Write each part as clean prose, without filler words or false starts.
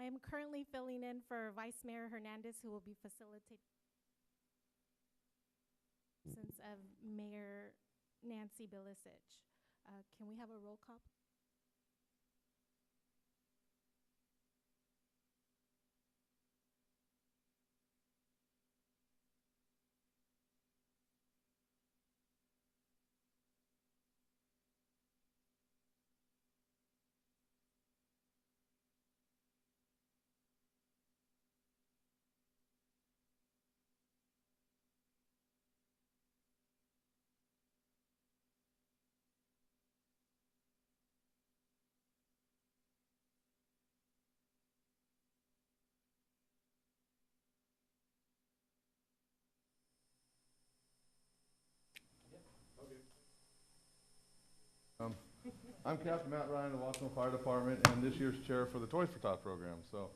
I am currently filling in for Vice Mayor Hernandez, who will be facilitating the absence of Mayor Nancy Bilicic. Can we have a roll call? I'm Captain Matt Ryan of the Watsonville Fire Department and this year's chair for the Toys for Tots program. So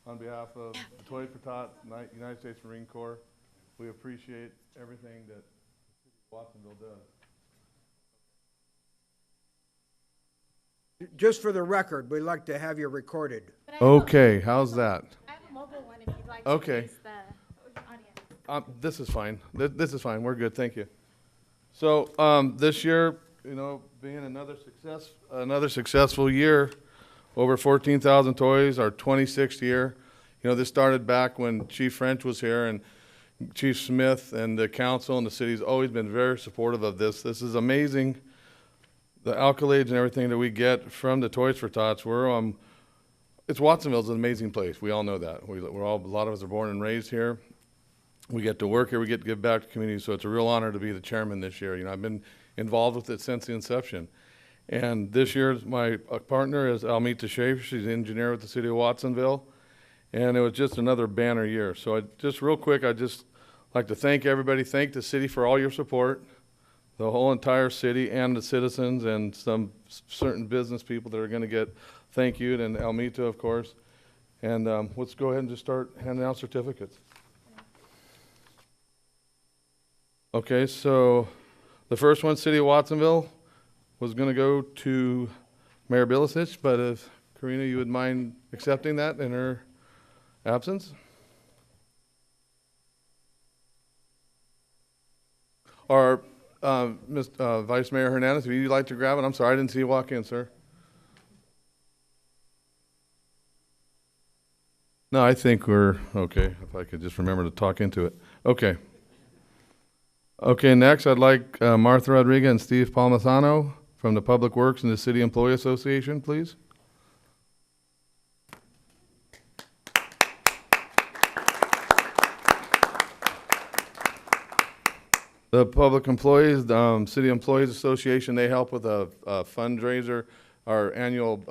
on behalf of the Toys for Tots, United States Marine Corps, we appreciate everything that Watsonville does. Just for the record, we'd like to have you recorded. Okay, how's that? I have a mobile one if you'd like Okay. to face the audience. This is fine. This is fine. We're good. Thank you. So this year, you know, being another successful year, over 14,000 toys, our 26th year. You know, this started back when Chief French was here, and Chief Smith and the council and the city's always been very supportive of this. This is amazing. The accolades and everything that we get from the Toys for Tots. It's Watsonville's an amazing place. We all know that. A lot of us are born and raised here. We get to work here. We get to give back to the community. So it's a real honor to be the chairman this year. You know, I've been involved with it since the inception. And this year, my partner is Almita Schaefer. She's an engineer with the city of Watsonville. And it was just another banner year. So real quick, I'd just like to thank everybody. Thank the city for all your support, the whole entire city and the citizens and some certain business people that are going to get thank you, and Almita, of course. And let's go ahead and just start handing out certificates. Okay, so the first one, City of Watsonville, was going to go to Mayor Bilicic, but if Karina, you would mind accepting that in her absence? Or Vice Mayor Hernandez, would you like to grab it? I'm sorry, I didn't see you walk in, sir. No, I think we're okay, if I could just remember to talk into it. Okay. Okay, next I'd like Martha Rodriguez and Steve Palmisano from the Public Works and the City Employee Association, please. The Public Employees, City Employees Association, they help with a fundraiser, our annual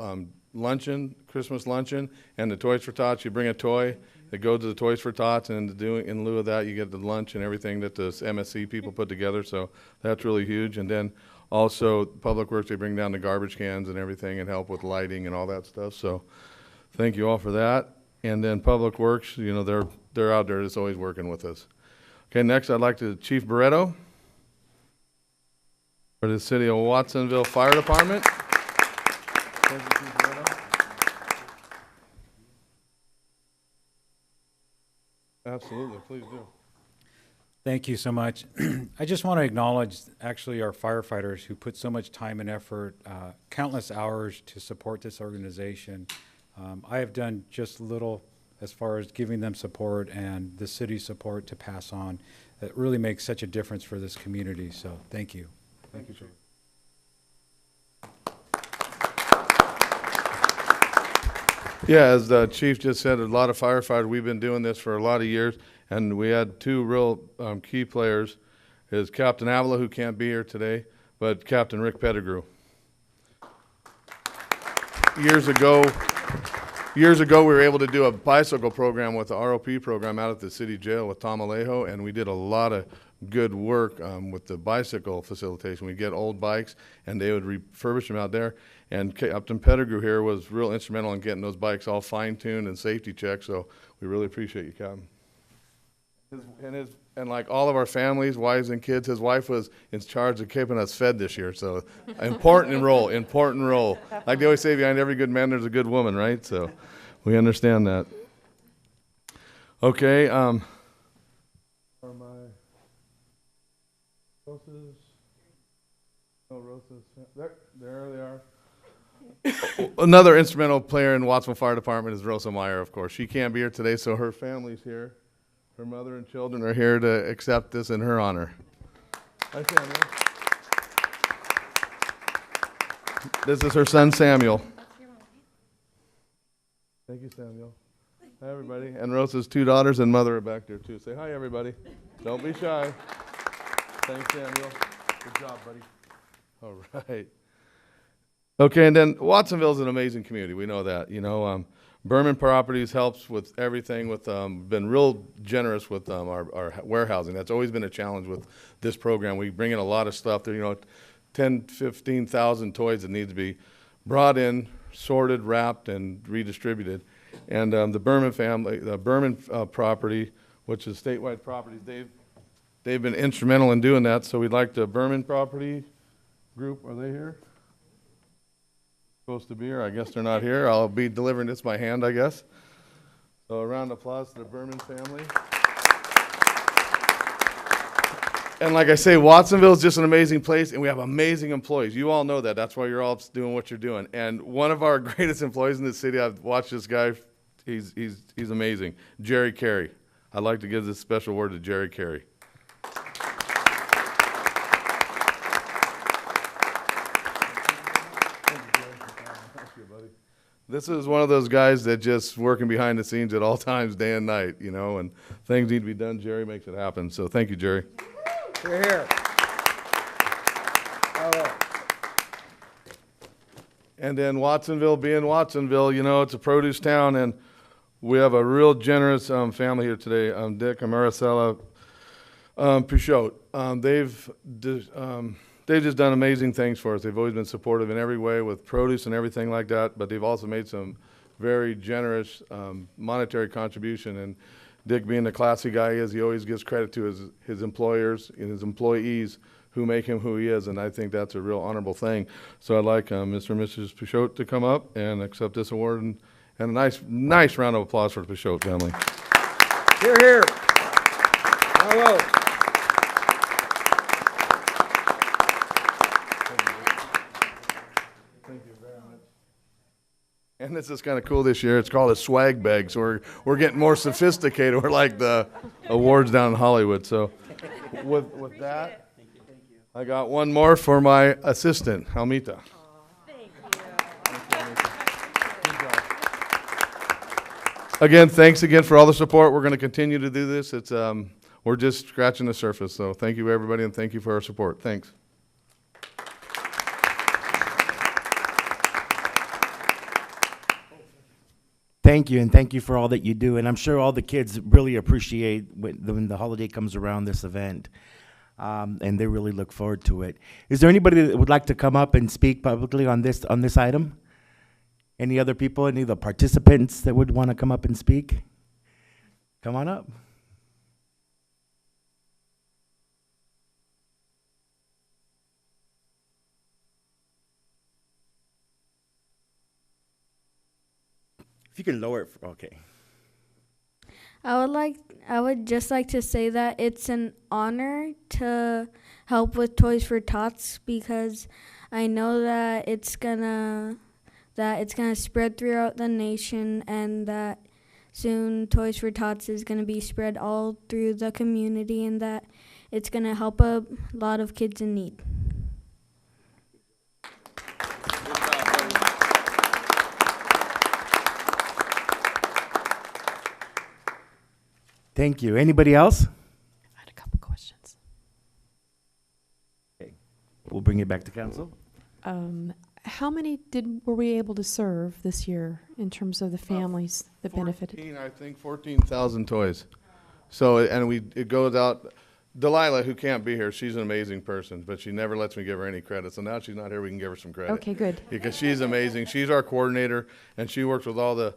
luncheon, Christmas luncheon, and the Toys for Tots. You bring a toy that goes to the Toys for Tots, and in lieu of that, you get the lunch and everything that the MSC people put together. So that's really huge. And then also Public Works, they bring down the garbage cans and everything and help with lighting and all that stuff. So thank you all for that. And then Public Works, you know, they're out there. It's always working with us. Okay, next I'd like to Chief Barreto for the City of Watsonville Fire Department. Thank you, Chief Barreto. Absolutely, please do. Thank you so much. I just want to acknowledge actually our firefighters who put so much time and effort, countless hours to support this organization. I have done just little as far as giving them support and the city's support to pass on. That really makes such a difference for this community, so thank you. Thank you, Chief. Yeah, as the chief just said, a lot of firefighters, we've been doing this for a lot of years, and we had two real key players, is Captain Avila, who can't be here today, but Captain Rick Pettigrew. Years ago, we were able to do a bicycle program with the ROP program out at the city jail with Tom Alejo, and we did a lot of good work with the bicycle facilitation. We get old bikes, and they would refurbish them out there. And Captain Pettigrew here was real instrumental in getting those bikes all fine-tuned and safety checked, so we really appreciate you, Captain. And like all of our families, wives and kids, his wife was in charge of keeping us fed this year, so important role. Like they always say, behind every good man, there's a good woman, right? So We understand that. Okay, are my roses? No roses. There they are. Another instrumental player in Watsonville Fire Department is Rosa Meyer, of course. She can't be here today, so her family's here. Her mother and children are here to accept this in her honor. Hi, Samuel. This is her son, Samuel. Thank you, Samuel. Hi, everybody. And Rosa's 2 daughters and mother are back there, too. Say hi, everybody. Don't be shy. Thanks, Samuel. Good job, buddy. All right. Okay, and then Watsonville is an amazing community. We know that. You know, Berman Properties helps with everything. With been real generous with our warehousing. That's always been a challenge with this program. We bring in a lot of stuff. There, you know, 10, 15,000 toys that need to be brought in, sorted, wrapped, and redistributed. And the Berman family, the Berman property, which is statewide properties, they've been instrumental in doing that. So we'd like the Berman property group. Are they here? Supposed to be here. I guess they're not here. I'll be delivering this by hand, I guess. So a round of applause to the Berman family. And like I say, Watsonville is just an amazing place, and we have amazing employees. You all know that. That's why you're all doing what you're doing. And one of our greatest employees in the city, I've watched this guy. He's amazing. Jerry Carey. I'd like to give this special word to Jerry Carey. This is one of those guys that just working behind the scenes at all times, day and night, you know, and things need to be done. Jerry makes it happen. So thank you, Jerry. You're here. All right. And then Watsonville being Watsonville, you know, it's a produce town, and we have a real generous family here today. Dick and Maricela Pichot. They've just done amazing things for us. They've always been supportive in every way with produce and everything like that, but they've also made some very generous monetary contribution. And Dick, being the classy guy he is, he always gives credit to his employers and his employees who make him who he is, and I think that's a real honorable thing. So I'd like Mr. and Mrs. Pichot to come up and accept this award, and a nice round of applause for the Pichot family. Here, here. Bravo. Thank you very much. And this is kind of cool this year. It's called a swag bag, so we're getting more sophisticated. We're like the awards down in Hollywood. So with that, I got one more for my assistant, Almita. Again, thanks again for all the support. We're going to continue to do this. It's we're just scratching the surface. So thank you, everybody, and thank you for our support. Thanks. Thank you, and thank you for all that you do. And I'm sure all the kids really appreciate when the holiday comes around, this event, and they really look forward to it. Is there anybody that would like to come up and speak publicly on this item? Any other people, any of the participants that would want to come up and speak? Come on up. If you can lower it, okay. I would just like to say that it's an honor to help with Toys for Tots, because I know that it's gonna spread throughout the nation, and that soon Toys for Tots is gonna be spread all through the community, and that it's gonna help a lot of kids in need. Thank you. Anybody else? I had a couple questions. Okay. We'll bring it back to council. How many were we able to serve this year in terms of the families that benefited? 14,000 toys. So, and it goes out. Delilah, who can't be here, she's an amazing person, but she never lets me give her any credit. So now she's not here, we can give her some credit. Okay, good. Because she's amazing. She's our coordinator, and she works with all the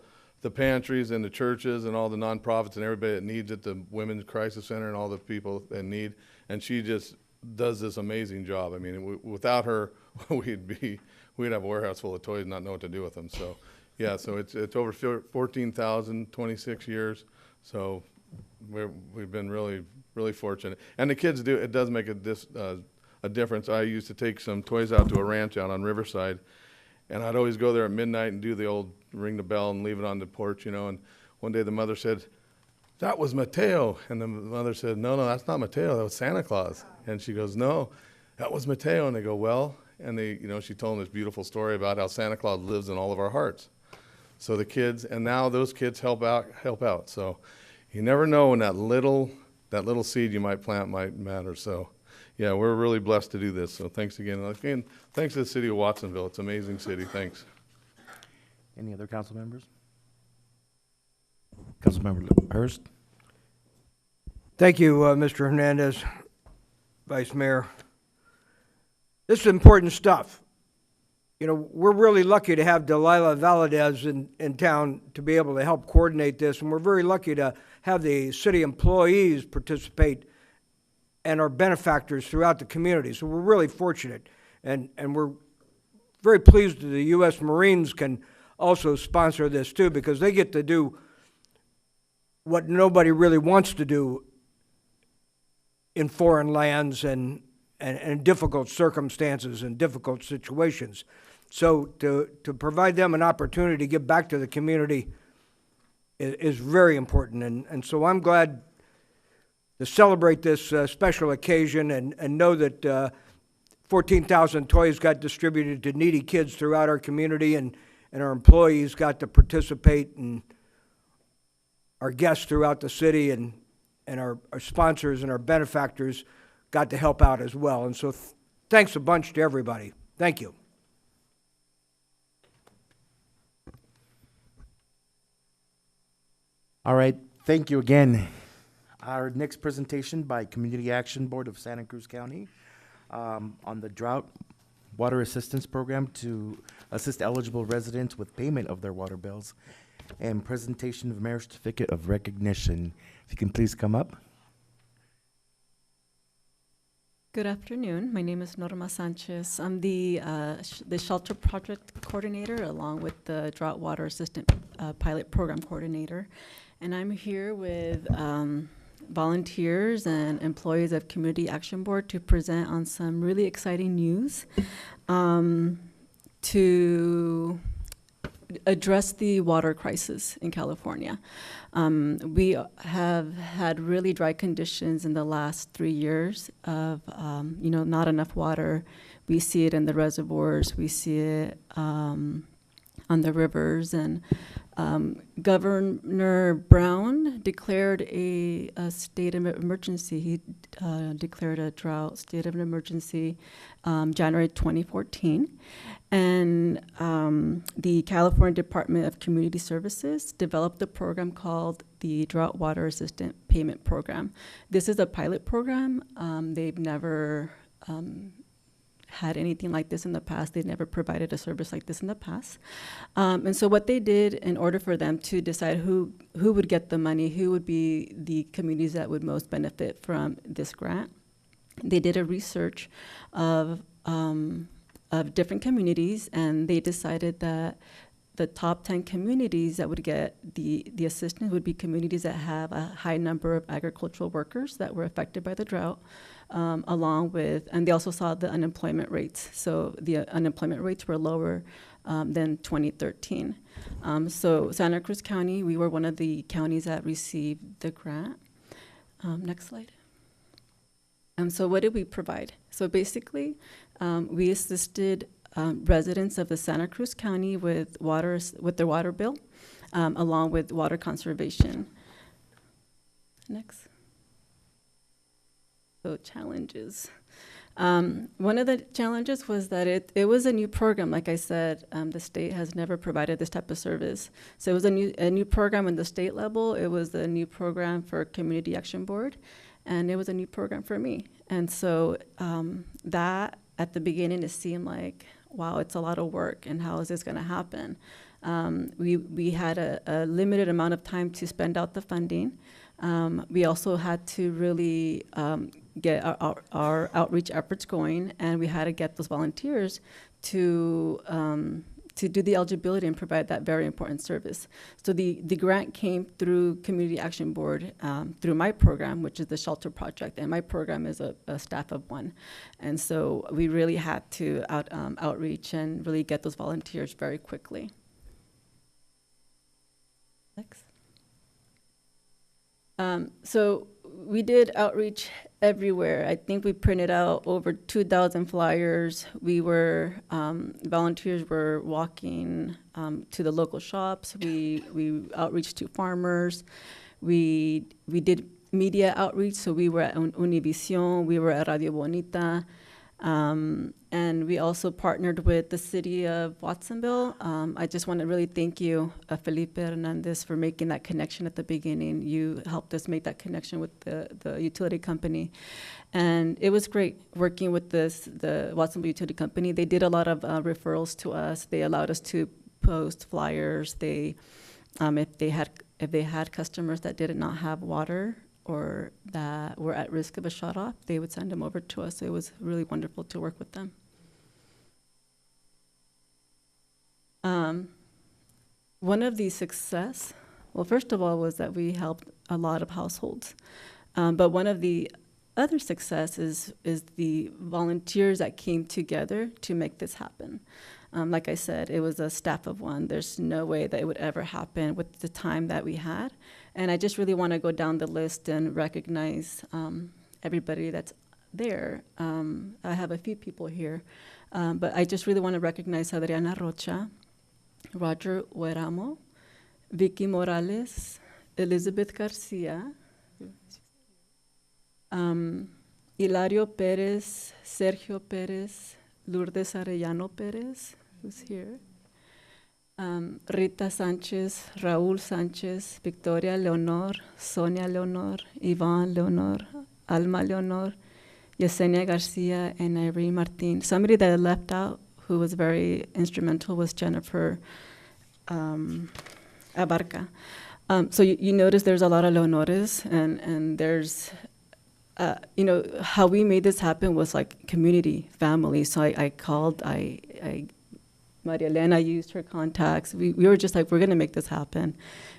pantries and the churches and all the nonprofits and everybody that needs it, the Women's Crisis Center and all the people that need. And she just does this amazing job. I mean, without her, we'd have a warehouse full of toys and not know what to do with them. So, Yeah, so it's over 14,000, 26 years. So we've been really fortunate. And the kids it does make a difference. I used to take some toys out to a ranch out on Riverside, and I'd always go there at midnight and do the old ring the bell and leave it on the porch, and one day the mother said, "That was Mateo." And the mother said, "No, that's not Mateo, that was Santa Claus." And she goes, "No, that was Mateo." And they go, "Well," and she told them this beautiful story about how Santa Claus lives in all of our hearts. So the kids, and now those kids help out. So you never know when that little seed you might plant might matter. So yeah, we're really blessed to do this. So thanks again. And again, thanks to the city of Watsonville. It's an amazing city. Thanks. Any other council members? Councilmember Hurst? Thank you, Mr. Hernandez, Vice Mayor. This is important stuff. We're really lucky to have Delilah Valadez in town to be able to help coordinate this, and we're very lucky to have the city employees participate and our benefactors throughout the community. So we're really fortunate, and we're very pleased that the U.S. Marines can also sponsor this too, because they get to do what nobody really wants to do in foreign lands and difficult circumstances and difficult situations. So to provide them an opportunity to give back to the community is very important. And so I'm glad to celebrate this special occasion and know that 14,000 toys got distributed to needy kids throughout our community, and our employees got to participate, and our guests throughout the city and our sponsors and our benefactors got to help out as well. And so thanks a bunch to everybody. Thank you. All right, thank you again. Our next presentation by Community Action Board of Santa Cruz County on the Drought Water Assistance Program to assist eligible residents with payment of their water bills, and presentation of Mayor's Certificate of Recognition. If you can please come up. Good afternoon. My name is Norma Sanchez. I'm the Shelter Project Coordinator along with the Drought Water Assistant Pilot Program Coordinator. And I'm here with volunteers and employees of Community Action Board to present on some really exciting news to address the water crisis in California. We have had really dry conditions in the last 3 years of, not enough water. We see it in the reservoirs, we see it on the rivers, and Governor Brown declared a state of emergency. He declared a drought state of emergency January 2014. And the California Department of Community Services developed a program called the Drought Water Assistant Payment Program. This is a pilot program. They've never had anything like this in the past. They've never provided a service like this in the past. And so what they did in order for them to decide who would get the money, who would be the communities that would most benefit from this grant, they did a research of different communities, and they decided that the top 10 communities that would get the assistance would be communities that have a high number of agricultural workers that were affected by the drought, along with, and they also saw the unemployment rates. So the unemployment rates were lower than 2013. So Santa Cruz County, we were one of the counties that received the grant. Next slide. So what did we provide? So basically, we assisted residents of the Santa Cruz County with their water bill, along with water conservation. Next. So challenges. One of the challenges was that it was a new program. Like I said, the state has never provided this type of service. So it was a new program on the state level. It was a new program for Community Action Board, and it was a new program for me. And so that at the beginning, it seemed like, wow, it's a lot of work, and how is this going to happen? We had a limited amount of time to spend out the funding. We also had to really get our outreach efforts going, and we had to get those volunteers to to do the eligibility and provide that very important service. So the grant came through Community Action Board through my program, which is the Shelter Project, and my program is a staff of one. And so we really had to outreach and really get those volunteers very quickly. Next. So we did outreach everywhere. I think we printed out over 2,000 flyers. We were, volunteers were walking to the local shops. We outreached to farmers. We did media outreach, so we were at Univision, we were at Radio Bonita, and we also partnered with the city of Watsonville. I just want to really thank you, Felipe Hernandez, for making that connection at the beginning. You helped us make that connection with the utility company. And it was great working with the Watsonville Utility Company. They did a lot of referrals to us. They allowed us to post flyers. They, if they had customers that did not have water or that were at risk of a shut-off, they would send them over to us. So it was really wonderful to work with them. One of the success, well, first of all, was that we helped a lot of households. But one of the other success is the volunteers that came together to make this happen. Like I said, it was a staff of one. There's no way that it would ever happen with the time that we had. And I just really want to go down the list and recognize everybody that's there. I have a few people here, but I just really want to recognize Adriana Rocha, Roger Hueramo, Vicky Morales, Elizabeth Garcia, Hilario Perez, Sergio Perez, Lourdes Arellano Perez, who's here, Rita Sanchez, Raúl Sanchez, Victoria Leonor, Sonia Leonor, Iván Leonor, Alma Leonor, Yesenia Garcia, and Irene Martin. Somebody that I left out who was very instrumental was Jennifer Abarca. So you notice there's a lot of Leonores, and there's, you know, how we made this happen was like community, family. So I called, Maria Elena used her contacts. We were just like, we're going to make this happen.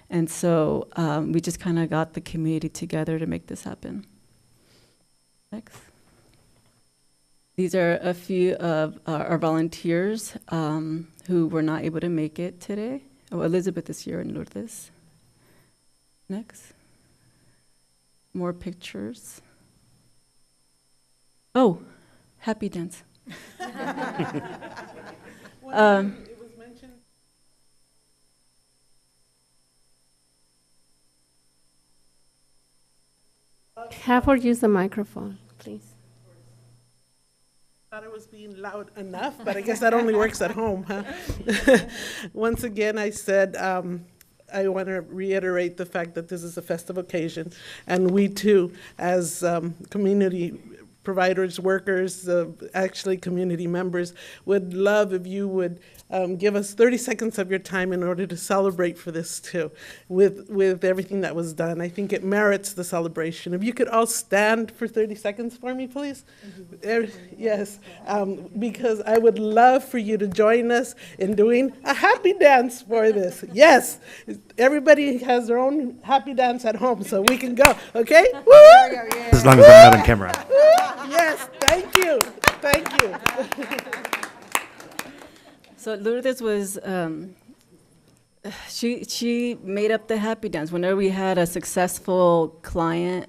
And so we just kind of got the community together to make this happen. Next. These are a few of our volunteers who were not able to make it today. Oh, Elizabeth is here and Lourdes. Next. More pictures. Oh, happy dance. It was mentioned. Have her use the microphone, please. Thought it was being loud enough, but I guess that only works at home, huh? Once again, I said I want to reiterate the fact that this is a festive occasion, and we too, as community providers, workers, actually community members, would love if you would give us 30 seconds of your time in order to celebrate for this too, with everything that was done. I think it merits the celebration. If you could all stand for 30 seconds for me, please. Yes, because I would love for you to join us in doing a happy dance for this. Yes, everybody has their own happy dance at home, so we can go, okay? Woo! As long as I'm not on camera. Yes, thank you, thank you. So Lourdes was, she made up the happy dance. Whenever we had a successful client,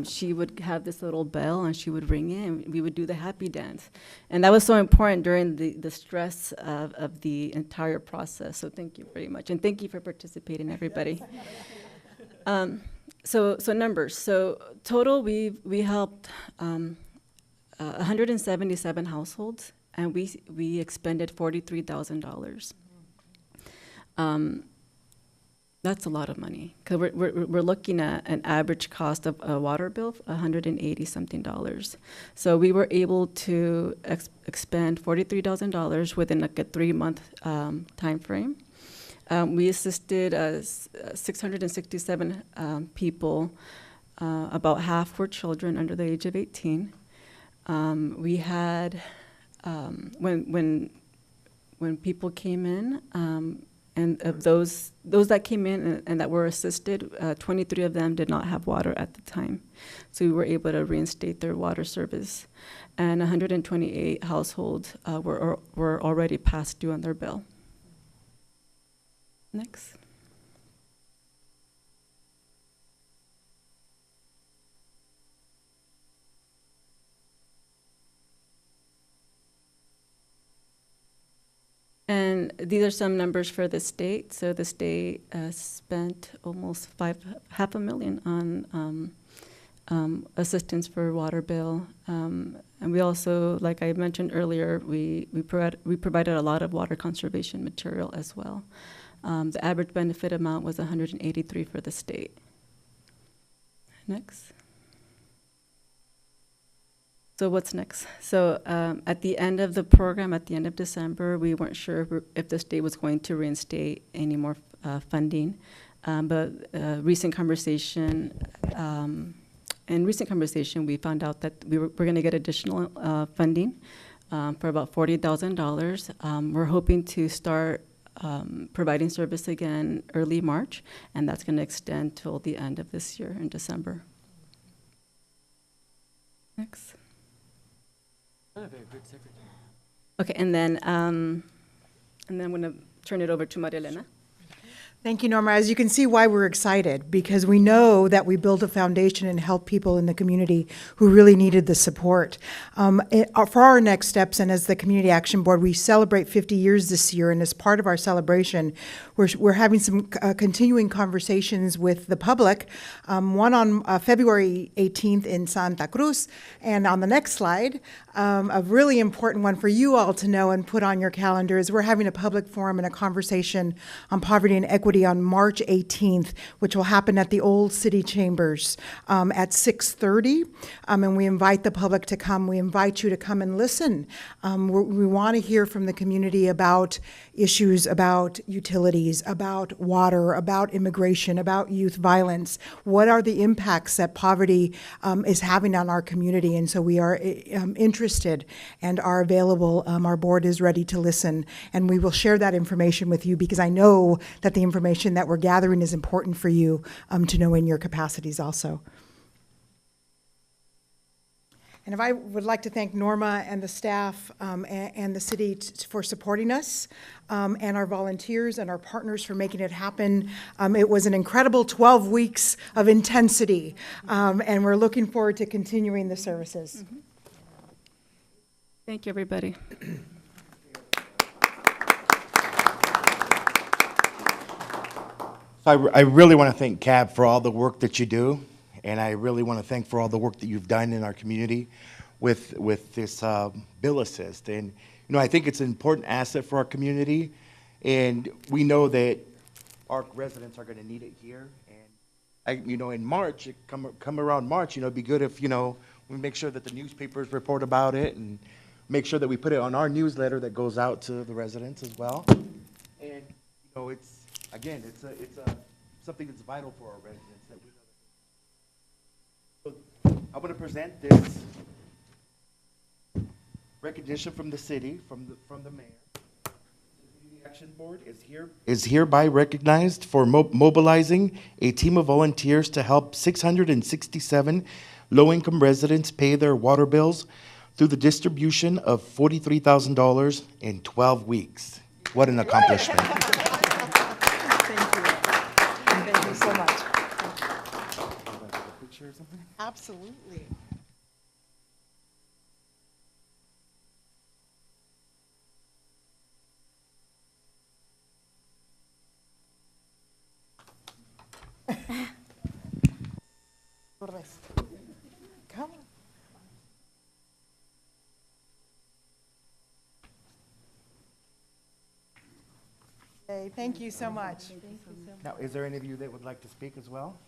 she would have this little bell and she would ring it and we would do the happy dance. And that was so important during the stress of the entire process. So thank you very much. And thank you for participating, everybody. So numbers. So total, we helped 177 households, and we expended $43,000. That's a lot of money, because we're looking at an average cost of a water bill of $180-something. So we were able to expend $43,000 within like a 3-month time frame. We assisted 667 people. About half were children under the age of 18. We had, when when people came in, and of those that came in and that were assisted, 23 of them did not have water at the time. So we were able to reinstate their water service. And 128 households were already past due on their bill. Next. And these are some numbers for the state. So the state spent almost $500,000 on assistance for water bill. And we also, like I mentioned earlier, we provided a lot of water conservation material as well. The average benefit amount was $183 for the state. Next. So what's next? So at the end of the program, at the end of December, we weren't sure if the state was going to reinstate any more funding. But in recent conversation, we found out that we're going to get additional funding for about $40,000. We're hoping to start providing service again early March, and that's going to extend till the end of this year in December. Next. Okay, and then I'm going to turn it over to Maria Elena. Thank you, Norma. As you can see why we're excited, because we know that we built a foundation and helped people in the community who really needed the support. For our next steps, and as the Community Action Board, we celebrate 50 years this year, and as part of our celebration, we're having some continuing conversations with the public, one on February 18th in Santa Cruz, and on the next slide, a really important one for you all to know and put on your calendar is we're having a public forum and a conversation on poverty and equity on March 18th, which will happen at the Old City Chambers at 6:30. And we invite the public to come. We invite you to come and listen. We want to hear from the community about issues about utilities, about water, about immigration, about youth violence. What are the impacts that poverty is having on our community? And so we are interested and are available. Our board is ready to listen. And we will share that information with you because I know that the information that we're gathering is important for you to know in your capacities also. And if I would like to thank Norma and the staff and the city for supporting us, and our volunteers and our partners for making it happen. It was an incredible 12 weeks of intensity, and we're looking forward to continuing the services. Mm-hmm. Thank you, everybody. So I really want to thank CAB for all the work that you do, and I really want to thank for all the work that you've done in our community with this bill assist. And I think it's an important asset for our community, and we know that our residents are going to need it here. And in March, come around March, it'd be good if we make sure that the newspapers report about it and make sure that we put it on our newsletter that goes out to the residents as well. And it's something that's vital for our residents. So I want to present this recognition from the city, from the mayor. The Community Action Board is hereby recognized for mobilizing a team of volunteers to help 667 low-income residents pay their water bills through the distribution of $43,000 in 12 weeks. What an accomplishment. Thank you so much. Absolutely. Come on. Okay, thank you so much. Now, is there any of you that would like to speak as well?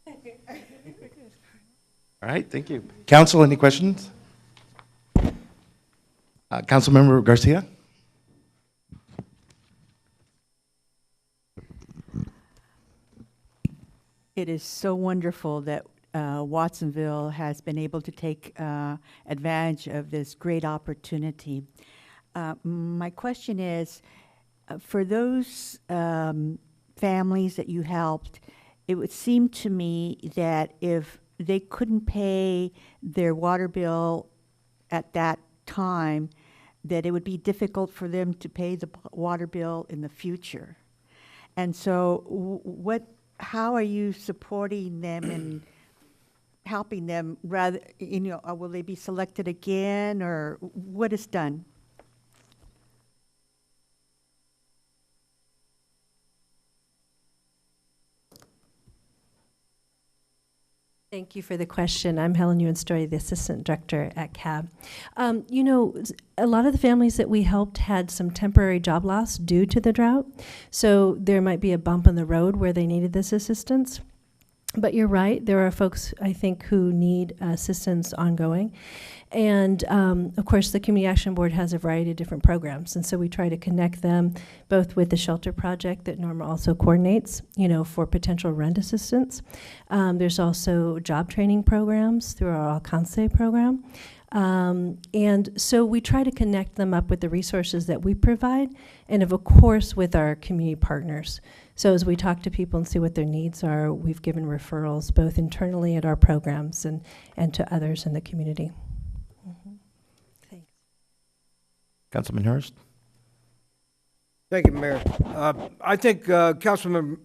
All right, thank you. Council, any questions? Councilmember Garcia? It is so wonderful that Watsonville has been able to take advantage of this great opportunity. My question is, for those families that you helped, it would seem to me that if they couldn't pay their water bill at that time, that it would be difficult for them to pay the water bill in the future. And so how are you supporting them and helping them rather, will they be selected again, or what is done? Thank you for the question. I'm Helen Ewan-Story, the Assistant Director at CAB. A lot of the families that we helped had some temporary job loss due to the drought, so there might be a bump in the road where they needed this assistance. But you're right, there are folks, I think, who need assistance ongoing. And of course, the Community Action Board has a variety of different programs. And so we try to connect them both with the shelter project that Norma also coordinates, for potential rent assistance. There's also job training programs through our Alcance program. And so we try to connect them up with the resources that we provide, and of course with our community partners. So as we talk to people and see what their needs are, we've given referrals both internally at our programs and to others in the community. Thanks. Councilman Hurst? Thank you, Mayor. I think Councilman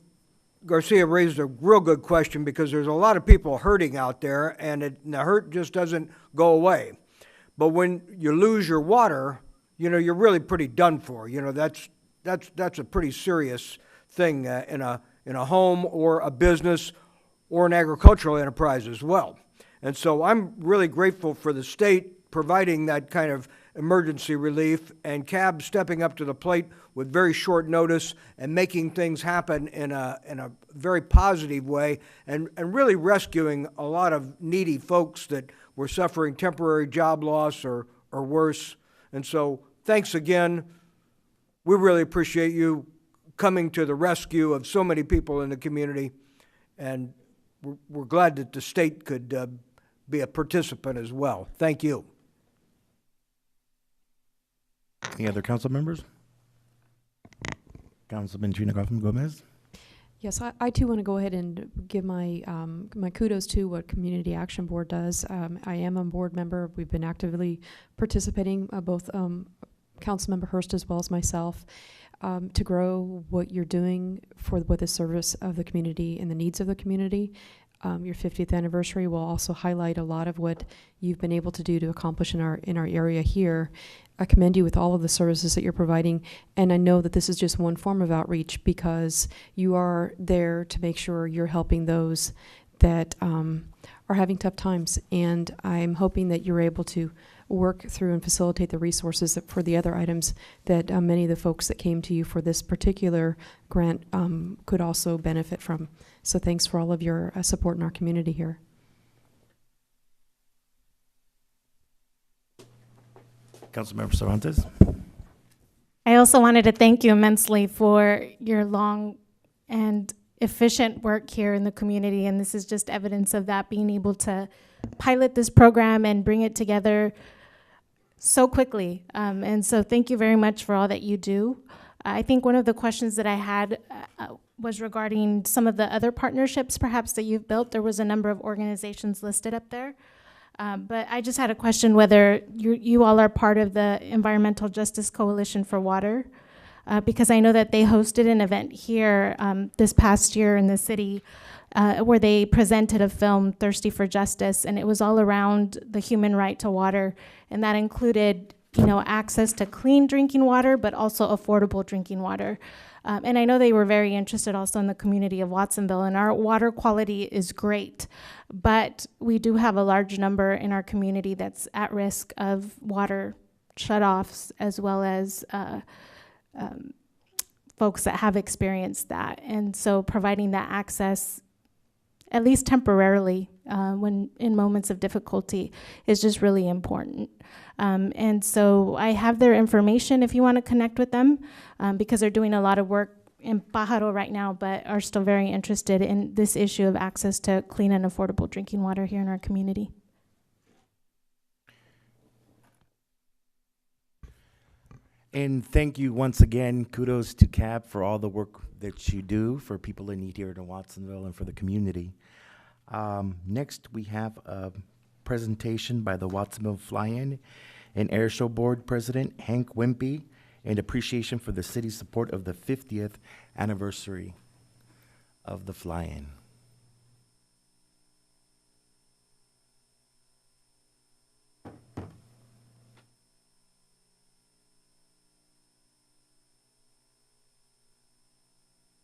Garcia raised a real good question, because there's a lot of people hurting out there, and the hurt just doesn't go away. But when you lose your water, you're really pretty done for. That's a pretty serious thing in a home or a business or an agricultural enterprise as well. And so I'm really grateful for the state providing that kind of emergency relief, and CAB stepping up to the plate with very short notice and making things happen in a very positive way, and really rescuing a lot of needy folks that were suffering temporary job loss or worse. And so thanks again. We really appreciate you coming to the rescue of so many people in the community, and we're glad that the state could be a participant as well. Thank you. Any other council members? Councilman Trina Gomez? Yes, I too want to go ahead and give my my kudos to what Community Action Board does. I am a board member. We've been actively participating, both Councilmember Hurst as well as myself, to grow what you're doing with the service of the community and the needs of the community. Your 50th anniversary will also highlight a lot of what you've been able to do to accomplish in our area here. I commend you with all of the services that you're providing, and I know that this is just one form of outreach, because you are there to make sure you're helping those that are having tough times, and I'm hoping that you're able to work through and facilitate the resources for the other items that many of the folks that came to you for this particular grant could also benefit from. So thanks for all of your support in our community here. Councilmember Cervantes? I also wanted to thank you immensely for your long and efficient work here in the community, and this is just evidence of that, being able to pilot this program and bring it together so quickly. And so thank you very much for all that you do. I think one of the questions that I had was regarding some of the other partnerships perhaps that you've built. There was a number of organizations listed up there. But I just had a question whether you all are part of the Environmental Justice Coalition for Water, because I know that they hosted an event here this past year in the city where they presented a film, Thirsty for Justice, and it was all around the human right to water, and that included access to clean drinking water, but also affordable drinking water. And I know they were very interested also in the community of Watsonville, and our water quality is great, but we do have a large number in our community that's at risk of water shutoffs, as well as folks that have experienced that. And so providing that access, at least temporarily, when in moments of difficulty, is just really important. And so I have their information if you want to connect with them, because they're doing a lot of work in Pájaro right now, but are still very interested in this issue of access to clean and affordable drinking water here in our community. And thank you once again. Kudos to CAB for all the work that you do for people in need here in Watsonville and for the community. Next, we have a presentation by the Watsonville Fly-In and Air Show Board President Hank Wimpy, in appreciation for the city's support of the 50th anniversary of the Fly-In.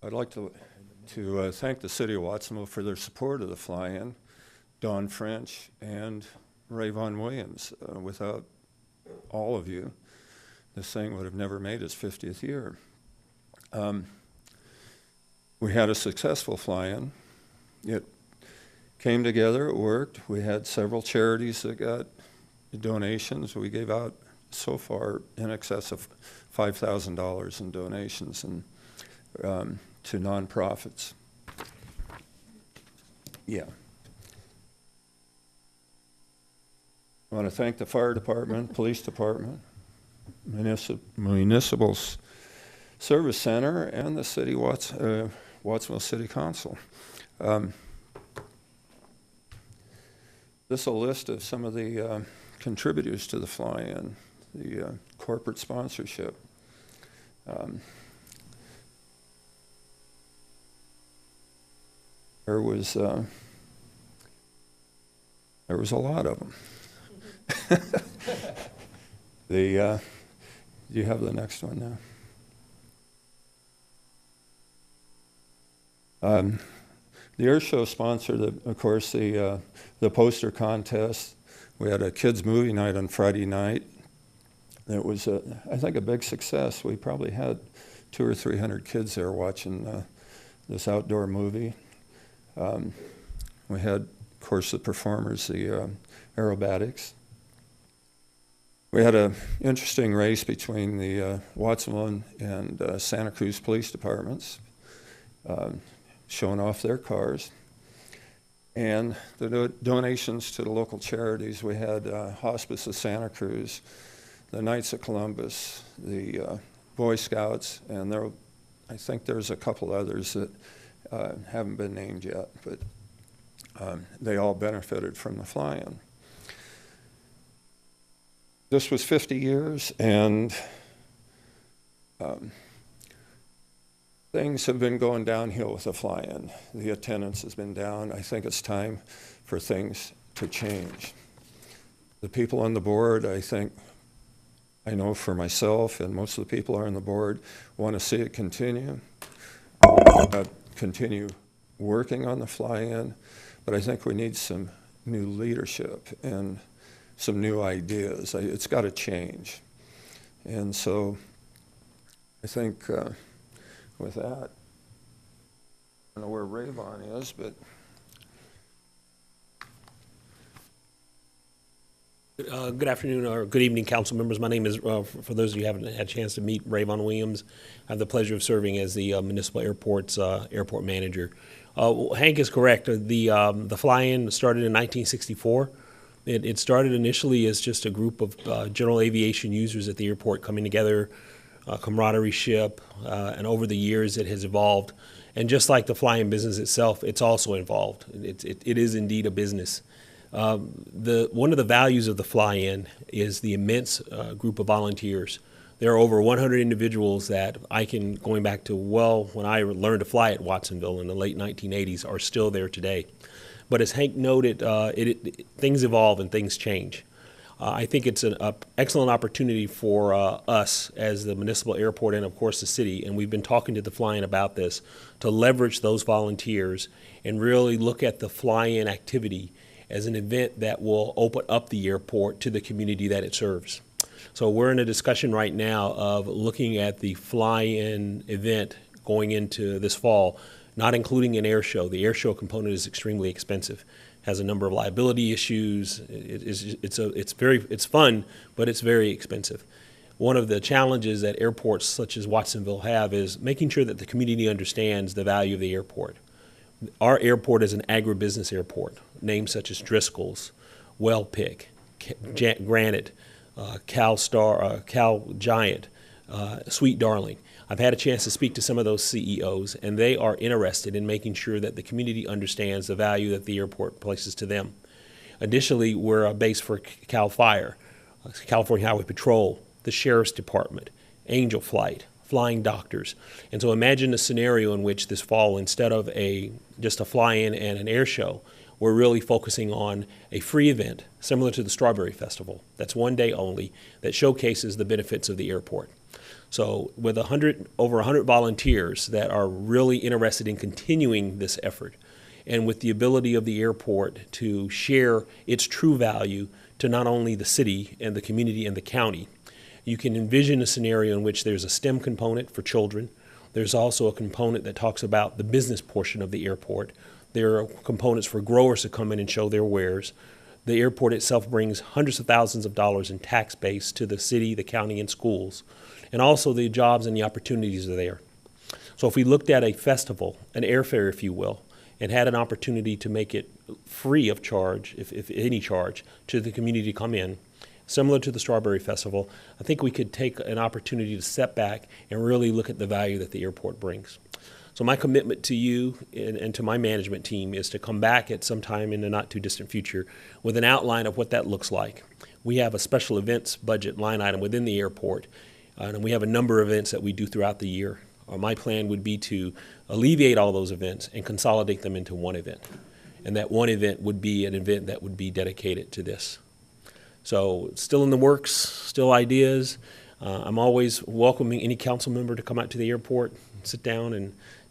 I'd like to thank the city of Watsonville for their support of the Fly-In, Don French and Ray Von Williams. Without all of you, this thing would have never made its 50th year. We had a successful Fly-In. It came together, it worked. We had several charities that got donations. We gave out so far in excess of $5,000 in donations and to nonprofits. Yeah. I want to thank the fire department, police department, municipal service center, and the city Watsonville City Council. This is a list of some of the contributors to the Fly-In, the corporate sponsorship. There was a lot of them. Do you have the next one now? The Air Show sponsored, of course, the poster contest. We had a kids' movie night on Friday night. It was, I think, a big success. We probably had 200 or 300 kids there watching this outdoor movie. We had, of course, the performers, the aerobatics. We had an interesting race between the Watsonville and Santa Cruz police departments, showing off their cars. And the donations to the local charities, we had Hospice of Santa Cruz, the Knights of Columbus, the Boy Scouts, and I think there's a couple others that haven't been named yet, but they all benefited from the Fly-In. This was 50 years, and things have been going downhill with the Fly-In. The attendance has been down. I think it's time for things to change. The people on the board, I know for myself and most of the people are on the board, want to see it continue. Continue working on the Fly-In, but I think we need some new leadership and some new ideas. It's got to change. And so I think with that, I don't know where Rayvon is, but good afternoon or good evening, council members. My name is, for those of you who haven't had a chance to meet, Rayvon Williams. I have the pleasure of serving as the municipal airport's airport manager. Hank is correct. The Fly-In started in 1964. It started initially as just a group of general aviation users at the airport coming together, camaraderie ship, and over the years it has evolved. And just like the Fly-In business itself, it's also involved. It is indeed a business. One of the values of the Fly-In is the immense group of volunteers. There are over 100 individuals that going back to, when I learned to fly at Watsonville in the late 1980s, are still there today. But as Hank noted, things evolve and things change. I think it's an excellent opportunity for us as the municipal airport and, of course, the city, and we've been talking to the Fly-In about this, to leverage those volunteers and really look at the Fly-In activity as an event that will open up the airport to the community that it serves. So we're in a discussion right now of looking at the Fly-In event going into this fall, not including an air show. The air show component is extremely expensive, has a number of liability issues. It's fun, but it's very expensive. One of the challenges that airports such as Watsonville have is making sure that the community understands the value of the airport. Our airport is an agribusiness airport. Names such as Driscoll's, Wellpick, Granite, Cal Giant, Sweet Darling. I've had a chance to speak to some of those CEOs, and they are interested in making sure that the community understands the value that the airport places to them. Additionally, we're a base for CAL FIRE, California Highway Patrol, the Sheriff's Department, Angel Flight, Flying Doctors. And so imagine a scenario in which this fall, instead of just a fly-in and an air show, we're really focusing on a free event similar to the Strawberry Festival. That's one day only, that showcases the benefits of the airport. So with over 100 volunteers that are really interested in continuing this effort, and with the ability of the airport to share its true value to not only the city and the community and the county, you can envision a scenario in which there's a STEM component for children. There's also a component that talks about the business portion of the airport. There are components for growers to come in and show their wares. The airport itself brings hundreds of thousands of dollars in tax base to the city, the county, and schools. And also the jobs and the opportunities are there. So if we looked at a festival, an airfare, if you will, and had an opportunity to make it free of charge, if any charge, to the community to come in, similar to the Strawberry Festival, I think we could take an opportunity to step back and really look at the value that the airport brings. So my commitment to you and to my management team is to come back at some time in the not too distant future with an outline of what that looks like. We have a special events budget line item within the airport, and we have a number of events that we do throughout the year. My plan would be to alleviate all those events and consolidate them into one event. And that one event would be an event that would be dedicated to this. So still in the works, still ideas. I'm always welcoming any council member to come out to the airport, sit down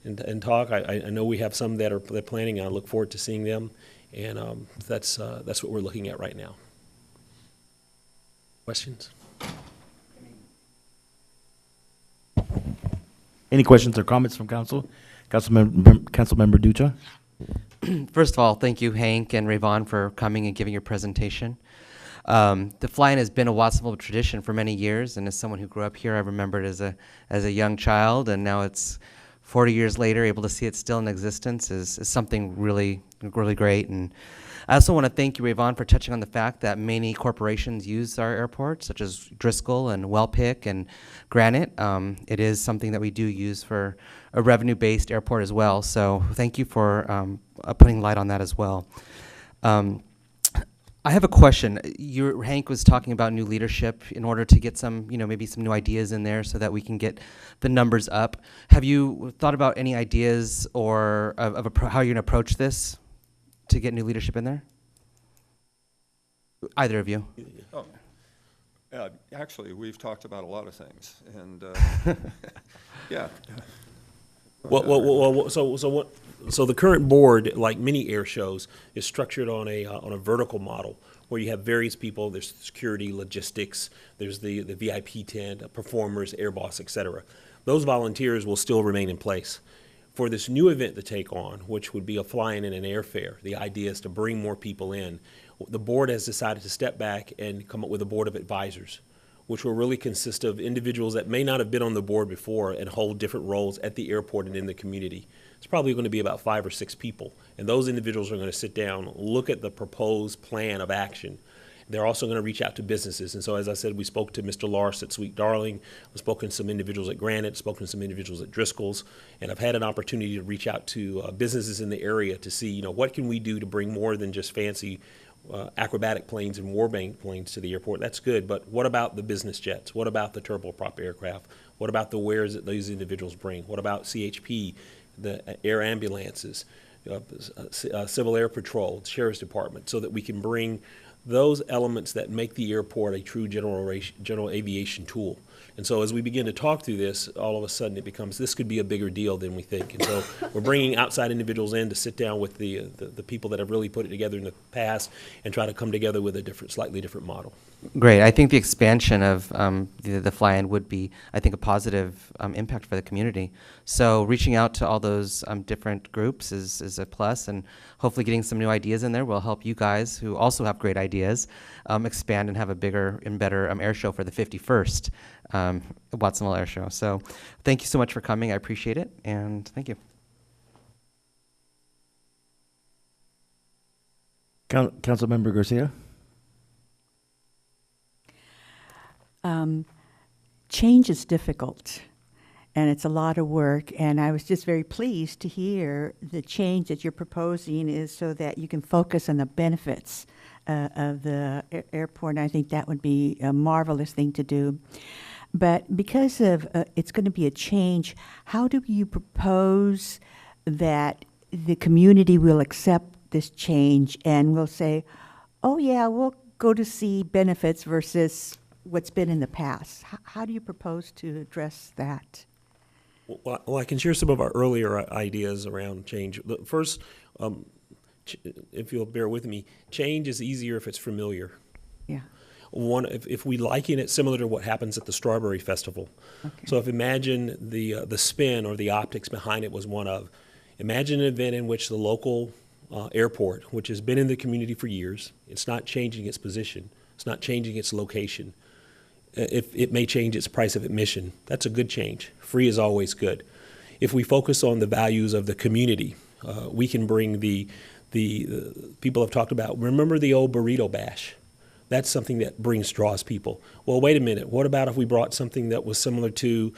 and talk. I know we have some that are planning, and I look forward to seeing them. And that's what we're looking at right now. Questions? Any questions or comments from council? Councilmember Ducha? First of all, thank you, Hank and Rayvon, for coming and giving your presentation. The fly-in has been a Watsonville tradition for many years, and as someone who grew up here, I remember it as a young child, and now it's 40 years later, able to see it still in existence is something really, really great. And I also want to thank you, Rayvon, for touching on the fact that many corporations use our airport, such as Driscoll and Wellpick and Granite. It is something that we do use for a revenue-based airport as well. So thank you for putting light on that as well. I have a question. Hank was talking about new leadership in order to get some, maybe some new ideas in there so that we can get the numbers up. Have you thought about any ideas or of how you're going to approach this to get new leadership in there? Either of you. Oh, actually, we've talked about a lot of things, and yeah. So the current board, like many air shows, is structured on a vertical model where you have various people. There's security, logistics, there's the VIP tent, performers, air boss, etc. Those volunteers will still remain in place. For this new event to take on, which would be a fly-in and an airfare, the idea is to bring more people in. The board has decided to step back and come up with a board of advisors, which will really consist of individuals that may not have been on the board before and hold different roles at the airport and in the community. It's probably going to be about 5 or 6 people, and those individuals are going to sit down, look at the proposed plan of action. They're also going to reach out to businesses. And so, as I said, we spoke to Mr. Lars at Sweet Darling. We've spoken to some individuals at Granite, spoken to some individuals at Driscoll's. And I've had an opportunity to reach out to businesses in the area to see, what can we do to bring more than just fancy acrobatic planes and warbank planes to the airport. That's good, but what about the business jets? What about the turboprop aircraft? What about the wares that these individuals bring? What about CHP, the air ambulances, Civil Air Patrol, Sheriff's Department, so that we can bring those elements that make the airport a true general aviation tool. And so as we begin to talk through this, all of a sudden it becomes, this could be a bigger deal than we think. And so we're bringing outside individuals in to sit down with the people that have really put it together in the past and try to come together with a slightly different model. Great. I think the expansion of the fly-in would be, I think, a positive impact for the community. So reaching out to all those different groups is a plus, and hopefully getting some new ideas in there will help you guys, who also have great ideas, expand and have a bigger and better air show for the 51st Watsonville Air Show. So thank you so much for coming. I appreciate it, and thank you. Councilmember Garcia? change is difficult, and it's a lot of work, and I was just very pleased to hear the change that you're proposing is so that you can focus on the benefits of the airport, and I think that would be a marvelous thing to do. But because of it's going to be a change, how do you propose that the community will accept this change and will say, oh yeah, we'll go to see benefits versus what's been in the past? How do you propose to address that? Well, I can share some of our earlier ideas around change. First, if you'll bear with me, change is easier if it's familiar. Yeah. If we liken it similar to what happens at the Strawberry Festival. Okay. So if imagine the spin or the optics behind it was one of, imagine an event in which the local airport, which has been in the community for years, it's not changing its position, it's not changing its location. If it may change its price of admission, that's a good change. Free is always good. If we focus on the values of the community, we can bring the people have talked about, remember the old burrito bash? That's something that draws people. Well, wait a minute. What about if we brought something that was similar to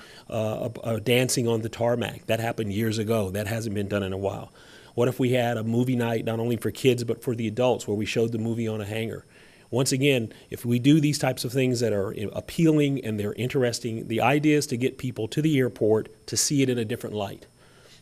dancing on the tarmac? That happened years ago. That hasn't been done in a while. What if we had a movie night not only for kids but for the adults where we showed the movie on a hanger? Once again, if we do these types of things that are appealing and they're interesting, the idea is to get people to the airport to see it in a different light.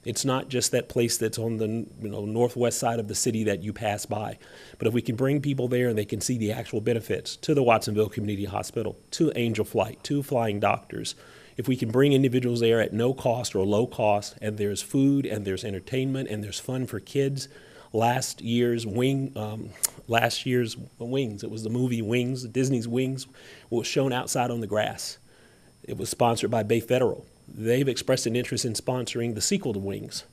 It's not just that place that's on the northwest side of the city that you pass by. But if we can bring people there and they can see the actual benefits to the Watsonville Community Hospital, to Angel Flight, to Flying Doctors, if we can bring individuals there at no cost or low cost, and there's food and there's entertainment and there's fun for kids. Last year's Wings, it was the movie Wings, Disney's Wings, was shown outside on the grass. It was sponsored by Bay Federal. They've expressed an interest in sponsoring the sequel to Wings.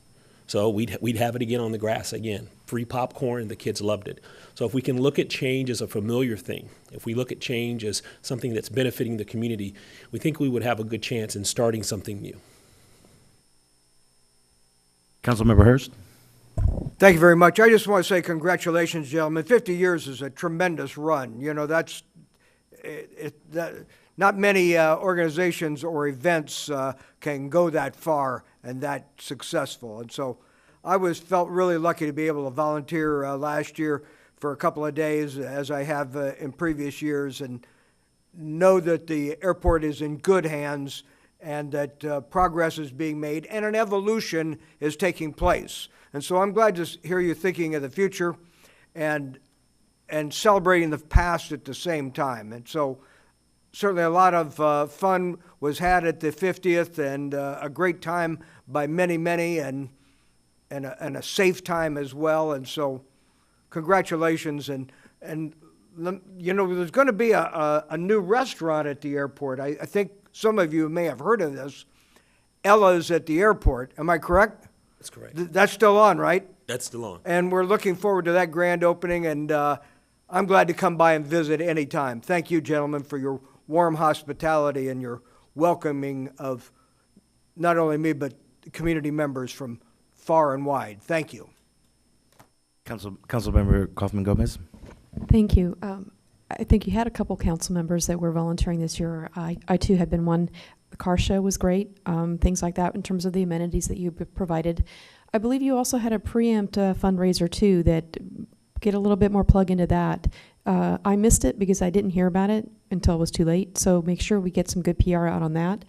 So we'd have it again on the grass again. Free popcorn, the kids loved it. So if we can look at change as a familiar thing, if we look at change as something that's benefiting the community, we think we would have a good chance in starting something new. Councilmember Hurst. Thank you very much. I just want to say congratulations, gentlemen. 50 years is a tremendous run. You know, not many organizations or events can go that far and that successful. And so I felt really lucky to be able to volunteer last year for a couple of days, as I have in previous years, and know that the airport is in good hands and that progress is being made and an evolution is taking place. And so I'm glad to hear you thinking of the future and celebrating the past at the same time. And so certainly a lot of fun was had at the 50th, and a great time by many, and a safe time as well. And so congratulations. And you know, there's going to be a new restaurant at the airport. I think some of you may have heard of this. Ella's at the airport. Am I correct? That's correct. That's still on, right? That's still on. And we're looking forward to that grand opening, and I'm glad to come by and visit anytime. Thank you, gentlemen, for your warm hospitality and your welcoming of not only me, but community members from far and wide. Thank you. Councilmember Kaufman-Gomez. Thank you. I think you had a couple council members that were volunteering this year. I too had been one. The car show was great, things like that in terms of the amenities that you provided. I believe you also had a preempt fundraiser too that get a little bit more plug into that. I missed it because I didn't hear about it until it was too late, so make sure we get some good PR out on that.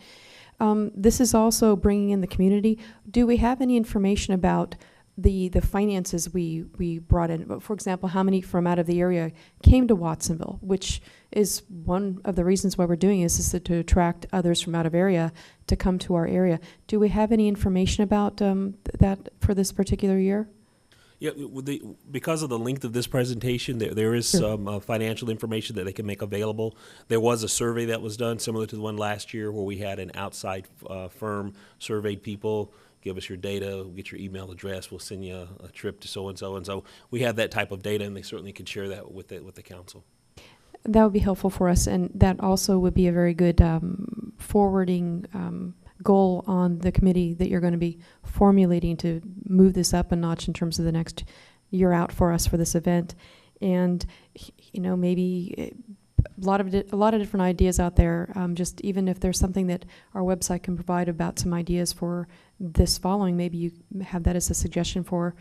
This is also bringing in the community. Do we have any information about the finances we brought in? For example, how many from out of the area came to Watsonville, which is one of the reasons why we're doing this, is to attract others from out of area to come to our area. Do we have any information about that for this particular year? Yeah, because of the length of this presentation, there is some financial information that they can make available. There was a survey that was done similar to the one last year where we had an outside firm surveyed people. Give us your data, we'll get your email address, we'll send you a trip to so-and-so. And so we have that type of data, and they certainly could share that with the council. That would be helpful for us, and that also would be a very good forwarding goal on the committee that you're going to be formulating to move this up a notch in terms of the next year out for us for this event. And, you know, maybe a lot of different ideas out there. Just even if there's something that our website can provide about some ideas for this following, maybe you have that as a suggestion for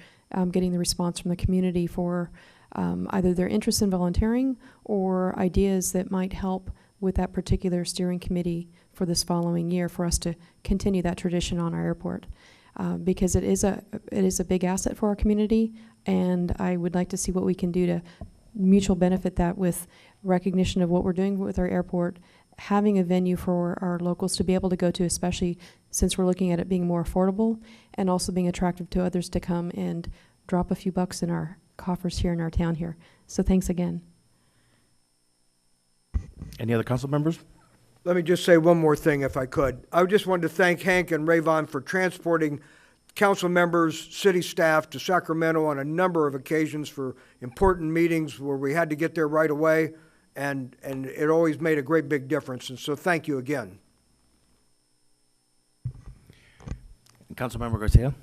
getting the response from the community for either their interest in volunteering or ideas that might help with that particular steering committee for this following year for us to continue that tradition on our airport. Because it is a big asset for our community, and I would like to see what we can do to mutual benefit that with recognition of what we're doing with our airport, having a venue for our locals to be able to go to, especially since we're looking at it being more affordable and also being attractive to others to come and drop a few bucks in our coffers here in our town here. So thanks again. Any other council members? Let me just say one more thing, if I could. I just wanted to thank Hank and Rayvon for transporting council members, city staff to Sacramento on a number of occasions for important meetings where we had to get there right away, and it always made a great big difference. And so thank you again. Councilmember Garcia?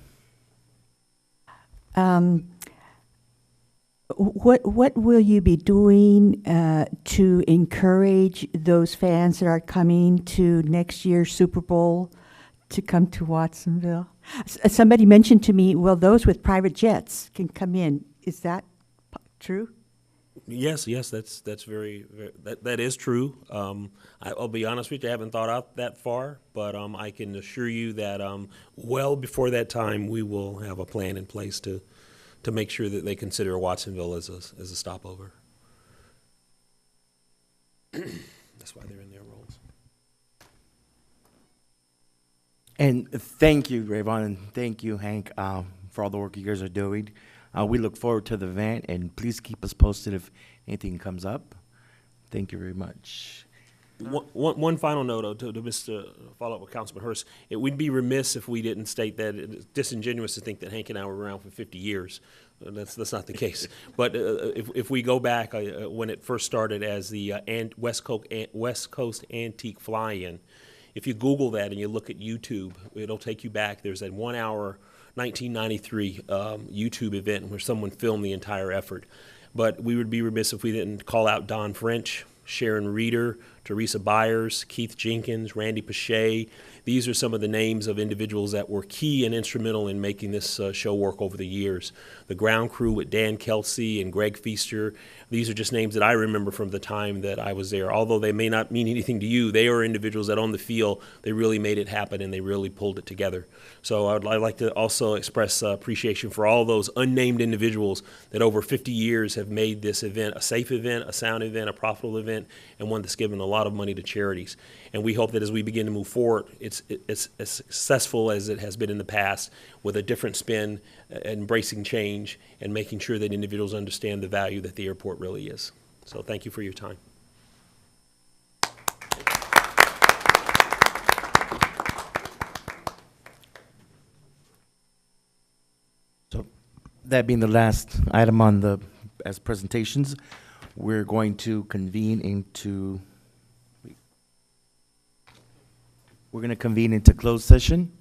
What will you be doing to encourage those fans that are coming to next year's Super Bowl to come to Watsonville? Somebody mentioned to me, well, those with private jets can come in. Is that true? Yes, that's very that is true. I'll be honest with you, I haven't thought out that far, but I can assure you that well before that time, we will have a plan in place to make sure that they consider Watsonville as a stopover. That's why they're in their roles. And thank you, Rayvon, and thank you, Hank, for all the work you guys are doing. We look forward to the event, and please keep us posted if anything comes up. Thank you very much. One final note to Mr. Follow up with Councilman Hurst. It would be remiss if we didn't state that it's disingenuous to think that Hank and I were around for 50 years. That's not the case. But if we go back when it first started as the West Coast Antique Fly-In, if you Google that and you look at YouTube, it'll take you back. There's that 1 hour 1993 YouTube event where someone filmed the entire effort. But we would be remiss if we didn't call out Don French, Sharon Reeder, Teresa Byers, Keith Jenkins, Randy Pache. These are some of the names of individuals that were key and instrumental in making this show work over the years. The ground crew with Dan Kelsey and Greg Feaster, these are just names that I remember from the time that I was there. Although they may not mean anything to you, they are individuals that on the field, they really made it happen and they really pulled it together. So I'd like to also express appreciation for all those unnamed individuals that over 50 years have made this event a safe event, a sound event, a profitable event, and one that's given a lot of money to charities. And we hope that as we begin to move forward, it's as successful as it has been in the past, with a different spin, embracing change, and making sure that individuals understand the value that the airport really is. So thank you for your time. So that being the last item on the as presentations, we're going to convene into closed session.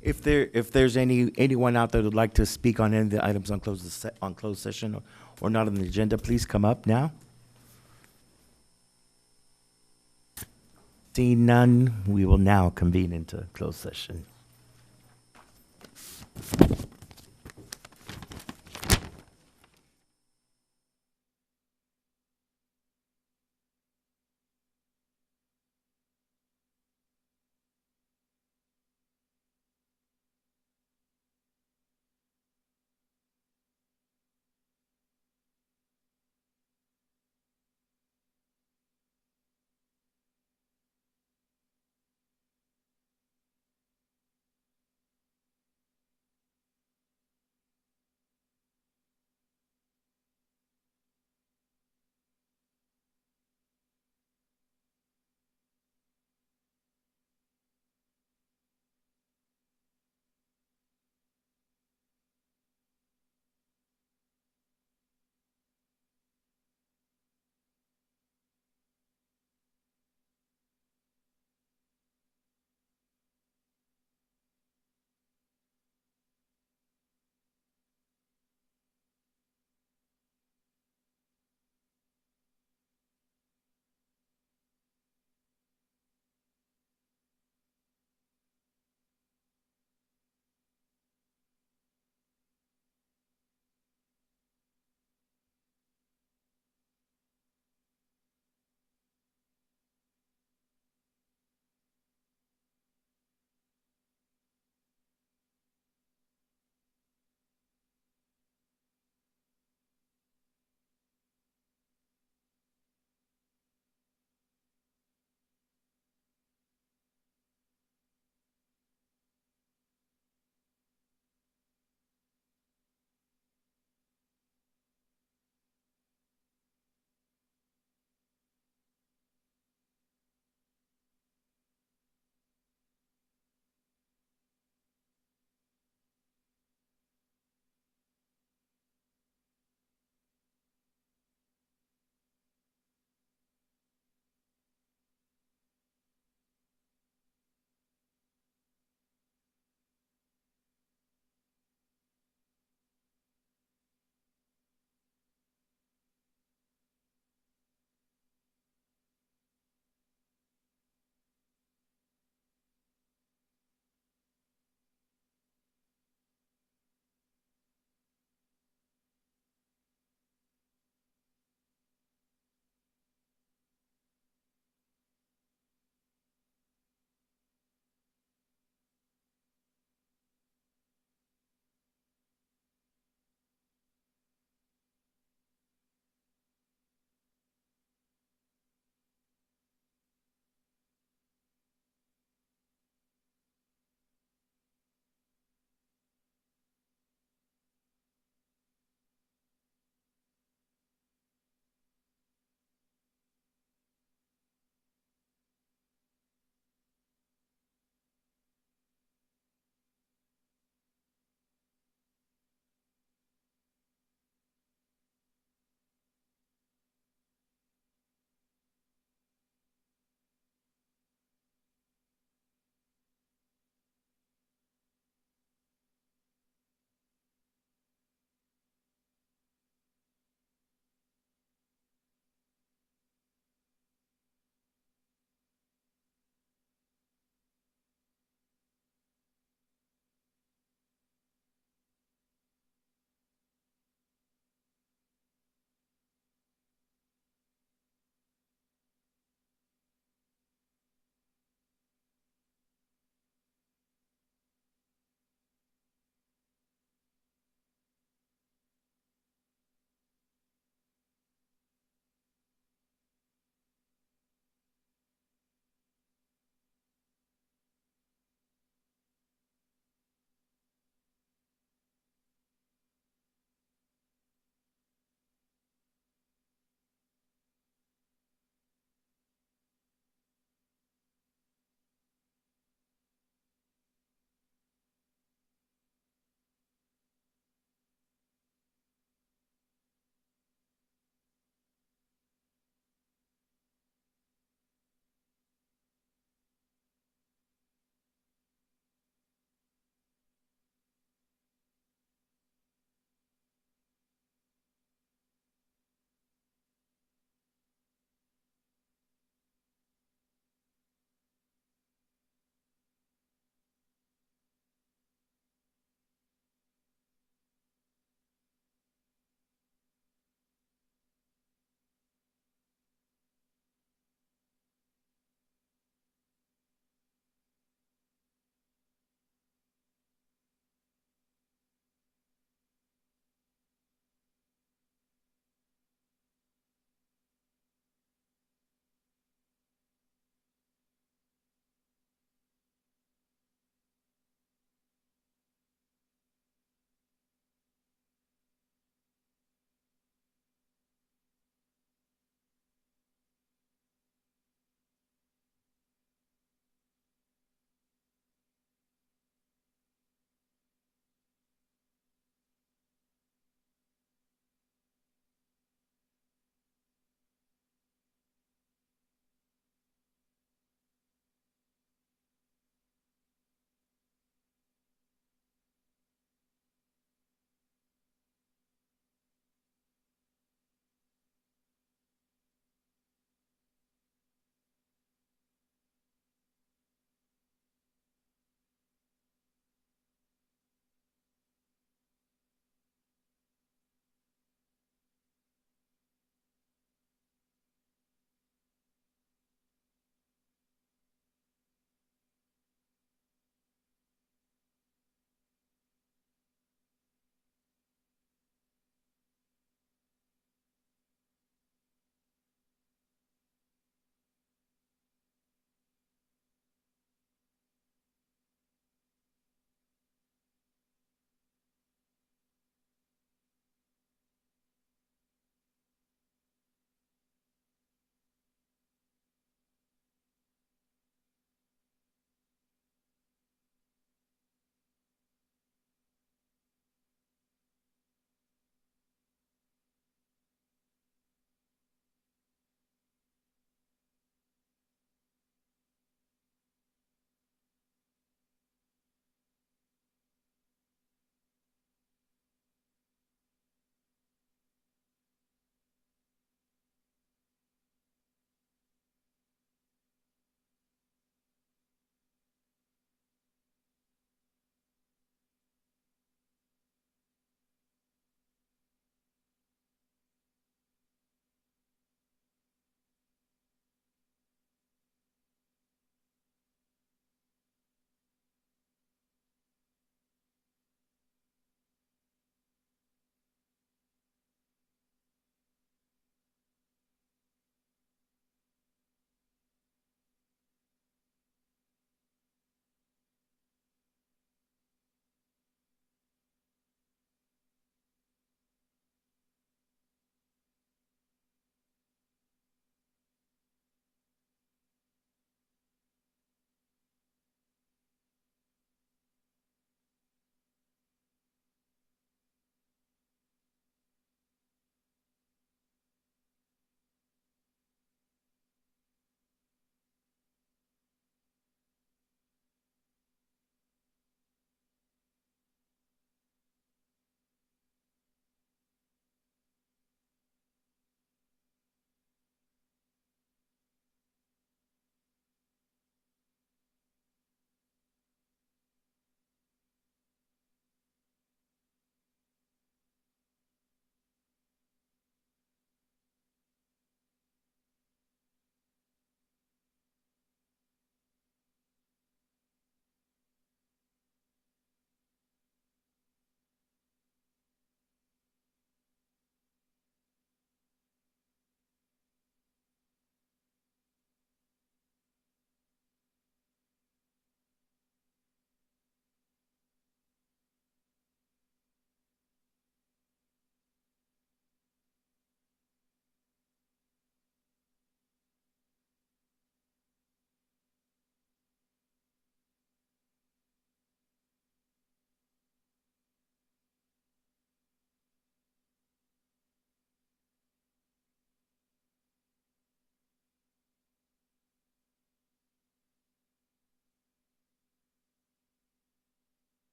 If there's anyone out there who'd like to speak on any of the items on closed session or not on the agenda, please come up now. Seeing none, we will now convene into closed session.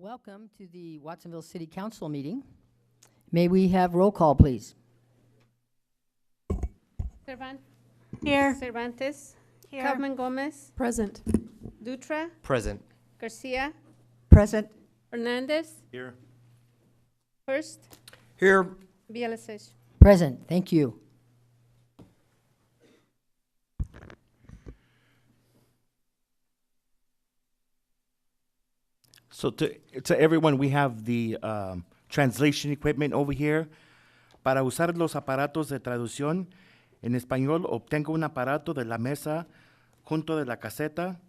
Welcome to the Watsonville City Council meeting. May we have roll call, please? Servan. Here. Cervantes. Here. Kaufman Gomez. Present. Dutra. Present. Garcia. Present. Hernandez. Here. Hurst. Here. Bielisich. Present, thank you. So to everyone, we have the translation equipment over here. Para usar los aparatos de traducción en español, obtenga un aparato de la mesa junto de la caseta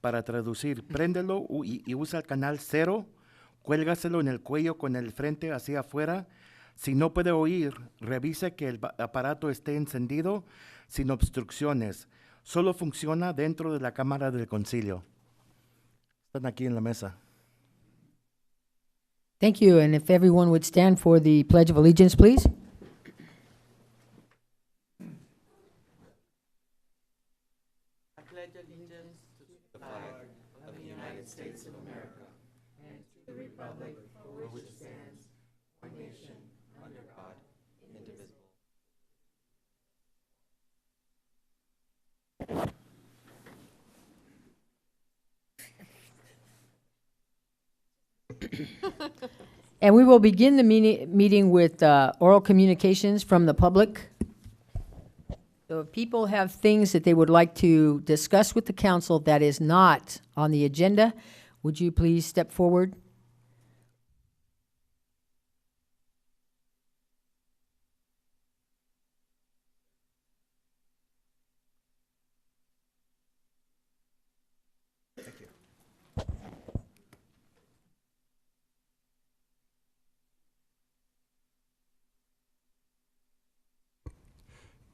para traducir. Préndelo y usa el canal 0. Cuélgaselo en el cuello con el frente hacia afuera. Si no puede oír, revise que el aparato esté encendido sin obstrucciones. Solo funciona dentro de la Cámara del Concilio. Están aquí en la mesa. Thank you, and if everyone would stand for the Pledge of Allegiance, please. I pledge allegiance to the flag of the United States of America and to the republic for which it stands, one nation, under God, indivisible. And we will begin the meeting with oral communications from the public. So if people have things that they would like to discuss with the council that is not on the agenda, would you please step forward?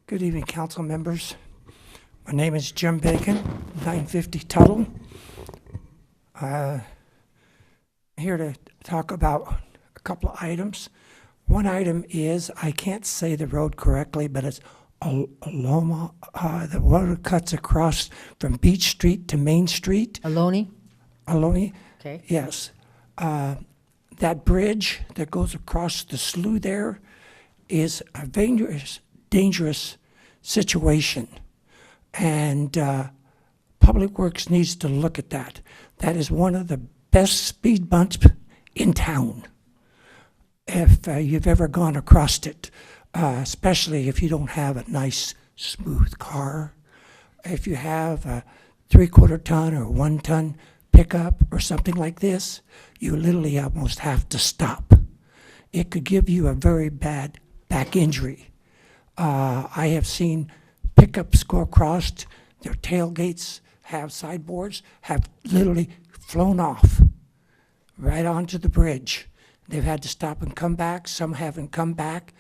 Good evening, council members. My name is Jim Bacon, 950 Tuttle. I'm here to talk about a couple of items. One item is, I can't say the road correctly, but it's Aloma. The road cuts across from Beach Street to Main Street. Aloni? Aloni? Okay. Yes. That bridge that goes across the slough there is a dangerous situation, and Public Works needs to look at that. That is one of the best speed bumps in town. If you've ever gone across it, especially if you don't have a nice smooth car, if you have a 3/4 ton or 1 ton pickup or something like this, you literally almost have to stop. It could give you a very bad back injury. I have seen pickups go across, their tailgates have sideboards, have literally flown off right onto the bridge. They've had to stop and come back. Some haven't come back.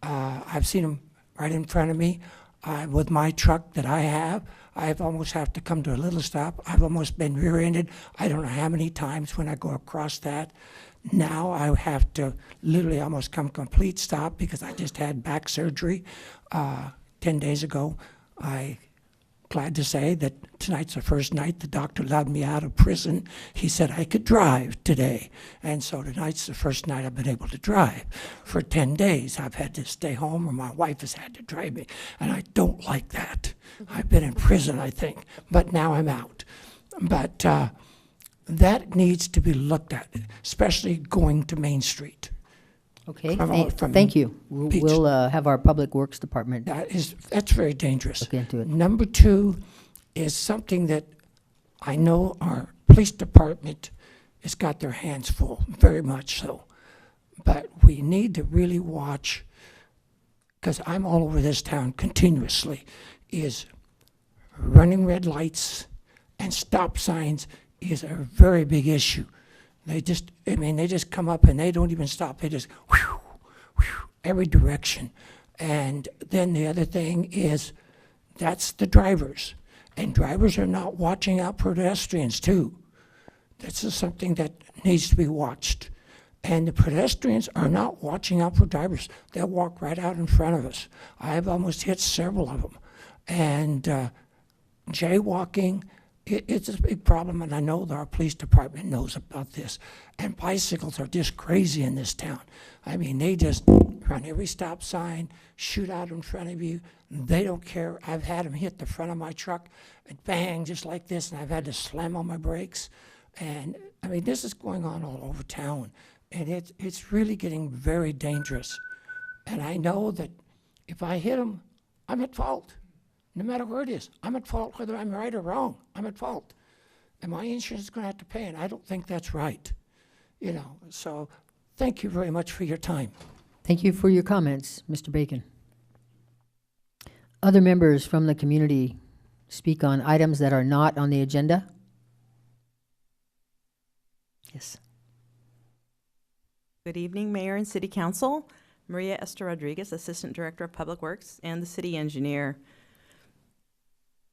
I've seen them right in front of me. With my truck that I've almost have to come to a little stop. I've almost been rear-ended. I don't know how many times when I go across that. Now I have to literally almost come complete stop because I just had back surgery 10 days ago. I'm glad to say that tonight's the first night the doctor allowed me out of prison. He said I could drive today. And so tonight's the first night I've been able to drive. For 10 days I've had to stay home, or my wife has had to drive me. And I don't like that. I've been in prison, I think, but now I'm out. But that needs to be looked at, especially going to Main Street. Okay, From thank you. Beach. We'll have our Public Works Department That's very dangerous. look into it. Number two is something that I know our police department has got their hands full, very much so. But we need to really watch, because I'm all over this town continuously, is running red lights and stop signs is a very big issue. They just come up and they don't even stop. They just whew, whew, every direction. And then the other thing is, that's the drivers. And drivers are not watching out for pedestrians too. This is something that needs to be watched. And the pedestrians are not watching out for drivers. They'll walk right out in front of us. I've almost hit several of them. And jaywalking It's a big problem, and I know that our police department knows about this. And bicycles are just crazy in this town. I mean, they just run every stop sign, shoot out in front of you. They don't care. I've had them hit the front of my truck and bang, just like this, and I've had to slam on my brakes. And I mean, this is going on all over town, and it's really getting very dangerous. And I know that if I hit them, I'm at fault. No matter where it is, I'm at fault whether I'm right or wrong. I'm at fault. And my insurance is going to have to pay, and I don't think that's right. You know, so thank you very much for your time. Thank you for your comments, Mr. Bacon. Other members from the community speak on items that are not on the agenda? Yes. Good evening, Mayor and City Council. Maria Esther Rodriguez, Assistant Director of Public Works and the City Engineer.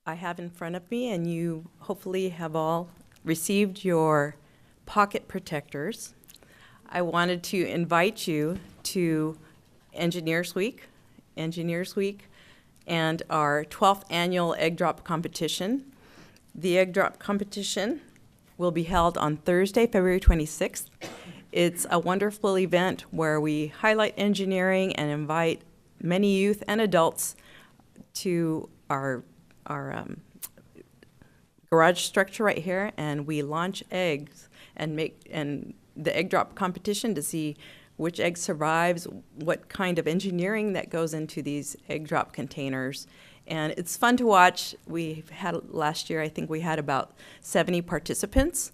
I have in front of me, and you hopefully have all received your pocket protectors. I wanted to invite you to Engineers Week, and our 12th annual egg drop competition. The egg drop competition will be held on Thursday, February 26th. It's a wonderful event where we highlight engineering and invite many youth and adults to our garage structure right here, and we launch eggs and the egg drop competition to see which egg survives, what kind of engineering that goes into these egg drop containers. And it's fun to watch. We had last year, I think we had about 70 participants,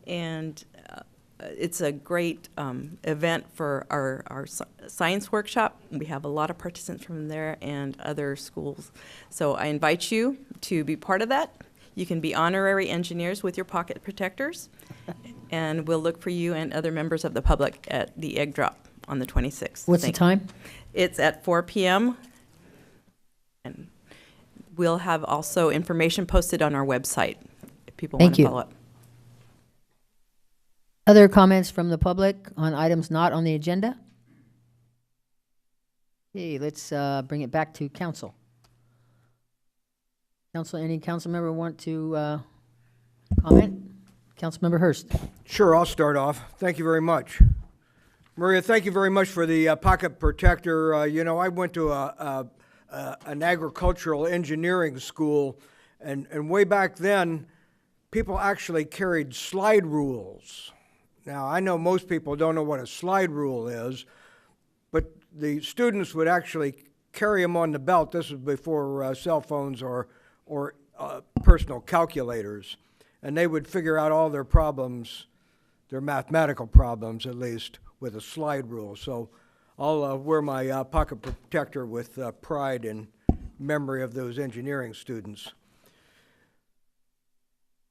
and it's a great event for our science workshop. We have a lot of participants from there and other schools. So I invite you to be part of that. You can be honorary engineers with your pocket protectors, and we'll look for you and other members of the public at the egg drop on the 26th. What's the time? It's at 4 p.m. And we'll have also information posted on our website if people want to follow up. Other comments from the public on items not on the agenda? Okay, let's bring it back to council. Any council member want to comment? Councilmember Hurst. Sure, I'll start off. Thank you very much. Maria, thank you very much for the pocket protector. You know, I went to an agricultural engineering school, and way back then, people actually carried slide rules. Now, I know most people don't know what a slide rule is, but the students would actually carry them on the belt. This was before cell phones or personal calculators, and they would figure out all their problems, their mathematical problems at least, with a slide rule. So I'll wear my pocket protector with pride in memory of those engineering students.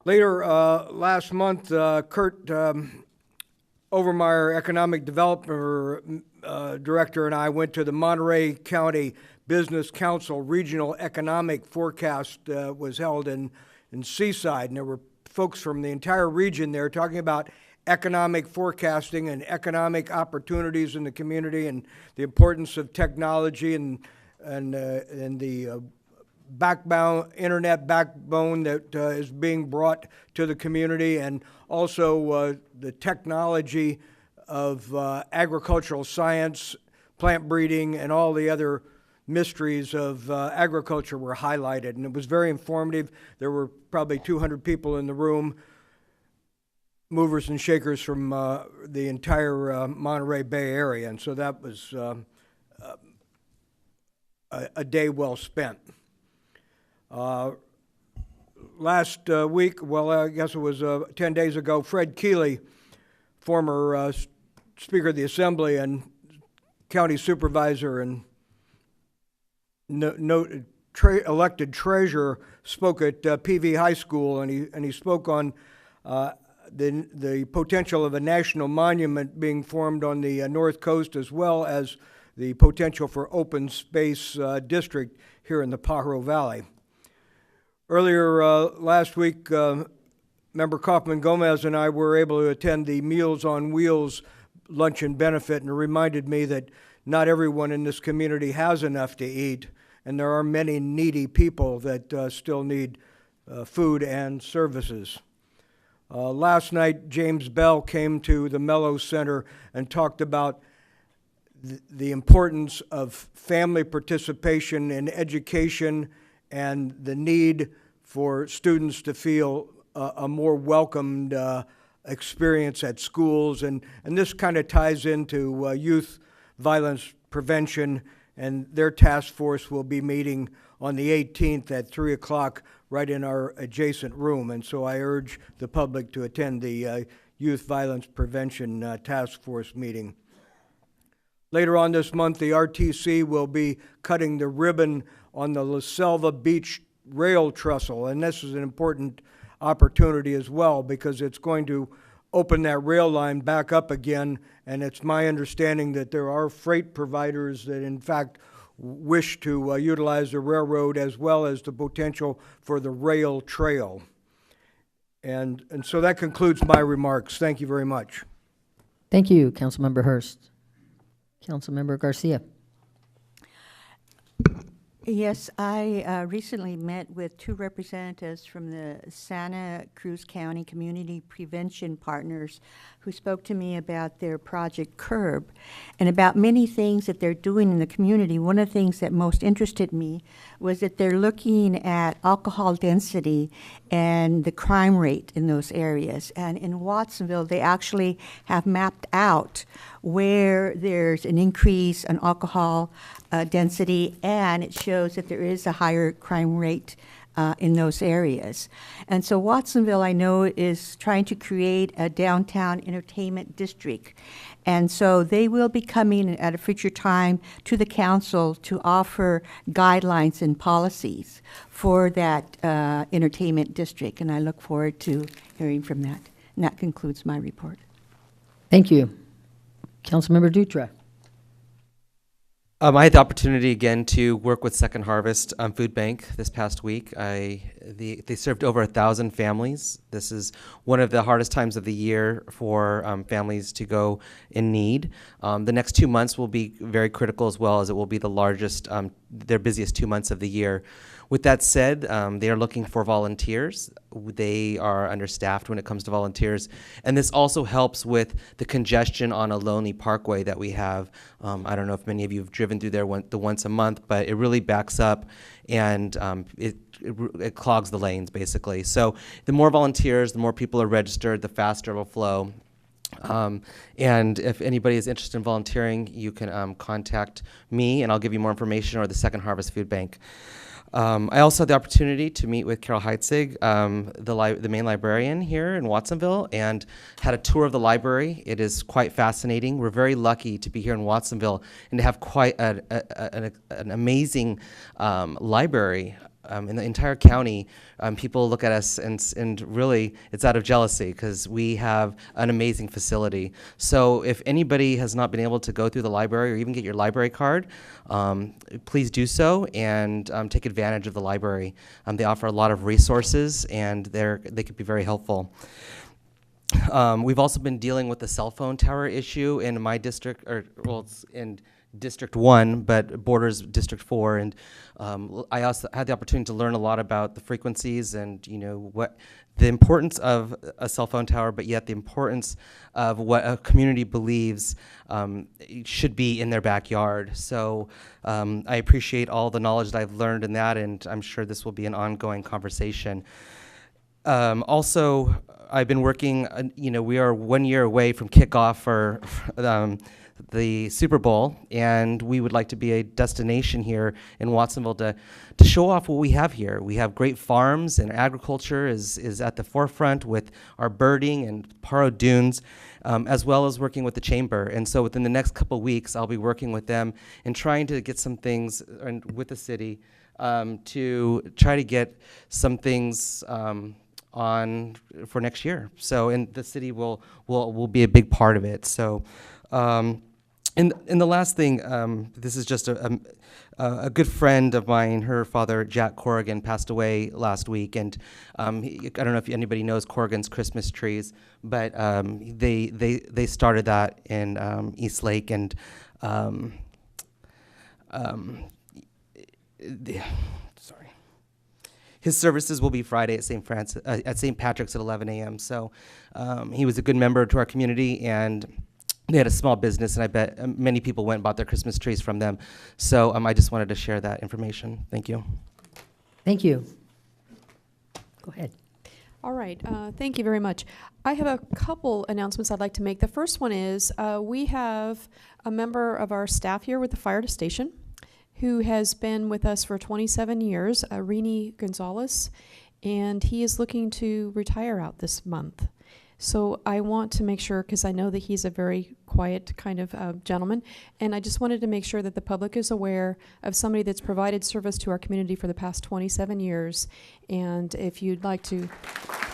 Later last month, Kurt Overmeyer, Economic Development Director, and I went to the Monterey County Business Council Regional Economic Forecast was held in Seaside, and there were folks from the entire region there talking about economic forecasting and economic opportunities in the community and the importance of technology and the backbone, internet backbone that is being brought to the community, and also the technology of agricultural science, plant breeding, and all the other mysteries of agriculture were highlighted. And it was very informative. There were probably 200 people in the room, movers and shakers from the entire Monterey Bay area. And so that was a day well spent. Last week, well, I guess it was 10 days ago, Fred Keeley, former Speaker of the Assembly and County Supervisor and elected treasurer, spoke at PV High School, and he spoke on the potential of a national monument being formed on the North Coast, as well as the potential for open space district here in the Pajaro Valley. Earlier last week, Member Kaufman Gomez and I were able to attend the Meals on Wheels luncheon benefit, and it reminded me that not everyone in this community has enough to eat, and there are many needy people that still need food and services. Last night, James Bell came to the Mello Center and talked about the importance of family participation in education and the need for students to feel a more welcomed experience at schools. And this kind of ties into youth violence prevention, and their task force will be meeting on the 18th at 3 o'clock right in our adjacent room. And so I urge the public to attend the Youth Violence Prevention Task Force meeting. Later on this month, the RTC will be cutting the ribbon on the La Selva Beach rail trestle, and this is an important opportunity as well because it's going to open that rail line back up again, and it's my understanding that there are freight providers that in fact wish to utilize the railroad as well as the potential for the rail trail. And so that concludes my remarks. Thank you very much. Thank you, Councilmember Hurst. Councilmember Garcia. Yes, I recently met with two representatives from the Santa Cruz County Community Prevention Partners who spoke to me about their project Curb and about many things that they're doing in the community. One of the things that most interested me was that they're looking at alcohol density and the crime rate in those areas. And in Watsonville, they actually have mapped out where there's an increase in alcohol density, and it shows that there is a higher crime rate in those areas. And so Watsonville, I know, is trying to create a downtown entertainment district. And so they will be coming at a future time to the council to offer guidelines and policies for that entertainment district. And I look forward to hearing from that. And that concludes my report. Thank you. Councilmember Dutra. I had the opportunity again to work with Second Harvest Food Bank this past week. They served over 1,000 families. This is one of the hardest times of the year for families to go in need. The next 2 months will be very critical as well, as it will be the largest, their busiest 2 months of the year. With that said, they are looking for volunteers. They are understaffed when it comes to volunteers. And this also helps with the congestion on a lonely parkway that we have. I don't know if many of you have driven through there once a month, but it really backs up and it clogs the lanes, basically. So the more volunteers, the more people are registered, the faster it will flow. And if anybody is interested in volunteering, you can contact me, and I'll give you more information, or the Second Harvest Food Bank. I also had the opportunity to meet with Carol Heitzig, the main librarian here in Watsonville, and had a tour of the library. It is quite fascinating. We're very lucky to be here in Watsonville and to have quite an amazing library. In the entire county, people look at us and really it's out of jealousy because we have an amazing facility. So if anybody has not been able to go through the library or even get your library card, please do so and take advantage of the library. They offer a lot of resources and they could be very helpful. We've also been dealing with the cell phone tower issue in my district, it's in District 1, but borders District 4, and I also had the opportunity to learn a lot about the frequencies and what the importance of a cell phone tower, but yet the importance of what a community believes should be in their backyard. So I appreciate all the knowledge that I've learned in that, and I'm sure this will be an ongoing conversation. Also, I've been working, we are 1 year away from kickoff for the Super Bowl, and we would like to be a destination here in Watsonville to show off what we have here. We have great farms, and agriculture is at the forefront with our birding and Paro Dunes, as well as working with the Chamber. And so within the next couple weeks, I'll be working with them and trying to get some things with the city to try to get some things on for next year. So, and the city will be a big part of it. So, and the last thing, this is just a good friend of mine. Her father, Jack Corrigan, passed away last week, and I don't know if anybody knows Corrigan's Christmas trees, but they started that in East Lake, and his services will be Friday at St. Patrick's at 11 a.m. So he was a good member to our community, and they had a small business, and I bet many people went and bought their Christmas trees from them. So I just wanted to share that information. Thank you. Thank you. Go ahead. All right, thank you very much. I have a couple announcements I'd like to make. The first one is we have a member of our staff here with the fire station who has been with us for 27 years, Rini Gonzalez, and he is looking to retire out this month. So I want to make sure, because I know that he's a very quiet kind of gentleman, and I just wanted to make sure that the public is aware of somebody that's provided service to our community for the past 27 years. And if you'd like to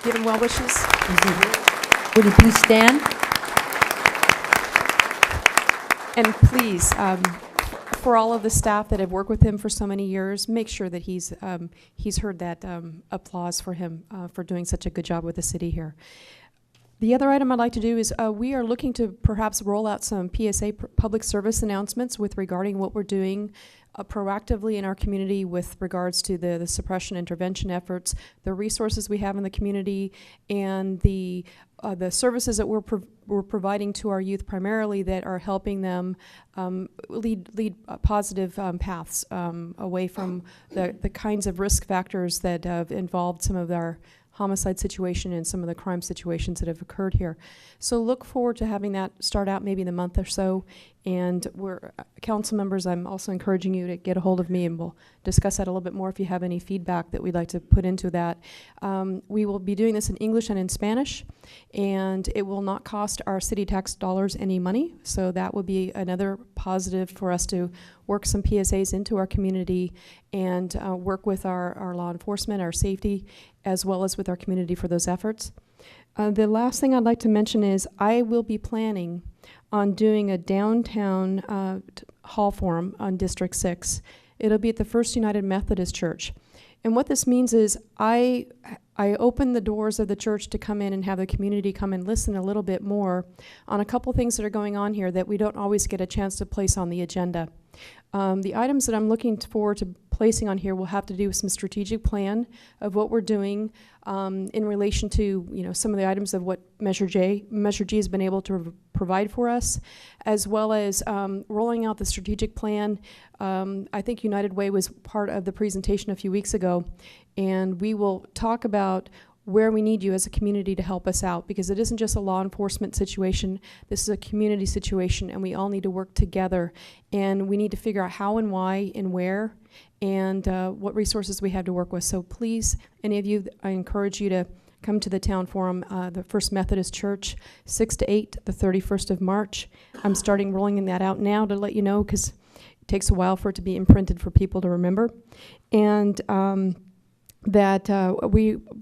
give him well wishes. Would you please stand? And please, for all of the staff that have worked with him for so many years, make sure that he's heard that applause for him for doing such a good job with the city here. The other item I'd like to do is we are looking to perhaps roll out some PSA, public service announcements with regarding what we're doing proactively in our community with regards to the suppression intervention efforts, the resources we have in the community, and the services that we're providing to our youth primarily that are helping them lead positive paths away from the kinds of risk factors that have involved some of our homicide situation and some of the crime situations that have occurred here. So look forward to having that start out maybe in a month or so. And we're council members, I'm also encouraging you to get a hold of me, and we'll discuss that a little bit more if you have any feedback that we'd like to put into that. We will be doing this in English and in Spanish, and it will not cost our city tax dollars any money. So that would be another positive for us to work some PSAs into our community and work with our law enforcement, our safety, as well as with our community for those efforts. The last thing I'd like to mention is I will be planning on doing a downtown hall forum on District 6. It'll be at the First United Methodist Church. And what this means is I open the doors of the church to come in and have the community come and listen a little bit more on a couple things that are going on here that we don't always get a chance to place on the agenda. The items that I'm looking forward to placing on here will have to do with some strategic plan of what we're doing in relation to some of the items of what Measure G has been able to provide for us, as well as rolling out the strategic plan. I think United Way was part of the presentation a few weeks ago, and we will talk about where we need you as a community to help us out, because it isn't just a law enforcement situation. This is a community situation, and we all need to work together, and we need to figure out how and why and where and what resources we have to work with. So please, any of you, I encourage you to come to the town forum, the First Methodist Church, 6 to 8, the 31st of March. I'm starting rolling that out now to let you know, because it takes a while for it to be imprinted for people to remember. And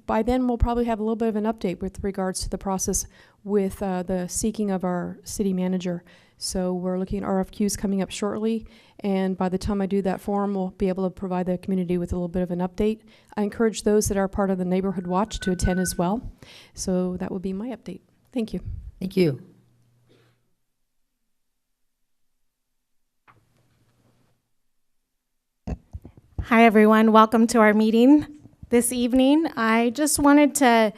by then we'll probably have a little bit of an update with regards to the process with the seeking of our city manager. So we're looking at RFQs coming up shortly, and by the time I do that forum, we'll be able to provide the community with a little bit of an update. I encourage those that are part of the Neighborhood Watch to attend as well. So that will be my update. Thank you. Thank you. Hi, everyone. Welcome to our meeting this evening. I just wanted to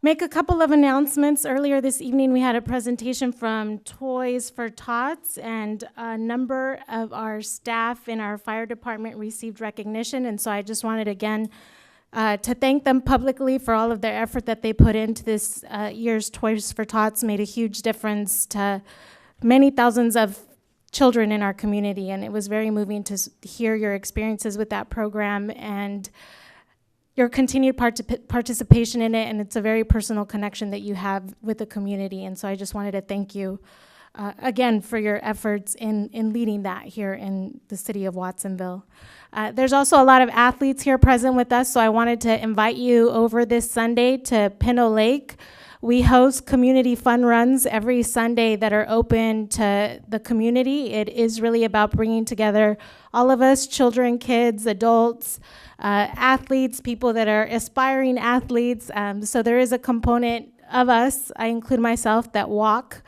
make a couple of announcements. Earlier this evening, we had a presentation from Toys for Tots, and a number of our staff in our fire department received recognition. And so I just wanted, again, to thank them publicly for all of their effort that they put into this year's Toys for Tots. Made a huge difference to many thousands of children in our community, and it was very moving to hear your experiences with that program and your continued participation in it, and it's a very personal connection that you have with the community. And so I just wanted to thank you again for your efforts in leading that here in the city of Watsonville. There's also a lot of athletes here present with us, so I wanted to invite you over this Sunday to Pinot Lake. We host community fun runs every Sunday that are open to the community. It is really about bringing together all of us, children, kids, adults, athletes, people that are aspiring athletes. So there is a component of us, I include myself, that walk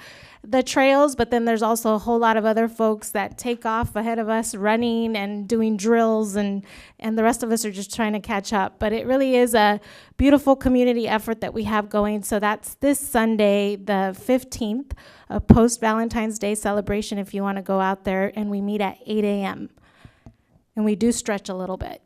the trails, but then there's also a whole lot of other folks that take off ahead of us running and doing drills, and the rest of us are just trying to catch up. But it really is a beautiful community effort that we have going. So that's this Sunday, the 15th, a post-Valentine's Day celebration if you want to go out there, and we meet at 8 a.m. And we do stretch a little bit.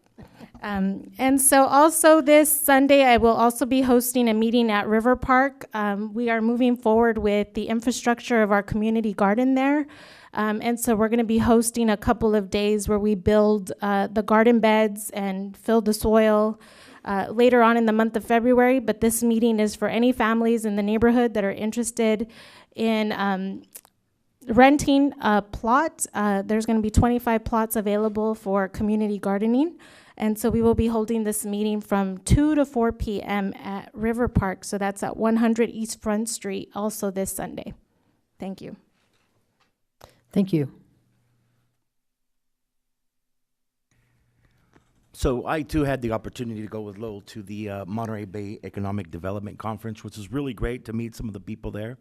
And so also this Sunday, I will also be hosting a meeting at River Park. We are moving forward with the infrastructure of our community garden there. And so we're going to be hosting a couple of days where we build the garden beds and fill the soil later on in the month of February. But this meeting is for any families in the neighborhood that are interested in renting a plot. There's going to be 25 plots available for community gardening. And so we will be holding this meeting from 2 to 4 p.m. at River Park. So that's at 100 East Front Street, also this Sunday. Thank you. Thank you. So I too had the opportunity to go with Lowell to the Monterey Bay Economic Development Conference, which was really great to meet some of the people there.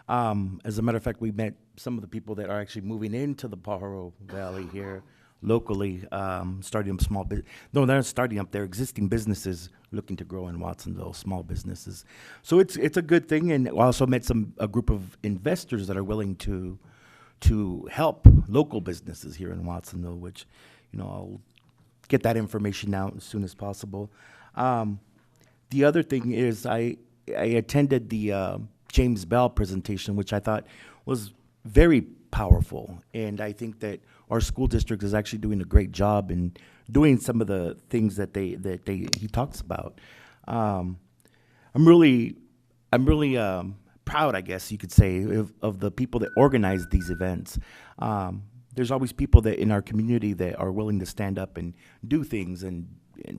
As a matter of fact, we met some of the people that are actually moving into the Pajaro Valley here locally, starting up small business. No, they're not starting up. They're existing businesses looking to grow in Watsonville, small businesses. So it's a good thing, and I also met a group of investors that are willing to help local businesses here in Watsonville, which, I'll get that information out as soon as possible. The other thing is I attended the James Bell presentation, which I thought was very powerful, and I think that our school district is actually doing a great job in doing some of the things that he talks about. I'm really proud, I guess you could say, of the people that organize these events. There's always people that in our community that are willing to stand up and do things and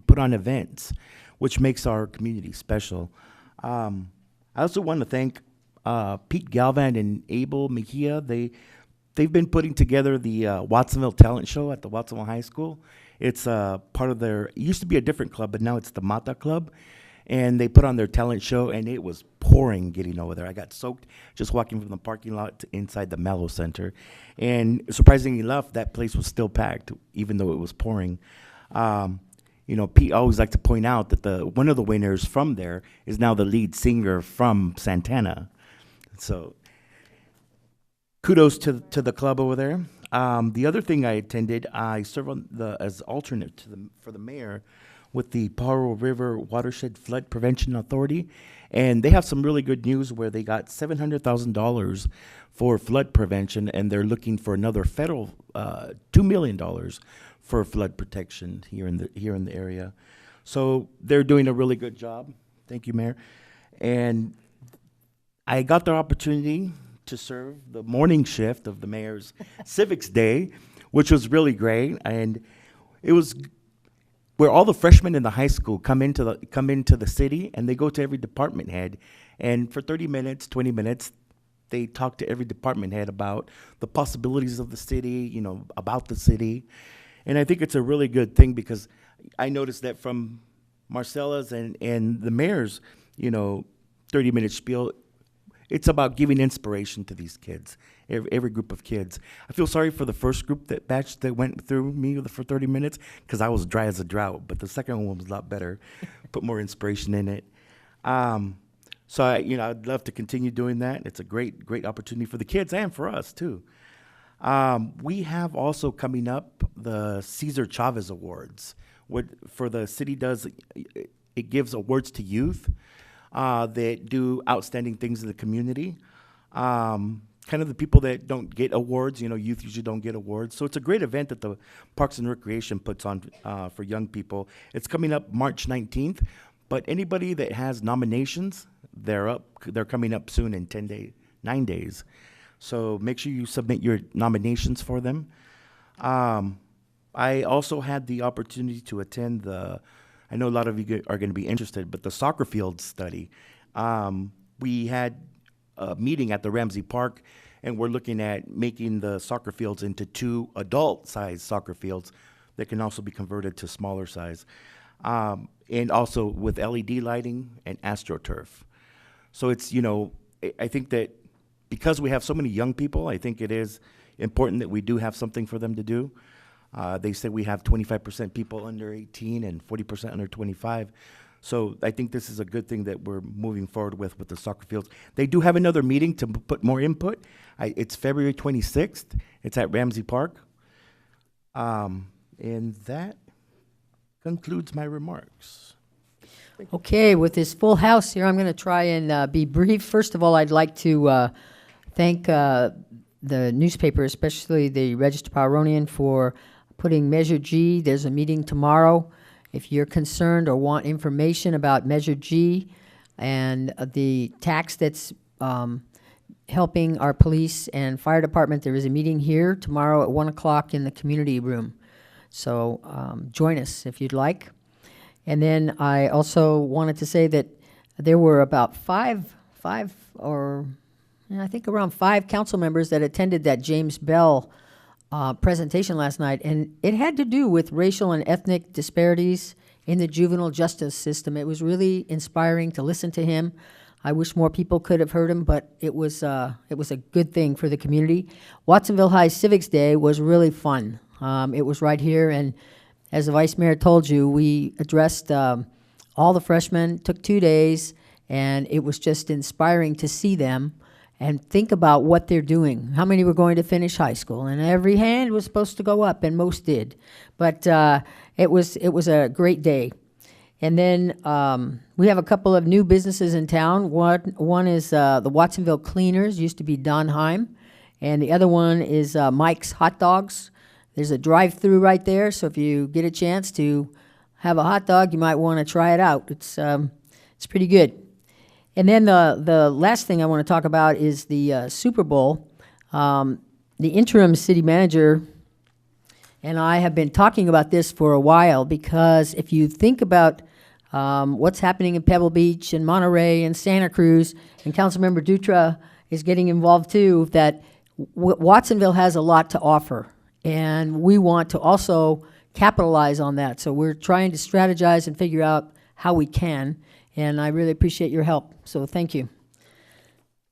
put on events, which makes our community special. I also want to thank Pete Galvan and Abel Mejia. They've been putting together the Watsonville Talent Show at the Watsonville High School. It's part of it used to be a different club, but now it's the Mata Club. And they put on their talent show, and it was pouring getting over there. I got soaked just walking from the parking lot to inside the Mallow Center. And surprisingly enough, that place was still packed, even though it was pouring. Pete always liked to point out that one of the winners from there is now the lead singer from Santana. So kudos to the club over there. The other thing I attended, I served as alternate for the mayor with the Pajaro River Watershed Flood Prevention Authority, and they have some really good news where they got $700,000 for flood prevention, and they're looking for another federal $2 million for flood protection here in the area. So they're doing a really good job. Thank you, Mayor. And I got the opportunity to serve the morning shift of the mayor's Civics Day, which was really great, and it was where all the freshmen in the high school come into the city, and they go to every department head, and for 30 minutes, 20 minutes, they talk to every department head about the possibilities of the city, about the city, and I think it's a really good thing because I noticed that from Marcella's and the mayor's, 30-minute spiel. It's about giving inspiration to these kids, every group of kids. I feel sorry for the first batch that went through me for 30 minutes because I was dry as a drought, but the second one was a lot better, put more inspiration in it. So I'd love to continue doing that. It's a great opportunity for the kids and for us too. We have also coming up the Cesar Chavez Awards. What for the city does, it gives awards to youth that do outstanding things in the community. Kind of the people that don't get awards, youth usually don't get awards. So it's a great event that the Parks and Recreation puts on for young people. It's coming up March 19th, but anybody that has nominations, they're coming up soon in 9 days. So make sure you submit your nominations for them. I also had the opportunity to attend I know a lot of you are going to be interested, but the soccer field study. We had a meeting at the Ramsey Park, and we're looking at making the soccer fields into 2 adult-sized soccer fields that can also be converted to smaller size, and also with LED lighting and AstroTurf. So it's, I think that because we have so many young people, I think it is important that we do have something for them to do. They say we have 25% people under 18 and 40% under 25. So I think this is a good thing that we're moving forward with the soccer fields. They do have another meeting to put more input. It's February 26th. It's at Ramsey Park. And that concludes my remarks. Okay, with this full house here, I'm going to try and be brief. First of all, I'd like to thank the newspaper, especially the Register-Poweronian, for putting Measure G. There's a meeting tomorrow. If you're concerned or want information about Measure G and the tax that's helping our police and fire department, there is a meeting here tomorrow at 1 o'clock in the community room. So join us if you'd like. And then I also wanted to say that there were about I think around 5 council members that attended that James Bell presentation last night, and it had to do with racial and ethnic disparities in the juvenile justice system. It was really inspiring to listen to him. I wish more people could have heard him, but it was a good thing for the community. Watsonville High Civics Day was really fun. It was right here, and as the Vice Mayor told you, we addressed all the freshmen, took 2 days, and it was just inspiring to see them and think about what they're doing. How many were going to finish high school? And every hand was supposed to go up, and most did. But it was a great day. And then we have a couple of new businesses in town. One is the Watsonville Cleaners, used to be Don Heim, and the other one is Mike's Hot Dogs. There's a drive-through right there, so if you get a chance to have a hot dog, you might want to try it out. It's pretty good. And then the last thing I want to talk about is the Super Bowl. The interim city manager and I have been talking about this for a while, because if you think about what's happening in Pebble Beach and Monterey and Santa Cruz, and Councilmember Dutra is getting involved too, that Watsonville has a lot to offer. And we want to also capitalize on that. So we're trying to strategize and figure out how we can. And I really appreciate your help. So thank you.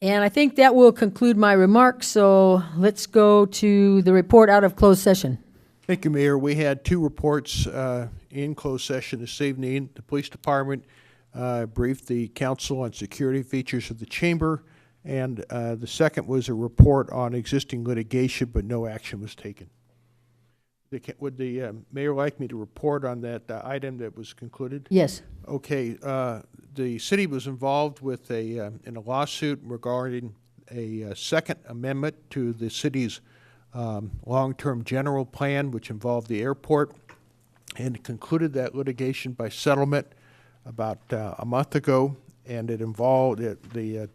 And I think that will conclude my remarks. So let's go to the report out of closed session. Thank you, Mayor. We had 2 reports in closed session this evening. The police department briefed the council on security features of the chamber. And the second was a report on existing litigation, but no action was taken. Would the mayor like me to report on that item that was concluded? Yes. Okay. The city was involved with in a lawsuit regarding a second amendment to the city's long-term general plan, which involved the airport, and concluded that litigation by settlement about a month ago. And it involved the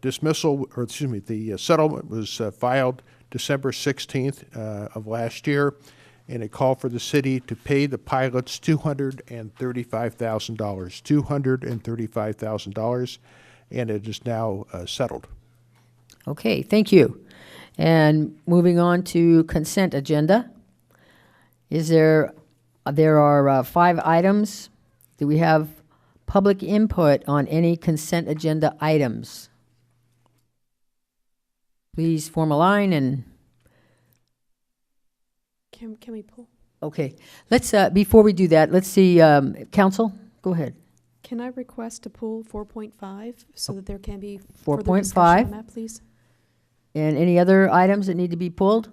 settlement was filed December 16th of last year. And it called for the city to pay the pilots $235,000, and it is now settled. Okay, thank you. And moving on to consent agenda. There are 5 items. Do we have public input on any consent agenda items? Please form a line and. Can we pull? Okay, let's, before we do that, let's see, council, go ahead. Can I request to pull 4.5 so that there can be 4.5. further discussion on that, please? And any other items that need to be pulled?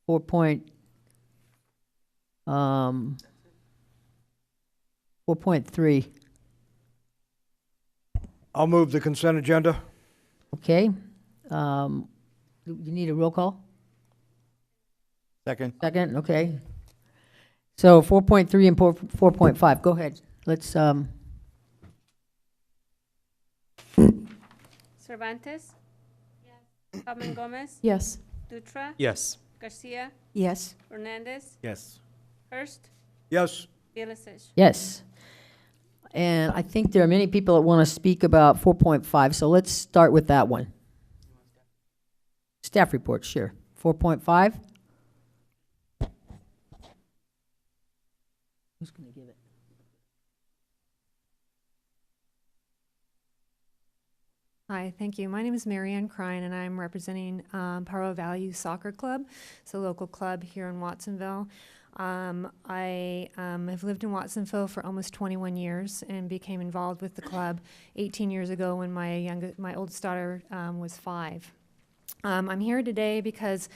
4.3. I'll move the consent agenda. Okay. You need a roll call? Second. Second, okay. So 4.3 and 4.5, go ahead. Let's, Cervantes? Yes. Alman Gomez? Yes. Dutra? Yes. Garcia? Yes. Hernandez? Yes. Hurst? Yes. Vilasich? yes. And I think there are many people that want to speak about 4.5, so let's start with that one. Staff report, sure. 4.5? Who's going to give it? Hi, thank you. My name is Marianne Crine, and I'm representing Paro Valley Soccer Club. It's a local club here in Watsonville. I have lived in Watsonville for almost 21 years and became involved with the club 18 years ago when my oldest daughter was 5. I'm here today because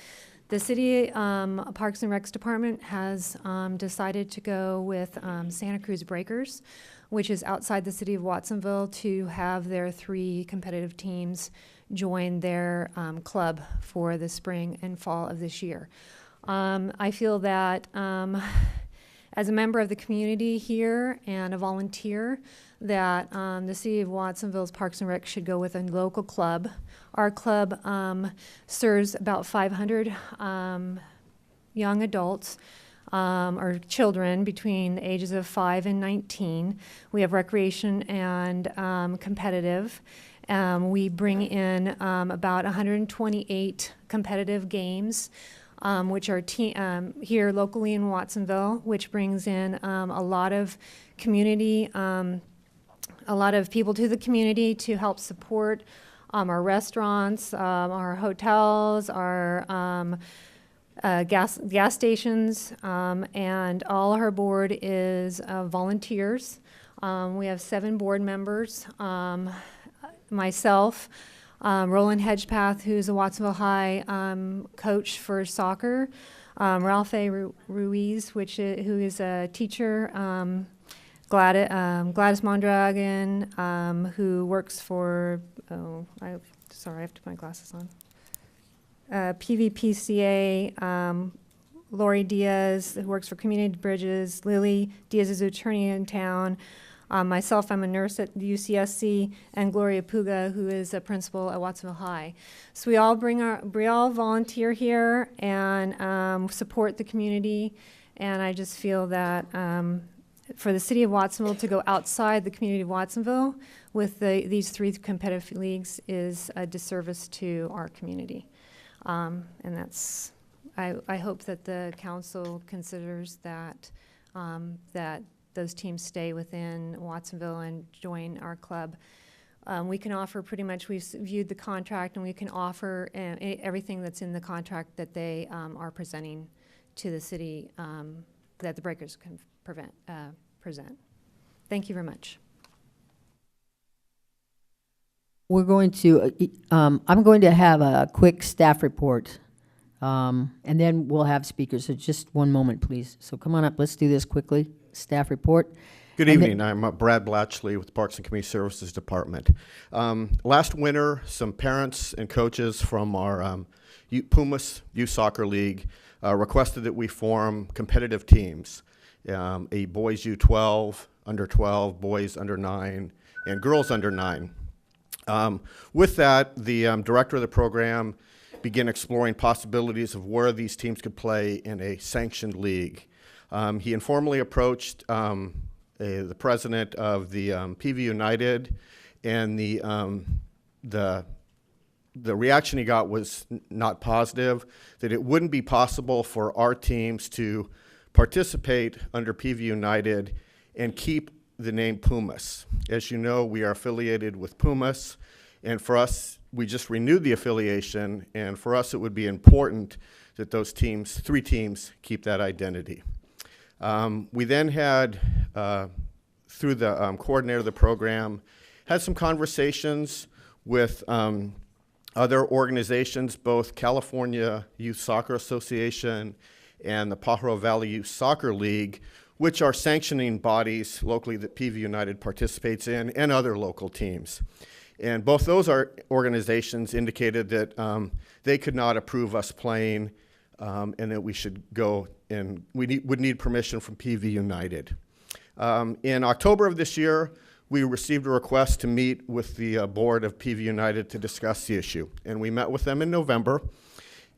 the city Parks and Recs Department has decided to go with Santa Cruz Breakers, which is outside the city of Watsonville, to have their 3 competitive teams join their club for the spring and fall of this year. I feel that as a member of the community here and a volunteer, that the city of Watsonville's Parks and Rec should go with a local club. Our club serves about 500 young adults or children between the ages of 5 and 19. We have recreation and competitive. We bring in about 128 competitive games, which are here locally in Watsonville, which brings in a lot of community, a lot of people to the community to help support our restaurants, our hotels, our gas stations, and all our board is volunteers. We have 7 board members. Myself, Roland Hedgepath, who's a Watsonville High coach for soccer, Ralph A. Ruiz, who is a teacher, Gladys Mondragon, who works for, sorry, I have to put my glasses on. PVPCA, Lori Diaz, who works for Community Bridges, Lily Diaz is an attorney in town. Myself, I'm a nurse at the UCSC, and Gloria Puga, who is a principal at Watsonville High. So we all volunteer here and support the community, and I just feel that for the city of Watsonville to go outside the community of Watsonville with these 3 competitive leagues is a disservice to our community. And that's, I hope that the council considers that, that those teams stay within Watsonville and join our club. We can offer pretty much, we've viewed the contract, and we can offer everything that's in the contract that they are presenting to the city, that the Breakers can present. Thank you very much. We're going to, I'm going to have a quick staff report, and then we'll have speakers. So just one moment, please. So come on up. Let's do this quickly. Staff report. Good evening. I'm Brad Blatchley with the Parks and Community Services Department. Last winter, some parents and coaches from our Pumas Youth Soccer League requested that we form competitive teams, a boys U12, under 12, boys under 9, and girls under 9. With that, the director of the program began exploring possibilities of where these teams could play in a sanctioned league. He informally approached the president of the PV United, and the reaction he got was not positive, that it wouldn't be possible for our teams to participate under PV United and keep the name Pumas. As you know, we are affiliated with Pumas, and for us, we just renewed the affiliation, and for us, it would be important that those teams, 3 teams, keep that identity. We then had, through the coordinator of the program, had some conversations with other organizations, both California Youth Soccer Association and the Pajaro Valley Youth Soccer League, which are sanctioning bodies locally that PV United participates in, and other local teams. And both those organizations indicated that they could not approve us playing, and that we should go, and we would need permission from PV United. In October of this year, we received a request to meet with the board of PV United to discuss the issue. And we met with them in November.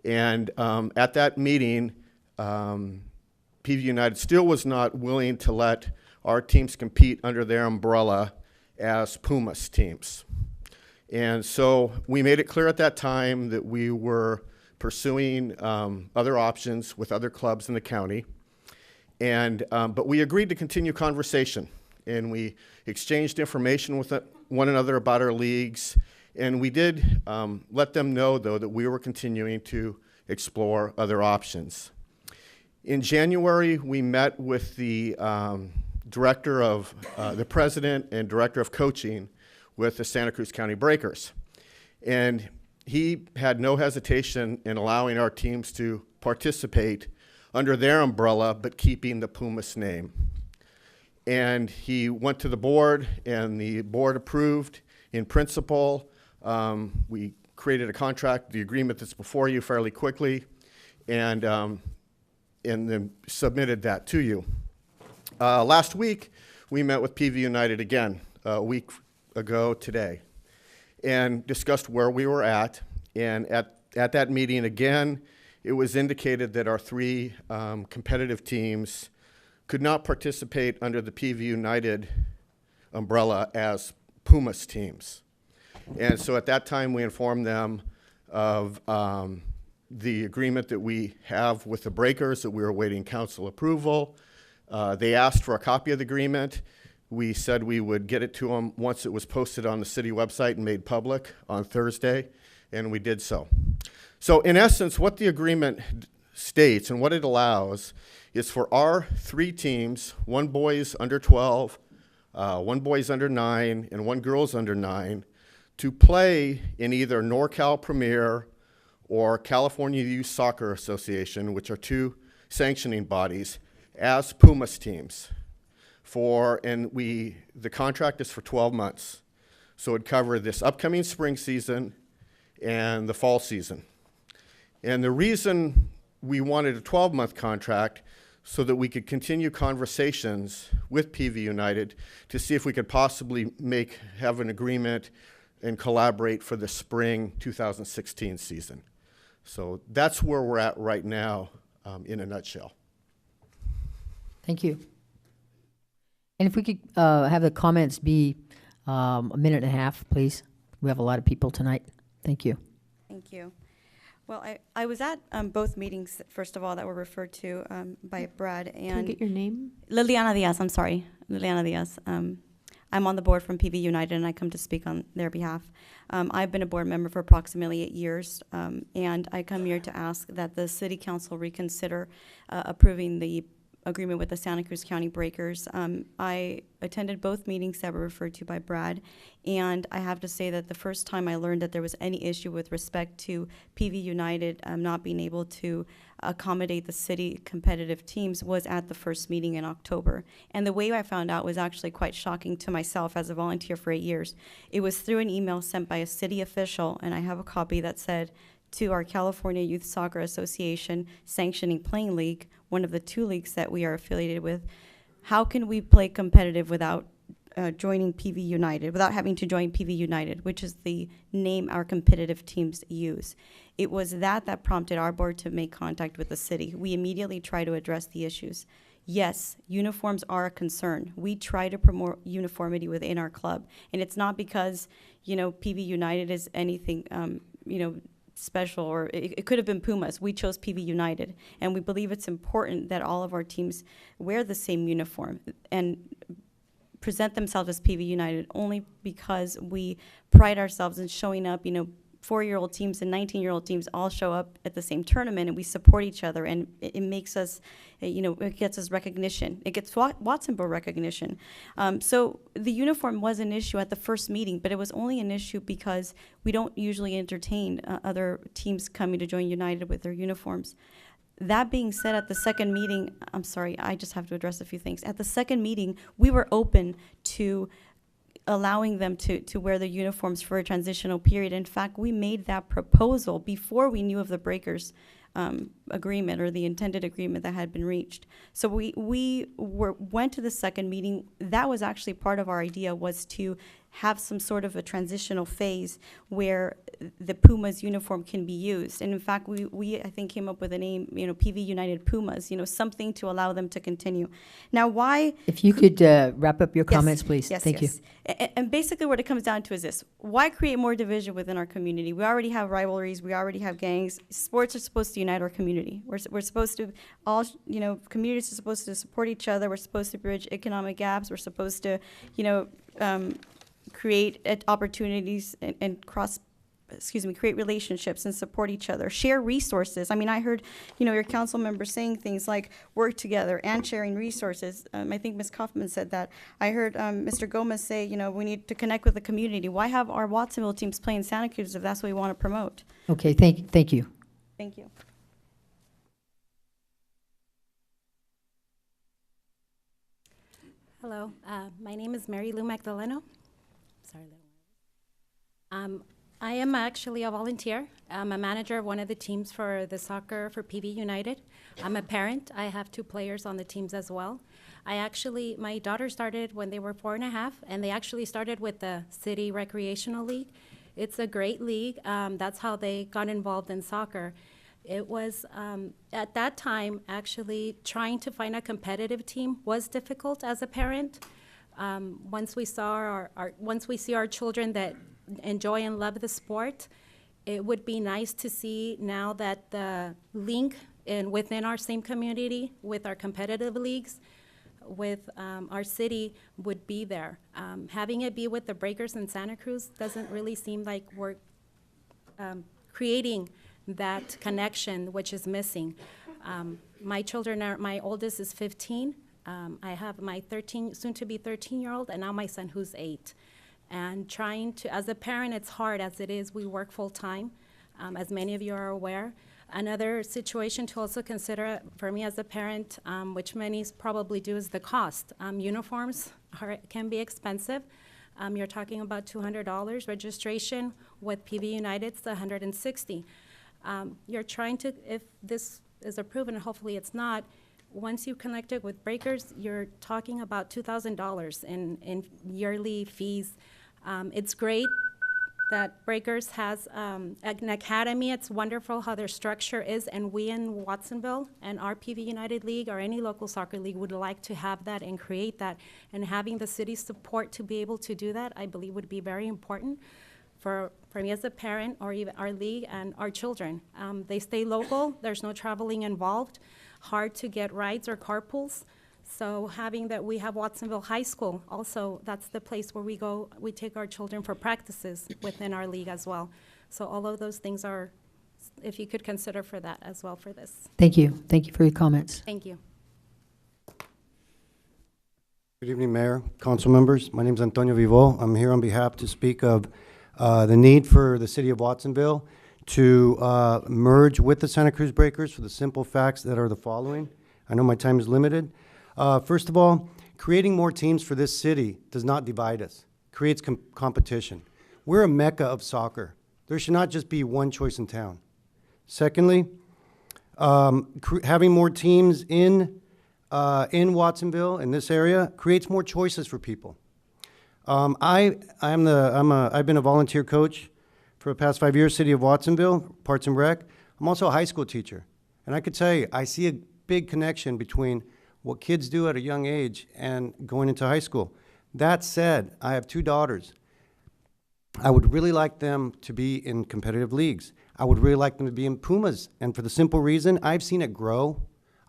And at that meeting, PV United still was not willing to let our teams compete under their umbrella as Pumas teams. And so we made it clear at that time that we were pursuing other options with other clubs in the county. And, but we agreed to continue conversation, and we exchanged information with one another about our leagues, And we did let them know, though, that we were continuing to explore other options. In January, we met with the director of, the president and director of coaching with the Santa Cruz County Breakers. And he had no hesitation in allowing our teams to participate under their umbrella, but keeping the Pumas name. And he went to the board, and the board approved in principle. We created a contract, the agreement that's before you, fairly quickly, and then submitted that to you. Last week, we met with PV United again, a week ago today, and discussed where we were at. And at that meeting, again, it was indicated that our three competitive teams could not participate under the PV United umbrella as Pumas teams. And so at that time, we informed them of the agreement that we have with the Breakers, that we were awaiting council approval. They asked for a copy of the agreement. We said we would get it to them once it was posted on the city website and made public on Thursday, and we did so. So in essence, what the agreement states and what it allows is for our three teams, one boys under 12, one boys under 9, and one girls under 9, to play in either NorCal Premier or California Youth Soccer Association, which are two sanctioning bodies, as Pumas teams. The contract is for 12 months. So it'd cover this upcoming spring season and the fall season. And the reason we wanted a 12-month contract so that we could continue conversations with PV United to see if we could possibly have an agreement and collaborate for the spring 2016 season. So that's where we're at right now, in a nutshell. Thank you. And if we could have the comments be a minute and a half, please. We have a lot of people tonight. Thank you. Thank you. Well, I was at both meetings, first of all, that were referred to by Brad. And Can I get your name? Liliana Diaz, I'm sorry. Liliana Diaz. I'm on the board from PV United, and I come to speak on their behalf. I've been a board member for approximately 8 years, and I come here to ask that the City Council reconsider approving the agreement with the Santa Cruz County Breakers. I attended both meetings that were referred to by Brad, and I have to say that the first time I learned that there was any issue with respect to PV United not being able to accommodate the city competitive teams was at the first meeting in October. And the way I found out was actually quite shocking to myself as a volunteer for 8 years. It was through an email sent by a city official, and I have a copy that said, to our California Youth Soccer Association sanctioning playing league, one of the two leagues that we are affiliated with, how can we play competitive without joining PV United, without having to join PV United, which is the name our competitive teams use. It was that prompted our board to make contact with the city. We immediately try to address the issues. Yes, uniforms are a concern. We try to promote uniformity within our club, and it's not because, PV United is anything, special, or it could have been Pumas. We chose PV United, and we believe it's important that all of our teams wear the same uniform and present themselves as PV United, only because we pride ourselves in showing up. 4-year-old teams and 19-year-old teams all show up at the same tournament, and we support each other, and it makes us, it gets us recognition. It gets Watsonville recognition. So the uniform was an issue at the first meeting, but it was only an issue because we don't usually entertain other teams coming to join United with their uniforms. That being said, at the second meeting, I'm sorry, I just have to address a few things. At the second meeting, we were open to allowing them to wear their uniforms for a transitional period. In fact, we made that proposal before we knew of the Breakers agreement, or the intended agreement that had been reached. So we went to the second meeting. That was actually part of our idea, was to have some sort of a transitional phase where the Pumas uniform can be used. And in fact, we I think came up with a name, PV United Pumas, something to allow them to continue. Now, why? If you could wrap up your comments, please. Yes, Thank yes. you. And basically what it comes down to is this: why create more division within our community? We already have rivalries. We already have gangs. Sports are supposed to unite our community. We're supposed to communities are supposed to support each other. We're supposed to bridge economic gaps. We're supposed to, create opportunities and create relationships and support each other, share resources. I mean, I heard, your council members saying things like work together and sharing resources. I think Ms. Kaufman said that. I heard Mr. Gomez say, we need to connect with the community. Why have our Watsonville teams play in Santa Cruz if that's what we want to promote? Okay, thank you. Thank you. Hello, my name is Mary Lou Magdaleno. Sorry, I am actually a volunteer. I'm a manager of one of the teams for the soccer for PV United. I'm a parent. I have 2 players on the teams as well. My daughter started when they were 4.5, and they actually started with the City Recreational League. It's a great league. That's how they got involved in soccer. It was, at that time, actually trying to find a competitive team was difficult as a parent. Once we see our children that enjoy and love the sport, it would be nice to see now that the link within our same community with our competitive leagues with our city would be there. Having it be with the Breakers in Santa Cruz doesn't really seem like we're creating that connection, which is missing. My children my oldest is 15. I have my soon to be 13-year-old, and now my son who's 8. And trying to, as a parent, it's hard as it is. We work full time, as many of you are aware. Another situation to also consider for me as a parent, which many probably do, is the cost. Uniforms can be expensive. You're talking about $200. Registration with PV United's $160. You're trying to, if this is approved, and hopefully it's not, once you connect it with Breakers, you're talking about $2,000 in yearly fees. It's great that Breakers has an academy. It's wonderful how their structure is, and we in Watsonville and our PV United League or any local soccer league would like to have that and create that. And having the city's support to be able to do that, I believe would be very important for me as a parent, or even our league and our children. They stay local. There's no traveling involved. Hard to get rides or carpools. So having that, we have Watsonville High School also. That's the place where we take our children for practices within our league as well. So all of those things are, if you could consider for that as well for this. Thank you. Thank you for your comments. Thank you. Good evening, Mayor, council members. My name is Antonio Vivo. I'm here on behalf to speak of the need for the city of Watsonville to merge with the Santa Cruz Breakers for the simple facts that are the following. I know my time is limited. First of all, creating more teams for this city does not divide us, creates competition. We're a mecca of soccer. There should not just be one choice in town. Secondly, having more teams in Watsonville, in this area, creates more choices for people. I've been a volunteer coach for the past 5 years, City of Watsonville, Parks and Rec. I'm also a high school teacher. And I could tell you, I see a big connection between what kids do at a young age and going into high school. That said, I have 2 daughters. I would really like them to be in competitive leagues. I would really like them to be in Pumas. And for the simple reason, I've seen it grow.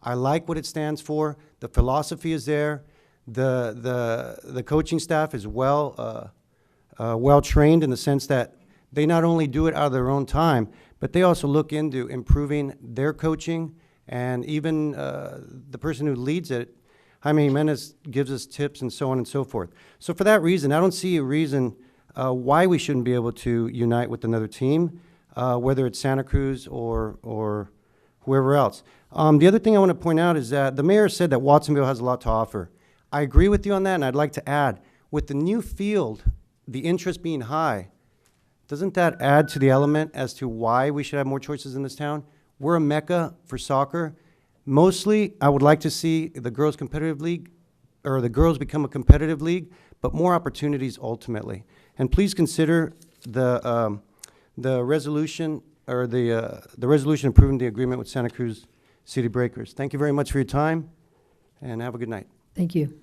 I like what it stands for. The philosophy is there. The coaching staff is well trained in the sense that they not only do it out of their own time, but they also look into improving their coaching. And even the person who leads it, Jaime Jimenez, gives us tips and so on and so forth. So for that reason, I don't see a reason why we shouldn't be able to unite with another team, whether it's Santa Cruz or whoever else. The other thing I want to point out is that the mayor said that Watsonville has a lot to offer. I agree with you on that, and I'd like to add, with the new field, the interest being high, doesn't that add to the element as to why we should have more choices in this town? We're a mecca for soccer. Mostly, I would like to see the girls' competitive league, or the girls become a competitive league, but more opportunities ultimately. And please consider the resolution, or the resolution approving the agreement with Santa Cruz City Breakers. Thank you very much for your time, and have a good night. Thank you.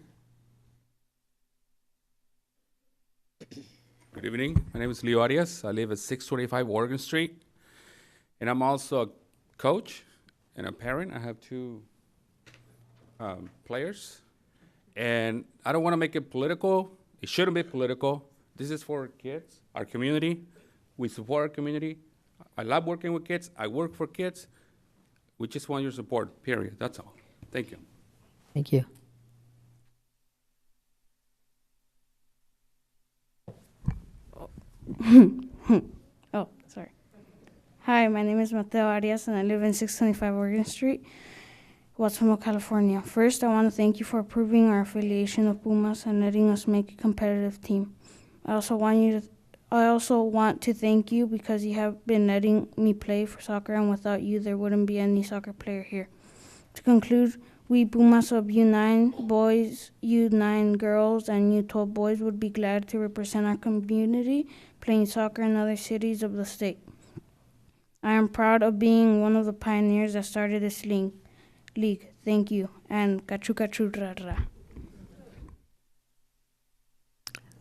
Good evening. My name is Leo Arias. I live at 625 Oregon Street, and I'm also a coach and a parent. I have 2 players, and I don't want to make it political. It shouldn't be political. This is for kids, our community. We support our community. I love working with kids. I work for kids. We just want your support, period. That's all. Thank you. Thank you. Oh, sorry. Hi, my name is Mateo Arias, and I live in 625 Oregon Street, Watsonville, California. First, I want to thank you for approving our affiliation of Pumas and letting us make a competitive team. I also want to thank you because you have been letting me play for soccer, and without you, there wouldn't be any soccer player here. To conclude, we Pumas of U9 boys, U9 girls, and U12 boys would be glad to represent our community playing soccer in other cities of the state. I am proud of being one of the pioneers that started this league. Thank you, and kachu kachu ra ra.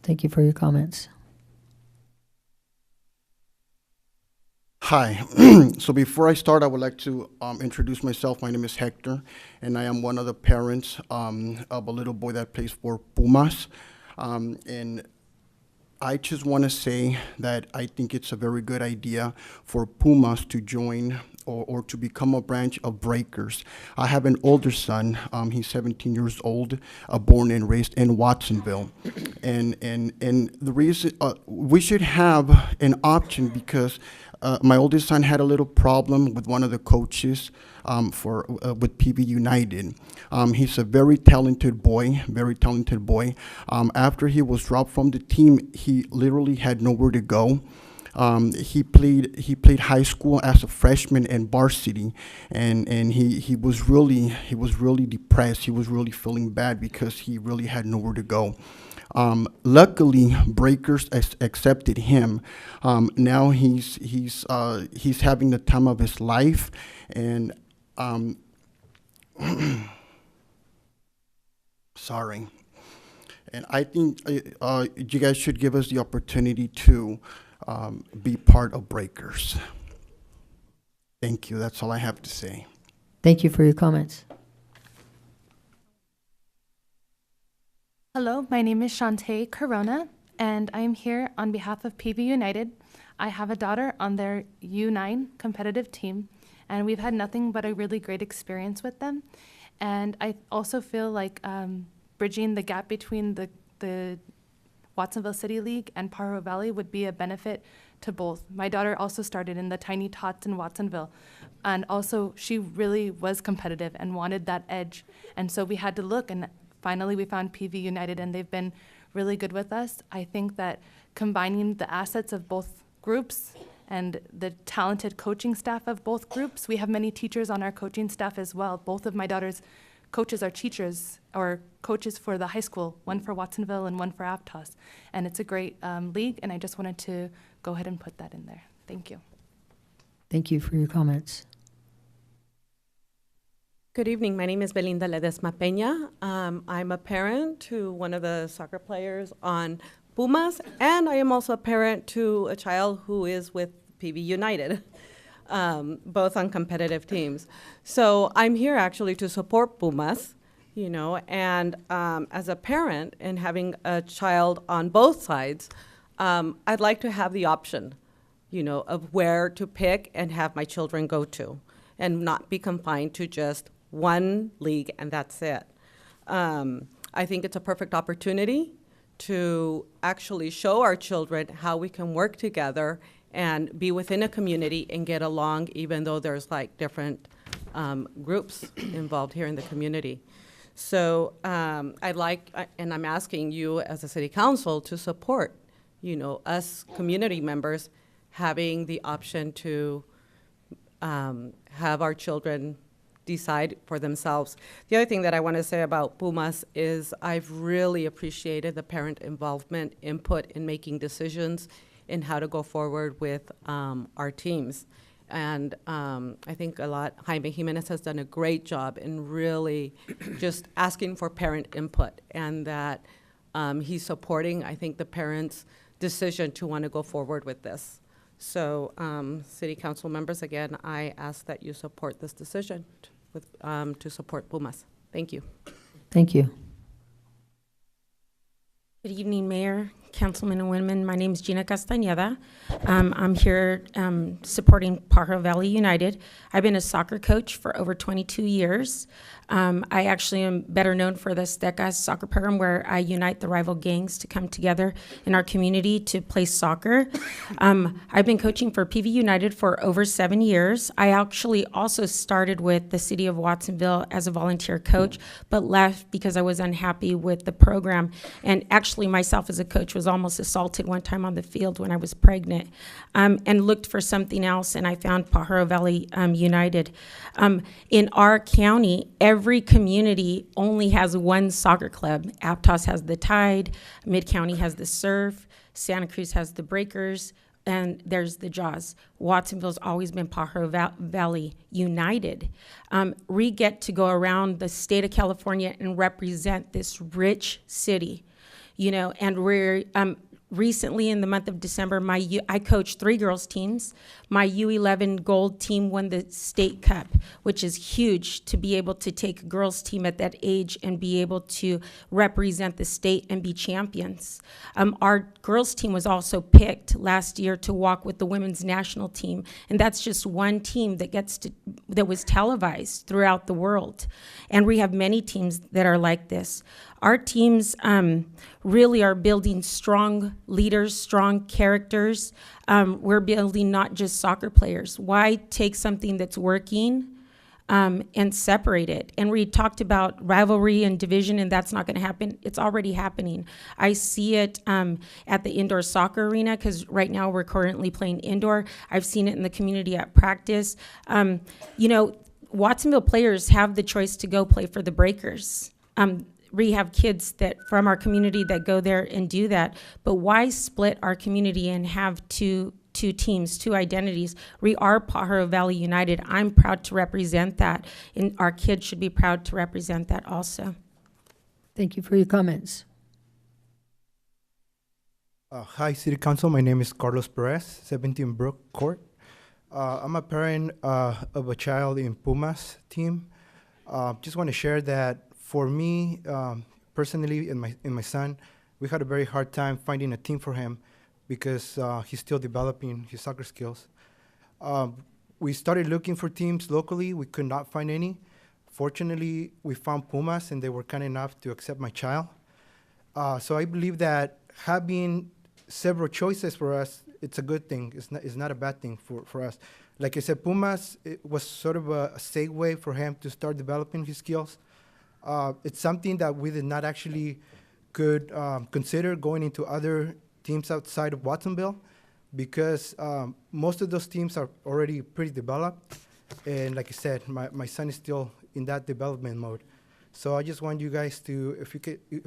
Thank you for your comments. Hi. So before I start, I would like to introduce myself. My name is Hector, and I am one of the parents of a little boy that plays for Pumas. And I just want to say that I think it's a very good idea for Pumas to join or to become a branch of Breakers. I have an older son. He's 17 years old, born and raised in Watsonville. And the reason we should have an option because my oldest son had a little problem with one of the coaches with PV United. He's a very talented boy, After he was dropped from the team, he literally had nowhere to go. He played high school as a freshman in varsity, and he was really depressed. He was really feeling bad because he really had nowhere to go. Luckily, Breakers accepted him. Now he's having the time of his life, and sorry. And I think you guys should give us the opportunity to be part of Breakers. Thank you. That's all I have to say. Thank you for your comments. Hello, my name is Shantae Corona, and I am here on behalf of PV United. I have a daughter on their U9 competitive team, and we've had nothing but a really great experience with them. And I also feel like bridging the gap between the Watsonville City League and Pajaro Valley would be a benefit to both. My daughter also started in the Tiny Tots in Watsonville, and also she really was competitive and wanted that edge. And so we had to look, and finally we found PV United, and they've been really good with us. I think that combining the assets of both groups and the talented coaching staff of both groups, we have many teachers on our coaching staff as well. Both of my daughter's coaches are teachers or coaches for the high school, one for Watsonville and one for Aptos. And it's a great league, and I just wanted to go ahead and put that in there. Thank you. Thank you for your comments. Good evening. My name is Belinda Ledesma Peña. I'm a parent to one of the soccer players on Pumas, and I am also a parent to a child who is with PV United, both on competitive teams. So I'm here actually to support Pumas, you know, and as a parent and having a child on both sides, I'd like to have the option, you know, of where to pick and have my children go to and not be confined to just one league and that's it. I think it's a perfect opportunity to actually show our children how we can work together and be within a community and get along, even though there's like different groups involved here in the community. So I'd like, and I'm asking you as a city council to support, you know, us community members having the option to have our children decide for themselves. The other thing that I want to say about Pumas is I've really appreciated the parent involvement, input in making decisions in how to go forward with our teams. And I think Jaime Jimenez has done a great job in really just asking for parent input, and that he's supporting, I think, the parents' decision to want to go forward with this. So city council members, again, I ask that you support this decision to support Pumas. Thank you. Thank you. Good evening, Mayor, councilmen and women. My name is Gina Castañeda. I'm here supporting Pajaro Valley United. I've been a soccer coach for over 22 years. I actually am better known for the Aztecas soccer program, where I unite the rival gangs to come together in our community to play soccer. I've been coaching for PV United for over 7 years. I actually also started with the city of Watsonville as a volunteer coach, but left because I was unhappy with the program. And actually myself as a coach was almost assaulted one time on the field when I was pregnant, and looked for something else, and I found Pajaro Valley United. In our county, every community only has one soccer club. Aptos has the Tide, Mid-County has the Surf, Santa Cruz has the Breakers, and there's the Jaws. Watsonville's always been Pajaro Valley United. We get to go around the state of California and represent this rich city, you know, and we're, recently in the month of December, I coached 3 girls teams. My U11 gold team won the state cup, which is huge to be able to take a girls team at that age and be able to represent the state and be champions. Our girls team was also picked last year to walk with the women's national team, and that's just one team that was televised throughout the world. And we have many teams that are like this. Our teams really are building strong leaders, strong characters. We're building not just soccer players. Why take something that's working and separate it? And we talked about rivalry and division, and that's not going to happen. It's already happening. I see it at the indoor soccer arena, because right now we're currently playing indoor. I've seen it in the community at practice. You know, Watsonville players have the choice to go play for the Breakers. We have kids that from our community that go there and do that, but why split our community and have two teams, 2 identities? We are Pajaro Valley United. I'm proud to represent that, and our kids should be proud to represent that also. Thank you for your comments. Hi, City Council. My name is Carlos Perez, 17 Brook Court. I'm a parent of a child in Pumas team. Just want to share that for me, personally, and my son, we had a very hard time finding a team for him because he's still developing his soccer skills. We started looking for teams locally. We could not find any. Fortunately, we found Pumas, and they were kind enough to accept my child. So I believe that having several choices for us, it's a good thing. It's not a bad thing for us. Like I said, Pumas, it was sort of a segue for him to start developing his skills. It's something that we did not actually could consider going into other teams outside of Watsonville, because most of those teams are already pretty developed. And like I said, my son is still in that development mode. So I just want you guys to, if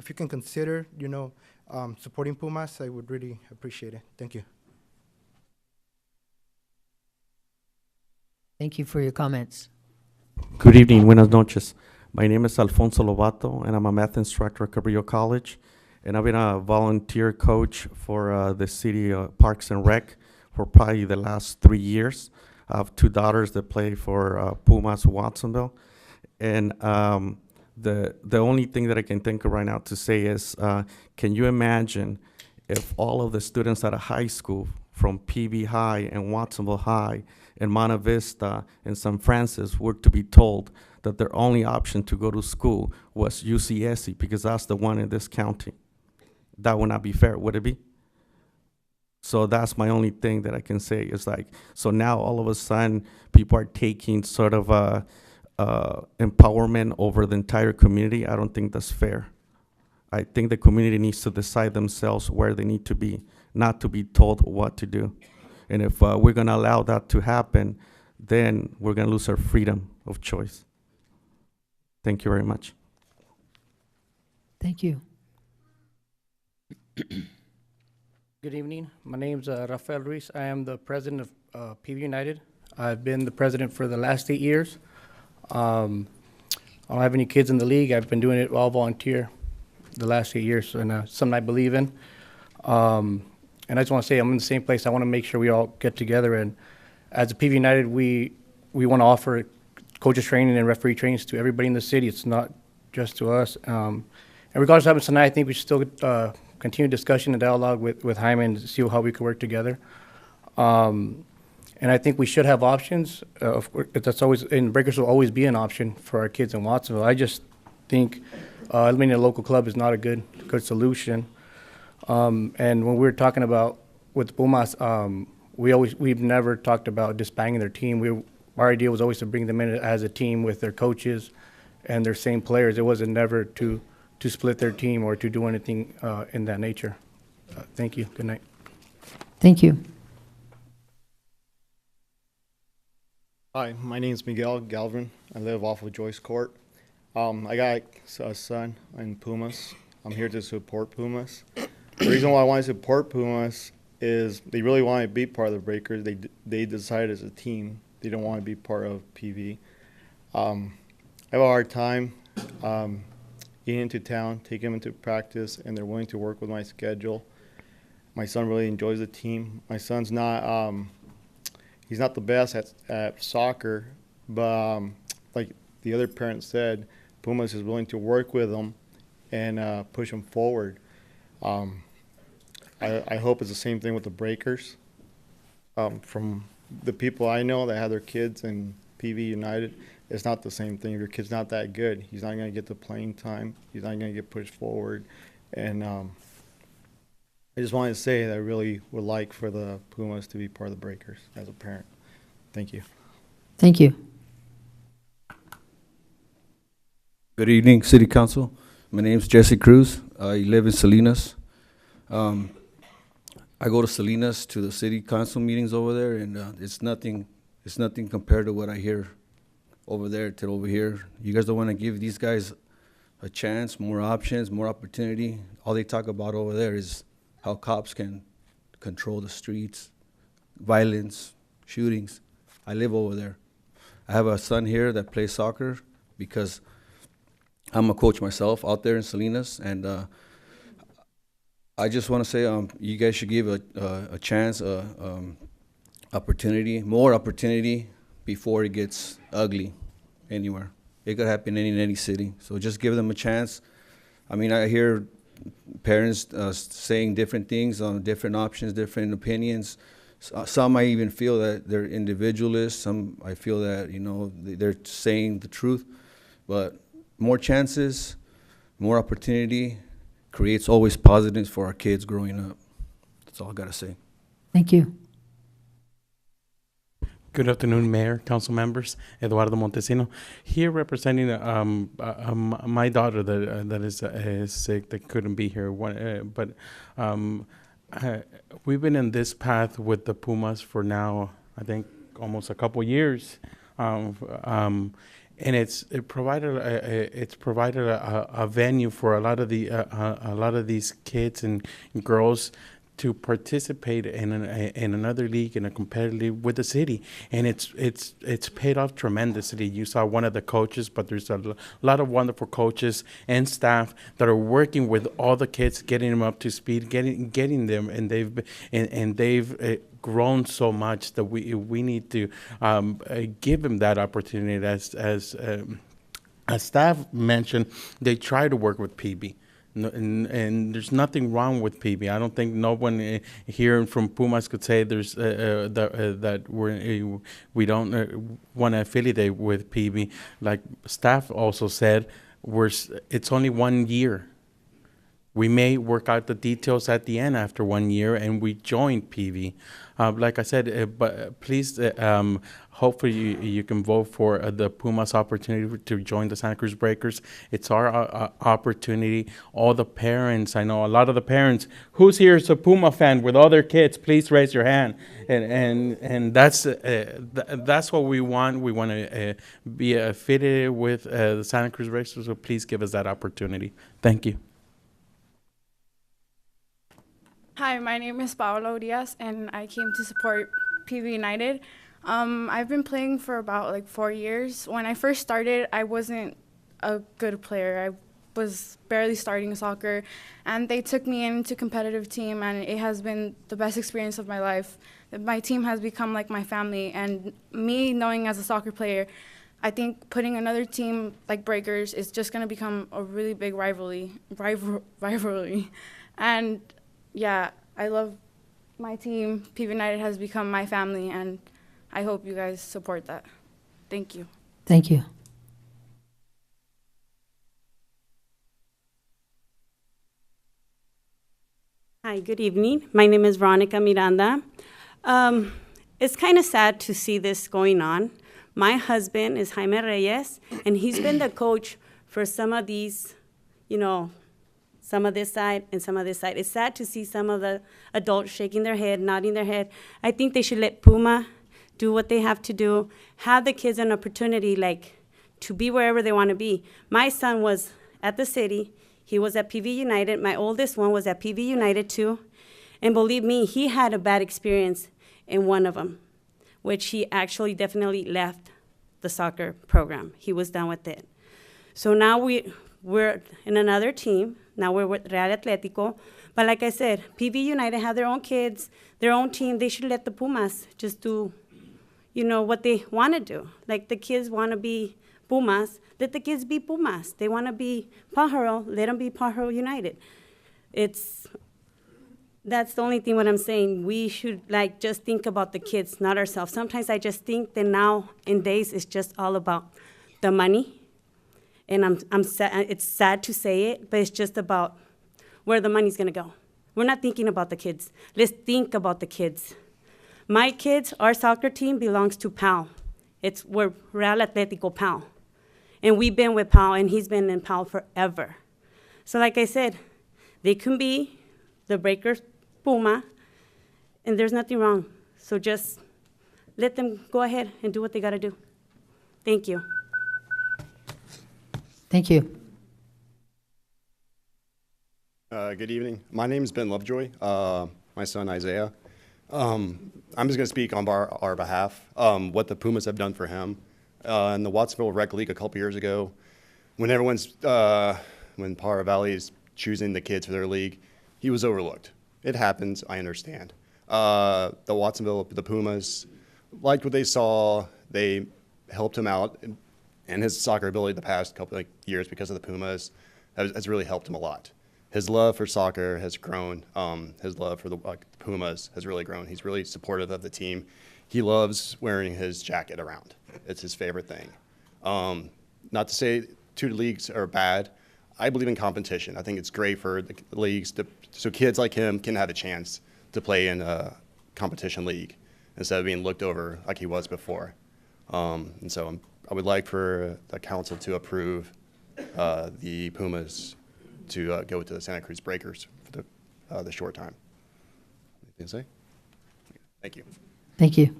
you can consider, you know, supporting Pumas, I would really appreciate it. Thank you. Thank you for your comments. Good evening, buenas noches. My name is Alfonso Lobato, and I'm a math instructor at Cabrillo College. And I've been a volunteer coach for the city Parks and Rec for probably the last 3 years. I have 2 daughters that play for Pumas Watsonville. And the only thing that I can think of right now to say is, can you imagine if all of the students at a high school from PV High and Watsonville High and Monte Vista and San Francisco were to be told that their only option to go to school was UCSC because that's the one in this county? That would not be fair, would it be? So that's my only thing that I can say is like, so now all of a sudden people are taking sort of empowerment over the entire community. I don't think that's fair. I think the community needs to decide themselves where they need to be, not to be told what to do. And if we're gonna allow that to happen, then we're gonna lose our freedom of choice. Thank you very much. Thank you. Good evening. My name's Rafael Ruiz. I am the president of PV United. I've been the president for the last 8 years. I don't have any kids in the league. I've been doing it all volunteer the last 8 years, and something I believe in. And I just want to say I'm in the same place. I want to make sure we all get together. And as a PV United, we want to offer coaches training and referee trainings to everybody in the city. It's not just to us. And regardless of what happens tonight, I think we should still continue discussion and dialogue with Jaime and see how we could work together. And I think we should have options. Of course, that's always, and breakers will always be an option for our kids in Watsonville. I just think eliminating a local club is not a good solution. And when we were talking about with Pumas, we've never talked about disbanding their team. Our idea was always to bring them in as a team with their coaches and their same players. It wasn't never to split their team or to do anything in that nature. Thank you. Good night. Thank you. Hi, my name is Miguel Galvin. I live off of Joyce Court. I got a son in Pumas. I'm here to support Pumas. The reason why I want to support Pumas is they really want to be part of the Breakers. They decided as a team they don't want to be part of PV. I have a hard time getting into town, taking them into practice, and they're willing to work with my schedule. My son really enjoys the team. My son's not he's not the best at soccer, but like the other parent said, Pumas is willing to work with him and push him forward. I hope it's the same thing with the Breakers. From the people I know that have their kids in PV United, it's not the same thing. If your kid's not that good, he's not going to get the playing time. He's not going to get pushed forward. And I just wanted to say that I really would like for the Pumas to be part of the Breakers as a parent. Thank you. Thank you. Good evening, City Council. My name is Jesse Cruz. I live in Salinas. I go to Salinas to the City Council meetings over there, and it's nothing compared to what I hear over there to over here. You guys don't want to give these guys a chance, more options, more opportunity. All they talk about over there is how cops can control the streets, violence, shootings. I live over there. I have a son here that plays soccer because I'm a coach myself out there in Salinas, and I just want to say you guys should give a chance, opportunity, more opportunity before it gets ugly anywhere. It could happen in any city, so just give them a chance. I mean, I hear parents saying different things on different options, different opinions. Some I even feel that they're individualists. Some I feel that, you know, they're saying the truth. But more chances, more opportunity creates always positives for our kids growing up. That's all I got to say. Thank you. Good afternoon, Mayor, council members. Eduardo Montesino here representing my daughter that is sick, that couldn't be here. We've been in this path with the Pumas for now, I think, almost a couple years, and it's provided a venue for a lot of these kids and girls to participate in another league, in a competitive with the city, and it's paid off tremendously. You saw one of the coaches, but there's a lot of wonderful coaches and staff that are working with all the kids, getting them up to speed, getting them, and they've grown so much that we need to give them that opportunity. As staff mentioned, they try to work with PB. No, and there's nothing wrong with PB. I don't think no one here from Pumas could say there's that we don't want to affiliate with PB. Like staff also said, it's only 1 year. We may work out the details at the end after 1 year, and we join PV. Like I said, but please, hopefully you can vote for the Pumas opportunity to join the Santa Cruz Breakers. It's our opportunity. All the parents, I know a lot of the parents. Who's here is a Puma fan with all their kids? Please raise your hand. And that's what we want. We want to be affiliated with the Santa Cruz Breakers. So please give us that opportunity. Thank you. Hi, my name is Paola Urias, and I came to support PV United. I've been playing for about 4 years. When I first started, I wasn't a good player. I was barely starting soccer, and they took me into competitive team, and it has been the best experience of my life. My team has become like my family, and me knowing as a soccer player, I think putting another team like Breakers is just going to become a really big rivalry. And yeah, I love my team. PV United has become my family, and I hope you guys support that. Thank you. Thank you. Hi, good evening. My name is Veronica Miranda. It's kind of sad to see this going on. My husband is Jaime Reyes, and he's been the coach for some of these, you know, some of this side and some of this side. It's sad to see some of the adults shaking their head, nodding their head. I think they should let Puma do what they have to do, have the kids an opportunity, like, to be wherever they want to be. My son was at the city. He was at PV United. My oldest one was at PV United too. And believe me, he had a bad experience in one of them, which he actually definitely left the soccer program. He was done with it. So now we're in another team. Now we're with Real Atletico. But like I said, PV United have their own kids, their own team. They should let the Pumas just do, you know, what they want to do. Like the kids want to be Pumas, let the kids be Pumas. They want to be Pajaro, let them be Pajaro United. That's the only thing what I'm saying. We should like just think about the kids, not ourselves. Sometimes I just think that now in days it's just all about the money. And I'm sad, it's sad to say it, but it's just about where the money's gonna go. We're not thinking about the kids. Let's think about the kids. My kids, our soccer team belongs to PAL. We're Real Atletico PAL. And we've been with PAL, and he's been in PAL forever. So like I said, they can be the Breakers Puma, and there's nothing wrong. So just let them go ahead and do what they gotta do. Thank you. Thank you. Good evening. My name is Ben Lovejoy. My son Isaiah. I'm just going to speak on our behalf, what the Pumas have done for him. In the Watsonville Rec League a couple years ago, when when Para Valley is choosing the kids for their league, he was overlooked. It happens, I understand. The Pumas liked what they saw. They helped him out, and his soccer ability the past couple of years because of the Pumas has really helped him a lot. His love for soccer has grown. His love for the Pumas has really grown. He's really supportive of the team. He loves wearing his jacket around. It's his favorite thing. Not to say two leagues are bad. I believe in competition. I think it's great for the leagues so kids like him can have a chance to play in a competition league instead of being looked over like he was before. And so I would like for the council to approve the Pumas to go to the Santa Cruz Breakers for the short time. Anything to say? Thank you. Thank you.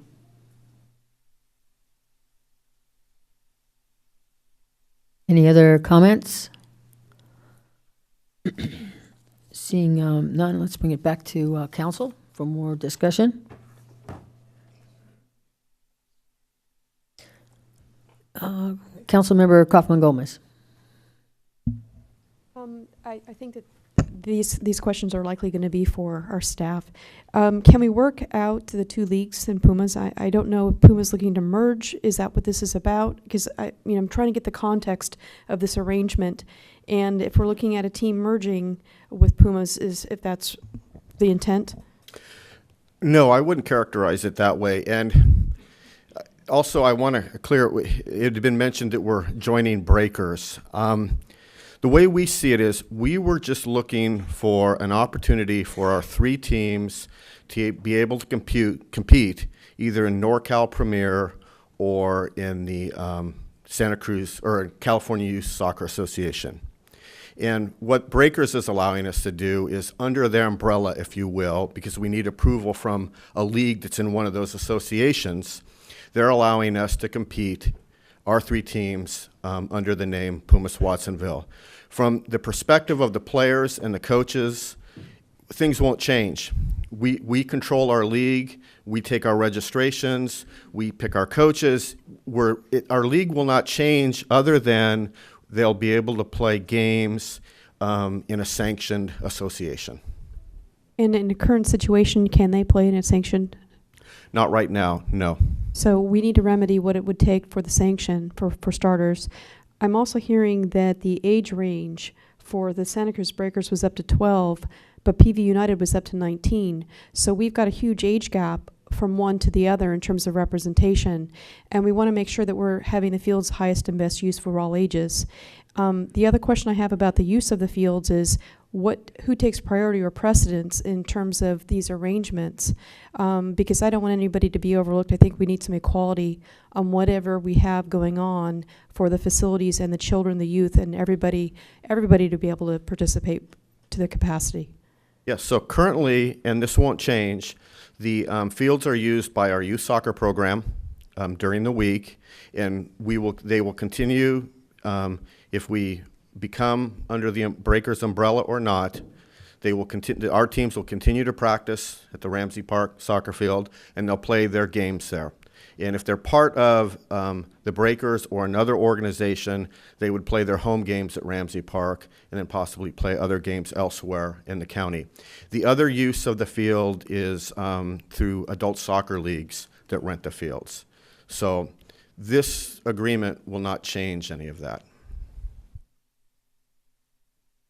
Any other comments? Seeing none, let's bring it back to council for more discussion. Councilmember Kaufman-Gomez. I think that these questions are likely going to be for our staff. Can we work out the two leagues in Pumas? I don't know if Puma's looking to merge. Is that what this is about? Because I'm trying to get the context of this arrangement, and if we're looking at a team merging with Pumas, if that's the intent. No, I wouldn't characterize it that way. And also, I want to clear, it had been mentioned that we're joining Breakers. The way we see it is we were just looking for an opportunity for our three teams to be able to compete either in NorCal Premier or in the Santa Cruz or California Youth Soccer Association. And what Breakers is allowing us to do is under their umbrella, if you will, because we need approval from a league that's in one of those associations, they're allowing us to compete, our three teams, under the name Pumas Watsonville. From the perspective of the players and the coaches, things won't change. We control our league, we take our registrations, we pick our coaches. Our league will not change other than they'll be able to play games in a sanctioned association. And in the current situation, can they play in a sanctioned? Not right now, no. So we need to remedy what it would take for the sanction, for starters. I'm also hearing that the age range for the Santa Cruz Breakers was up to 12, but PV United was up to 19. So we've got a huge age gap from one to the other in terms of representation, and we want to make sure that we're having the field's highest and best use for all ages. The other question I have about the use of the fields is who takes priority or precedence in terms of these arrangements? Because I don't want anybody to be overlooked. I think we need some equality on whatever we have going on for the facilities and the children, the youth, and everybody to be able to participate to their capacity. Yes, so currently, and this won't change, the fields are used by our youth soccer program during the week, and they will continue if we become under the Breakers umbrella or not. They will continue. Our teams will continue to practice at the Ramsey Park soccer field, and they'll play their games there. And if they're part of the Breakers or another organization, they would play their home games at Ramsey Park and then possibly play other games elsewhere in the county. The other use of the field is through adult soccer leagues that rent the fields. So this agreement will not change any of that.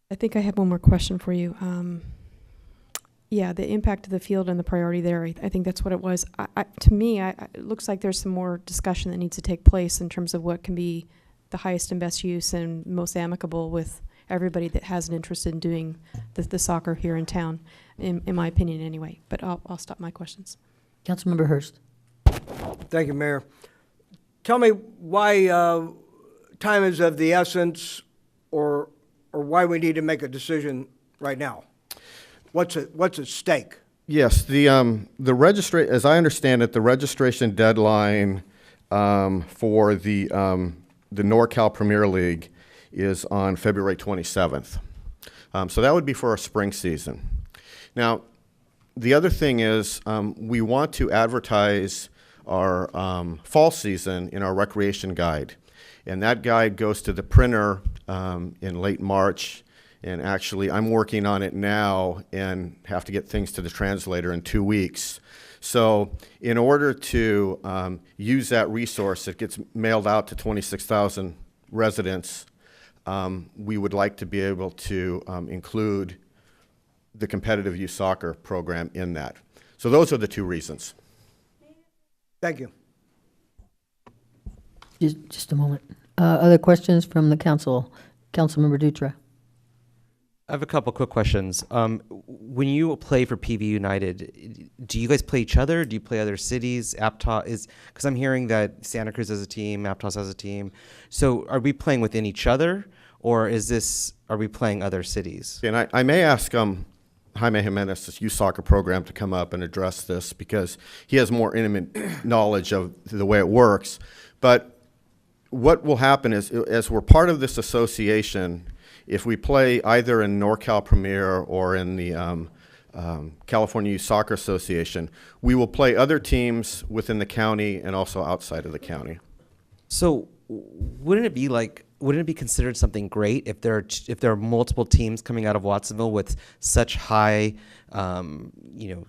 I think I have one more question for you. Yeah, the impact of the field and the priority there, I think that's what it was. To me, it looks like there's some more discussion that needs to take place in terms of what can be the highest and best use and most amicable with everybody that has an interest in doing the soccer here in town, in my opinion anyway. But I'll stop my questions. Councilmember Hurst. Thank you, Mayor. Tell me why time is of the essence, or why we need to make a decision right now. What's at stake? Yes, the as I understand it, the registration deadline for the NorCal Premier League is on February 27th. So that would be for our spring season. Now, the other thing is we want to advertise our fall season in our recreation guide. And that guide goes to the printer in late March. And actually, I'm working on it now and have to get things to the translator in 2 weeks. So in order to use that resource, it gets mailed out to 26,000 residents. We would like to be able to include the competitive youth soccer program in that. So those are the two reasons. Thank you. Just a moment. Other questions from the council? Councilmember Dutra. I have a couple quick questions. When you play for PV United, do you guys play each other? Do you play other cities? Because I'm hearing that Santa Cruz has a team, Aptos has a team. So are we playing within each other, or are we playing other cities? And I may ask Jaime Jimenez, this youth soccer program, to come up and address this because he has more intimate knowledge of the way it works. But what will happen is, as we're part of this association, if we play either in NorCal Premier or in the California Youth Soccer Association, we will play other teams within the county and also outside of the county. So wouldn't it be considered something great if there are multiple teams coming out of Watsonville with such high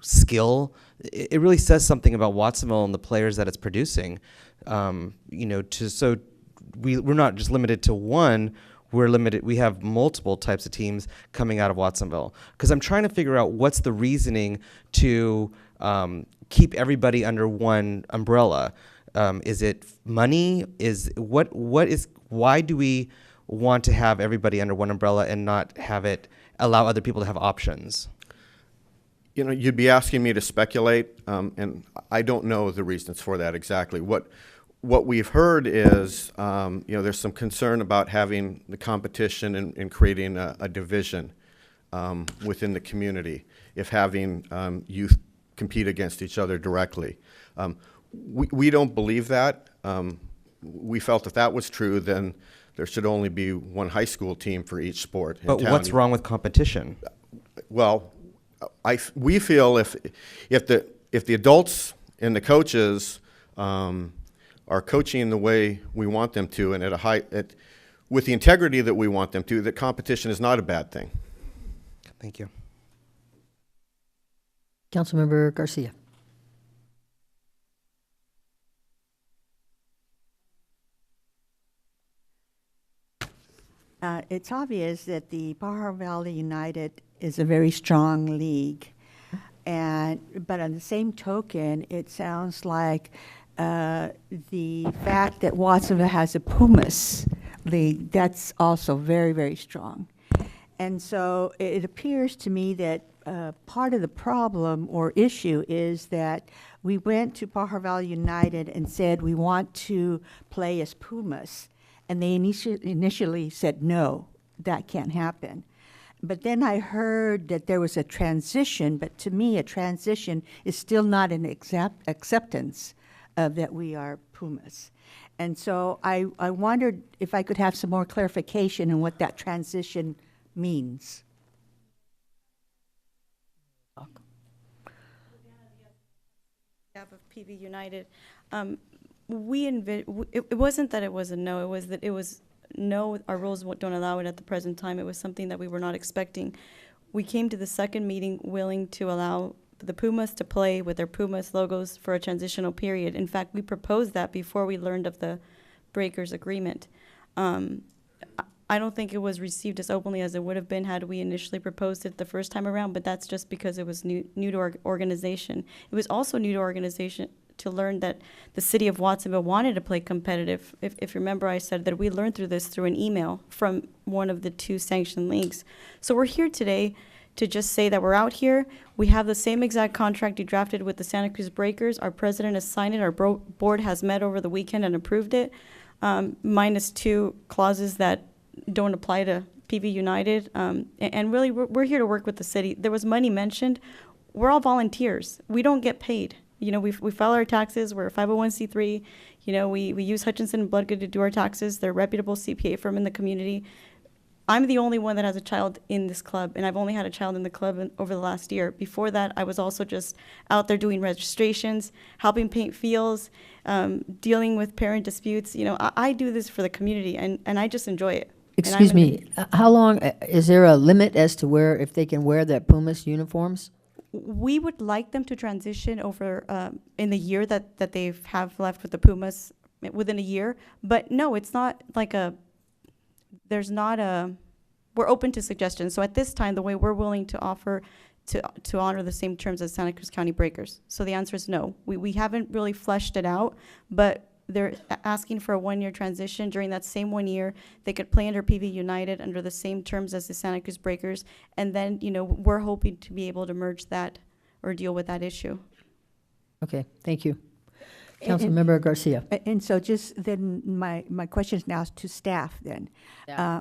skill? It really says something about Watsonville and the players that it's producing. So we're not just limited to one. We're limited. We have multiple types of teams coming out of Watsonville. Because I'm trying to figure out what's the reasoning to keep everybody under one umbrella. Is it money? Why do we want to have everybody under one umbrella and not allow other people to have options? You'd be asking me to speculate, and I don't know the reasons for that exactly. What we've heard is, there's some concern about having the competition and creating a division within the community if having youth compete against each other directly. We don't believe that. We felt if that was true, then there should only be one high school team for each sport. But what's wrong with competition? Well, we feel if the adults and the coaches are coaching the way we want them to and with the integrity that we want them to, that competition is not a bad thing. Thank you. Councilmember Garcia. It's obvious that the Pajaro Valley United is a very strong league. But on the same token, it sounds like the fact that Watsonville has a Pumas league, that's also very, very strong. And so it appears to me that part of the problem or issue is that we went to Pajaro Valley United and said we want to play as Pumas, and they initially said no, that can't happen. But then I heard that there was a transition, but to me a transition is still not an acceptance of that we are Pumas. And so I wondered if I could have some more clarification on what that transition means. Of PV United, it wasn't that it was a no, it was that it was no, our rules don't allow it at the present time. It was something that we were not expecting. We came to the second meeting willing to allow the Pumas to play with their Pumas logos for a transitional period. In fact, we proposed that before we learned of the Breakers agreement. I don't think it was received as openly as it would have been had we initially proposed it the first time around, but that's just because it was new to our organization. It was also new to our organization to learn that the city of Watsonville wanted to play competitive. If you remember, I said that we learned through an email from one of the two sanctioned leagues. So we're here today to just say that we're out here. We have the same exact contract you drafted with the Santa Cruz Breakers. Our president has signed it. Our board has met over the weekend and approved it, minus 2 clauses that don't apply to PV United. And really, we're here to work with the city. There was money mentioned. We're all volunteers. We don't get paid. You know, we file our taxes. We're a 501c3. You know, we use Hutchinson and Bloodgood to do our taxes. They're a reputable CPA firm in the community. I'm the only one that has a child in this club, and I've only had a child in the club over the last year. Before that, I was also just out there doing registrations, helping paint fields, dealing with parent disputes. You know, I do this for the community, and I just enjoy it. Excuse me, how long, is there a limit as to where, if they can wear their Pumas uniforms? We would like them to transition over in the year that they have left with the Pumas, within a year. But no, it's not like we're open to suggestions. So at this time, the way we're willing to offer to honor the same terms as Santa Cruz County Breakers. So the answer is no. We haven't really fleshed it out, but they're asking for a 1-year transition. During that same 1 year, they could play under PV United under the same terms as the Santa Cruz Breakers. And then, you know, we're hoping to be able to merge that or deal with that issue. Okay, thank you. Councilmember Garcia. And so just then my question is now to staff then. Yeah.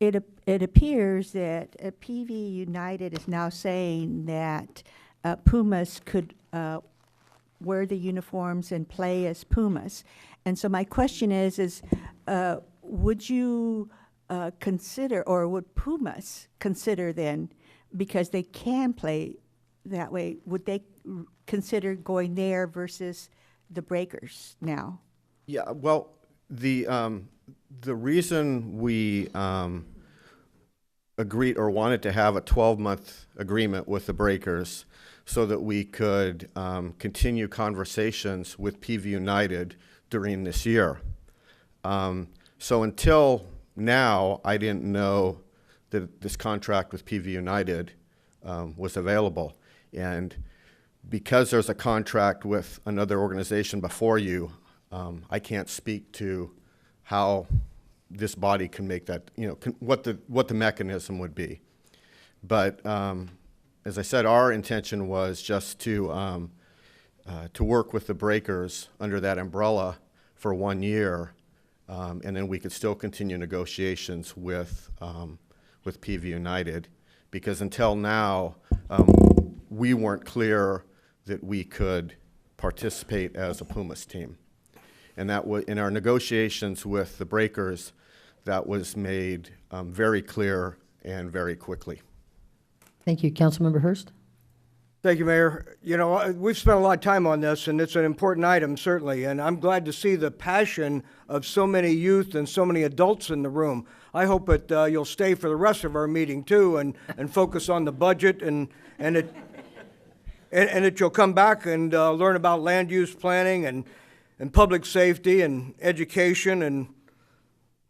It appears that PV United is now saying that Pumas could wear the uniforms and play as Pumas. And so my question is would you consider, or would Pumas consider then, because they can play that way, would they consider going there versus the Breakers now? Yeah, well, the reason we agreed or wanted to have a 12-month agreement with the Breakers so that we could continue conversations with PV United during this year. So until now, I didn't know that this contract with PV United was available. And because there's a contract with another organization before you, I can't speak to how this body can make that, you know, what the mechanism would be. But as I said, our intention was just to work with the Breakers under that umbrella for 1 year, and then we could still continue negotiations with PV United, because until now, we weren't clear that we could participate as a Pumas team. And that was, in our negotiations with the Breakers, that was made very clear and very quickly. Thank you. Councilmember Hurst. Thank you, Mayor. You know, we've spent a lot of time on this, and it's an important item, certainly, and I'm glad to see the passion of so many youth and so many adults in the room. I hope that you'll stay for the rest of our meeting, too, and focus on the budget, and that you'll come back and learn about land use planning and public safety and education, and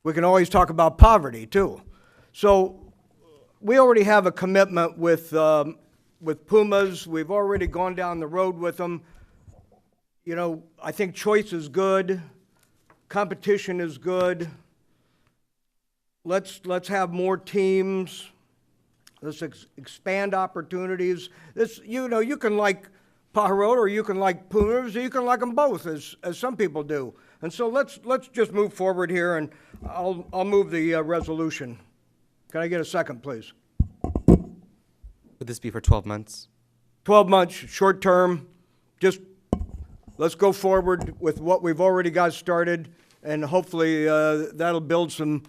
we can always talk about poverty, too. So we already have a commitment with Pumas. We've already gone down the road with them. You know, I think choice is good. Competition is good. Let's have more teams. Let's expand opportunities. This, you know, you can like Pajarot or you can like Pumas or you can like them both, as some people do. And so let's just move forward here, and I'll move the resolution. Can I get a second, please? Would this be for 12 months? 12 months, short term. Just let's go forward with what we've already got started, and hopefully that'll build some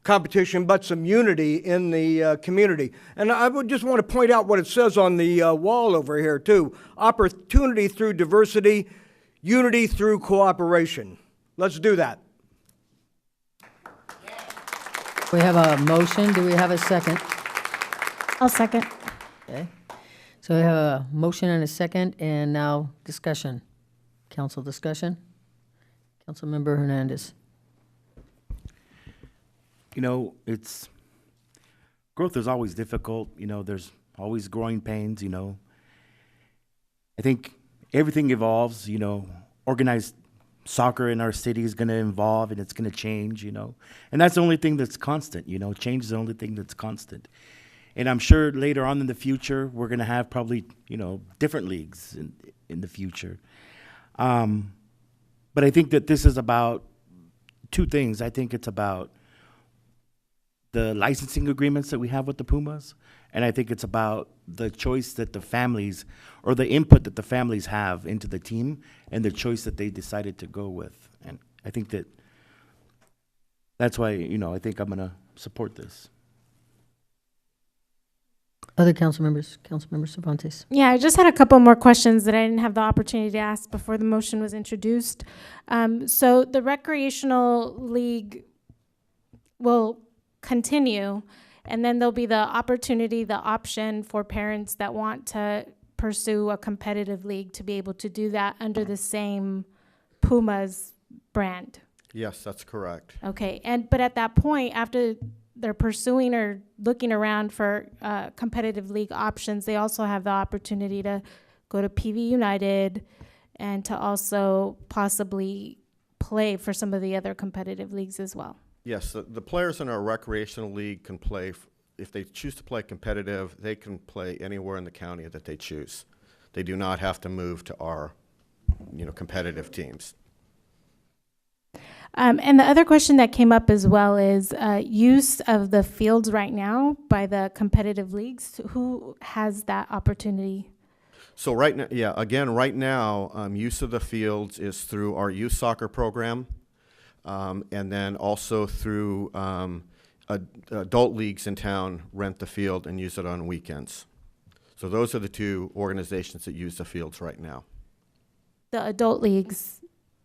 competition, but some unity in the community. And I would just want to point out what it says on the wall over here, too. Opportunity through diversity, unity through cooperation. Let's do that. We have a motion. Do we have a second? I'll second. Okay. So we have a motion and a second, and now discussion. Council discussion. Councilmember Hernandez. You know, growth is always difficult. You know, there's always growing pains, you know. I think everything evolves, you know. Organized soccer in our city is going to evolve, and it's going to change, you know. And that's the only thing that's constant, you know. Change is the only thing that's constant. And I'm sure later on in the future, we're going to have probably, you know, different leagues in the future. But I think that this is about two things. I think it's about the licensing agreements that we have with the Pumas, and I think it's about the choice that the families, or the input that the families have into the team, and the choice that they decided to go with. And I think that's why, you know, I think I'm going to support this. Other council members, Councilmember Cervantes. Yeah, I just had a couple more questions that I didn't have the opportunity to ask before the motion was introduced. So the recreational league will continue, and then there'll be the opportunity, the option for parents that want to pursue a competitive league to be able to do that under the same Pumas brand. Yes, that's correct. Okay, but at that point, after they're pursuing or looking around for competitive league options, they also have the opportunity to go to PV United and to also possibly play for some of the other competitive leagues as well. Yes, the players in our recreational league can play, if they choose to play competitive, they can play anywhere in the county that they choose. They do not have to move to our, you know, competitive teams. And the other question that came up as well is use of the fields right now by the competitive leagues. Who has that opportunity? So right now, yeah, again, right now, use of the fields is through our youth soccer program, and then also through adult leagues in town rent the field and use it on weekends. So those are the two organizations that use the fields right now. The adult leagues.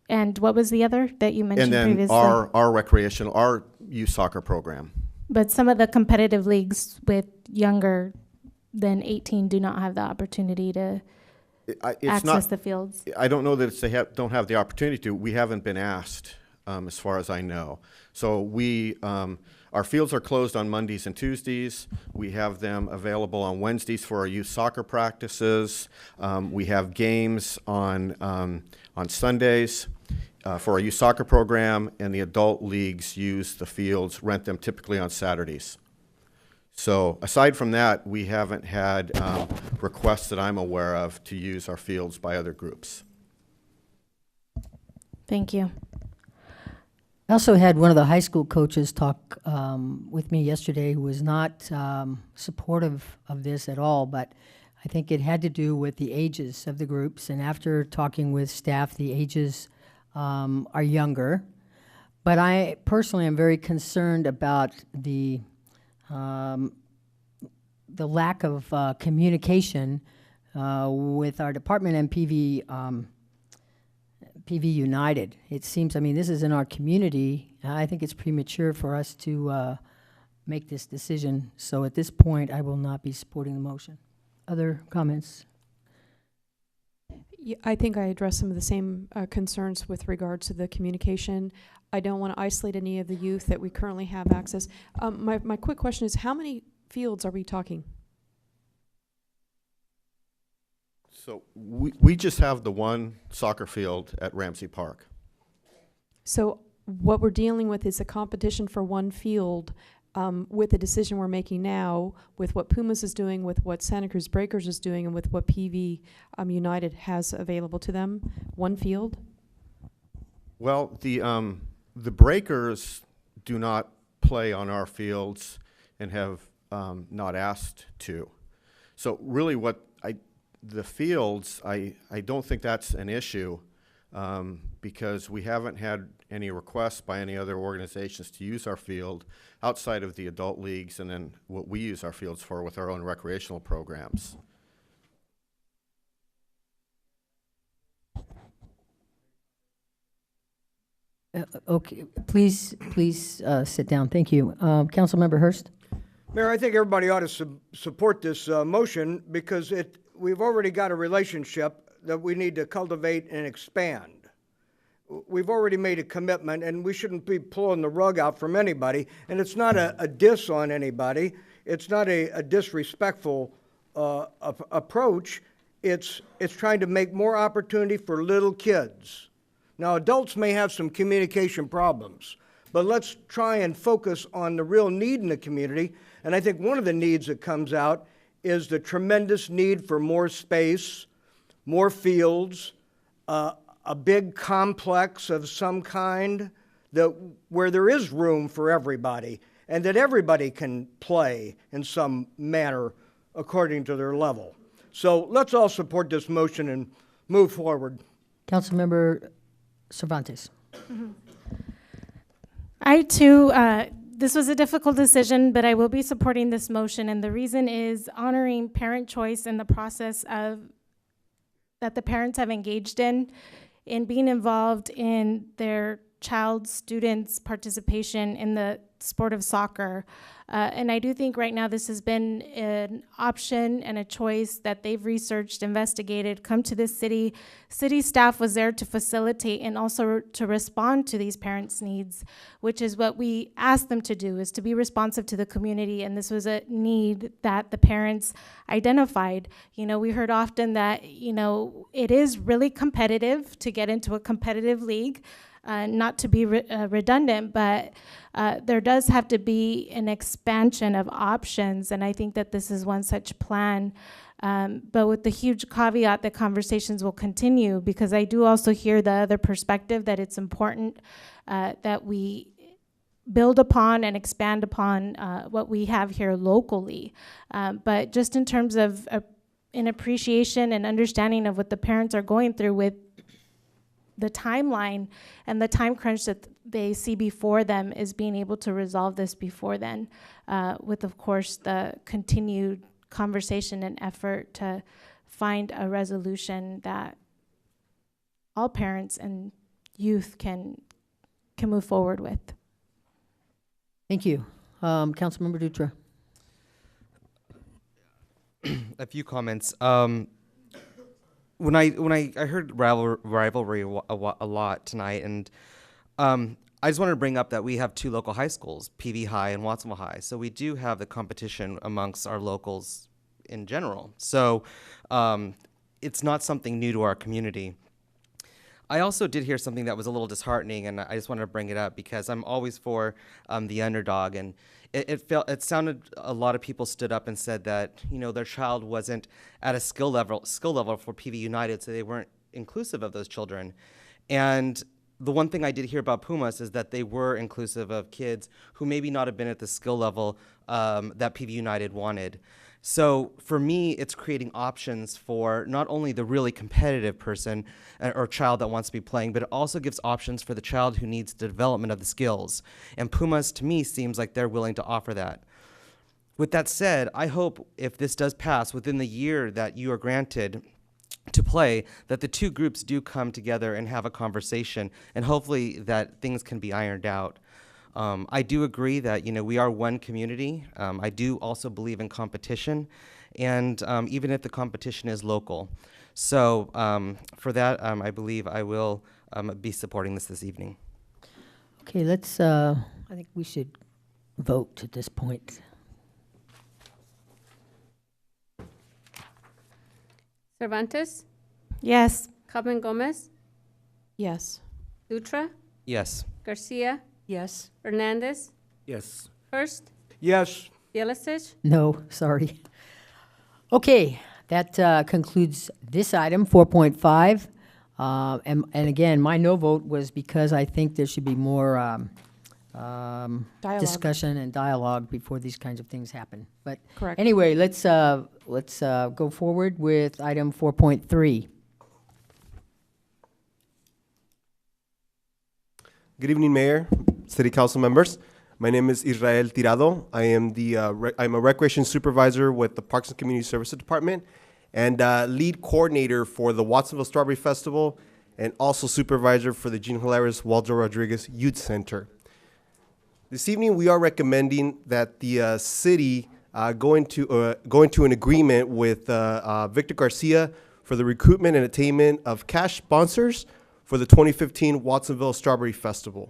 And what was the other that you mentioned previously? And then our youth soccer program. But some of the competitive leagues with younger than 18 do not have the opportunity to access the fields. I don't know that they don't have the opportunity to. We haven't been asked, as far as I know. So our fields are closed on Mondays and Tuesdays. We have them available on Wednesdays for our youth soccer practices. We have games on Sundays for our youth soccer program, and the adult leagues use the fields, rent them typically on Saturdays. So aside from that, we haven't had requests that I'm aware of to use our fields by other groups. Thank you. I also had one of the high school coaches talk with me yesterday who was not supportive of this at all, but I think it had to do with the ages of the groups. And after talking with staff, the ages are younger. But I personally am very concerned about the lack of communication with our department and PV United. It seems, I mean, this is in our community. I think it's premature for us to make this decision. So at this point, I will not be supporting the motion. Other comments? Yeah, I think I addressed some of the same concerns with regards to the communication. I don't want to isolate any of the youth that we currently have access. My quick question is, how many fields are we talking? So we just have the one soccer field at Ramsey Park. So what we're dealing with is a competition for one field with the decision we're making now, with what Pumas is doing, with what Santa Cruz Breakers is doing, and with what PV United has available to them. One field? Well, the Breakers do not play on our fields and have not asked to. So really the fields, I don't think that's an issue because we haven't had any requests by any other organizations to use our field outside of the adult leagues and then what we use our fields for with our own recreational programs. Okay, please sit down. Thank you. Councilmember Hurst? Mayor, I think everybody ought to support this motion because we've already got a relationship that we need to cultivate and expand. We've already made a commitment, and we shouldn't be pulling the rug out from anybody. And it's not a diss on anybody. It's not a disrespectful approach. It's trying to make more opportunity for little kids. Now, adults may have some communication problems, but let's try and focus on the real need in the community. And I think one of the needs that comes out is the tremendous need for more space, more fields, a big complex of some kind where there is room for everybody and that everybody can play in some manner according to their level. So let's all support this motion and move forward. Councilmember Cervantes. I too, this was a difficult decision, but I will be supporting this motion, and the reason is honoring parent choice in the process that the parents have engaged in being involved in their child's students' participation in the sport of soccer. And I do think right now this has been an option and a choice that they've researched, investigated, come to this city. City staff was there to facilitate and also to respond to these parents' needs, which is what we asked them to do, is to be responsive to the community. And this was a need that the parents identified. You know, we heard often that, you know, it is really competitive to get into a competitive league. Not to be redundant, but there does have to be an expansion of options, and I think that this is one such plan. But with the huge caveat that conversations will continue, because I do also hear the other perspective that it's important that we build upon and expand upon what we have here locally. But just in terms of an appreciation and understanding of what the parents are going through with the timeline and the time crunch that they see before them, is being able to resolve this before then, with, of course, the continued conversation and effort to find a resolution that all parents and youth can move forward with. Thank you. Councilmember Dutra. A few comments. When I heard rivalry a lot tonight, and I just wanted to bring up that we have two local high schools, PV High and Watsonville High. So we do have the competition amongst our locals in general. So it's not something new to our community. I also did hear something that was a little disheartening, and I just wanted to bring it up because I'm always for the underdog, and it sounded a lot of people stood up and said that, you know, their child wasn't at a skill level for PV United, so they weren't inclusive of those children. And the one thing I did hear about Pumas is that they were inclusive of kids who maybe not have been at the skill level that PV United wanted. So for me, it's creating options for not only the really competitive person or child that wants to be playing, but it also gives options for the child who needs the development of the skills. And Pumas, to me, seems like they're willing to offer that. With that said, I hope if this does pass within the year that you are granted to play, that the two groups do come together and have a conversation, and hopefully that things can be ironed out. I do agree that, you know, we are one community. I do also believe in competition, and even if the competition is local. So for that, I believe I will be supporting this evening. Okay, let's, I think we should vote at this point. Cervantes, Yes. Kaufman Gomez, Yes. Dutra, Yes. Garcia, Yes. Hernandez, Yes. Hurst, Yes. Yelitsich. No, sorry. Okay, that concludes this item, 4.5. And again, my no vote was because I think there should be more Dialogue. discussion and dialogue before these kinds of things happen. But Correct. anyway, let's go forward with item 4.3. Good evening, Mayor, City Council members. My name is Israel Tirado. I am I'm a recreation supervisor with the Parks and Community Services Department and lead coordinator for the Watsonville Strawberry Festival and also supervisor for the Gene Hilaris Waldo Rodriguez Youth Center. This evening, we are recommending that the city go into an agreement with Victor Garcia for the recruitment and attainment of cash sponsors for the 2015 Watsonville Strawberry Festival.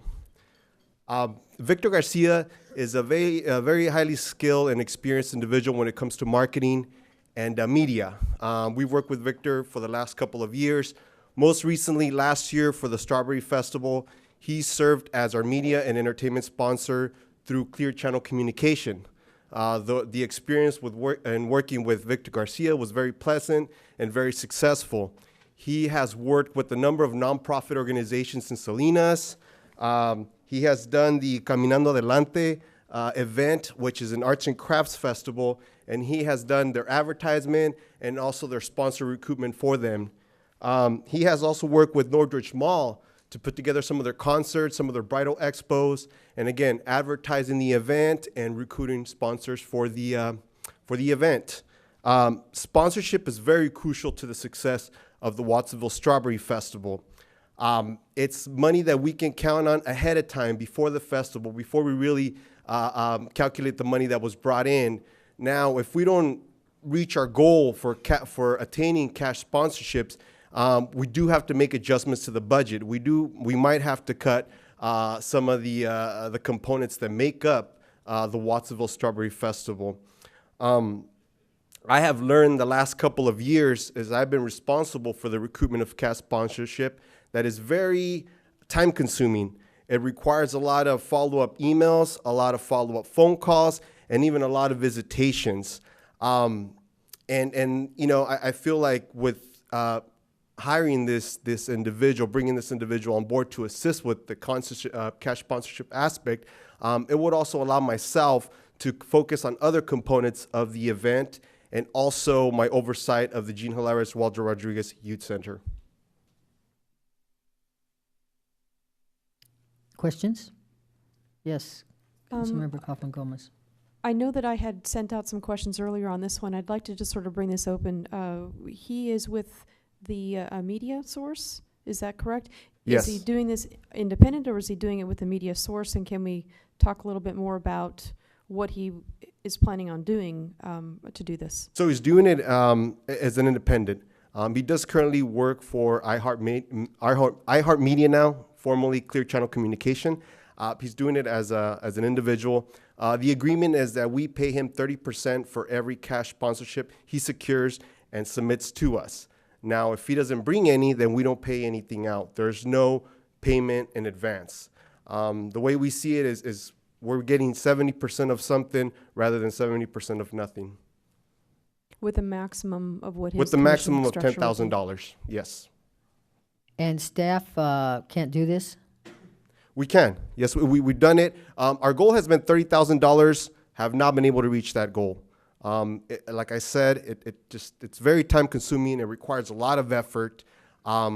Victor Garcia is a very highly skilled and experienced individual when it comes to marketing and media. We've worked with Victor for the last couple of years. Most recently, last year for the Strawberry Festival, he served as our media and entertainment sponsor through Clear Channel Communication. The experience with working with Victor Garcia was very pleasant and very successful. He has worked with a number of nonprofit organizations in Salinas. He has done the Caminando Adelante event, which is an arts and crafts festival, and he has done their advertisement and also their sponsor recruitment for them. He has also worked with Northridge Mall to put together some of their concerts, some of their bridal expos, and again, advertising the event and recruiting sponsors for the event. Sponsorship is very crucial to the success of the Watsonville Strawberry Festival. It's money that we can count on ahead of time before the festival, before we really calculate the money that was brought in. Now, if we don't reach our goal for attaining cash sponsorships, we do have to make adjustments to the budget. We might have to cut some of the components that make up the Watsonville Strawberry Festival. I have learned the last couple of years as I've been responsible for the recruitment of cash sponsorship that is very time consuming. It requires a lot of follow-up emails, a lot of follow-up phone calls, and even a lot of visitations. And you know, I feel like with hiring this individual, bringing this individual on board to assist with the cash sponsorship aspect, it would also allow myself to focus on other components of the event and also my oversight of the Gene Hilaris Waldo Rodriguez Youth Center. Questions? Yes, Councilmember Kaufman Gomez. I know that I had sent out some questions earlier on this one. I'd like to just sort of bring this open. He is with the media source, is that correct? Yes. Is he doing this independent or is he doing it with the media source? And can we talk a little bit more about what he is planning on doing to do this? So he's doing it as an independent. He does currently work for iHeartMedia now, formerly Clear Channel Communication. He's doing it as an individual. The agreement is that we pay him 30% for every cash sponsorship he secures and submits to us. Now, if he doesn't bring any, then we don't pay anything out. There's no payment in advance. The way we see it is we're getting 70% of something rather than 70% of nothing. With a maximum of what his With the commission maximum of structure would be? $10,000, yes. And staff can't do this? We can. Yes, we've done it. Our goal has been $30,000, have not been able to reach that goal. Like I said, it's very time consuming. It requires a lot of effort, a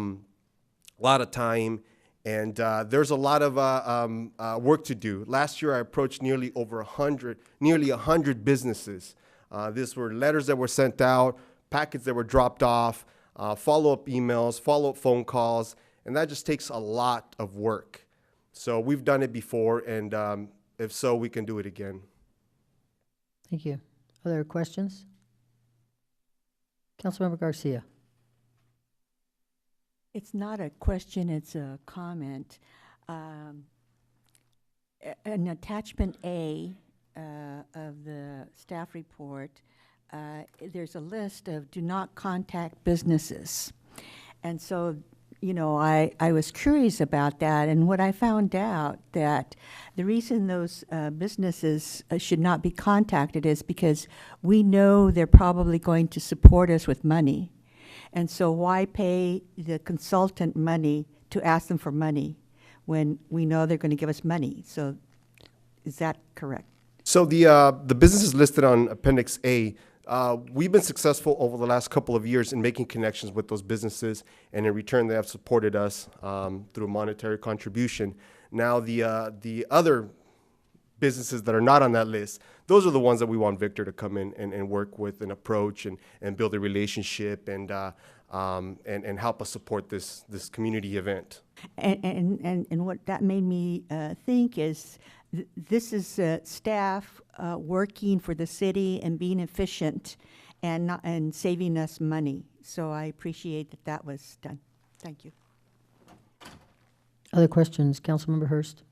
lot of time, and there's a lot of work to do. Last year, I approached nearly 100 businesses. These were letters that were sent out, packets that were dropped off, follow-up emails, follow-up phone calls, and that just takes a lot of work. So we've done it before, and if so, we can do it again. Thank you. Other questions? Councilmember Garcia. It's not a question, it's a comment. In attachment A of the staff report, there's a list of do not contact businesses. And so, you know, I was curious about that, and what I found out that the reason those businesses should not be contacted is because we know they're probably going to support us with money. And so why pay the consultant money to ask them for money when we know they're going to give us money? So is that correct? So the businesses listed on Appendix A, we've been successful over the last couple of years in making connections with those businesses, and in return they have supported us through monetary contribution. Now the other businesses that are not on that list, those are the ones that we want Victor to come in and work with and approach and build a relationship and help us support this community event. And what that made me think is this is staff working for the city and being efficient and saving us money. So I appreciate that that was done. Thank you. Other questions, Councilmember Hurst?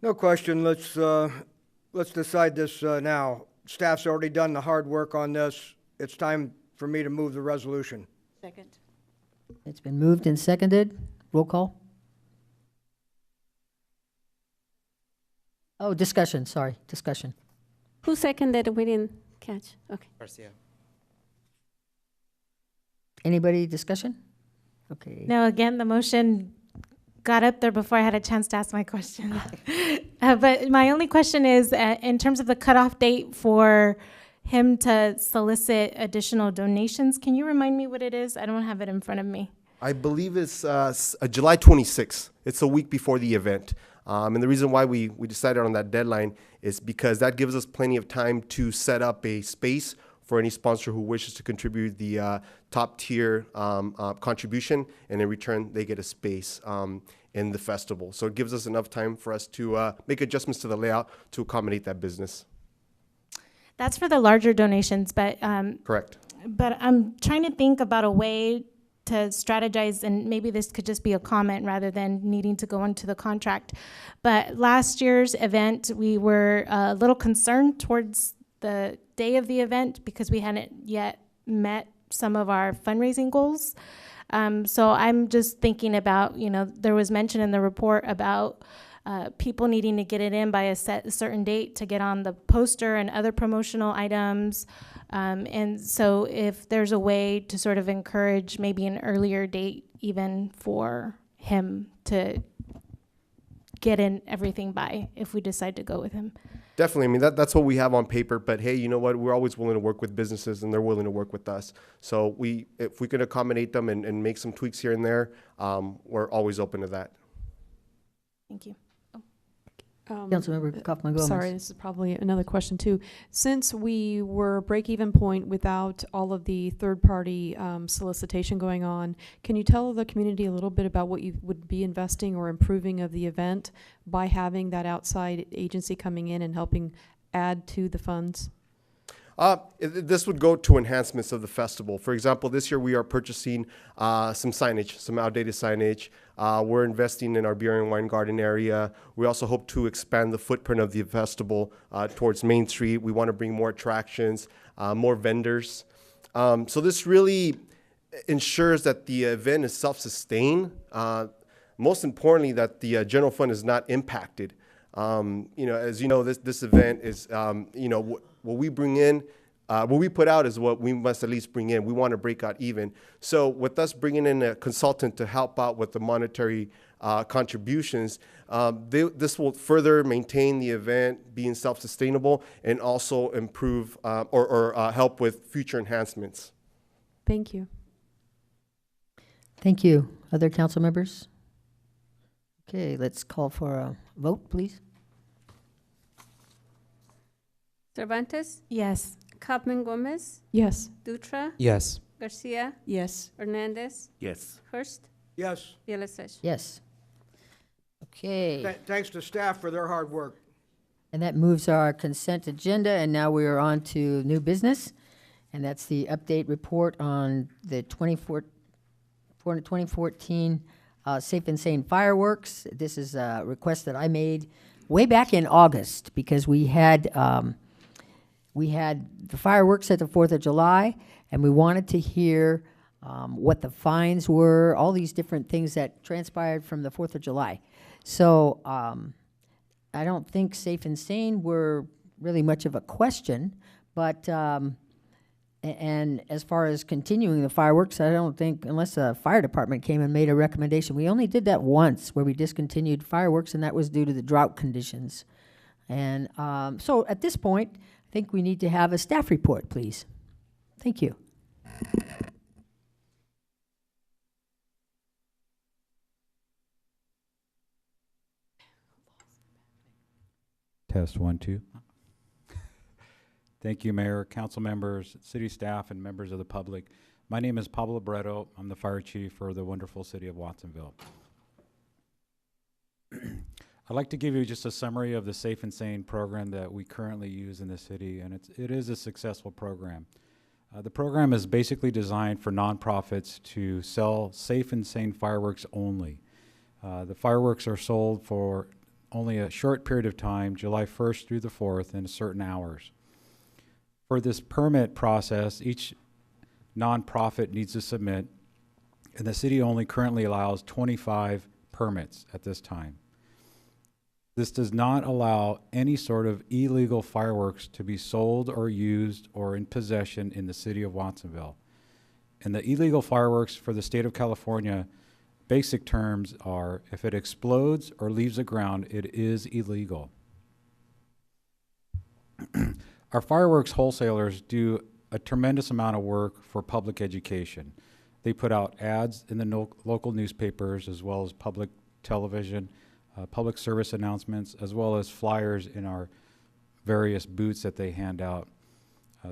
No question. Let's decide this now. Staff's already done the hard work on this. It's time for me to move the resolution. Second. It's been moved and seconded. Roll call. Oh, discussion, sorry, discussion. Who seconded? We didn't catch. Okay. Garcia. Anybody discussion? Okay. No, again, the motion got up there before I had a chance to ask my question. But my only question is, in terms of the cutoff date for him to solicit additional donations, can you remind me what it is? I don't have it in front of me. I believe it's July 26th. It's a week before the event. And the reason why we decided on that deadline is because that gives us plenty of time to set up a space for any sponsor who wishes to contribute the top tier contribution, and in return they get a space in the festival. So it gives us enough time for us to make adjustments to the layout to accommodate that business. That's for the larger donations, but Correct. But I'm trying to think about a way to strategize, and maybe this could just be a comment rather than needing to go into the contract. But last year's event, we were a little concerned towards the day of the event because we hadn't yet met some of our fundraising goals. So I'm just thinking about, you know, there was mention in the report about people needing to get it in by a certain date to get on the poster and other promotional items. And so if there's a way to sort of encourage maybe an earlier date even for him to get in everything by, if we decide to go with him. Definitely. I mean, that's what we have on paper. But hey, you know what? We're always willing to work with businesses, and they're willing to work with us. So if we can accommodate them and make some tweaks here and there, we're always open to that. Thank you. Councilmember Kaufman-Gomez. Sorry, this is probably another question too. Since we were break-even point without all of the third-party solicitation going on, can you tell the community a little bit about what you would be investing or improving of the event by having that outside agency coming in and helping add to the funds? This would go to enhancements of the festival. For example, this year we are purchasing some signage, some outdated signage. We're investing in our beer and wine garden area. We also hope to expand the footprint of the festival towards Main Street. We want to bring more attractions, more vendors. So this really ensures that the event is self-sustained. Most importantly, that the general fund is not impacted. You know, as you know, this event is, you know, what we bring in, what we put out is what we must at least bring in. We want to break out even. So with us bringing in a consultant to help out with the monetary contributions, this will further maintain the event being self-sustainable and also improve or help with future enhancements. Thank you. Thank you. Other council members? Okay, let's call for a vote, please. Cervantes? Yes. Kaufman-Gomez? Yes. Dutra? Yes. Garcia? Yes. Hernandez? Yes. Hurst? Yes. Yelesich? Yes. Okay. Thanks to staff for their hard work. And that moves our consent agenda, and now we are on to new business. And that's the update report on the 2014 Safe and Sane fireworks. This is a request that I made way back in August because we had We had the fireworks at the 4th of July, and we wanted to hear what the fines were, all these different things that transpired from the 4th of July. So I don't think safe and sane were really much of a question, but and as far as continuing the fireworks, I don't think, unless the fire department came and made a recommendation. We only did that once, where we discontinued fireworks, and that was due to the drought conditions. And so at this point, I think we need to have a staff report, please. Thank you. Test 1, 2. Thank you, Mayor, council members, city staff, and members of the public. My name is Pablo Breto. I'm the fire chief for the wonderful city of Watsonville. I'd like to give you just a summary of the Safe and Sane program that we currently use in the city, and it is a successful program. The program is basically designed for nonprofits to sell safe and sane fireworks only. The fireworks are sold for only a short period of time, July 1st through the 4th, in certain hours. For this permit process, each nonprofit needs to submit, and the city only currently allows 25 permits at this time. This does not allow any sort of illegal fireworks to be sold or used or in possession in the city of Watsonville. And the illegal fireworks for the state of California, basic terms are, if it explodes or leaves the ground, it is illegal. Our fireworks wholesalers do a tremendous amount of work for public education. They put out ads in the local newspapers, as well as public television, public service announcements, as well as flyers in our various booths that they hand out.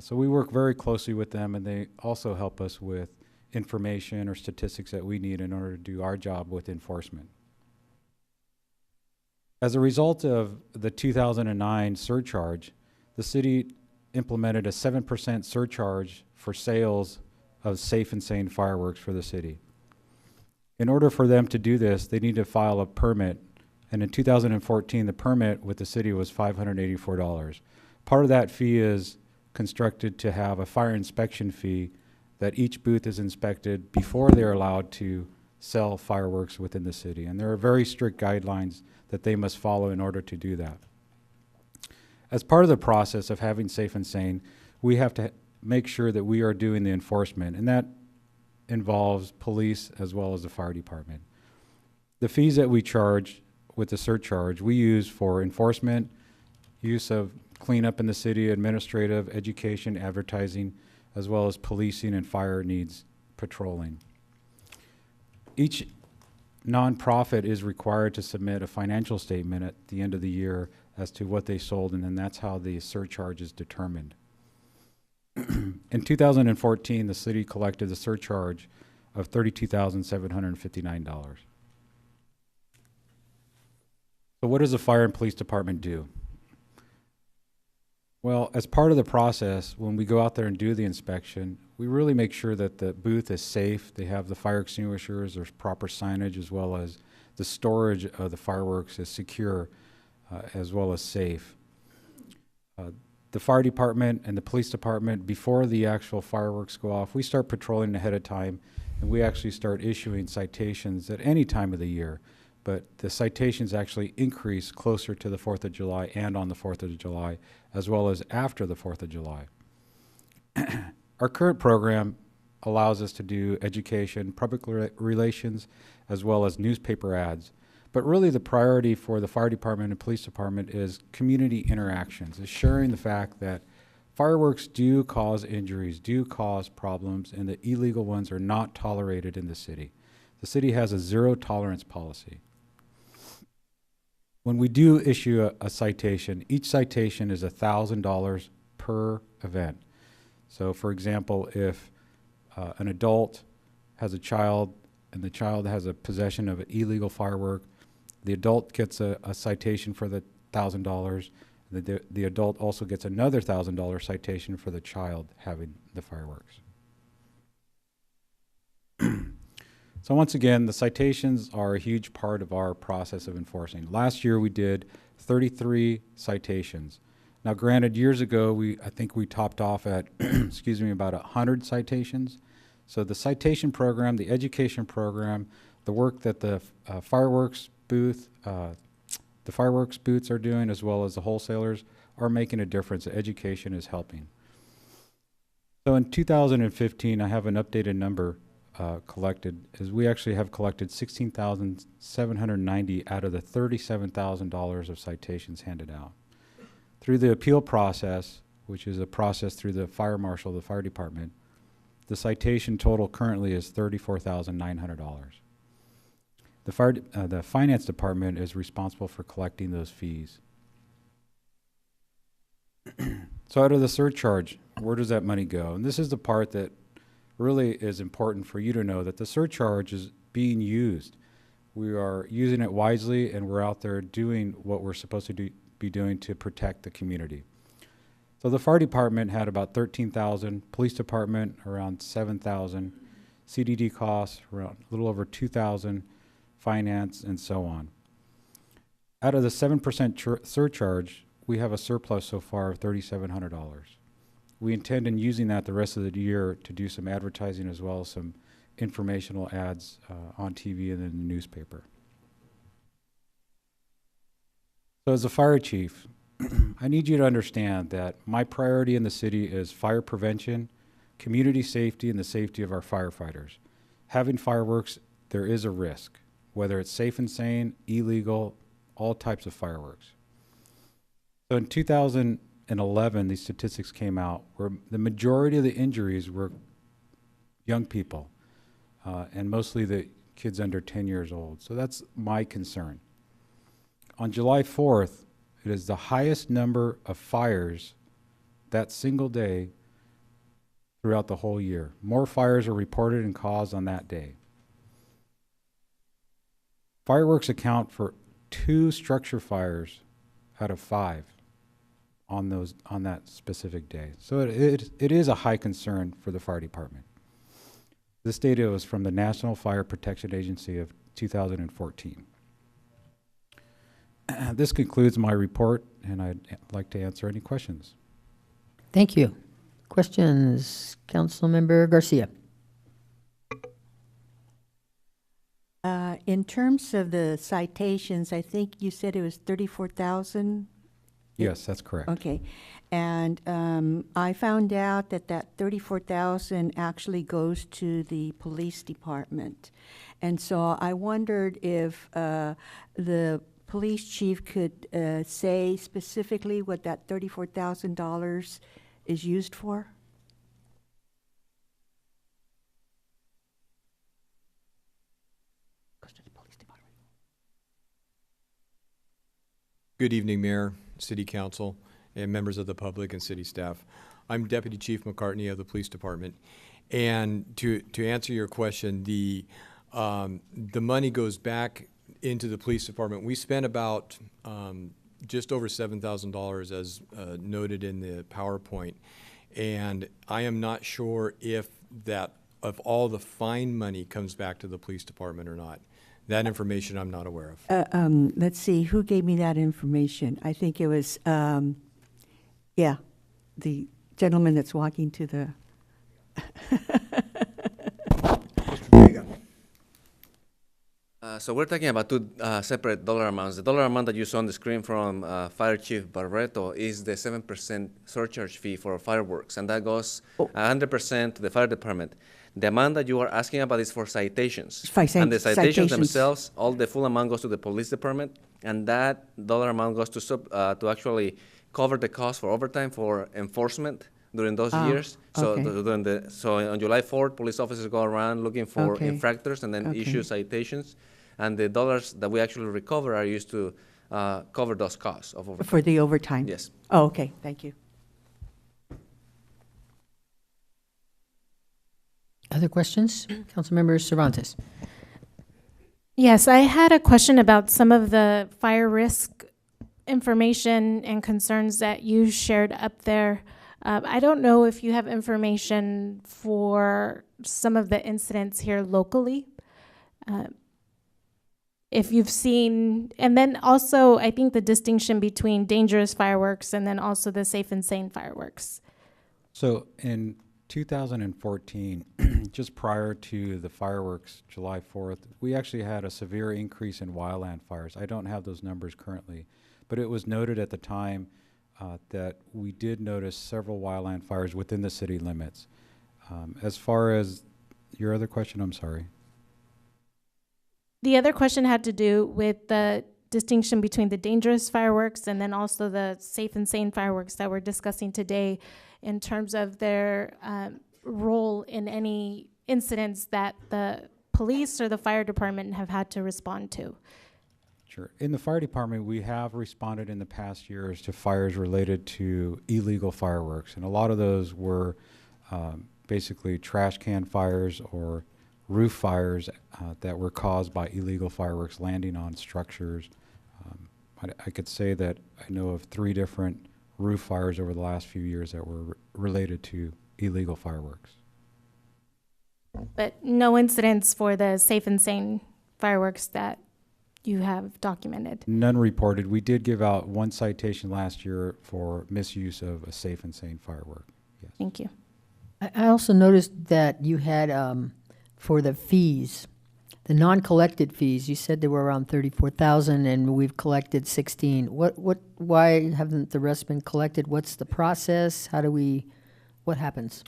So we work very closely with them, and they also help us with information or statistics that we need in order to do our job with enforcement. As a result of the 2009 surcharge, the city implemented a 7% surcharge for sales of safe and sane fireworks for the city. In order for them to do this, they need to file a permit, and in 2014, the permit with the city was $584. Part of that fee is constructed to have a fire inspection fee that each booth is inspected before they're allowed to sell fireworks within the city. And there are very strict guidelines that they must follow in order to do that. As part of the process of having safe and sane, we have to make sure that we are doing the enforcement, and that involves police as well as the fire department. The fees that we charge with the surcharge, we use for enforcement, use of cleanup in the city, administrative, education, advertising, as well as policing and fire needs patrolling. Each nonprofit is required to submit a financial statement at the end of the year as to what they sold, and then that's how the surcharge is determined. In 2014, the city collected a surcharge of $32,759. So what does the fire and police department do? Well, as part of the process, when we go out there and do the inspection, we really make sure that the booth is safe. They have the fire extinguishers, there's proper signage, as well as the storage of the fireworks is secure, as well as safe. The fire department and the police department, before the actual fireworks go off, we start patrolling ahead of time, and we actually start issuing citations at any time of the year. But the citations actually increase closer to the 4th of July and on the 4th of July, as well as after the 4th of July. Our current program allows us to do education, public relations, as well as newspaper ads. But really the priority for the fire department and police department is community interactions, is sharing the fact that fireworks do cause injuries, do cause problems, and the illegal ones are not tolerated in the city. The city has a zero tolerance policy. When we do issue a citation, each citation is $1,000 per event. So for example, if an adult has a child and the child has a possession of an illegal firework, the adult gets a citation for the $1,000. The adult also gets another $1,000 citation for the child having the fireworks. So once again, the citations are a huge part of our process of enforcing. Last year we did 33 citations. Now, granted, years ago, I think we topped off at, excuse me, about 100 citations. So the citation program, the education program, the work that the fireworks booths are doing, as well as the wholesalers, are making a difference. The education is helping. So in 2015, I have an updated number collected, as we actually have collected $16,790 out of the $37,000 of citations handed out. Through the appeal process, which is a process through the fire marshal, the fire department, the citation total currently is $34,900. The finance department is responsible for collecting those fees. So out of the surcharge, where does that money go? And this is the part that really is important for you to know, that the surcharge is being used. We are using it wisely, and we're out there doing what we're supposed to be doing to protect the community. So the fire department had about $13,000, police department around $7,000, CDD costs around a little over $2,000, finance, and so on. Out of the 7% surcharge, we have a surplus so far of $3,700. We intend on using that the rest of the year to do some advertising, as well as some informational ads on TV and in the newspaper. So as a fire chief, I need you to understand that my priority in the city is fire prevention, community safety, and the safety of our firefighters. Having fireworks, there is a risk, whether it's safe and sane, illegal, all types of fireworks. So in 2011, these statistics came out where the majority of the injuries were young people, and mostly the kids under 10 years old. So that's my concern. On July 4th, it is the highest number of fires that single day throughout the whole year. More fires are reported and caused on that day. Fireworks account for 2 structure fires out of 5 on that specific day. So it is a high concern for the fire department. This data was from the National Fire Protection Agency of 2014. This concludes my report, and I'd like to answer any questions. Thank you. Questions, Councilmember Garcia? In terms of the citations, I think you said it was 34,000? Yes, that's correct. Okay. And I found out that 34,000 actually goes to the police department. And so I wondered if the police chief could say specifically what that $34,000 is used for? Good evening, Mayor, City Council, and members of the public and city staff. I'm Deputy Chief McCartney of the Police Department. And to answer your question, the money goes back into the police department. We spent about just over $7,000 as noted in the PowerPoint. And I am not sure if all the fine money comes back to the police department or not. That information I'm not aware of. Let's see, who gave me that information? I think it was, the gentleman that's walking to the. So we're talking about 2 separate dollar amounts. The dollar amount that you saw on the screen from Fire Chief Barreto is the 7% surcharge fee for fireworks, and that goes 100% to the fire department. The amount that you are asking about is for citations. And the citations themselves, all the full amount goes to the police department, and that dollar amount goes to actually cover the cost for overtime for enforcement during those years. So Okay. So on July 4th, police officers go around looking for infractors and then issue citations. And the dollars that we actually recover are used to cover those costs of overtime. For the overtime? Yes. Oh, okay, thank you. Other questions? Councilmember Cervantes. Yes, I had a question about some of the fire risk information and concerns that you shared up there. I don't know if you have information for some of the incidents here locally. if you've seen, and then also I think the distinction between dangerous fireworks and then also the safe and sane fireworks. So in 2014, just prior to the fireworks, July 4th, we actually had a severe increase in wildland fires. I don't have those numbers currently, but it was noted at the time that we did notice several wildland fires within the city limits. As far as your other question, I'm sorry. The other question had to do with the distinction between the dangerous fireworks and then also the safe and sane fireworks that we're discussing today in terms of their role in any incidents that the police or the fire department have had to respond to. Sure. In the fire department, we have responded in the past years to fires related to illegal fireworks, and a lot of those were basically trash can fires or roof fires that were caused by illegal fireworks landing on structures. I could say that I know of 3 different roof fires over the last few years that were related to illegal fireworks. But no incidents for the safe and sane fireworks that you have documented? None reported. We did give out 1 citation last year for misuse of a safe and sane firework. Yes. Thank you. I also noticed that you had, for the fees, the non-collected fees, you said there were around 34,000 and we've collected 16. Why haven't the rest been collected? What's the process? What happens?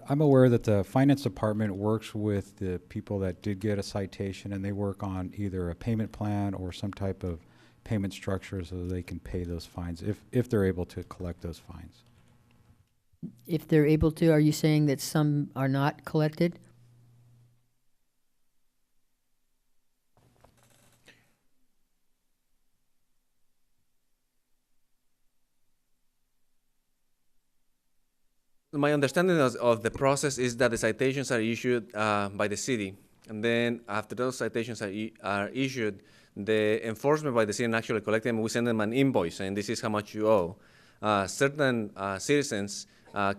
I'm aware that the finance department works with the people that did get a citation, and they work on either a payment plan or some type of payment structure so they can pay those fines if they're able to collect those fines. If they're able to, are you saying that some are not collected? My understanding of the process is that the citations are issued by the city, and then after those citations are issued, the enforcement by the city actually collect them. We send them an invoice saying this is how much you owe. Certain citizens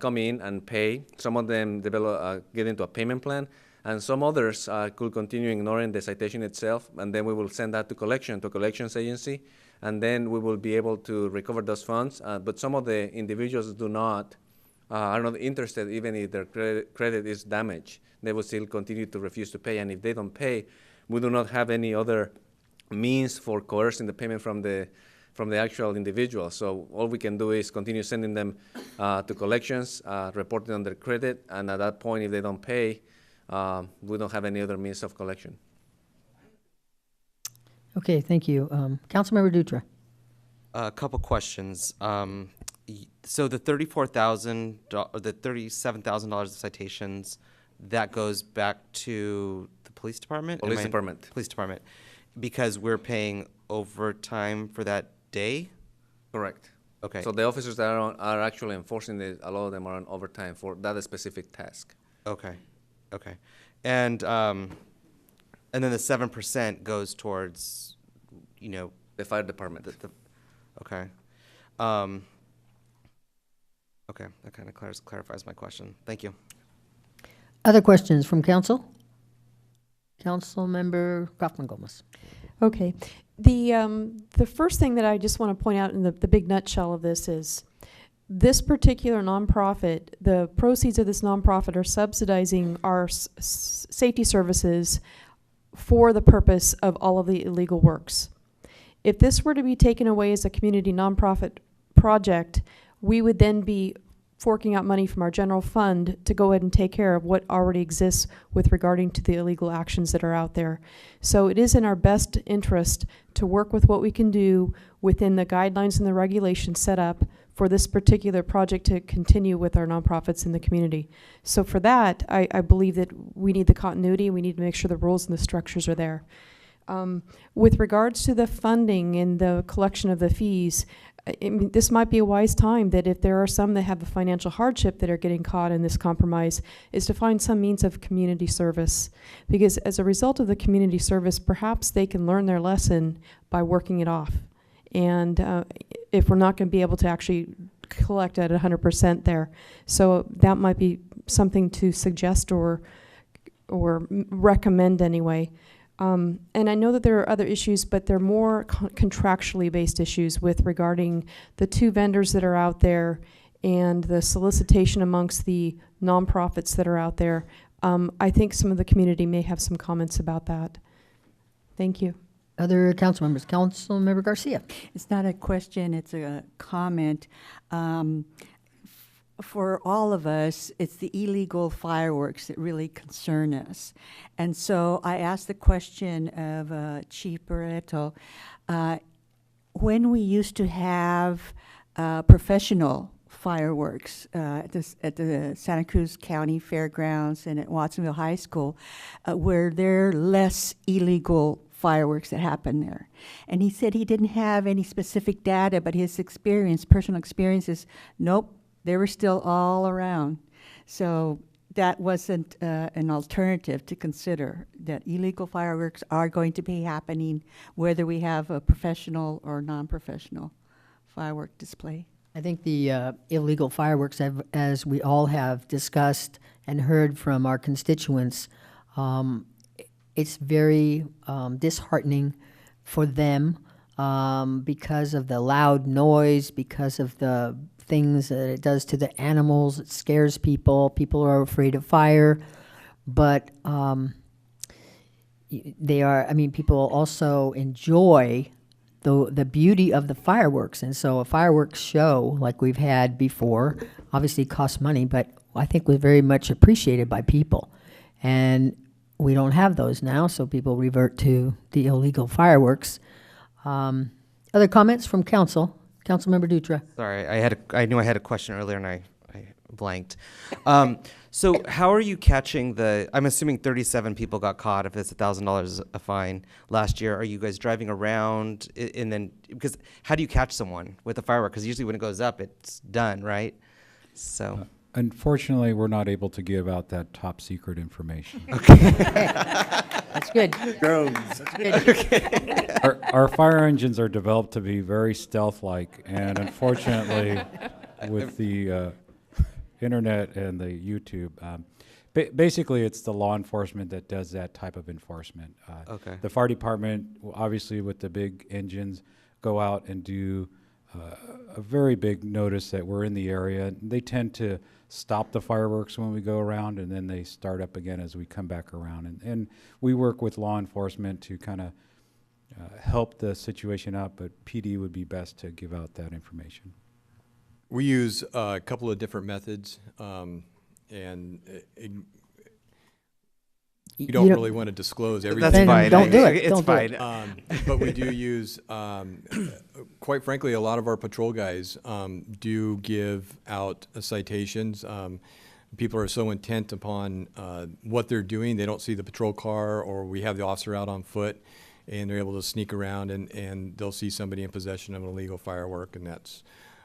come in and pay. Some of them get into a payment plan, and some others could continue ignoring the citation itself, and then we will send that to a collections agency, and then we will be able to recover those funds. But some of the individuals are not interested, even if their credit is damaged. They will still continue to refuse to pay, and if they don't pay, we do not have any other means for coercing the payment from the actual individual. So all we can do is continue sending them to collections, reporting on their credit, and at that point, if they don't pay, we don't have any other means of collection. Okay, thank you. Councilmember Dutra. A couple questions. So the $34,000 or the $37,000 of citations, that goes back to the police department? Police department. Police department, because we're paying overtime for that day? Correct. Okay. So the officers that are actually enforcing it, a lot of them are on overtime for that specific task. Okay. Okay. And then the 7% goes towards, the fire department. Okay. Okay, that kind of clarifies my question. Thank you. Other questions from council? Councilmember Kaufman-Gomez. Okay. The first thing that I just want to point out in the big nutshell of this is this particular nonprofit, the proceeds of this nonprofit are subsidizing our safety services for the purpose of all of the illegal works. If this were to be taken away as a community nonprofit project, we would then be forking out money from our general fund to go ahead and take care of what already exists with regarding to the illegal actions that are out there. So it is in our best interest to work with what we can do within the guidelines and the regulations set up for this particular project to continue with our nonprofits in the community. So for that, I believe that we need the continuity, we need to make sure the rules and the structures are there. With regards to the funding and the collection of the fees, this might be a wise time that if there are some that have a financial hardship that are getting caught in this compromise, is to find some means of community service. Because as a result of the community service, perhaps they can learn their lesson by working it off. And if we're not going to be able to actually collect at 100% there. So that might be something to suggest or recommend anyway. And I know that there are other issues, but they're more contractually based issues with regarding the two vendors that are out there and the solicitation amongst the nonprofits that are out there. I think some of the community may have some comments about that. Thank you. Other council members? Councilmember Garcia. It's not a question, it's a comment. For all of us, it's the illegal fireworks that really concern us. And so I asked the question of Chief Barreto, when we used to have professional fireworks at the Santa Cruz County Fairgrounds and at Watsonville High School, were there less illegal fireworks that happened there? And he said he didn't have any specific data, but his experience, personal experiences, nope, they were still all around. So that wasn't an alternative to consider, that illegal fireworks are going to be happening whether we have a professional or non-professional firework display. I think the illegal fireworks, as we all have discussed and heard from our constituents, it's very disheartening for them because of the loud noise, because of the things that it does to the animals. It scares people. People are afraid of fire. But people also enjoy the beauty of the fireworks. And so a fireworks show like we've had before obviously costs money, but I think was very much appreciated by people. And we don't have those now, so people revert to the illegal fireworks. Other comments from council? Councilmember Dutra. Sorry, I knew I had a question earlier and I blanked. So how are you catching I'm assuming 37 people got caught if it's $1,000 a fine last year. Are you guys driving around and then, because how do you catch someone with a firework? Because usually when it goes up, it's done, right? So. Unfortunately, we're not able to give out that top secret information. Okay. That's good. Drones. Good. Our fire engines are developed to be very stealth-like, and unfortunately, with the internet and the YouTube, basically it's the law enforcement that does that type of enforcement. Okay. The fire department, obviously with the big engines, go out and do a very big notice that we're in the area. They tend to stop the fireworks when we go around, and then they start up again as we come back around. And we work with law enforcement to kind of help the situation out, but PD would be best to give out that information. We use a couple of different methods, we don't really want to disclose everything. That's fine. Don't do it. It's Don't fine. do it. But we do use, quite frankly, a lot of our patrol guys do give out citations. People are so intent upon what they're doing, they don't see the patrol car, or we have the officer out on foot, and they're able to sneak around, and they'll see somebody in possession of an illegal firework, and that's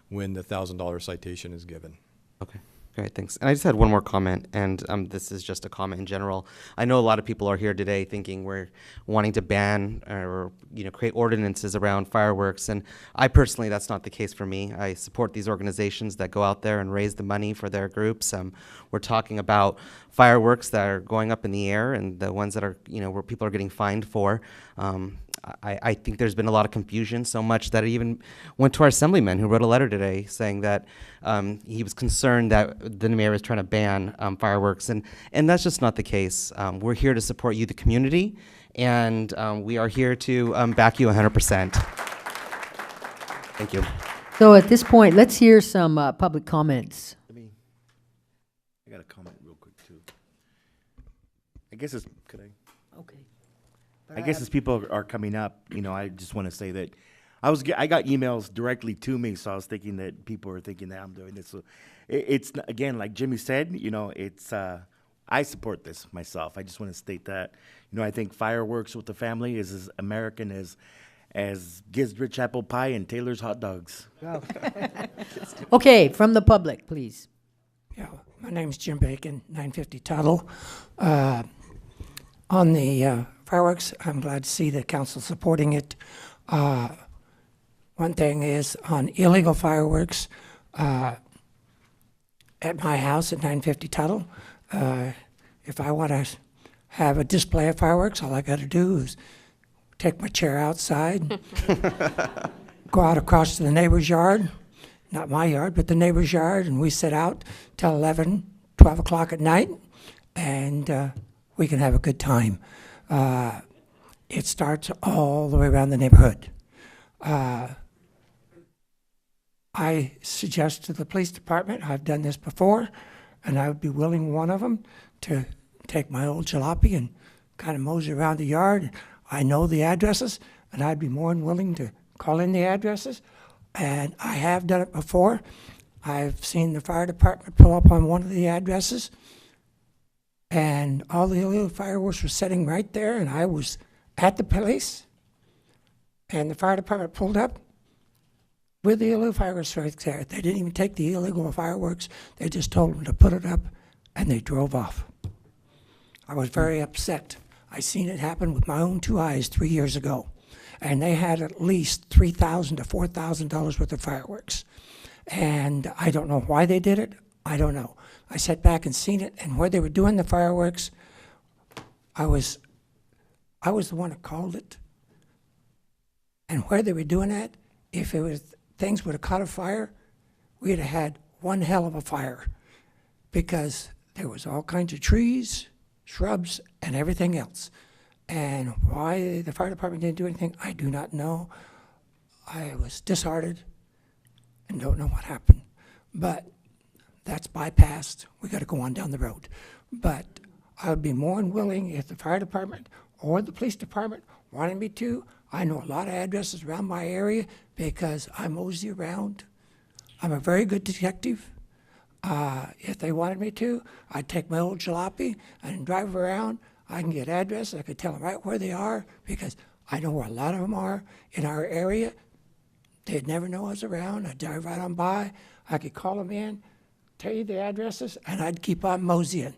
when the $1,000 citation is given. Okay. Great, thanks. And I just had one more comment, and this is just a comment in general. I know a lot of people are here today thinking we're wanting to ban or create ordinances around fireworks, and I personally, that's not the case for me. I support these organizations that go out there and raise the money for their groups. We're talking about fireworks that are going up in the air and the ones that are, where people are getting fined for. I think there's been a lot of confusion, so much that it even went to our assemblyman who wrote a letter today saying that he was concerned that the mayor is trying to ban fireworks, and that's just not the case. We're here to support you, the community, and we are here to back you 100%. Thank you. So at this point, let's hear some public comments. I got a comment real quick too. I guess it's, could I? Okay. I guess as people are coming up, I just want to say that I got emails directly to me, so I was thinking that people are thinking that I'm doing this. So it's again, like Jimmy said, it's I support this myself. I just want to state that. I think fireworks with the family is as American as Gisbridge apple pie and Taylor's hot dogs. Okay, from the public, please. Yeah, my name's Jim Bacon, 950 Tuttle. On the fireworks, I'm glad to see the council supporting it. One thing is on illegal fireworks, at my house at 950 Tuttle, if I want to have a display of fireworks, all I got to do is take my chair outside, go out across to the neighbor's yard, not my yard, but the neighbor's yard, and we sit out till 11, 12 o'clock at night, and we can have a good time. It starts all the way around the neighborhood. I suggest to the police department, I've done this before, and I would be willing, one of them, to take my old jalopy and kind of mosey around the yard. I know the addresses, and I'd be more than willing to call in the addresses. And I have done it before. I've seen the fire department pull up on one of the addresses, and all the illegal fireworks were sitting right there, and I was at the place, and the fire department pulled up with the illegal fireworks right there. They didn't even take the illegal fireworks. They just told them to put it up, and they drove off. I was very upset. I seen it happen with my own 2 eyes 3 years ago, and they had at least $3,000 to $4,000 worth of fireworks. And I don't know why they did it. I don't know. I sat back and seen it, and where they were doing the fireworks, I was the one that called it. And where they were doing that, if it was things would have caught a fire, we'd have had one hell of a fire, because there was all kinds of trees, shrubs, and everything else. And why the fire department didn't do anything, I do not know. I was disheartened and don't know what happened. But that's bypassed. We got to go on down the road. But I would be more than willing if the fire department or the police department wanted me to. I know a lot of addresses around my area because I mosey around. I'm a very good detective. If they wanted me to, I'd take my old jalopy and drive around. I can get addresses. I could tell them right where they are because I know where a lot of them are in our area. They'd never know I was around. I'd drive right on by. I could call them in, tell you the addresses, and I'd keep on moseying.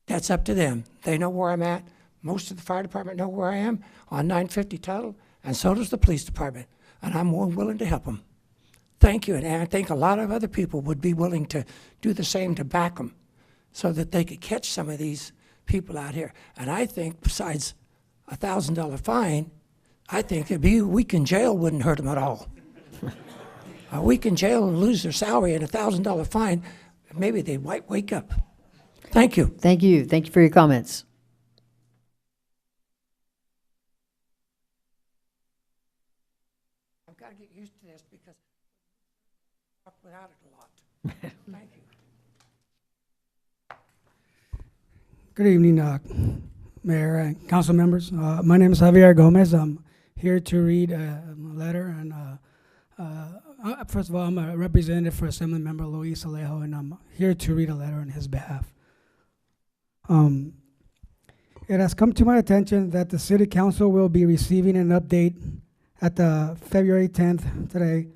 That's up to them. They know where I'm at. Most of the fire department know where I am on 950 Tuttle, and so does the police department. And I'm more than willing to help them. Thank you, and I think a lot of other people would be willing to do the same to back them so that they could catch some of these people out here. And I think besides a $1,000 fine, I think it'd be a week in jail wouldn't hurt them at all. A week in jail and lose their salary and a $1,000 fine, maybe they might wake up. Thank you. Thank you. Thank you for your comments. I've got to get used to this because I talk without it a lot. Thank you. Good evening, Mayor and council members. My name is Javier Gomez. I'm here to read a letter. And first of all, I'm a representative for Assembly Member Luis Alejo, and I'm here to read a letter on his behalf. It has come to my attention that the City Council will be receiving an update at the February 10th today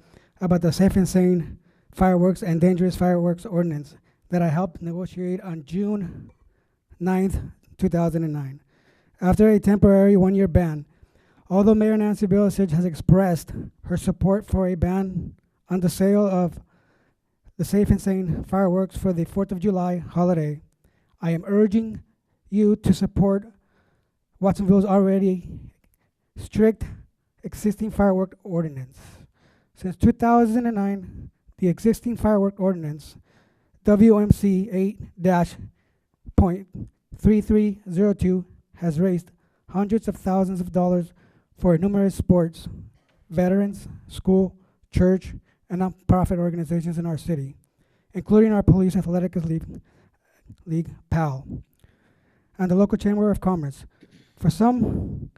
about the Safe and Sane Fireworks and Dangerous Fireworks Ordinance that I helped negotiate on June 9th, 2009. After a temporary one-year ban, although Mayor Nancy Bilicic has expressed her support for a ban on the sale of the Safe and Sane fireworks for the 4th of July holiday, I am urging you to support Watsonville's already strict existing firework ordinance. Since 2009, the existing firework ordinance, WMC 8-.3302, has raised hundreds of thousands of dollars for numerous sports, veterans, school, church, and nonprofit organizations in our city, including our Police Athletics League, PAL, and the local Chamber of Commerce. For some,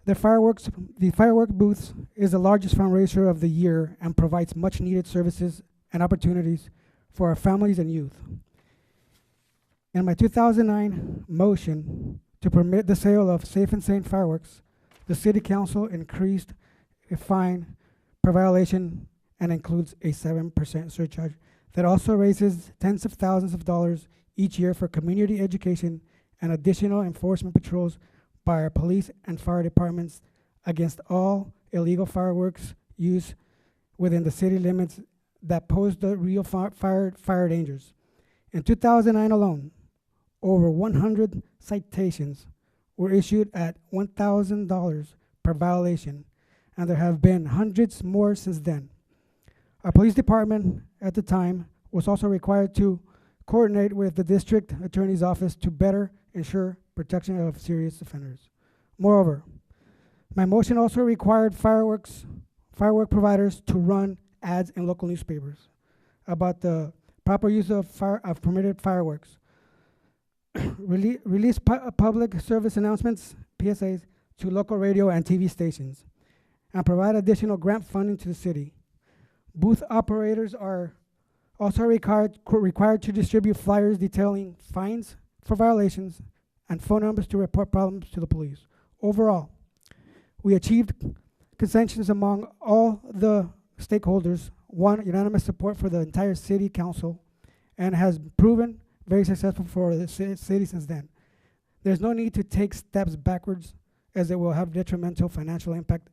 the firework booths is the largest fundraiser of the year and provides much needed services and opportunities for our families and youth. In my 2009 motion to permit the sale of Safe and Sane fireworks, the City Council increased a fine per violation and includes a 7% surcharge that also raises tens of thousands of dollars each year for community education and additional enforcement patrols by our police and fire departments against all illegal fireworks used within the city limits that pose the real fire dangers. In 2009 alone, Over 100 citations were issued at $1,000 per violation, and there have been hundreds more since then. Our police department at the time was also required to coordinate with the district attorney's office to better ensure protection of serious offenders. Moreover, my motion also required firework providers to run ads in local newspapers about the proper use of permitted fireworks. Release public service announcements, PSAs, to local radio and TV stations, and provide additional grant funding to the city. Booth operators are also required to distribute flyers detailing fines for violations and phone numbers to report problems to the police. Overall, we achieved consensus among all the stakeholders, won unanimous support for the entire city council, and has proven very successful for the city since then. There's no need to take steps backwards, as it will have detrimental financial impact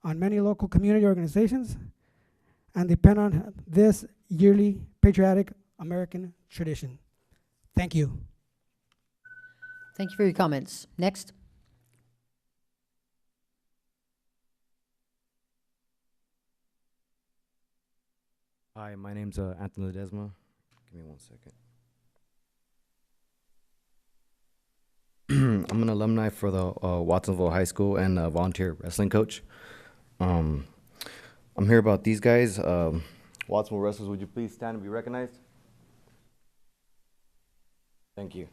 on many local community organizations and depend on this yearly patriotic American tradition. Thank you. Thank you for your comments. Next. Hi, my name's Anthony Ledesma. Give me 1 second. I'm an alumni for the Watsonville High School and a volunteer wrestling coach. I'm here about these guys. Watsonville wrestlers, would you please stand and be recognized? Thank you.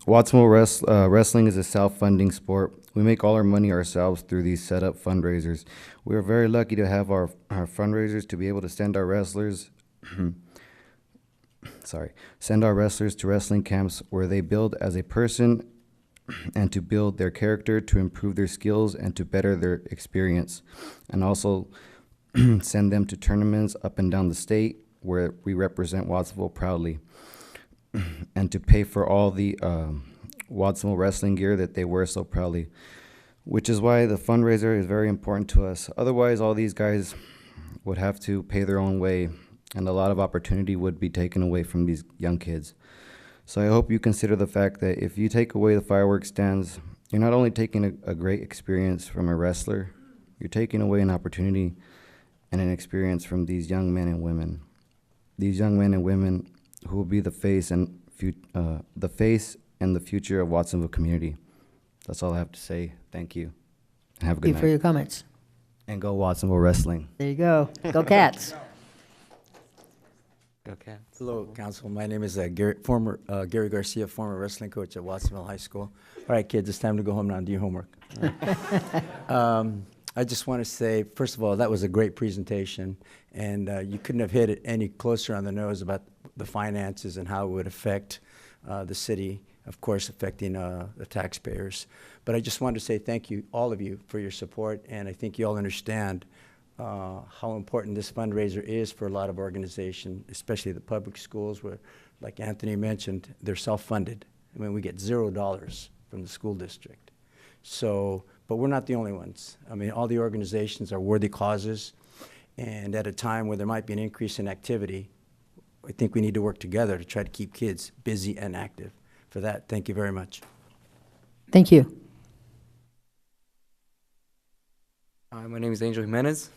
Watsonville wrestling is a self-funding sport. We make all our money ourselves through these set-up fundraisers. We are very lucky to have our fundraisers to be able to send our wrestlers send our wrestlers to wrestling camps where they build as a person and to build their character, to improve their skills, and to better their experience. And also send them to tournaments up and down the state where we represent Watsonville proudly. And to pay for all the Watsonville wrestling gear that they wear so proudly, which is why the fundraiser is very important to us. Otherwise, all these guys would have to pay their own way, and a lot of opportunity would be taken away from these young kids. So I hope you consider the fact that if you take away the fireworks stands, you're not only taking a great experience from a wrestler, you're taking away an opportunity and an experience from these young men and women. These young men and women who will be the face and the future of Watsonville community. That's all I have to say. Thank you. And have a good night. Thank you for your comments. And go Watsonville wrestling. There you go. Go Cats. Go Cats. Hello, Council. My name is Gary Garcia, former wrestling coach at Watsonville High School. All right, kids, it's time to go home now and do your homework. I just want to say, first of all, that was a great presentation, and you couldn't have hit it any closer on the nose about the finances and how it would affect the city, of course, affecting the taxpayers. But I just wanted to say thank you, all of you, for your support, and I think you all understand how important this fundraiser is for a lot of organizations, especially the public schools where, like Anthony mentioned, they're self-funded. I mean, we get $0 from the school district. So, but we're not the only ones. I mean, all the organizations are worthy causes, and at a time where there might be an increase in activity, I think we need to work together to try to keep kids busy and active. For that, thank you very much. Thank you. Hi, my name is Angel Jimenez,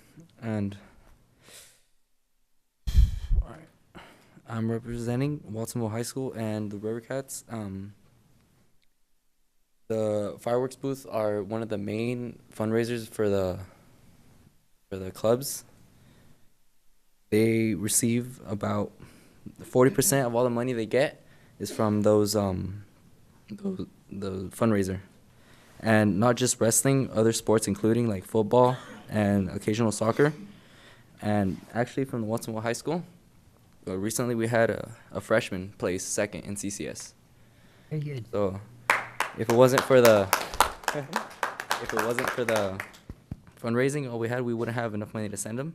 and I'm representing Watsonville High School and the River Cats. The fireworks booths are one of the main fundraisers for the clubs. They receive about 40% of all the money they get is from the fundraiser. And not just wrestling, other sports including like football and occasional soccer. And actually from the Watsonville High School, recently we had a freshman place second in CCS. Very good. So if it wasn't for the fundraising, all we wouldn't have enough money to send them.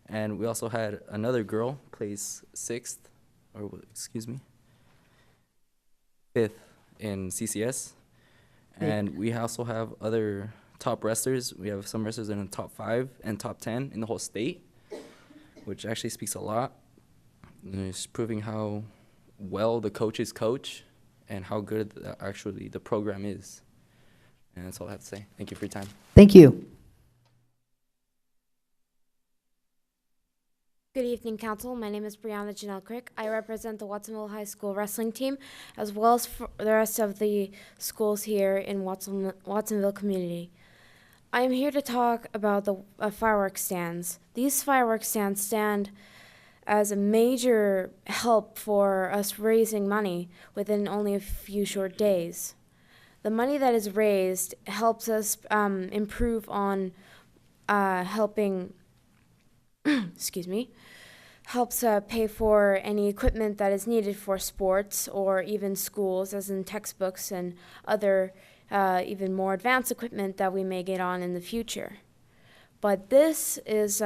And we also had another girl place fifth in CCS. And we also have other top wrestlers. We have some wrestlers in the top 5 and top 10 in the whole state, which actually speaks a lot. And it's proving how well the coaches coach and how good actually the program is. And that's all I have to say. Thank you for your time. Thank you. Good evening, Council. My name is Brianna Janelle Crick. I represent the Watsonville High School wrestling team, as well as for the rest of the schools here in Watsonville community. I am here to talk about the fireworks stands. These fireworks stands stand as a major help for us raising money within only a few short days. The money that is raised helps us improve on helping helps pay for any equipment that is needed for sports or even schools, as in textbooks and other even more advanced equipment that we may get on in the future. But this is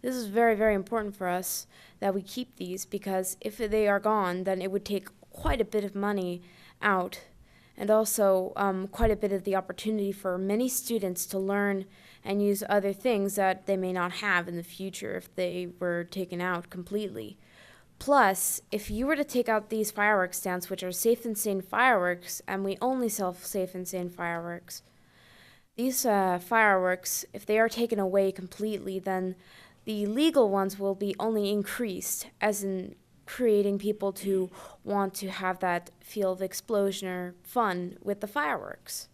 very, very important for us that we keep these, because if they are gone, then it would take quite a bit of money out, and also quite a bit of the opportunity for many students to learn and use other things that they may not have in the future if they were taken out completely. Plus, if you were to take out these fireworks stands, which are safe and sane fireworks, and we only sell safe and sane fireworks, these fireworks, if they are taken away completely, then the legal ones will be only increased, as in creating people to want to have that feel of explosion or fun with the fireworks.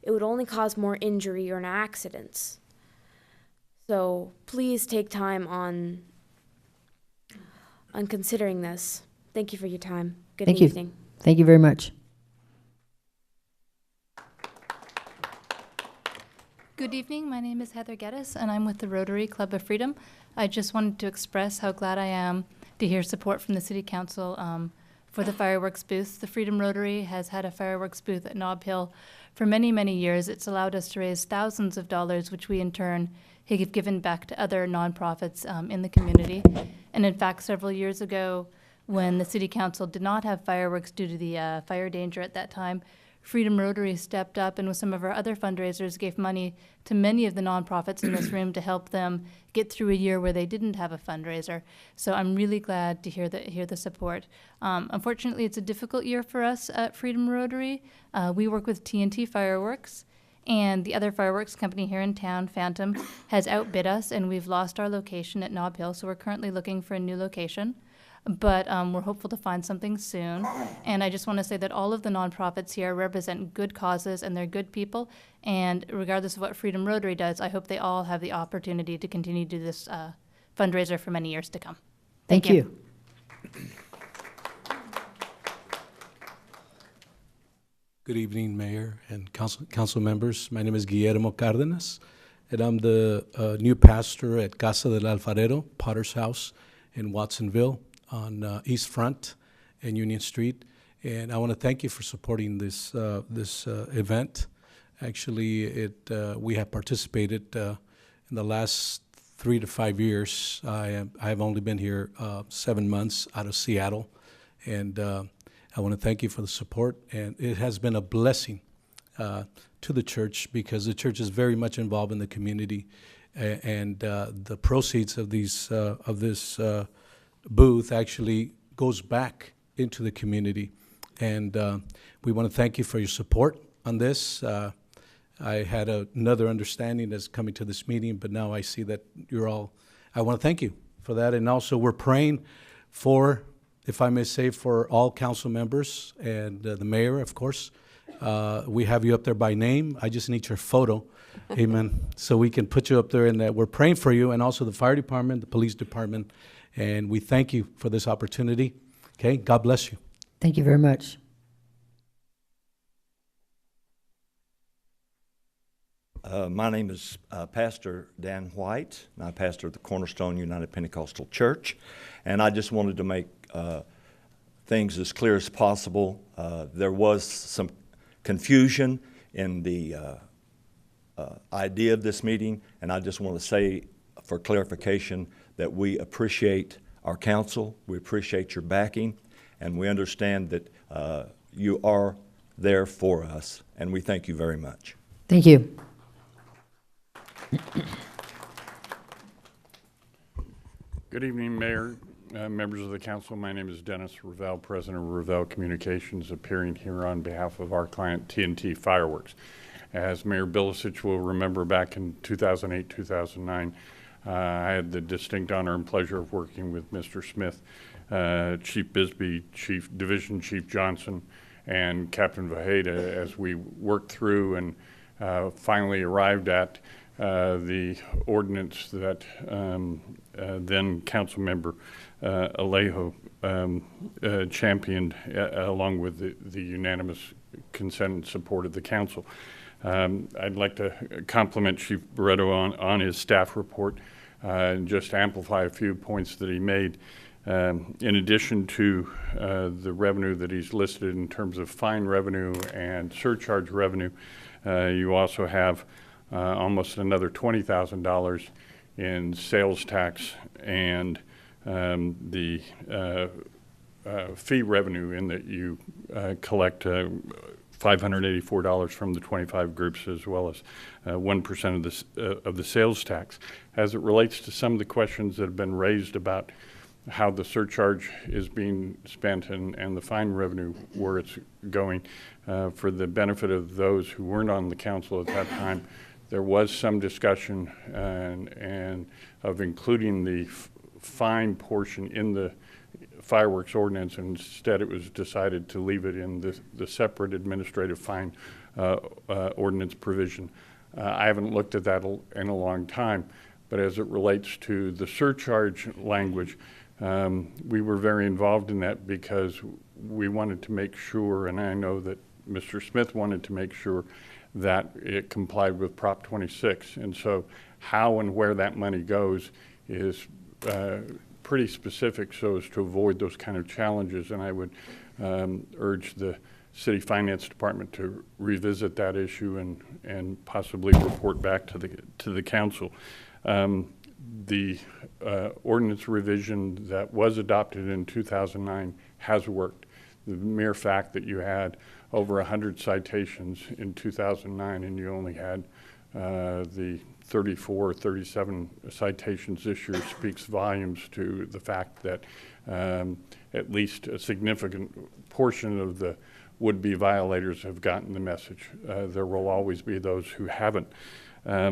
It would only cause more injury or accidents. So please take time on considering this. Thank you for your time. Good evening. Thank you very much. Good evening. My name is Heather Geddes, and I'm with the Rotary Club of Freedom. I just wanted to express how glad I am to hear support from the City Council for the fireworks booth. The Freedom Rotary has had a fireworks booth at Nob Hill for many, many years. It's allowed us to raise thousands of dollars, which we in turn have given back to other nonprofits in the community. And in fact, several years ago, when the City Council did not have fireworks due to the fire danger at that time, Freedom Rotary stepped up and with some of our other fundraisers gave money to many of the nonprofits in this room to help them get through a year where they didn't have a fundraiser. So I'm really glad to hear the support. Unfortunately, it's a difficult year for us at Freedom Rotary. We work with TNT Fireworks, and the other fireworks company here in town, Phantom, has outbid us, and we've lost our location at Nob Hill, so we're currently looking for a new location. But we're hopeful to find something soon. And I just want to say that all of the nonprofits here represent good causes and they're good people. And regardless of what Freedom Rotary does, I hope they all have the opportunity to continue to do this fundraiser for many years to come. Thank you. Good evening, Mayor and council members. My name is Guillermo Cárdenas, and I'm the new pastor at Casa del Alfarero, Potter's House in Watsonville, on East Front and Union Street. And I want to thank you for supporting this event. Actually, we have participated in the last 3 to 5 years. I have only been here 7 months out of Seattle, and I want to thank you for the support. And it has been a blessing to the church, because the church is very much involved in the community, and the proceeds of this booth actually goes back into the community. And we want to thank you for your support on this. I had another understanding as coming to this meeting, but now I see that I want to thank you for that. And also we're praying for, if I may say, for all council members and the mayor, of course. We have you up there by name. I just need your photo. Amen. So we can put you up there, and we're praying for you, and also the fire department, the police department. And we thank you for this opportunity. Okay, God bless you. Thank you very much. My name is Pastor Dan White, and I pastor the Cornerstone United Pentecostal Church. And I just wanted to make things as clear as possible. There was some confusion in the idea of this meeting, and I just want to say for clarification that we appreciate our council, we appreciate your backing, and we understand that you are there for us, and we thank you very much. Thank you. Good evening, Mayor, Members of the council, my name is Dennis Ravel, President of Ravel Communications, appearing here on behalf of our client TNT Fireworks. As Mayor Bilicich will remember, back in 2008, 2009, I had the distinct honor and pleasure of working with Mr. Smith, Chief Bisbee, Division Chief Johnson, and Captain Vajeda as we worked through and finally arrived at the ordinance that then Council Member Alejo championed along with the unanimous consent and support of the council. I'd like to compliment Chief Barreto on his staff report and just amplify a few points that he made. In addition to the revenue that he's listed in terms of fine revenue and surcharge revenue, you also have almost another $20,000 in sales tax and the fee revenue in that you collect $584 from the 25 groups, as well as 1% of the sales tax. As it relates to some of the questions that have been raised about how the surcharge is being spent and the fine revenue, where it's going, for the benefit of those who weren't on the council at that time, there was some discussion and of including the fine portion in the fireworks ordinance, and instead it was decided to leave it in the separate administrative fine ordinance provision. I haven't looked at that in a long time, but as it relates to the surcharge language, we were very involved in that because we wanted to make sure, and I know that Mr. Smith wanted to make sure that it complied with Prop 26. And so how and where that money goes is pretty specific so as to avoid those kind of challenges. And I would urge the City Finance Department to revisit that issue and possibly report back to the council. The ordinance revision that was adopted in 2009 has worked. The mere fact that you had over 100 citations in 2009 and you only had the 34 or 37 citations this year speaks volumes to the fact that at least a significant portion of the would-be violators have gotten the message. There will always be those who haven't. As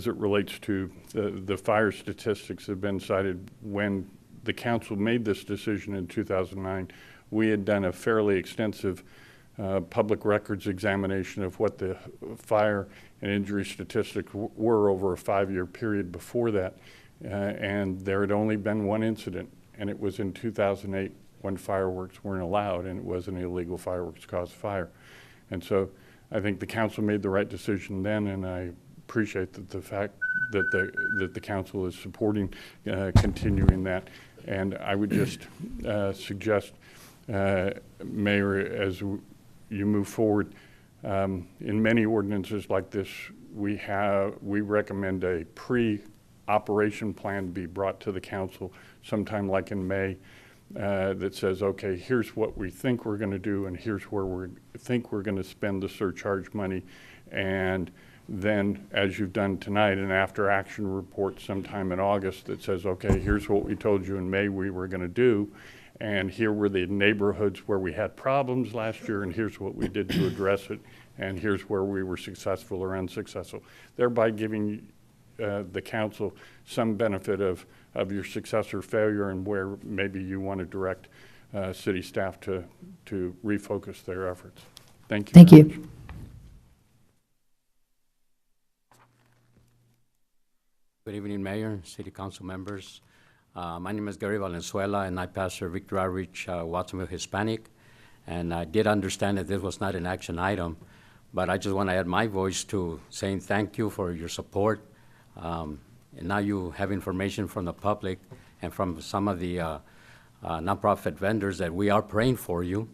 it relates to the fire statistics that have been cited, when the council made this decision in 2009, we had done a fairly extensive public records examination of what the fire and injury statistics were over a 5-year period before that, and there had only been one incident, and it was in 2008 when fireworks weren't allowed, and it was an illegal fireworks caused fire. And so I think the council made the right decision then, and I appreciate the fact that the council is supporting continuing that. And I would just suggest, Mayor, as you move forward, in many ordinances like this, we recommend a pre-operation plan be brought to the council sometime like in May that says, okay, here's what we think we're going to do, and here's where we think we're going to spend the surcharge money. And then, as you've done tonight, an after-action report sometime in August that says, okay, here's what we told you in May we were going to do, and here were the neighborhoods where we had problems last year, and here's what we did to address it, and here's where we were successful or unsuccessful, thereby giving the council some benefit of your success or failure and where maybe you want to direct city staff to refocus their efforts. Thank you. Thank you. Much. Good evening, Mayor, City Council members. My name is Gary Valenzuela, and I pastor Victor Outreach, Watsonville Hispanic. And I did understand that this was not an action item, but I just want to add my voice to saying thank you for your support. And now you have information from the public and from some of the nonprofit vendors that we are praying for you.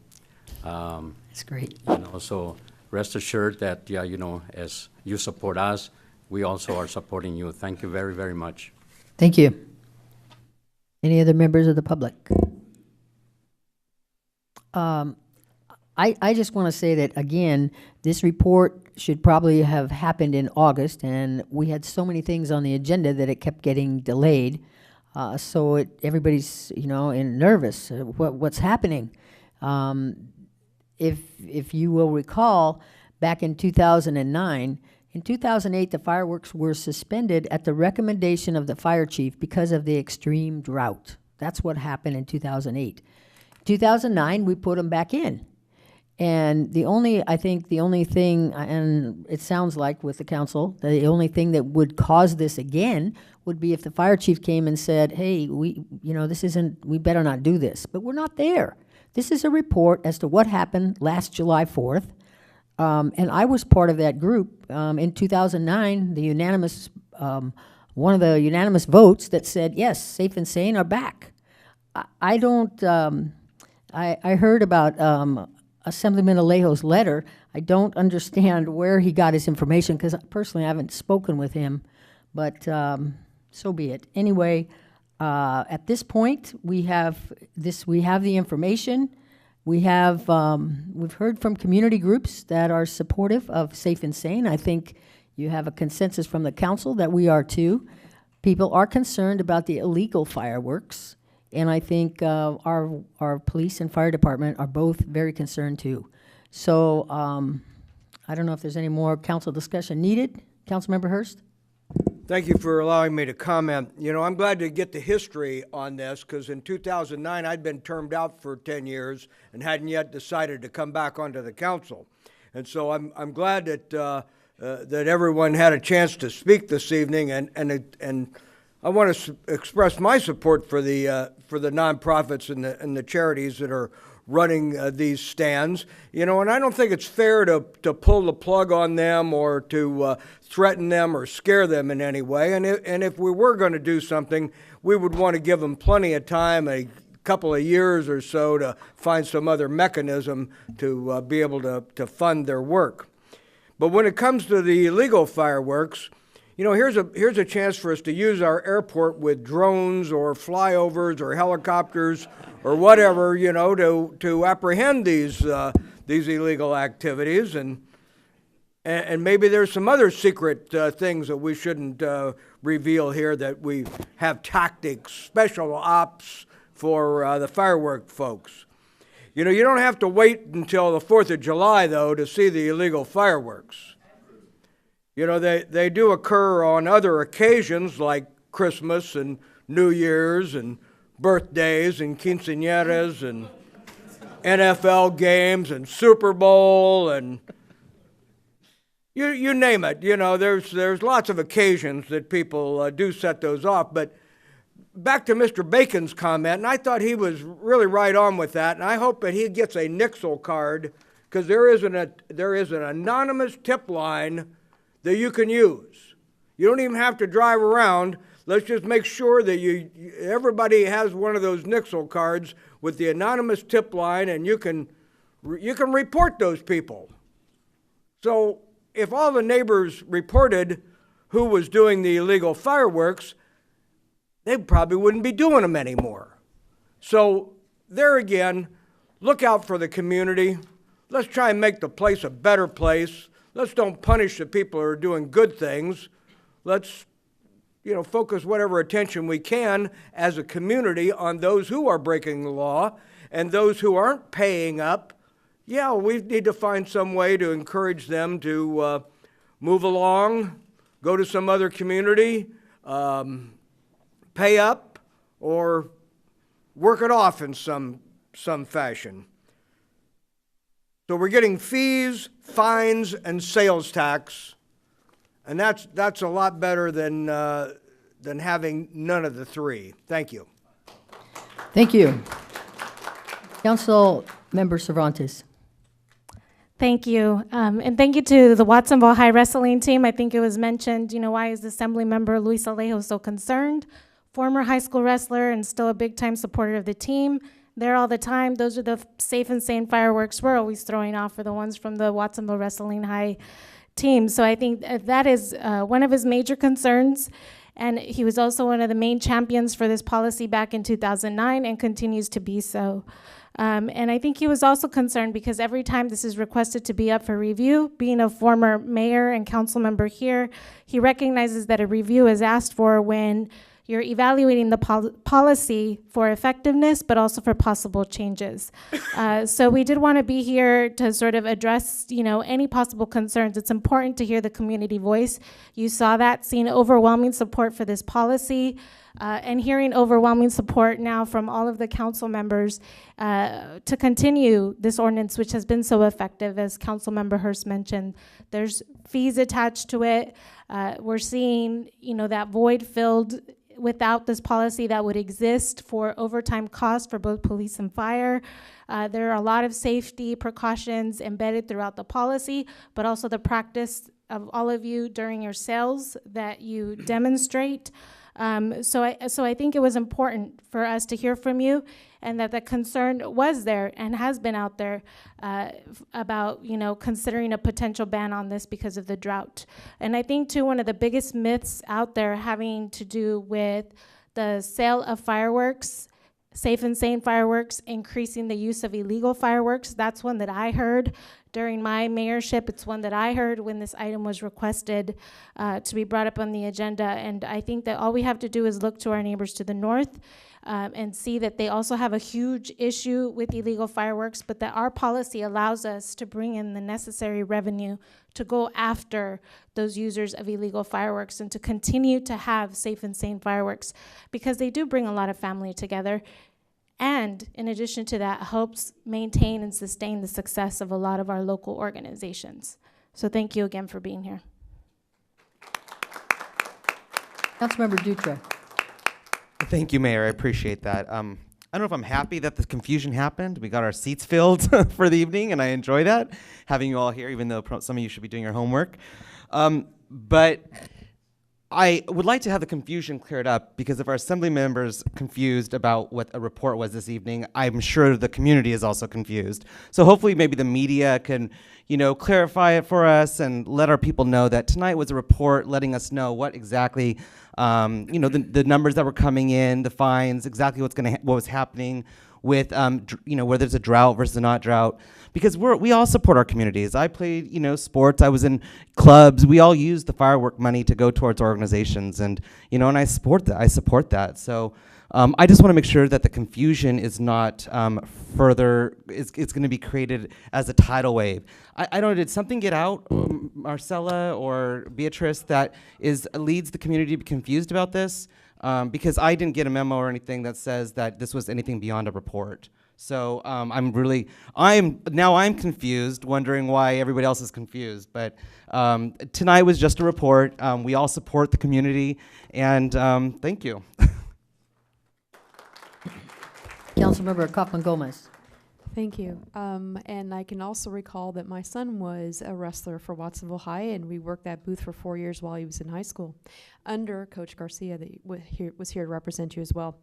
That's great. So rest assured that, as you support us, we also are supporting you. Thank you very, very much. Thank you. Any other members of the public? I just want to say that, again, this report should probably have happened in August, and we had so many things on the agenda that it kept getting delayed. So everybody's, nervous. What's happening? If you will recall, back in 2009, in 2008, the fireworks were suspended at the recommendation of the fire chief because of the extreme drought. That's what happened in 2008. 2009, we put them back in. And the only thing, and it sounds like with the council, the only thing that would cause this again would be if the fire chief came and said, hey, we better not do this. But we're not there. This is a report as to what happened last July 4th. And I was part of that group in 2009, one of the unanimous votes that said, yes, Safe and Sane are back. I heard about Assemblyman Alejo's letter. I don't understand where he got his information, because personally I haven't spoken with him, but so be it. Anyway, at this point, we have the information. We've heard from community groups that are supportive of Safe and Sane. I think you have a consensus from the council that we are too. People are concerned about the illegal fireworks, and I think our police and fire department are both very concerned too. So I don't know if there's any more council discussion needed. Councilmember Hurst? Thank you for allowing me to comment. I'm glad to get the history on this, because in 2009, I'd been termed out for 10 years and hadn't yet decided to come back onto the council. And so I'm glad that that everyone had a chance to speak this evening, and I want to express my support for the nonprofits and the charities that are running these stands. And I don't think it's fair to pull the plug on them or to threaten them or scare them in any way. And if we were going to do something, we would want to give them plenty of time, a couple of years or so, to find some other mechanism to be able to fund their work. But when it comes to the illegal fireworks, here's a chance for us to use our airport with drones or flyovers or helicopters or whatever, to apprehend these illegal activities, and maybe there's some other secret things that we shouldn't reveal here, that we have tactics, special ops for the firework folks. You don't have to wait until the 4th of July, though, to see the illegal fireworks. They do occur on other occasions like Christmas and New Year's and birthdays and quinceañeras and NFL games and Super Bowl and you name it. There's lots of occasions that people do set those off. But back to Mr. Bacon's comment, and I thought he was really right on with that, and I hope that he gets a Nixle card, because there is an anonymous tip line that you can use. You don't even have to drive around. Let's just make sure that everybody has one of those Nixle cards with the anonymous tip line, and you can report those people. So if all the neighbors reported who was doing the illegal fireworks, they probably wouldn't be doing them anymore. So there again, look out for the community. Let's try and make the place a better place. Let's don't punish the people who are doing good things. Let's focus whatever attention we can as a community on those who are breaking the law, and those who aren't paying up. Yeah, we need to find some way to encourage them to move along, go to some other community, pay up, or work it off in some fashion. So we're getting fees, fines, and sales tax, and that's a lot better than having none of the three. Thank you. Thank you. Council Member Cervantes. Thank you. And thank you to the Watsonville High Wrestling team. I think it was mentioned, why is Assembly Member Luis Alejo so concerned? Former high school wrestler and still a big-time supporter of the team. There all the time. Those are the Safe and Sane fireworks we're always throwing off, for the ones from the Watsonville Wrestling High team. So I think that is one of his major concerns. And he was also one of the main champions for this policy back in 2009 and continues to be so. And I think he was also concerned because every time this is requested to be up for review, being a former mayor and council member here, he recognizes that a review is asked for when you're evaluating the policy for effectiveness, but also for possible changes. So we did want to be here to sort of address, any possible concerns. It's important to hear the community voice. You saw that, seeing overwhelming support for this policy, and hearing overwhelming support now from all of the council members to continue this ordinance, which has been so effective, as Councilmember Hurst mentioned. There's fees attached to it. We're seeing, that void filled without this policy that would exist for overtime costs for both police and fire. There are a lot of safety precautions embedded throughout the policy, but also the practice of all of you during your sales that you demonstrate. So I think it was important for us to hear from you, and that the concern was there and has been out there about, considering a potential ban on this because of the drought. And I think, too, one of the biggest myths out there having to do with the sale of fireworks, safe and sane fireworks, increasing the use of illegal fireworks. That's one that I heard during my mayorship. It's one that I heard when this item was requested to be brought up on the agenda. And I think that all we have to do is look to our neighbors to the north and see that they also have a huge issue with illegal fireworks, but that our policy allows us to bring in the necessary revenue to go after those users of illegal fireworks and to continue to have safe and sane fireworks, because they do bring a lot of family together. And in addition to that, helps maintain and sustain the success of a lot of our local organizations. So thank you again for being here. Councilmember Dutra. Thank you, Mayor. I appreciate that. I don't know if I'm happy that the confusion happened. We got our seats filled for the evening, and I enjoy that, having you all here, even though some of you should be doing your homework. But I would like to have the confusion cleared up, because if our assembly members confused about what a report was this evening, I'm sure the community is also confused. So hopefully maybe the media can, clarify it for us and let our people know that tonight was a report letting us know what exactly, the numbers that were coming in, the fines, exactly what was happening with, whether it's a drought versus a not drought. Because we all support our communities. I played, sports. I was in clubs. We all use the firework money to go towards organizations, and and I support that. So I just want to make sure that the confusion is not further. It's going to be created as a tidal wave. I don't know. Did something get out, Marcella or Beatrice, that leads the community to be confused about this? Because I didn't get a memo or anything that says that this was anything beyond a report. So I'm confused, wondering why everybody else is confused. But tonight was just a report. We all support the community, and thank you. Councilmember Kaufman Gomez. Thank you. And I can also recall that my son was a wrestler for Watsonville High, and we worked that booth for 4 years while he was in high school under Coach Garcia, that was here to represent you as well.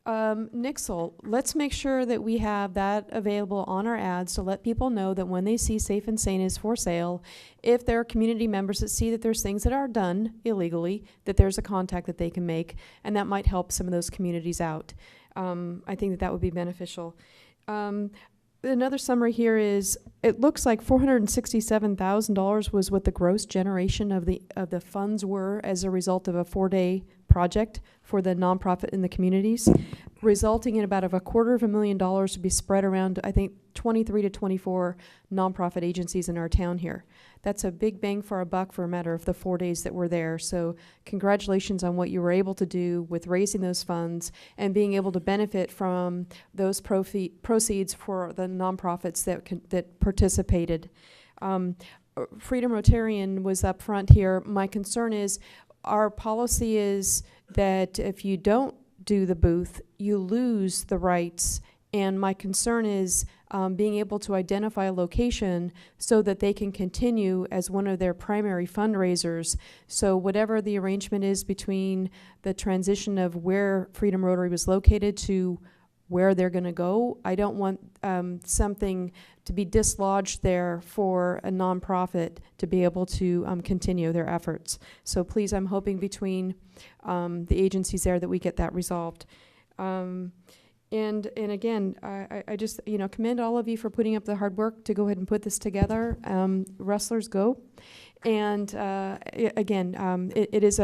Nixle, let's make sure that we have that available on our ads to let people know that when they see Safe and Sane is for sale, if there are community members that see that there's things that are done illegally, that there's a contact that they can make, and that might help some of those communities out. I think that would be beneficial. Another summary here is, it looks like $467,000 was what the gross generation of the funds were as a result of a 4-day project for the nonprofit in the communities, resulting in about $250,000 to be spread around, I think, 23 to 24 nonprofit agencies in our town here. That's a big bang for our buck for a matter of the 4 days that we're there. So congratulations on what you were able to do with raising those funds and being able to benefit from those proceeds for the nonprofits that participated. Freedom Rotarian was up front here. My concern is, our policy is that if you don't do the booth, you lose the rights. And my concern is being able to identify a location so that they can continue as one of their primary fundraisers. So whatever the arrangement is between the transition of where Freedom Rotary was located to where they're going to go, I don't want something to be dislodged there for a nonprofit to be able to continue their efforts. So please, I'm hoping between the agencies there that we get that resolved. And again, I just, commend all of you for putting up the hard work to go ahead and put this together. Wrestlers go. And again, it is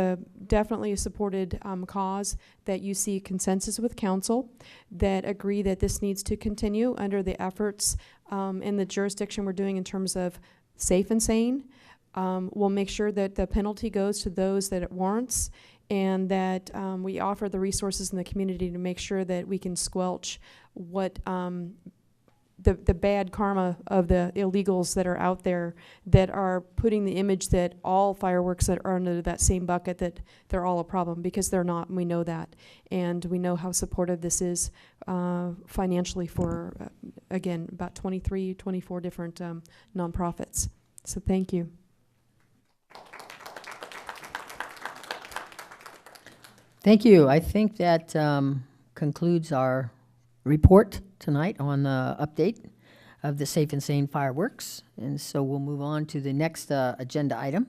definitely a supported cause that you see consensus with council that agree that this needs to continue under the efforts in the jurisdiction we're doing in terms of safe and sane. We'll make sure that the penalty goes to those that it warrants, and that we offer the resources in the community to make sure that we can squelch what the bad karma of the illegals that are out there that are putting the image that all fireworks that are under that same bucket, that they're all a problem, because they're not, and we know that. And we know how supportive this is financially for, again, about 23, 24 different nonprofits. So thank you. Thank you. I think that concludes our report tonight on the update of the Safe and Sane fireworks. And so we'll move on to the next agenda item,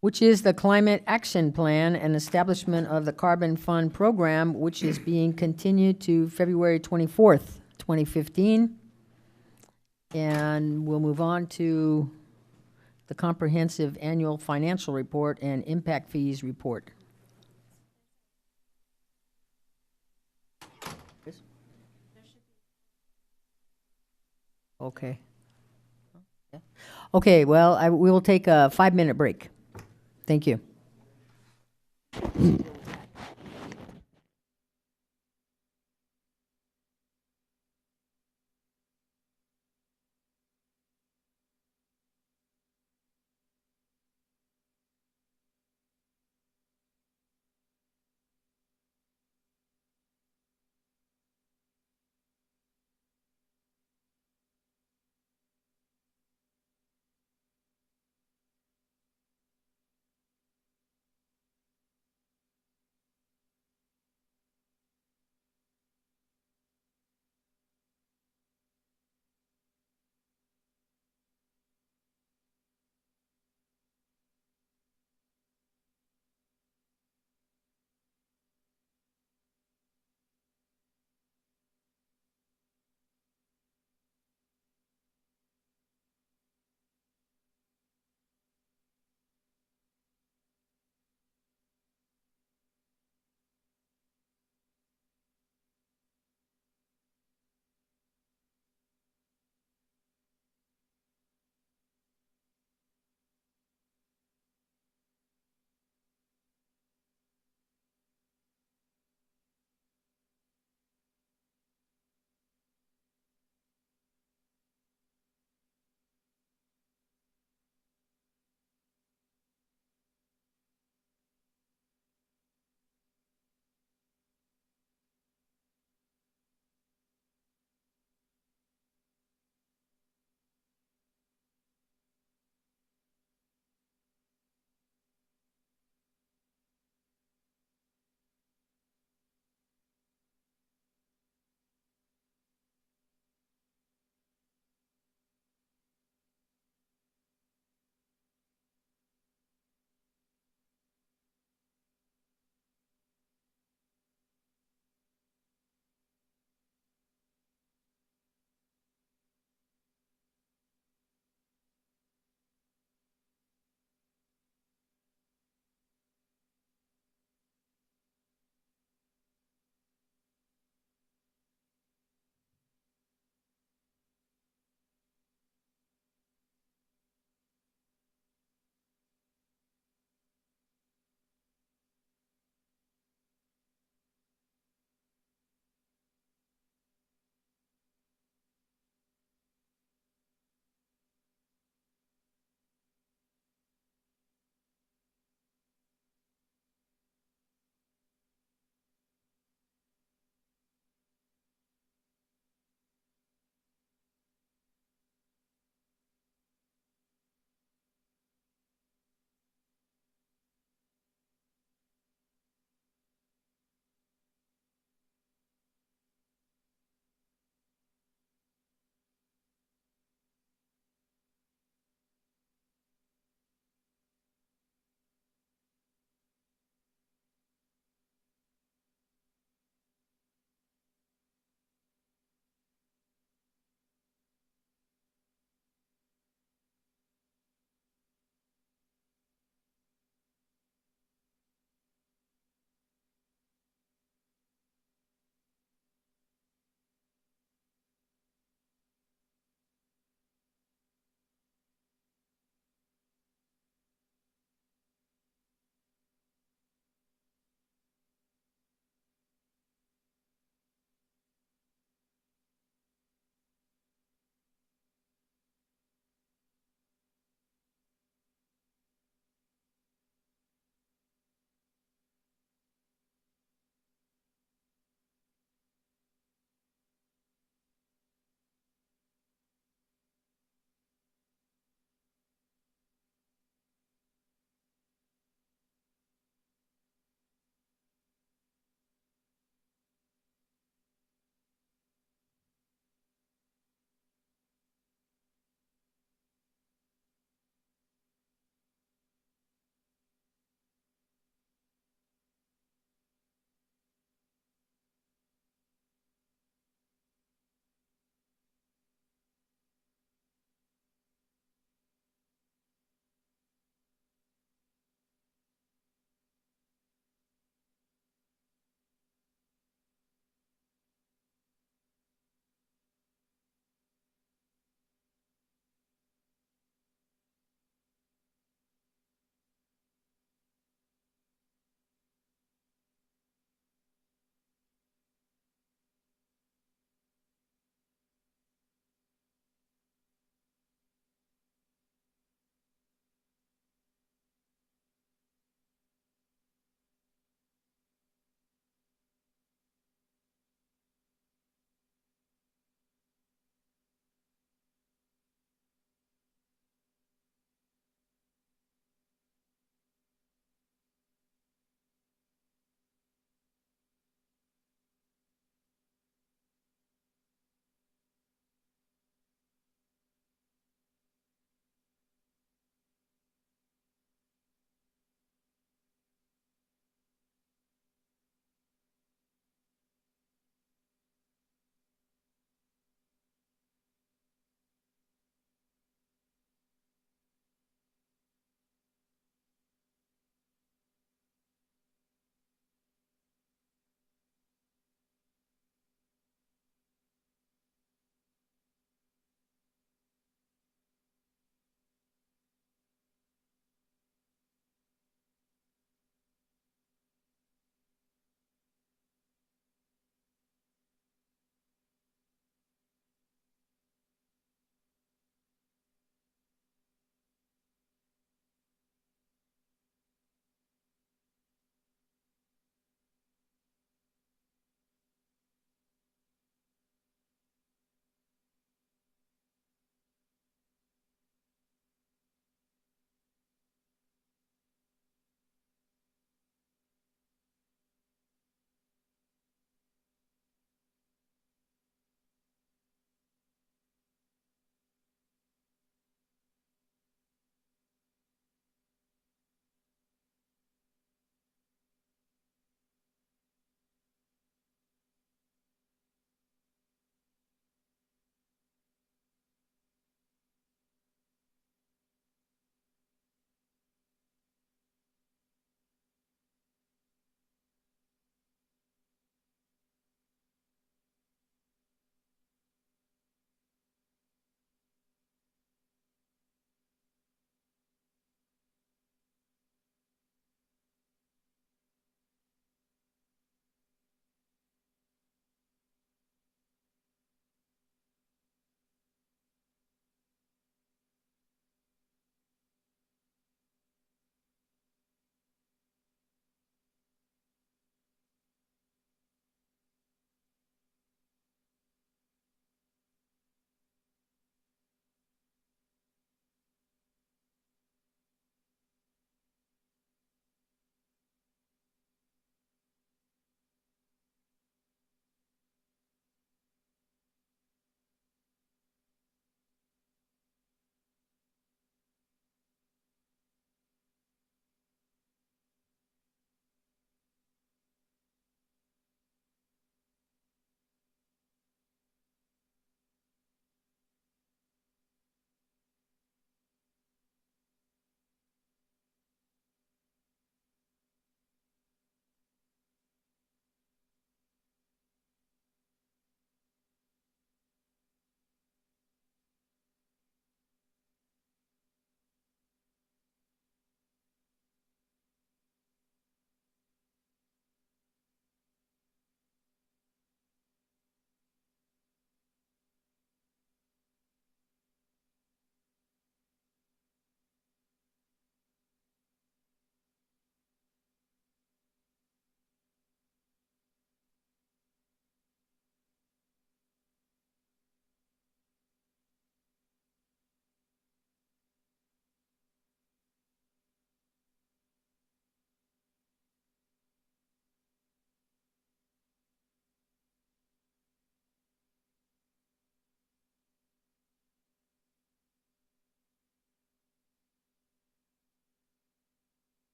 which is the Climate Action Plan and establishment of the Carbon Fund Program, which is being continued to February 24th, 2015. And we'll move on to the Comprehensive Annual Financial Report and Impact Fees Report. Okay. Okay, well, we will take a 5-minute break. Thank you.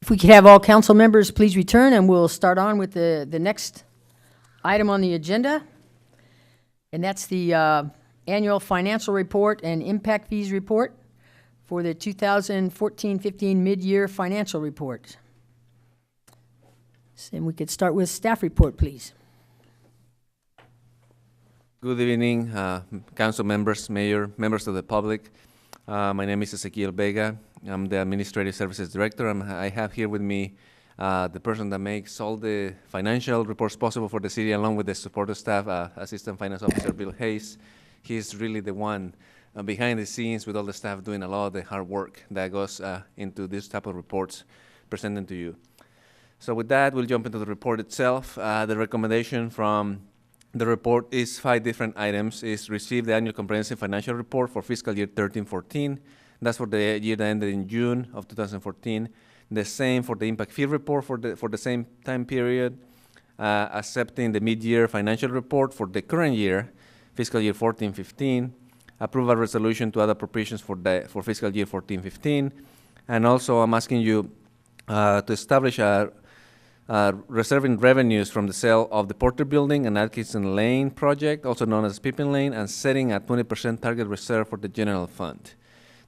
If we could have all council members please return, and we'll start on with the next item on the agenda. And that's the annual financial report and impact fees report for the 2014-15 mid-year financial report. And we could start with staff report, please. Good evening, council members, mayor, members of the public. My name is Ezequiel Vega. I'm the Administrative Services Director. I have here with me the person that makes all the financial reports possible for the city, along with the support staff, Assistant Finance Officer Bill Hayes. He's really the one behind the scenes with all the staff doing a lot of the hard work that goes into this type of reports presented to you. So with that, we'll jump into the report itself. The recommendation from the report is 5 different items. Is receive the annual comprehensive financial report for fiscal year 13-14. That's for the year that ended in June of 2014. The same for the impact fee report for the same time period. Accepting the mid-year financial report for the current year, fiscal year 14-15. Approve a resolution to add appropriations for fiscal year 14-15. And also, I'm asking you to establish a reserving revenues from the sale of the Porter Building and Atkinson Lane project, also known as Pippin Lane, and setting a 20% target reserve for the general fund.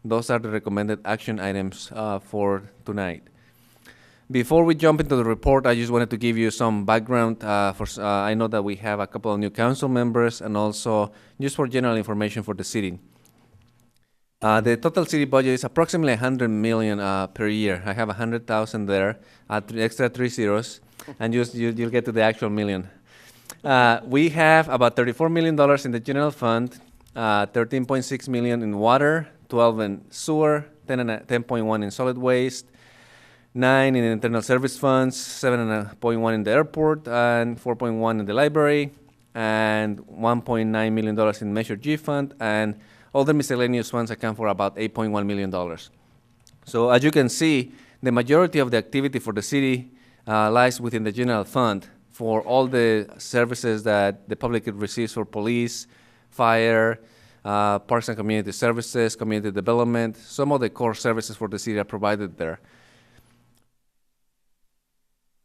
Those are the recommended action items for tonight. Before we jump into the report, I just wanted to give you some background. I know that we have a couple of new council members, and also just for general information for the city. The total city budget is approximately $100 million per year. I have 100,000 there, extra 3 zeros, and you'll get to the actual million. We have about $34 million in the general fund, 13.6 million in water, 12 in sewer, 10.1 in solid waste, 9 in internal service funds, 7.1 in the airport, and 4.1 in the library, and $1.9 million in Measure G fund, and other miscellaneous funds account for about $8.1 million. So as you can see, the majority of the activity for the city lies within the general fund for all the services that the public receives for police, fire, parks and community services, community development. Some of the core services for the city are provided there.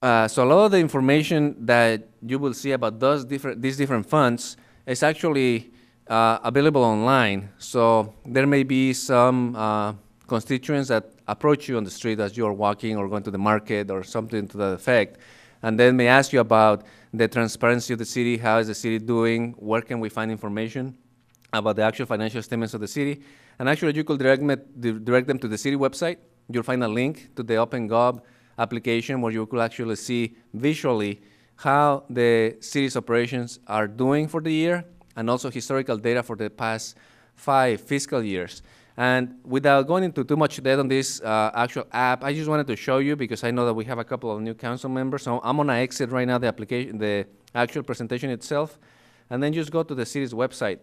So a lot of the information that you will see about these different funds is actually available online. So there may be some constituents that approach you on the street as you're walking or going to the market or something to that effect, and then may ask you about the transparency of the city, how is the city doing, where can we find information about the actual financial statements of the city. And actually you could direct them to the city website. You'll find a link to the OpenGov application where you could actually see visually how the city's operations are doing for the year, and also historical data for the past 5 fiscal years. And without going into too much depth on this actual app, I just wanted to show you, because I know that we have a couple of new council members. So I'm gonna exit right now the actual presentation itself, and then just go to the city's website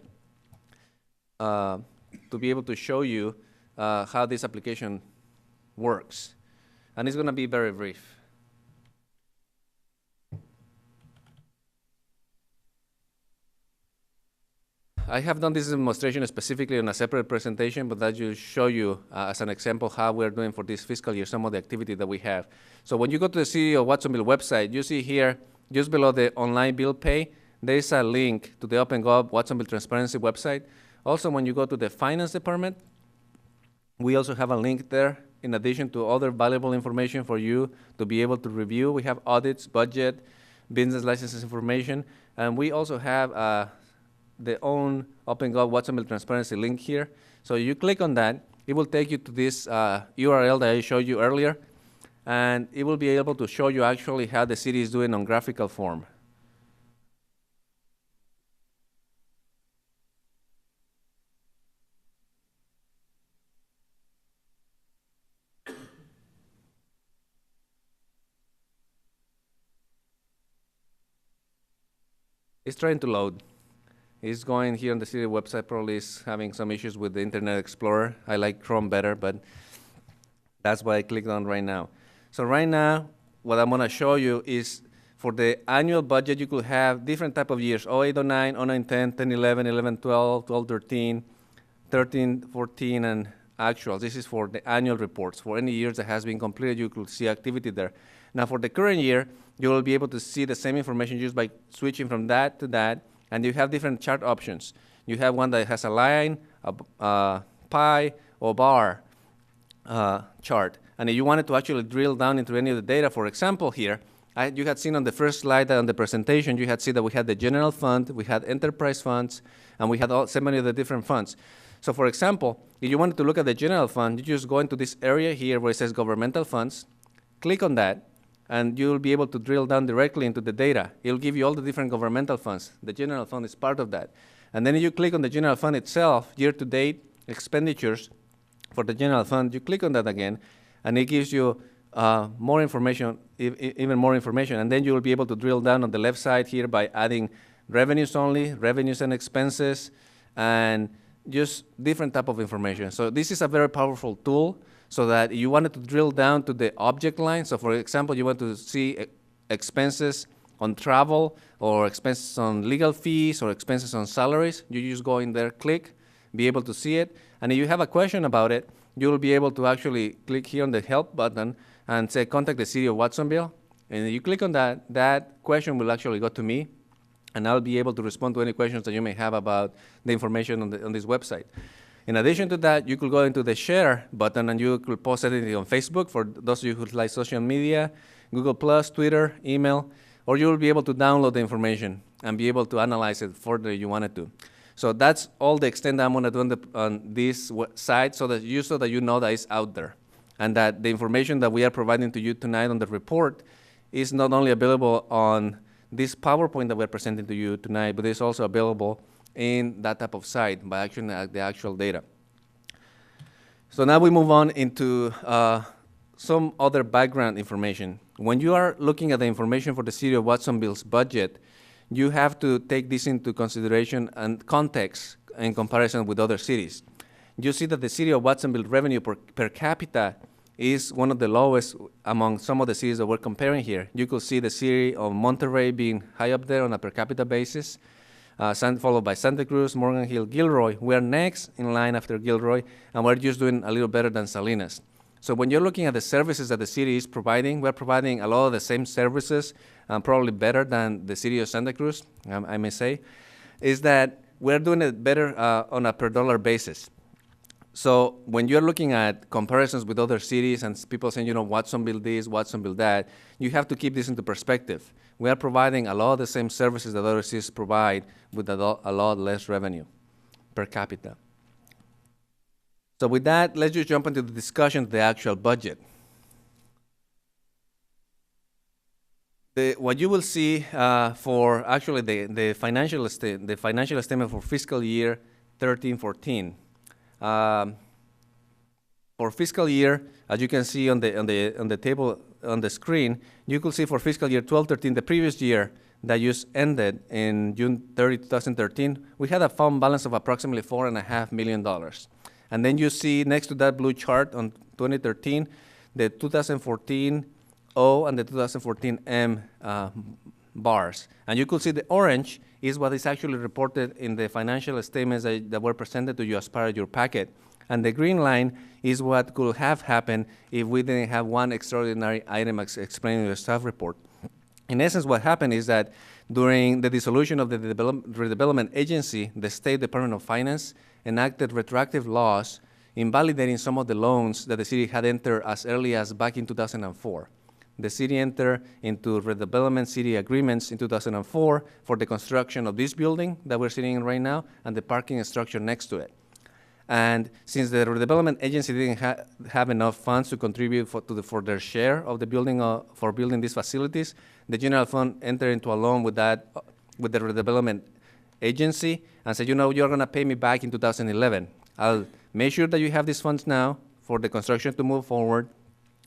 to be able to show you how this application works. And it's gonna be very brief. I have done this demonstration specifically on a separate presentation, but that just show you as an example how we're doing for this fiscal year, some of the activity that we have. So when you go to the City of Watsonville website, you see here, just below the online bill pay, there is a link to the OpenGov Watsonville Transparency website. Also, when you go to the Finance Department, we also have a link there, in addition to other valuable information for you to be able to review. We have audits, budget, business licenses information, and we also have the own OpenGov Watsonville Transparency link here. So you click on that, it will take you to this URL that I showed you earlier, and it will be able to show you actually how the city is doing on graphical form. It's trying to load. It's going here on the city website, probably is having some issues with the Internet Explorer. I like Chrome better, but that's what I clicked on right now. So right now, what I'm gonna show you is for the annual budget, you could have different type of years, 08, 09, 09, 10, 10, 11, 11, 12, 12, 13, 13, 14, and actual. This is for the annual reports. For any years that has been completed, you could see activity there. Now for the current year, you will be able to see the same information just by switching from that to that, and you have different chart options. You have one that has a line, a pie, or bar chart. And if you wanted to actually drill down into any of the data, for example here, you had seen on the first slide on the presentation, you had seen that we had the general fund, we had enterprise funds, and we had so many of the different funds. So for example, if you wanted to look at the general fund, you just go into this area here where it says governmental funds, click on that, and you'll be able to drill down directly into the data. It'll give you all the different governmental funds. The general fund is part of that. And then if you click on the general fund itself, year-to-date expenditures for the general fund, you click on that again, and it gives you more information, even more information. And then you will be able to drill down on the left side here by adding revenues only, revenues and expenses, and just different type of information. So this is a very powerful tool so that you wanted to drill down to the object line. So for example, you want to see expenses on travel or expenses on legal fees or expenses on salaries. You just go in there, click, be able to see it. And if you have a question about it, you will be able to actually click here on the help button and say contact the city of Watsonville. And if you click on that, that question will actually go to me, and I'll be able to respond to any questions that you may have about the information on this website. In addition to that, you could go into the share button and you could post anything on Facebook for those of you who like social media, Google+, Twitter, email, or you will be able to download the information and be able to analyze it further if you wanted to. So that's all the extent that I'm going to do on this site so that you know that it's out there and that the information that we are providing to you tonight on the report is not only available on this PowerPoint that we're presenting to you tonight, but it's also available in that type of site by actually the actual data. So now we move on into some other background information. When you are looking at the information for the city of Watsonville's budget, you have to take this into consideration and context in comparison with other cities. You see that the city of Watsonville revenue per capita is one of the lowest among some of the cities that we're comparing here. You could see the city of Monterey being high up there on a per capita basis, followed by Santa Cruz, Morgan Hill, Gilroy. We're next in line after Gilroy, and we're just doing a little better than Salinas. So when you're looking at the services that the city is providing, we're providing a lot of the same services, probably better than the city of Santa Cruz, I may say, is that we're doing it better on a per dollar basis. So when you're looking at comparisons with other cities and people saying, you know, Watsonville this, Watsonville that, you have to keep this into perspective. We are providing a lot of the same services that other cities provide with a lot less revenue per capita. So with that, let's just jump into the discussion of the actual budget. What you will see for actually the financial statement for fiscal year 13-14. For fiscal year, as you can see on the table on the screen, you could see for fiscal year 12-13, the previous year that just ended in June 30, 2013, we had a fund balance of approximately $4.5 million. And then you see next to that blue chart on 2013, the 2014 O and the 2014 M bars. And you could see the orange is what is actually reported in the financial statements that were presented to you as part of your packet. And the green line is what could have happened if we didn't have one extraordinary item explained in the staff report. In essence, what happened is that during the dissolution of the redevelopment agency, the State Department of Finance enacted retroactive laws invalidating some of the loans that the city had entered as early as back in 2004. The city entered into redevelopment city agreements in 2004 for the construction of this building that we're sitting in right now and the parking structure next to it. And since the redevelopment agency didn't have enough funds to contribute for their share of the building for building these facilities, the general fund entered into a loan with the redevelopment agency and said, you know, you're going to pay me back in 2011. I'll make sure that you have these funds now for the construction to move forward.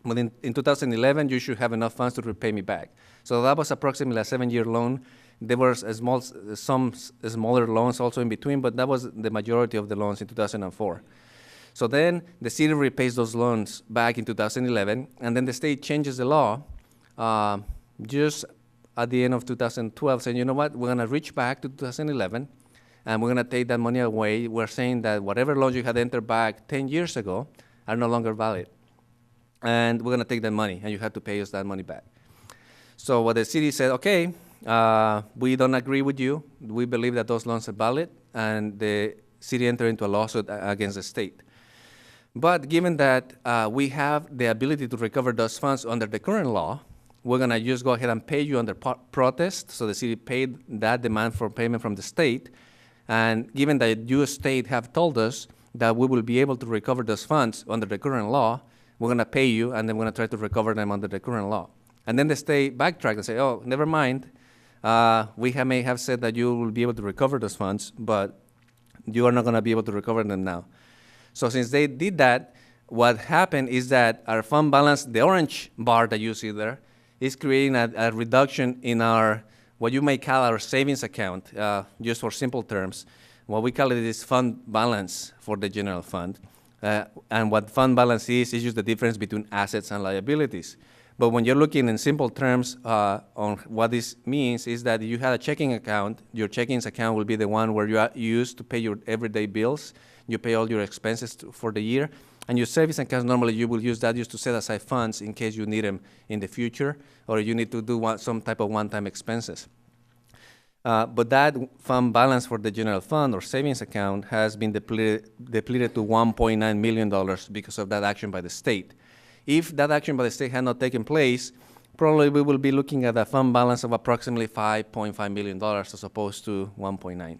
But in 2011, you should have enough funds to repay me back. So that was approximately a 7-year loan. There were some smaller loans also in between, but that was the majority of the loans in 2004. So then the city repays those loans back in 2011, and then the state changes the law just at the end of 2012, saying, you know what, we're going to reach back to 2011, and we're going to take that money away. We're saying that whatever loans you had entered back 10 years ago are no longer valid. And we're going to take that money, and you have to pay us that money back. So what the city said, okay, we don't agree with you. We believe that those loans are valid, and the city entered into a lawsuit against the state. But given that we have the ability to recover those funds under the current law, we're going to just go ahead and pay you under protest. So the city paid that demand for payment from the state. And given that you state have told us that we will be able to recover those funds under the current law, we're going to pay you, and then we're going to try to recover them under the current law. And then the state backtrack and say, oh, never mind. We may have said that you will be able to recover those funds, but you are not going to be able to recover them now. So since they did that, what happened is that our fund balance, the orange bar that you see there, is creating a reduction in our, what you may call our savings account, just for simple terms. What we call it is fund balance for the general fund. And what fund balance is just the difference between assets and liabilities. But when you're looking in simple terms on what this means is that you have a checking account. Your checking account will be the one where you use to pay your everyday bills. You pay all your expenses for the year. And your savings account, normally you will use that just to set aside funds in case you need them in the future, or you need to do some type of one-time expenses. But that fund balance for the general fund or savings account has been depleted to $1.9 million because of that action by the state. If that action by the state had not taken place, probably we will be looking at a fund balance of approximately $5.5 million as opposed to 1.9.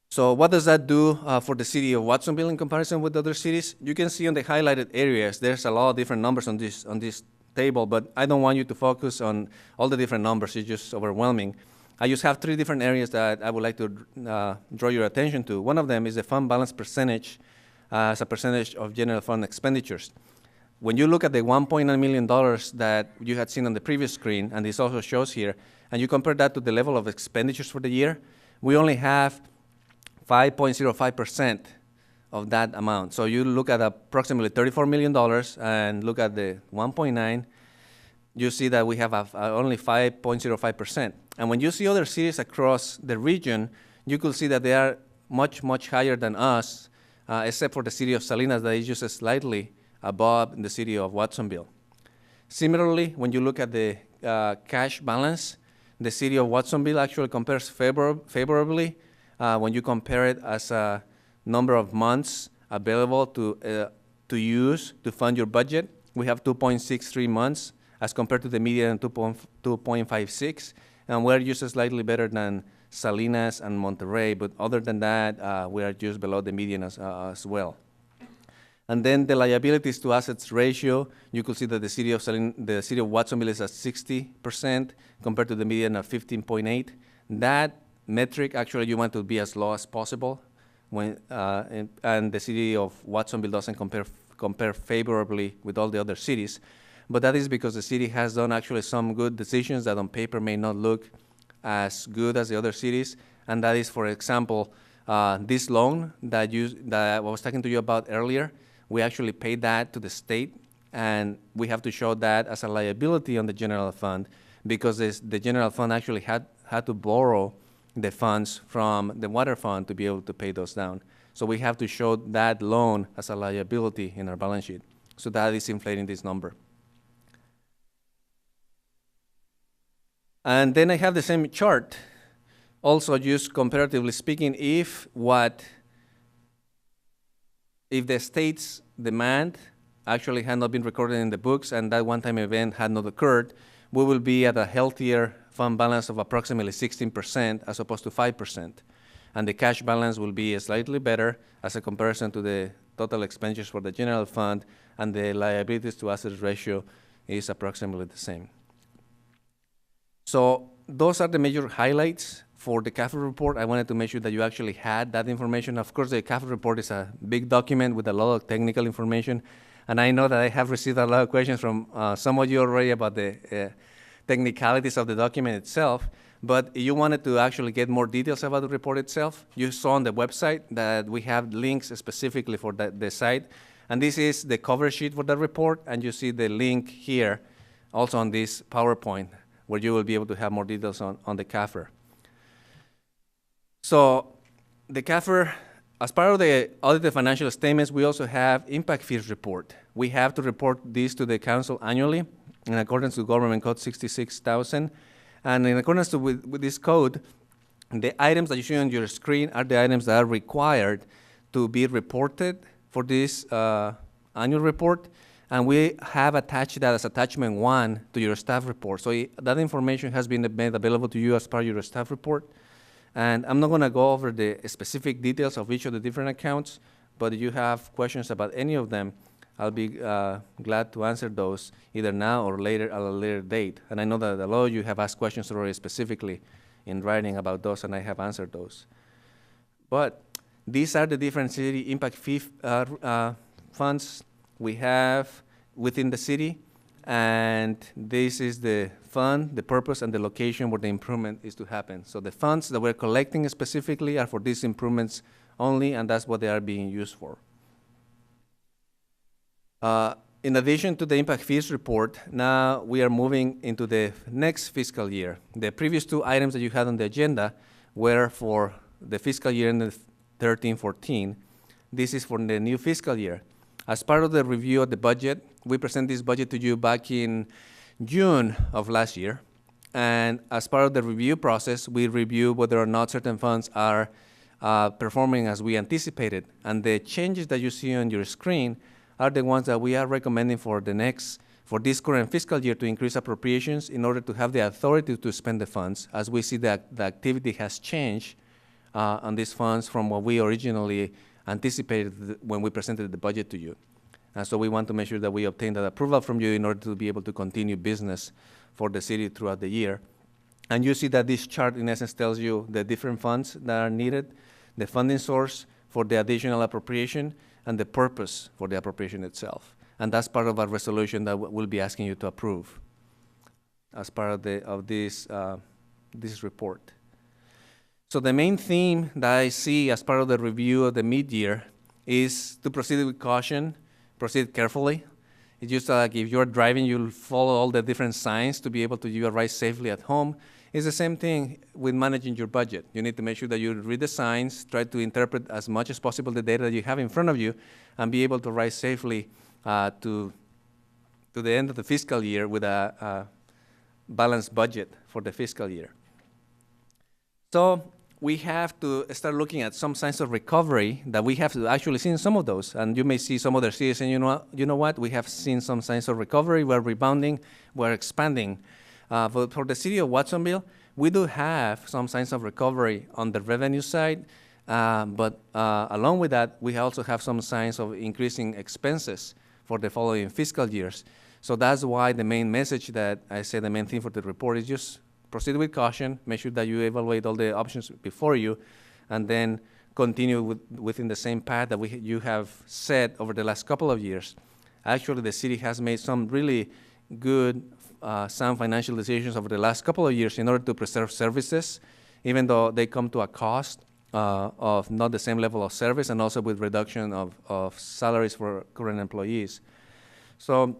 So what does that do for the city of Watsonville in comparison with other cities? You can see on the highlighted areas, there's a lot of different numbers on this table, but I don't want you to focus on all the different numbers. It's just overwhelming. I just have 3 different areas that I would like to draw your attention to. One of them is the fund balance percentage as a percentage of general fund expenditures. When you look at the $1.9 million that you had seen on the previous screen, and this also shows here, and you compare that to the level of expenditures for the year, we only have 5.05% of that amount. So you look at approximately $34 million and look at the 1.9, you see that we have only 5.05%. And when you see other cities across the region, you could see that they are much, much higher than us, except for the city of Salinas that is just slightly above the city of Watsonville. Similarly, when you look at the cash balance, the city of Watsonville actually compares favorably when you compare it as a number of months available to use to fund your budget. We have 2.63 months as compared to the median 2.56, and we're just slightly better than Salinas and Monterrey, but other than that, we are just below the median as well. And then the liabilities to assets ratio, you could see that the city of Watsonville is at 60% compared to the median of 15.8. That metric, actually, you want to be as low as possible, and the city of Watsonville doesn't compare favorably with all the other cities. But that is because the city has done actually some good decisions that on paper may not look as good as the other cities, and that is, for example, this loan that I was talking to you about earlier. We actually paid that to the state, and we have to show that as a liability on the general fund because the general fund actually had to borrow the funds from the water fund to be able to pay those down. So we have to show that loan as a liability in our balance sheet. So that is inflating this number. And then I have the same chart, also just comparatively speaking, if the state's demand actually had not been recorded in the books and that one-time event had not occurred, we will be at a healthier fund balance of approximately 16% as opposed to 5%. And the cash balance will be slightly better as a comparison to the total expenditures for the general fund, and the liabilities to assets ratio is approximately the same. So those are the major highlights for the CAFE report. I wanted to make sure that you actually had that information. Of course, the CAFE report is a big document with a lot of technical information, and I know that I have received a lot of questions from some of you already about the technicalities of the document itself, but you wanted to actually get more details about the report itself. You saw on the website that we have links specifically for the site, and this is the cover sheet for the report, and you see the link here also on this PowerPoint where you will be able to have more details on the CAFE. So the CAFR, as part of the audited financial statements, we also have impact fees report. We have to report this to the council annually in accordance with Government Code 66,000. And in accordance with this code, the items that you see on your screen are the items that are required to be reported for this annual report. And we have attached that as attachment 1 to your staff report. So that information has been made available to you as part of your staff report. And I'm not going to go over the specific details of each of the different accounts, but if you have questions about any of them, I'll be glad to answer those either now or later at a later date. And I know that a lot of you have asked questions already specifically in writing about those, and I have answered those. But these are the different city impact fee funds we have within the city, and this is the fund, the purpose, and the location where the improvement is to happen. So the funds that we're collecting specifically are for these improvements only, and that's what they are being used for. In addition to the impact fees report, now we are moving into the next fiscal year. The previous 2 items that you had on the agenda were for the fiscal year in the 13-14. This is for the new fiscal year. As part of the review of the budget, we present this budget to you back in June of last year. And as part of the review process, we review whether or not certain funds are performing as we anticipated. And the changes that you see on your screen are the ones that we are recommending for this current fiscal year to increase appropriations in order to have the authority to spend the funds, as we see that the activity has changed on these funds from what we originally anticipated when we presented the budget to you. And so we want to make sure that we obtain that approval from you in order to be able to continue business for the city throughout the year. And you see that this chart in essence tells you the different funds that are needed, the funding source for the additional appropriation, and the purpose for the appropriation itself. And that's part of our resolution that we'll be asking you to approve as part of this report. So the main theme that I see as part of the review of the mid-year is to proceed with caution, proceed carefully. It's just like if you're driving, you'll follow all the different signs to be able to arrive safely at home. It's the same thing with managing your budget. You need to make sure that you read the signs, try to interpret as much as possible the data that you have in front of you, and be able to arrive safely to the end of the fiscal year with a balanced budget for the fiscal year. So we have to start looking at some signs of recovery that we have actually seen some of those. And you may see some other cities saying, you know what, we have seen some signs of recovery, we're rebounding, we're expanding. But for the city of Watsonville, we do have some signs of recovery on the revenue side, but along with that, we also have some signs of increasing expenses for the following fiscal years. So that's why the main message that I say the main theme for the report is just proceed with caution, make sure that you evaluate all the options before you, and then continue within the same path that you have set over the last couple of years. Actually, the city has made some really good sound financial decisions over the last couple of years in order to preserve services, even though they come to a cost of not the same level of service, and also with reduction of salaries for current employees. So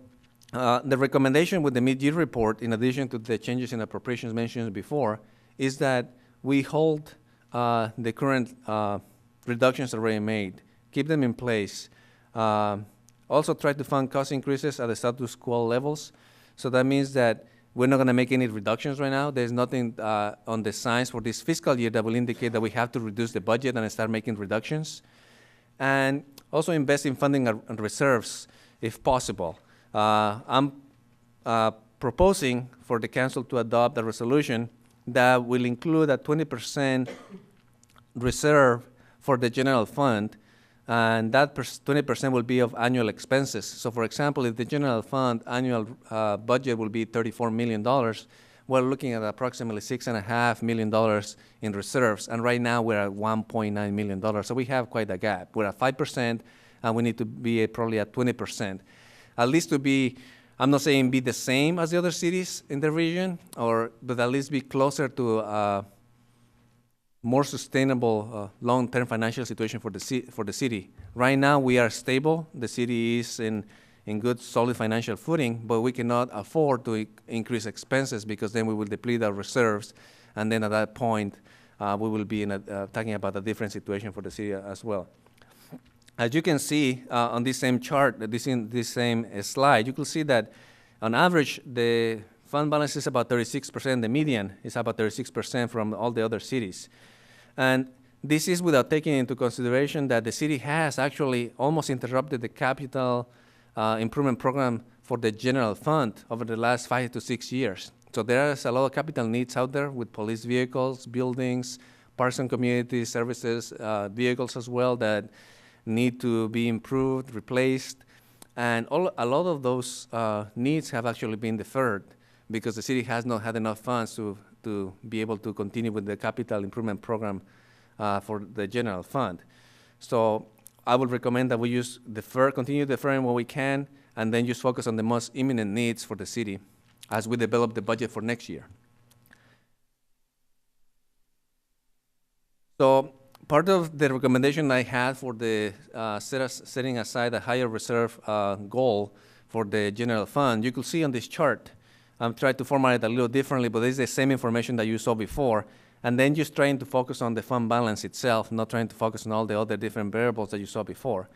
the recommendation with the mid-year report, in addition to the changes in appropriations mentioned before, is that we hold the current reductions already made, keep them in place, also try to fund cost increases at the status quo levels. So that means that we're not going to make any reductions right now. There's nothing on the signs for this fiscal year that will indicate that we have to reduce the budget and start making reductions. And also invest in funding and reserves if possible. I'm proposing for the council to adopt a resolution that will include a 20% reserve for the general fund, and that 20% will be of annual expenses. So for example, if the general fund annual budget will be $34 million, we're looking at approximately $6.5 million in reserves, and right now we're at $1.9 million. So we have quite a gap. We're at 5%, and we need to be probably at 20%. At least to be, I'm not saying be the same as the other cities in the region, but at least be closer to a more sustainable long-term financial situation for the city. Right now we are stable. The city is in good, solid financial footing, but we cannot afford to increase expenses because then we will deplete our reserves, and then at that point we will be talking about a different situation for the city as well. As you can see on this same chart, this same slide, you can see that on average, the fund balance is about 36%. The median is about 36% from all the other cities. And this is without taking into consideration that the city has actually almost interrupted the capital improvement program for the general fund over the last 5 to 6 years. So there's a lot of capital needs out there with police vehicles, buildings, parks and community services, vehicles as well that need to be improved, replaced. And a lot of those needs have actually been deferred because the city has not had enough funds to be able to continue with the capital improvement program for the general fund. So I would recommend that we continue deferring what we can, and then just focus on the most imminent needs for the city as we develop the budget for next year. So part of the recommendation I had for the setting aside a higher reserve goal for the general fund, you could see on this chart, I'm trying to format it a little differently, but it's the same information that you saw before, and then just trying to focus on the fund balance itself, not trying to focus on all the other different variables that you saw before.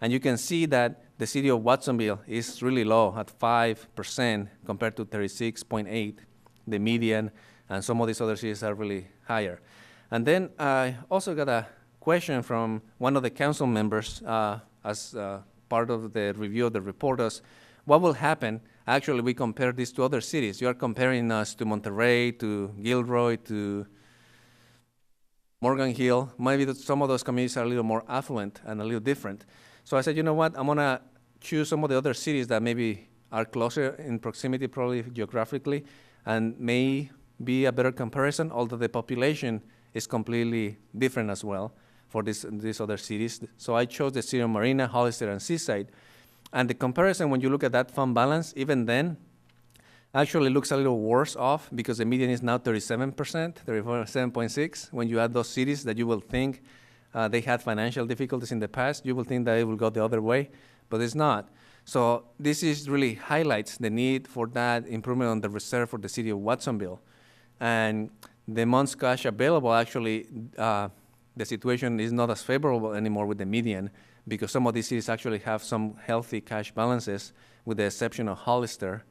And you can see that the city of Watsonville is really low at 5% compared to 36.8, the median, and some of these other cities are really higher. And then I also got a question from one of the council members as part of the review of the report was, what will happen? Actually, we compare this to other cities. You are comparing us to Monterrey, to Gilroy, to Morgan Hill. Maybe some of those communities are a little more affluent and a little different. So I said, you know what, I'm gonna choose some of the other cities that maybe are closer in proximity, probably geographically, and may be a better comparison, although the population is completely different as well for these other cities. So I chose the city of Marina, Hollister, and Seaside. And the comparison, when you look at that fund balance, even then, actually looks a little worse off because the median is now 37%, 37.6. When you add those cities that you will think they had financial difficulties in the past, you will think that it will go the other way, but it's not. So this is really highlights the need for that improvement on the reserve for the city of Watsonville. And the month's cash available, actually, the situation is not as favorable anymore with the median because some of these cities actually have some healthy cash balances with the exception of Hollister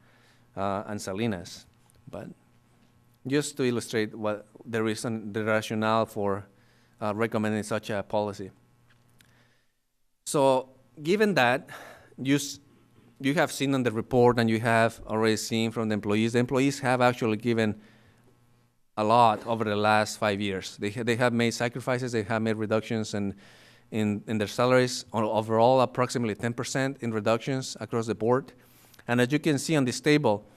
and Salinas. But just to illustrate what the rationale for recommending such a policy. So given that, you have seen on the report and you have already seen from the employees have actually given a lot over the last 5 years. They have made sacrifices, they have made reductions in their salaries, overall approximately 10% in reductions across the board. And as you can see on this table,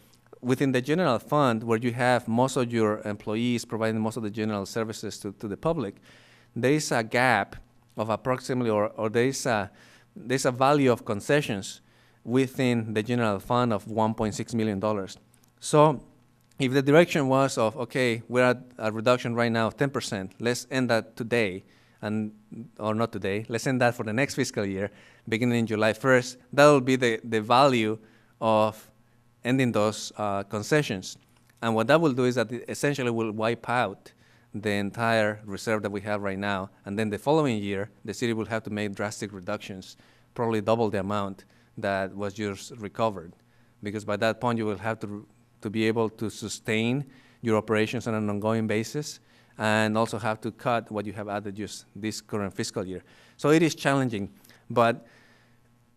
within the general fund, where you have most of your employees providing most of the general services to the public, there is a gap of approximately, or there's a value of concessions within the general fund of $1.6 million. So if the direction was of, okay, we're at a reduction right now of 10%, let's end that today, or not today, let's end that for the next fiscal year, beginning July 1st, that will be the value of ending those concessions. And what that will do is that it essentially will wipe out the entire reserve that we have right now. And then the following year, the city will have to make drastic reductions, probably double the amount that was just recovered. Because by that point, you will have to be able to sustain your operations on an ongoing basis and also have to cut what you have added just this current fiscal year. So it is challenging, but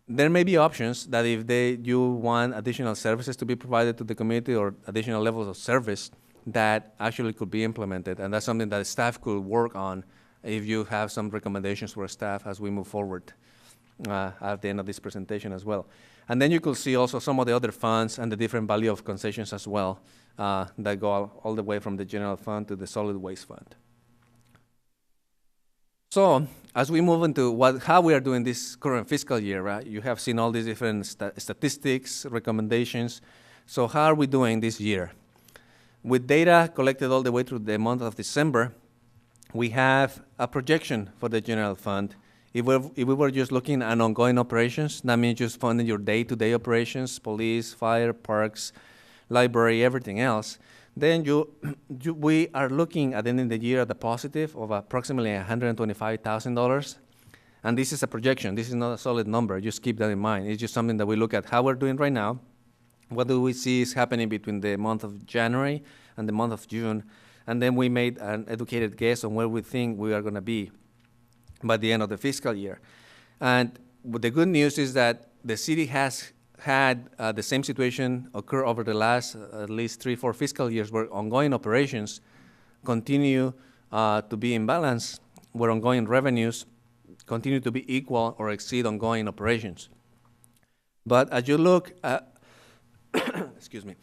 there may be options that if you want additional services to be provided to the community or additional levels of service that actually could be implemented. And that's something that staff could work on if you have some recommendations for staff as we move forward at the end of this presentation as well. And then you could see also some of the other funds and the different value of concessions as well that go all the way from the general fund to the solid waste fund. So as we move into how we are doing this current fiscal year, right? You have seen all these different statistics, recommendations. So how are we doing this year? With data collected all the way through the month of December, we have a projection for the general fund. If we were just looking at ongoing operations, that means just funding your day-to-day operations, police, fire, parks, library, everything else, then we are looking at the end of the year at a positive of approximately $125,000. And this is a projection. This is not a solid number. Just keep that in mind. It's just something that we look at how we're doing right now. What do we see is happening between the month of January and the month of June? And then we made an educated guess on where we think we are going to be by the end of the fiscal year. And the good news is that the city has had the same situation occur over the last at least 3-4 fiscal years, where ongoing operations continue to be in balance, where ongoing revenues continue to be equal or exceed ongoing operations. But as you look at, excuse me,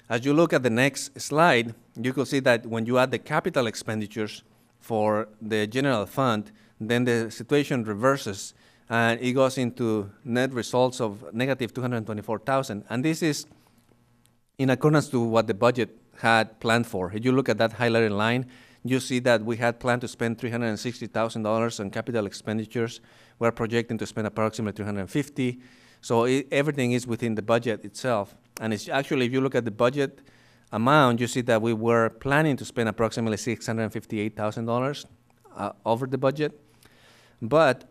as you look at the next slide, you can see that when you add the capital expenditures for the general fund, then the situation reverses and it goes into net results of negative $224,000. And this is in accordance to what the budget had planned for. If you look at that highlighted line, you see that we had planned to spend $360,000 on capital expenditures. We're projecting to spend approximately $350,000. So everything is within the budget itself. And it's actually, if you look at the budget amount, you see that we were planning to spend approximately $658,000 over the budget, but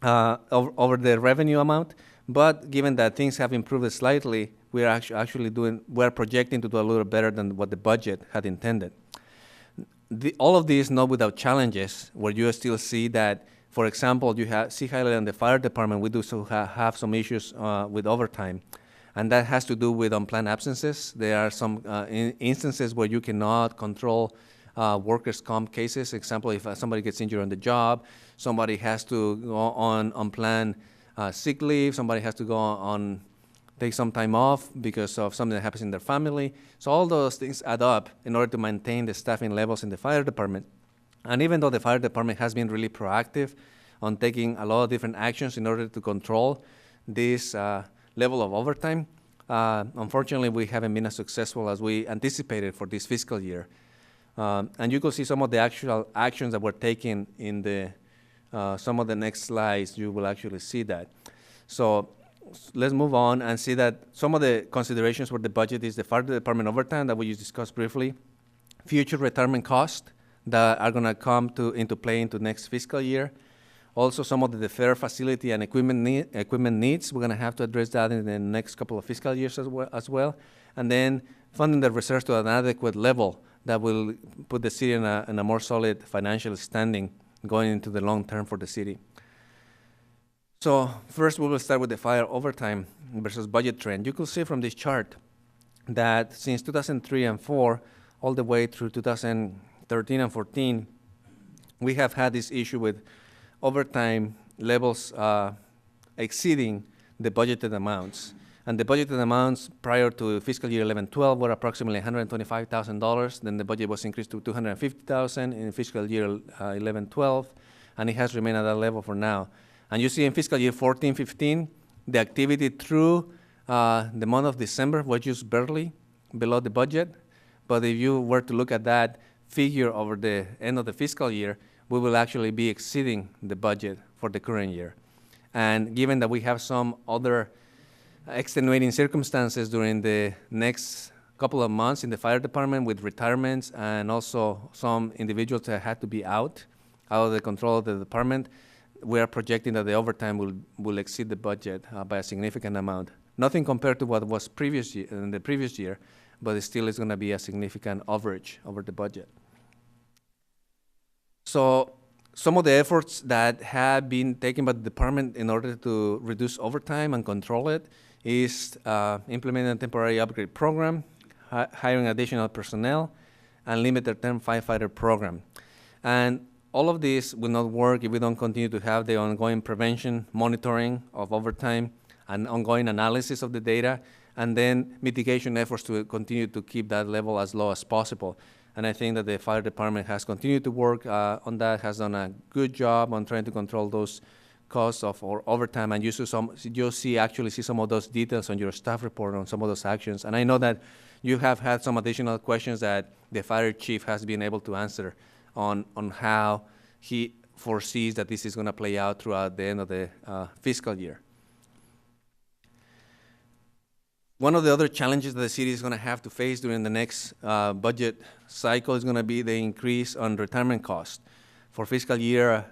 over the revenue amount. But given that things have improved slightly, we're we're projecting to do a little better than what the budget had intended. All of these not without challenges, where you still see that, for example, you see highlighted in the fire department, we do so have some issues with overtime. And that has to do with unplanned absences. There are some instances where you cannot control workers' comp cases. Example, if somebody gets injured on the job, somebody has to go on unplanned sick leave, somebody has to go on take some time off because of something that happens in their family. So all those things add up in order to maintain the staffing levels in the fire department. And even though the fire department has been really proactive on taking a lot of different actions in order to control this level of overtime, unfortunately, we haven't been as successful as we anticipated for this fiscal year. And you can see some of the actual actions that we're taking in the some of the next slides. You will actually see that. So let's move on and see that some of the considerations for the budget is the fire department overtime that we just discussed briefly, future retirement costs that are going to come into play into next fiscal year. Also, some of the deferred facility and equipment needs. We're going to have to address that in the next couple of fiscal years as well. And then funding the reserves to an adequate level that will put the city in a more solid financial standing going into the long term for the city. So first, we will start with the fire overtime versus budget trend. You can see from this chart that since 2003 and 4, all the way through 2013 and 14, we have had this issue with overtime levels exceeding the budgeted amounts. And the budgeted amounts prior to fiscal year 11-12 were approximately $125,000. Then the budget was increased to $250,000 in fiscal year 11-12, and it has remained at that level for now. And you see in fiscal year 14-15, the activity through the month of December was just barely below the budget. But if you were to look at that figure over the end of the fiscal year, we will actually be exceeding the budget for the current year. And given that we have some other extenuating circumstances during the next couple of months in the fire department with retirements and also some individuals that had to be out of the control of the department, we are projecting that the overtime will exceed the budget by a significant amount. Nothing compared to what was in the previous year, but it still is going to be a significant overage over the budget. So some of the efforts that have been taken by the department in order to reduce overtime and control it is implementing a temporary upgrade program, hiring additional personnel, and limited-term firefighter program. And all of this will not work if we don't continue to have the ongoing prevention, monitoring of overtime, and ongoing analysis of the data, and then mitigation efforts to continue to keep that level as low as possible. And I think that the fire department has continued to work on that, has done a good job on trying to control those costs of overtime, and you'll actually see some of those details on your staff report on some of those actions. And I know that you have had some additional questions that the fire chief has been able to answer on how he foresees that this is going to play out throughout the end of the fiscal year. One of the other challenges that the city is going to have to face during the next budget cycle is going to be the increase on retirement costs. For fiscal year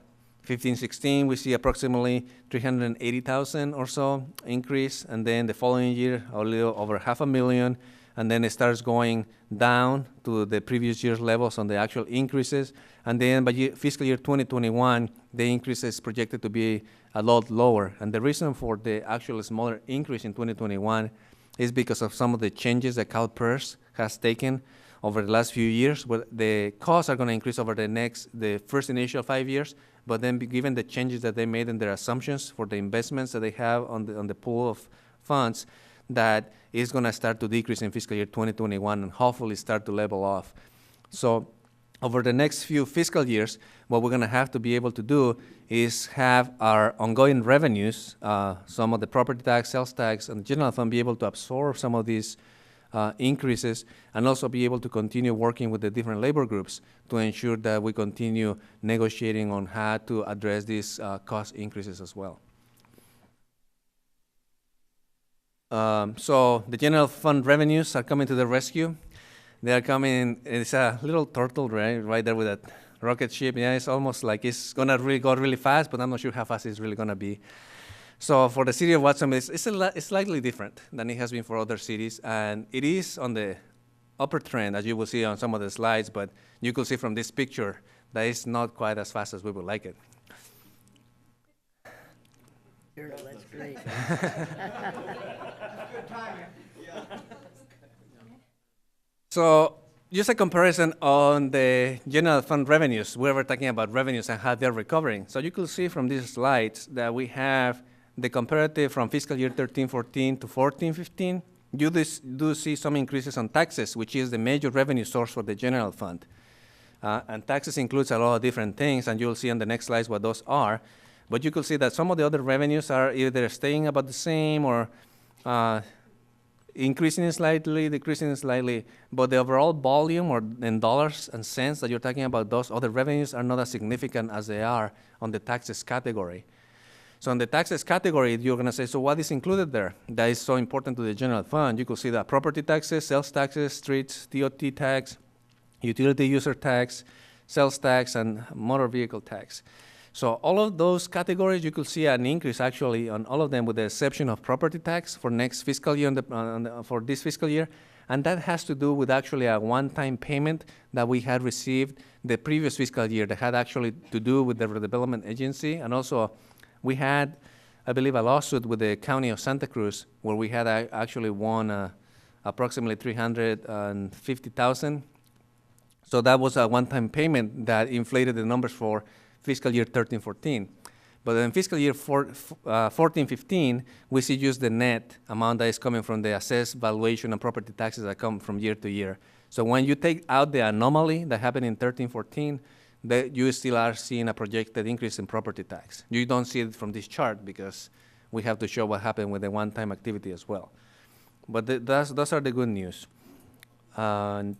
15-16, we see approximately 380,000 or so increase, and then the following year, a little over $500,000, and then it starts going down to the previous year's levels on the actual increases, and then by fiscal year 2021, the increase is projected to be a lot lower, and the reason for the actual smaller increase in 2021 is because of some of the changes that CalPERS has taken over the last few years, where the costs are going to increase over the first initial 5 years, but then given the changes that they made in their assumptions for the investments that they have on the pool of funds, that is going to start to decrease in fiscal year 2021 and hopefully start to level off. So over the next few fiscal years, what we're going to have to be able to do is have our ongoing revenues, some of the property tax, sales tax, and the general fund be able to absorb some of these increases, and also be able to continue working with the different labor groups to ensure that we continue negotiating on how to address these cost increases as well. So the general fund revenues are coming to the rescue. They are coming, it's a little turtle right there with that rocket ship. Yeah, it's almost like it's gonna really go really fast, but I'm not sure how fast it's really gonna be. So for the city of Watsonville, it's slightly different than it has been for other cities, and it is on the upper trend, as you will see on some of the slides, but you could see from this picture that it's not quite as fast as we would like it. That's great. So just a comparison on the general fund revenues. We were talking about revenues and how they're recovering. So you could see from these slides that we have the comparative from fiscal year 13-14 to 14-15. You do see some increases on taxes, which is the major revenue source for the general fund. And taxes includes a lot of different things, and you'll see on the next slides what those are. But you could see that some of the other revenues are either staying about the same or increasing slightly, decreasing slightly, but the overall volume or in dollars and cents that you're talking about, those other revenues are not as significant as they are on the taxes category. So in the taxes category, you're going to say, so what is included there that is so important to the general fund? You could see that property taxes, sales taxes, streets, DOT tax, utility user tax, sales tax, and motor vehicle tax. So all of those categories, you could see an increase actually on all of them with the exception of property tax for next fiscal year, for this fiscal year. And that has to do with actually a one-time payment that we had received the previous fiscal year that had actually to do with the redevelopment agency. And also we had, I believe, a lawsuit with the county of Santa Cruz where we had actually won approximately $350,000. So that was a one-time payment that inflated the numbers for fiscal year 13-14. But in fiscal year 14-15, we see just the net amount that is coming from the assessed valuation and property taxes that come from year to year. So when you take out the anomaly that happened in 13-14, you still are seeing a projected increase in property tax. You don't see it from this chart because we have to show what happened with the one-time activity as well. But those are the good news. And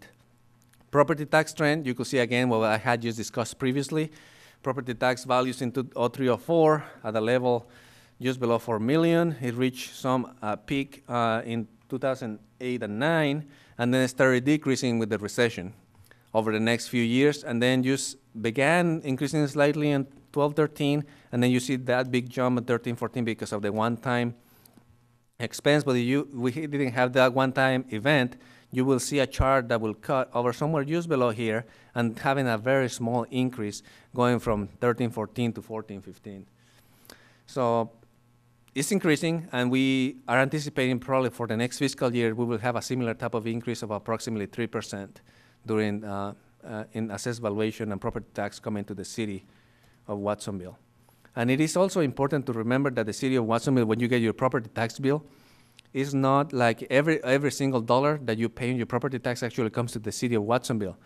property tax trend, you could see again what I had just discussed previously. Property tax values in 2003-04 at a level just below 4 million. It reached some peak in 2008 and 9, and then it started decreasing with the recession over the next few years, and then just began increasing slightly in 12-13, and then you see that big jump in 13-14 because of the one-time expense. But if we didn't have that one-time event, you will see a chart that will cut over somewhere just below here and having a very small increase going from 13-14 to 14-15. So it's increasing, and we are anticipating probably for the next fiscal year we will have a similar type of increase of approximately 3% during in assessed valuation and property tax coming to the city of Watsonville. And it is also important to remember that the city of Watsonville, when you get your property tax bill, is not like every single dollar that you pay in your property tax actually comes to the city of Watsonville.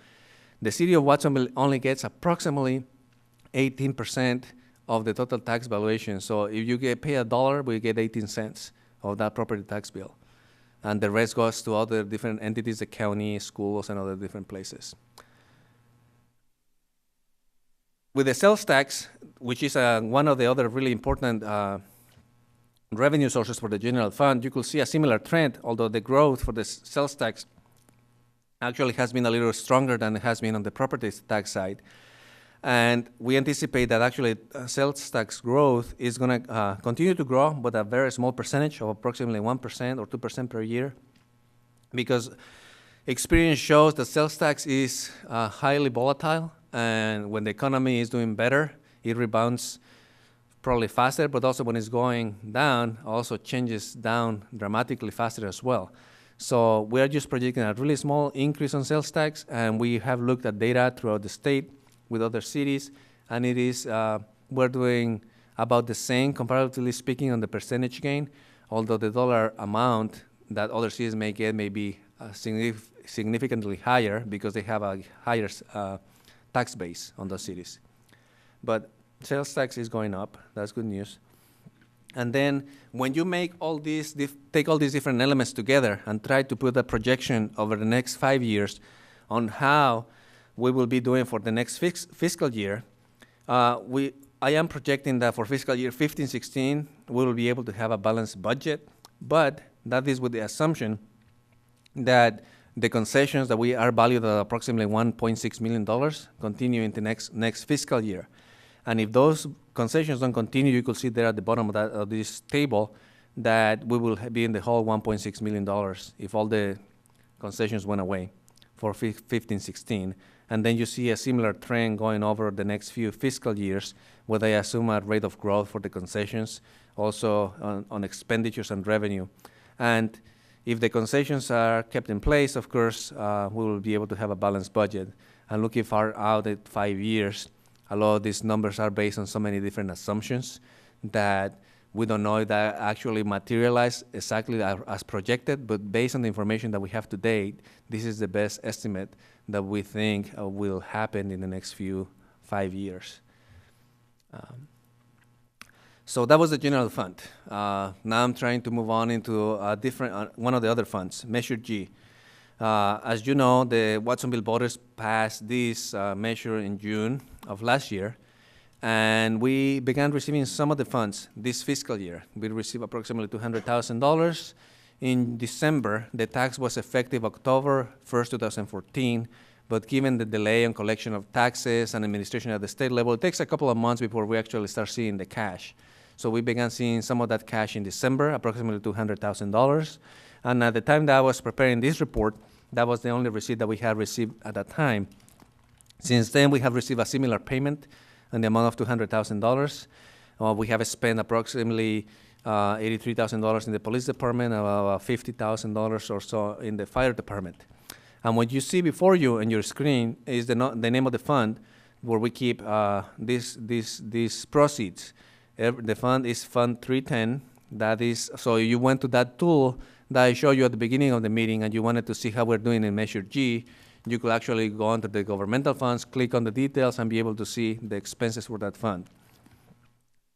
The city of Watsonville only gets approximately 18% of the total tax valuation. So if you pay $1, we get 18 cents of that property tax bill. And the rest goes to other different entities, the county, schools, and other different places. With the sales tax, which is one of the other really important revenue sources for the general fund, you could see a similar trend, although the growth for the sales tax actually has been a little stronger than it has been on the property tax side. And we anticipate that actually sales tax growth is going to continue to grow, but a very small percentage of approximately 1% or 2% per year, because experience shows that sales tax is highly volatile, and when the economy is doing better, it rebounds probably faster, but also when it's going down, also changes down dramatically faster as well. So we are just projecting a really small increase on sales tax, and we have looked at data throughout the state with other cities, and it is, we're doing about the same, comparatively speaking, on the percentage gain, although the dollar amount that other cities may get may be significantly higher because they have a higher tax base on those cities. But sales tax is going up. That's good news. And then when you make all these, take all these different elements together and try to put a projection over the next 5 years on how we will be doing for the next fiscal year, I am projecting that for fiscal year 15-16, we will be able to have a balanced budget, but that is with the assumption that the concessions that we are valued at approximately $1.6 million continue into next fiscal year. And if those concessions don't continue, you could see there at the bottom of this table that we will be in the whole $1.6 million if all the concessions went away for 15-16. And then you see a similar trend going over the next few fiscal years, where they assume a rate of growth for the concessions, also on expenditures and revenue. And if the concessions are kept in place, of course, we will be able to have a balanced budget. And looking far out at 5 years, a lot of these numbers are based on so many different assumptions that we don't know if that actually materialize exactly as projected, but based on the information that we have to date, this is the best estimate that we think will happen in the next 5 years. So that was the general fund. Now I'm trying to move on into a different, one of the other funds, Measure G. As you know, the Watsonville voters passed this measure in June of last year, and we began receiving some of the funds this fiscal year. We received approximately $200,000. In December, the tax was effective October 1st, 2014, but given the delay in collection of taxes and administration at the state level, it takes a couple of months before we actually start seeing the cash. So we began seeing some of that cash in December, approximately $200,000. And at the time that I was preparing this report, that was the only receipt that we had received at that time. Since then, we have received a similar payment in the amount of $200,000. We have spent approximately $83,000 in the police department, about $50,000 or so in the fire department. And what you see before you on your screen is the name of the fund where we keep these proceeds. The fund is Fund 310. That is, so you went to that tool that I showed you at the beginning of the meeting and you wanted to see how we're doing in Measure G. You could actually go onto the governmental funds, click on the details, and be able to see the expenses for that fund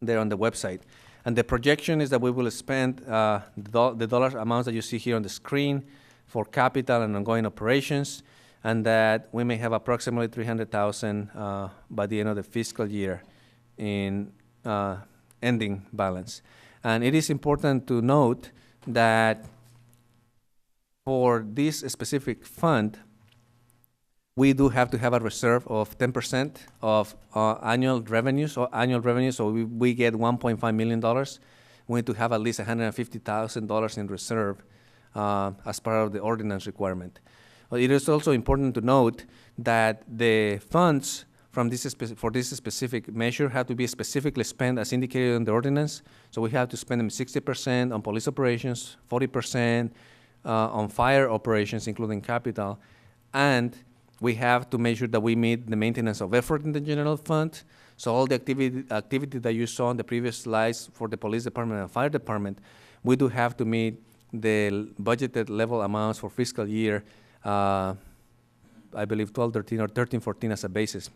there on the website. And the projection is that we will spend the dollar amounts that you see here on the screen for capital and ongoing operations, and that we may have approximately $300,000 by the end of the fiscal year in ending balance. And it is important to note that for this specific fund, we do have to have a reserve of 10% of annual revenues, so we get $1.5 million. We need to have at least $150,000 in reserve as part of the ordinance requirement. It is also important to note that the funds from for this specific measure have to be specifically spent as indicated in the ordinance. So we have to spend them 60% on police operations, 40% on fire operations, including capital, and we have to make sure that we meet the maintenance of effort in the general fund. So all the activity that you saw on the previous slides for the police department and fire department, we do have to meet the budgeted level amounts for fiscal year, I believe 12-13 or 13-14 as a basis.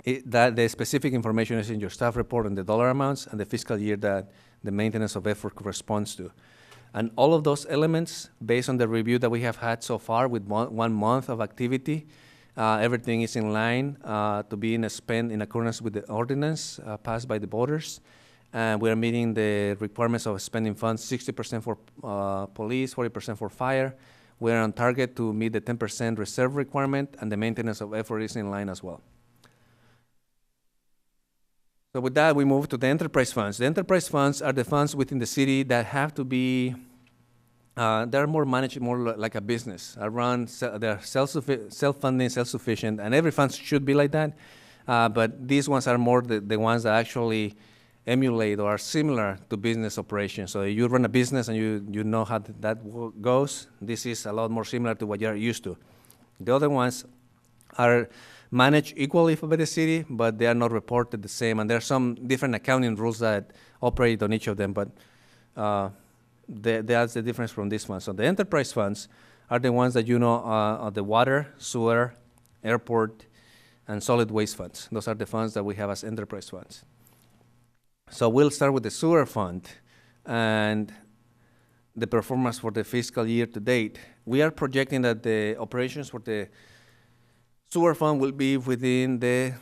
The specific information is in your staff report on the dollar amounts and the fiscal year that the maintenance of effort corresponds to. And all of those elements, based on the review that we have had so far with 1 month of activity, everything is in line to be spent in accordance with the ordinance passed by the voters. and we are meeting the requirements of spending funds, 60% for police, 40% for fire. We are on target to meet the 10% reserve requirement, and the maintenance of effort is in line as well. So with that, we move to the enterprise funds. The enterprise funds are the funds within the city that have to be, they're more managed more like a business. They're self-funding, self-sufficient, and every fund should be like that. But these ones are more the ones that actually emulate or are similar to business operations. So you run a business and you know how that goes. This is a lot more similar to what you're used to. The other ones are managed equally by the city, but they are not reported the same. And there are some different accounting rules that operate on each of them, but that's the difference from this one. So the enterprise funds are the ones that you know are the water, sewer, airport, and solid waste funds. Those are the funds that we have as enterprise funds. So we'll start with the sewer fund and the performance for the fiscal year to date. We are projecting that the operations for the sewer fund will be within the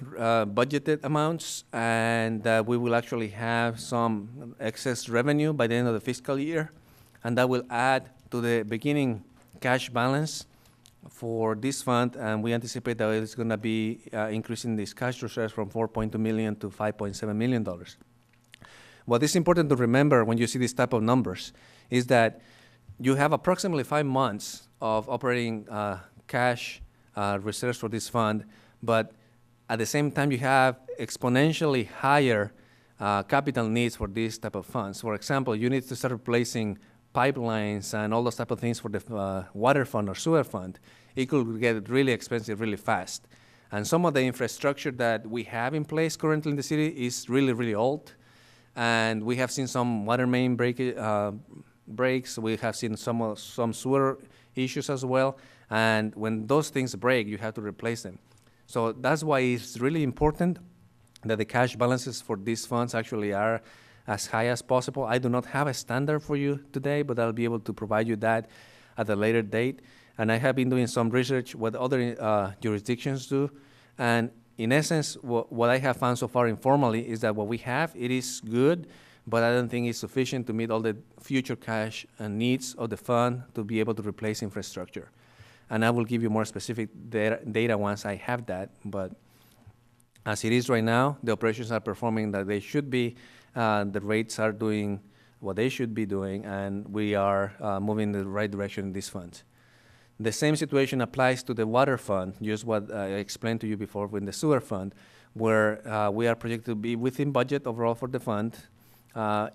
budgeted amounts, and we will actually have some excess revenue by the end of the fiscal year, and that will add to the beginning cash balance for this fund, and we anticipate that it's going to be increasing these cash reserves from $4.2 million to $5.7 million. What is important to remember when you see these type of numbers is that you have approximately 5 months of operating cash reserves for this fund, but at the same time you have exponentially higher capital needs for these type of funds. For example, you need to start replacing pipelines and all those type of things for the water fund or sewer fund. It could get really expensive really fast. And some of the infrastructure that we have in place currently in the city is really, really old. And we have seen some water main breaks. We have seen some sewer issues as well. And when those things break, you have to replace them. So that's why it's really important that the cash balances for these funds actually are as high as possible. I do not have a standard for you today, but I'll be able to provide you that at a later date. And I have been doing some research what other jurisdictions do. And in essence, what I have found so far informally is that what we have, it is good, but I don't think it's sufficient to meet all the future cash needs of the fund to be able to replace infrastructure. And I will give you more specific data once I have that. But as it is right now, the operations are performing that they should be. The rates are doing what they should be doing, and we are moving in the right direction in these funds. The same situation applies to the water fund, just what I explained to you before with the sewer fund, where we are projected to be within budget overall for the fund.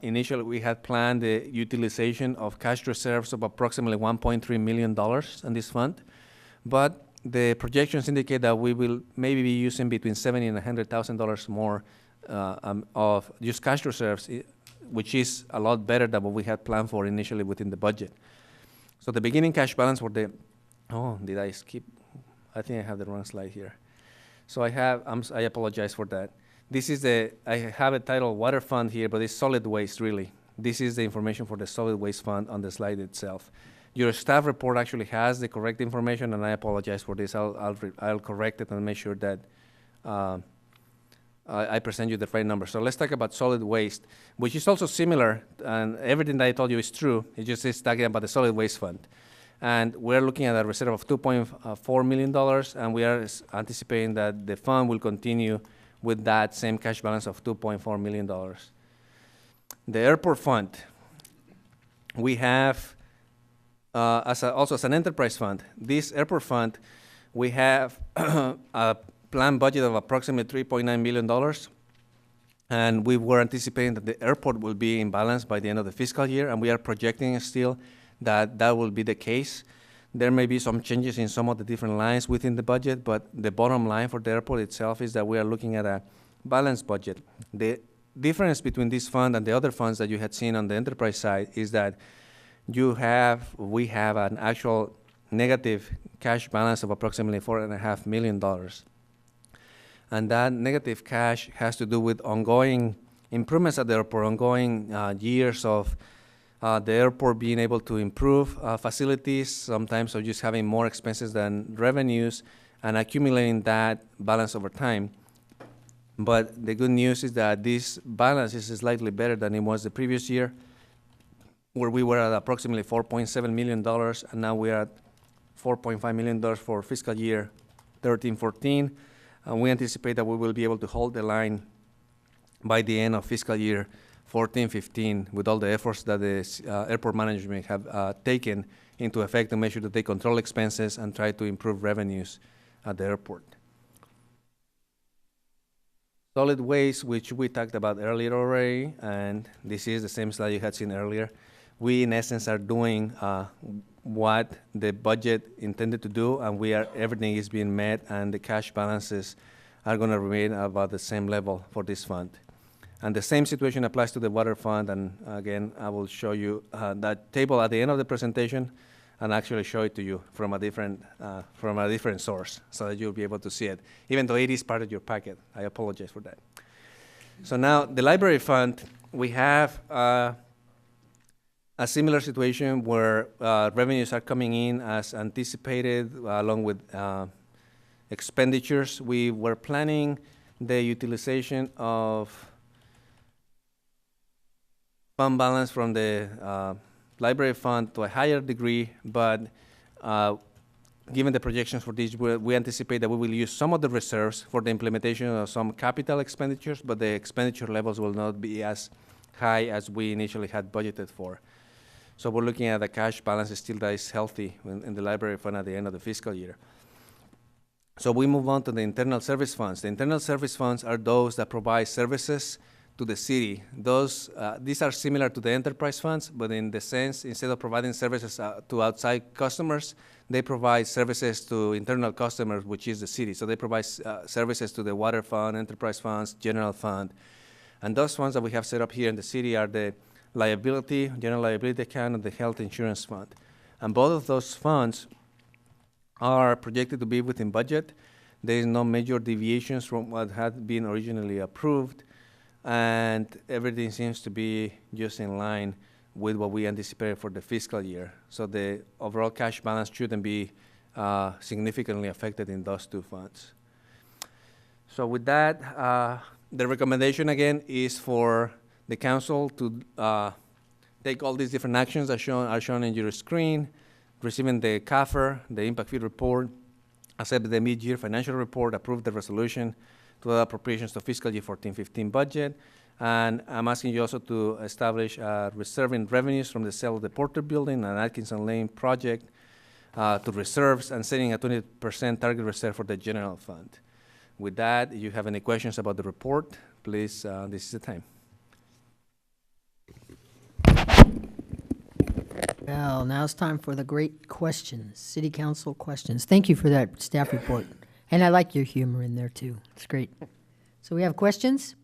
Initially, we had planned the utilization of cash reserves of approximately $1.3 million in this fund, but the projections indicate that we will maybe be using between $70,000 and $100,000 more of just cash reserves, which is a lot better than what we had planned for initially within the budget. So the beginning cash balance for the, oh, did I skip? I think I have the wrong slide here. So I apologize for that. This is I have a title Water Fund here, but it's solid waste really. This is the information for the solid waste fund on the slide itself. Your staff report actually has the correct information, and I apologize for this. I'll correct it and make sure that I present you the right number. So let's talk about solid waste, which is also similar, and everything that I told you is true. It just is talking about the solid waste fund. And we're looking at a reserve of $2.4 million, and we are anticipating that the fund will continue with that same cash balance of $2.4 million. The airport fund, we have also as an enterprise fund. This airport fund, we have a planned budget of approximately $3.9 million, and we were anticipating that the airport will be in balance by the end of the fiscal year, and we are projecting still that that will be the case. There may be some changes in some of the different lines within the budget, but the bottom line for the airport itself is that we are looking at a balanced budget. The difference between this fund and the other funds that you had seen on the enterprise side is that we have an actual negative cash balance of approximately $4.5 million. And that negative cash has to do with ongoing improvements at the airport, ongoing years of the airport being able to improve facilities, sometimes of just having more expenses than revenues, and accumulating that balance over time. But the good news is that this balance is slightly better than it was the previous year, where we were at approximately $4.7 million, and now we are at $4.5 million for fiscal year 13-14. And we anticipate that we will be able to hold the line by the end of fiscal year 14-15 with all the efforts that the airport management have taken into effect to make sure that they control expenses and try to improve revenues at the airport. Solid waste, which we talked about earlier already, and this is the same slide you had seen earlier. We, in essence, are doing what the budget intended to do, and everything is being met, and the cash balances are going to remain about the same level for this fund. And the same situation applies to the water fund, and again, I will show you that table at the end of the presentation, and actually show it to you from a different source, so that you'll be able to see it, even though it is part of your packet. I apologize for that. So now, the library fund, we have a similar situation where revenues are coming in as anticipated, along with expenditures. We were planning the utilization of fund balance from the library fund to a higher degree, but given the projections for this, we anticipate that we will use some of the reserves for the implementation of some capital expenditures, but the expenditure levels will not be as high as we initially had budgeted for. So we're looking at a cash balance still that is healthy in the library fund at the end of the fiscal year. So we move on to the internal service funds. The internal service funds are those that provide services to the city. These are similar to the enterprise funds, but in the sense, instead of providing services to outside customers, they provide services to internal customers, which is the city. So they provide services to the water fund, enterprise funds, general fund. And those funds that we have set up here in the city are the general liability account, and the health insurance fund. And both of those funds are projected to be within budget. There is no major deviations from what had been originally approved, and everything seems to be just in line with what we anticipated for the fiscal year. So the overall cash balance shouldn't be significantly affected in those two funds. So with that, the recommendation again is for the council to take all these different actions that are shown in your screen, receiving the CAFR, the impact fee report, accept the mid-year financial report, approve the resolution to the appropriations to fiscal year 14-15 budget. And I'm asking you also to establish reserving revenues from the sale of the Porter Building and Atkinson Lane project to reserves, and setting a 20% target reserve for the general fund. With that, if you have any questions about the report, please, this is the time. Well, now it's time for the great questions, city council questions. Thank you for that staff report. And I like your humor in there too. It's great. So we have questions.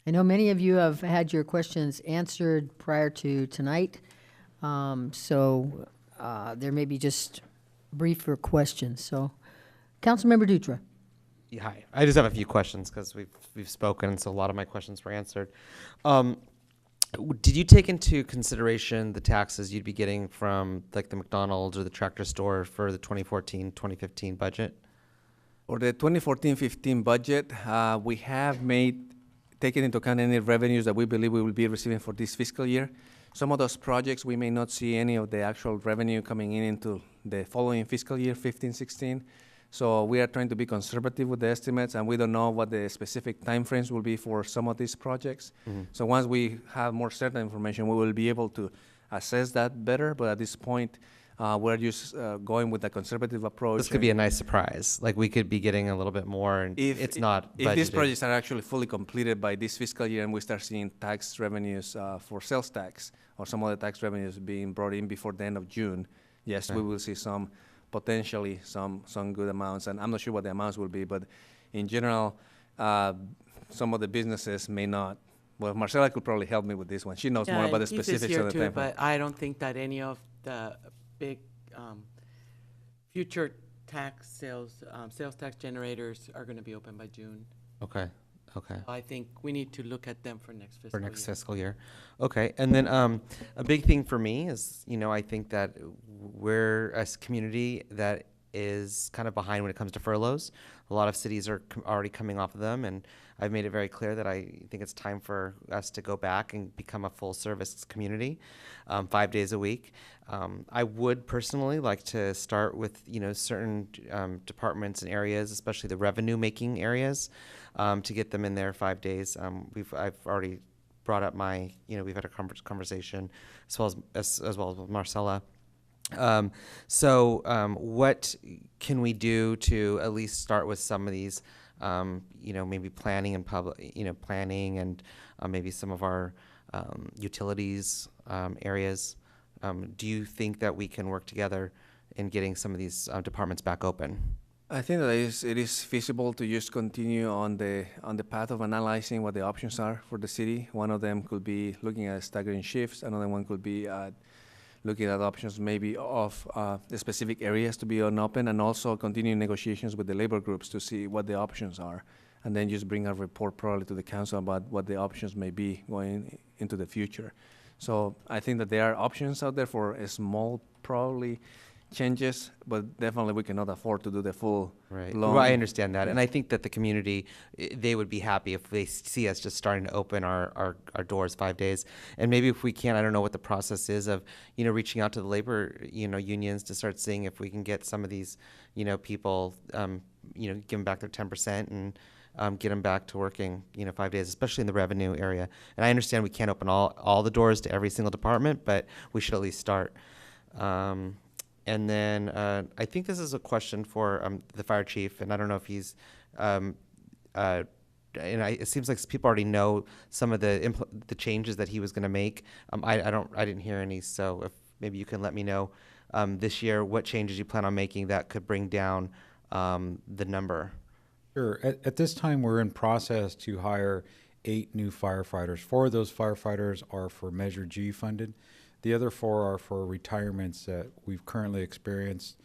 I know many of you have had your questions answered prior to tonight. So there may be just briefer questions. So Councilmember Dutra. Yeah, hi. I just have a few questions because we've spoken, so a lot of my questions were answered. Did you take into consideration the taxes you'd be getting from like the McDonald's or the tractor store for the 2014-2015 budget? For the 2014-15 budget, we have taken into account any revenues that we believe we will be receiving for this fiscal year. Some of those projects, we may not see any of the actual revenue coming into the following fiscal year, 15-16. So we are trying to be conservative with the estimates, and we don't know what the specific timeframes will be for some of these projects. Mm-hmm. So once we have more certain information, we will be able to assess that better. But at this point, we're just going with a conservative approach. This could be a nice surprise. Like we could be getting a little bit more, and it's not budgeted. If these projects are actually fully completed by this fiscal year, and we start seeing tax revenues for sales tax or some other tax revenues being brought in before the end of June, yes, we will see potentially some good amounts, and I'm not sure what the amounts will be, but in general, some of the businesses may not. Well, Marcela could probably help me with this one. She knows more about the specifics of the time. But I don't think that any of the big future tax sales tax generators are going to be open by June. Okay. Okay. I think we need to look at them for next fiscal year. Fiscal year. Okay. And then a big thing for me is, I think that we're a community that is kind of behind when it comes to furloughs. A lot of cities are already coming off of them, and I've made it very clear that I think it's time for us to go back and become a full-service community, 5 days a week. I would personally like to start with, certain departments and areas, especially the revenue-making areas, to get them in there 5 days. I've already brought up we've had a conversation as well as with Marcella. What can we do to at least start with some of these, maybe planning and planning and maybe some of our utilities areas? Do you think that we can work together in getting some of these departments back open? I think that it is feasible to just continue on the path of analyzing what the options are for the city. One of them could be looking at staggering shifts. Another one could be looking at options maybe of the specific areas to be unopened, and also continuing negotiations with the labor groups to see what the options are, and then just bring a report probably to the council about what the options may be going into the future. So I think that there are options out there for a small probably changes, but definitely we cannot afford to do the full long. Well, I understand that, Yeah. and I think that the community, they would be happy if they see us just starting to open our doors 5 days. And maybe if we can, I don't know what the process is of, reaching out to the labor, unions to start seeing if we can get some of these, people, give them back their 10% and get them back to working, 5 days, especially in the revenue area. And I understand we can't open all the doors to every single department, but we should at least start. And then I think this is a question for the fire chief, and I don't know if he's, it seems like people already know some of the changes that he was going to make. I didn't hear any, so if maybe you can let me know this year what changes you plan on making that could bring down the number. Sure. At this time, we're in process to hire 8 new firefighters. 4 of those firefighters are for Measure G funded. The other 4 are for retirements that we've currently experienced.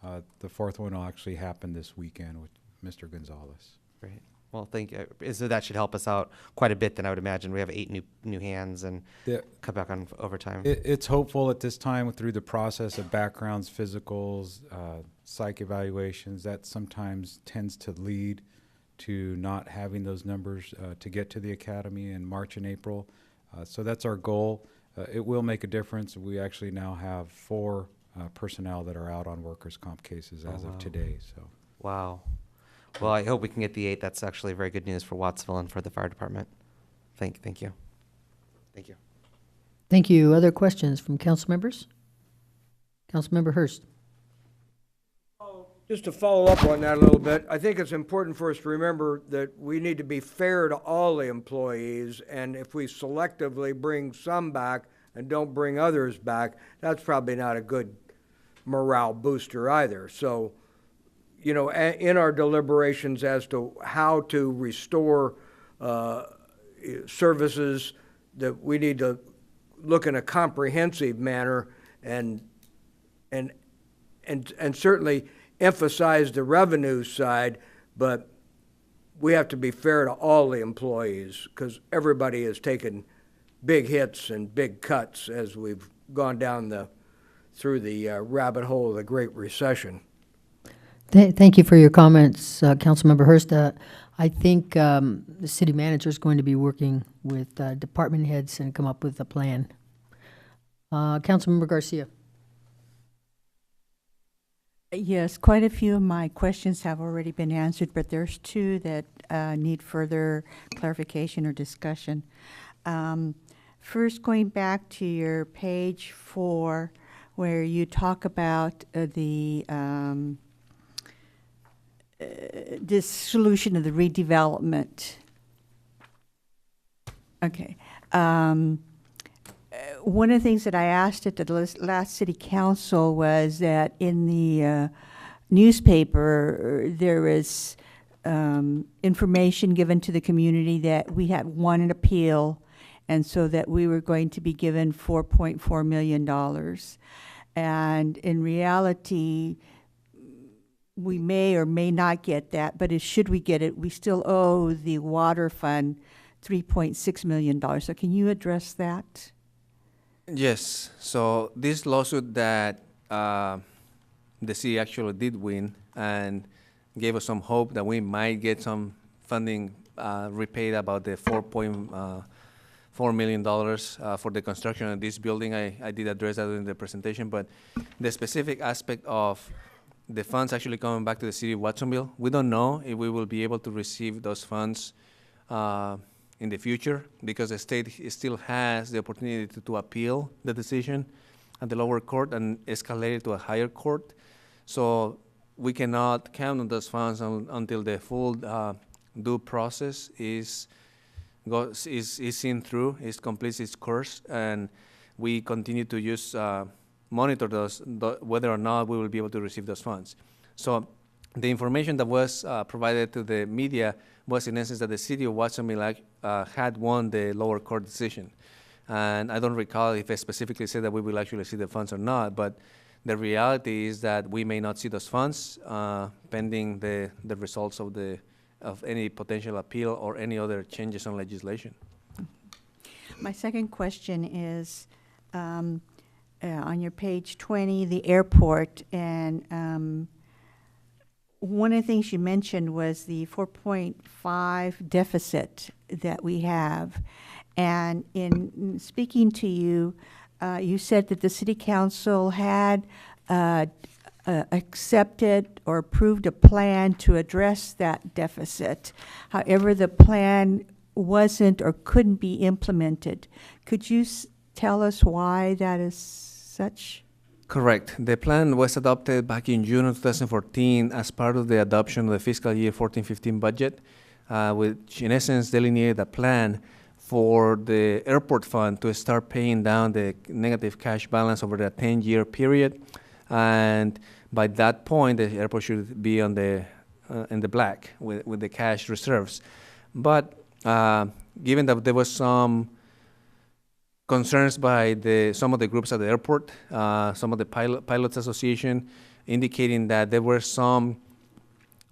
The 4th one will actually happen this weekend with Mr. Gonzalez. Great. Well, thank you. So that should help us out quite a bit then, I would imagine. We have 8 new hands and cut back on overtime. It's hopeful at this time through the process of backgrounds, physicals, psych evaluations, that sometimes tends to lead to not having those numbers to get to the academy in March and April. So that's our goal. It will make a difference. We actually now have 4 personnel that are out on workers' comp cases as of today. So. Wow. Well, I hope we can get the 8. That's actually very good news for Watsonville and for the fire department. Thank you. Thank you. Thank you. Other questions from council members? Councilmember Hurst. Just to follow up on that a little bit, I think it's important for us to remember that we need to be fair to all the employees, and if we selectively bring some back and don't bring others back, that's probably not a good morale booster either. So, in our deliberations as to how to restore services, that we need to look in a comprehensive manner and certainly emphasize the revenue side, but we have to be fair to all the employees because everybody has taken big hits and big cuts as we've gone down through the rabbit hole of the Great Recession. Thank you for your comments, Councilmember Hurst. I think the city manager is going to be working with department heads and come up with a plan. Councilmember Garcia. Yes, quite a few of my questions have already been answered, but there's 2 that need further clarification or discussion. First, going back to your page 4, where you talk about the dissolution of the redevelopment. Okay. One of the things that I asked at the last city council was that in the newspaper there was information given to the community that we had won an appeal, and so that we were going to be given $4.4 million. And in reality, we may or may not get that, but should we get it, we still owe the water fund $3.6 million. So can you address that? Yes. So this lawsuit that the city actually did win and gave us some hope that we might get some funding repaid about the $4.4 million for the construction of this building. I did address that in the presentation, but the specific aspect of the funds actually coming back to the city of Watsonville, we don't know if we will be able to receive those funds in the future, because the state still has the opportunity to appeal the decision at the lower court and escalate it to a higher court. So we cannot count on those funds until the full due process is seen through, completes its course, and we continue to monitor whether or not we will be able to receive those funds. So the information that was provided to the media was in essence that the city of Watsonville had won the lower court decision. And I don't recall if it specifically said that we will actually see the funds or not, but the reality is that we may not see those funds pending the results of any potential appeal or any other changes on legislation. My second question is on your page 20, the airport, and one of the things you mentioned was the 4.5 deficit that we have. And in speaking to you, you said that the city council had accepted or approved a plan to address that deficit. However, the plan wasn't or couldn't be implemented. Could you tell us why that is such? Correct. The plan was adopted back in June of 2014 as part of the adoption of the fiscal year 14-15 budget, which in essence delineated a plan for the airport fund to start paying down the negative cash balance over the 10-year period. And by that point, the airport should be on the in the black with the cash reserves. But given that there was some concerns by some of the groups at the airport, some of the pilots association, indicating that there were some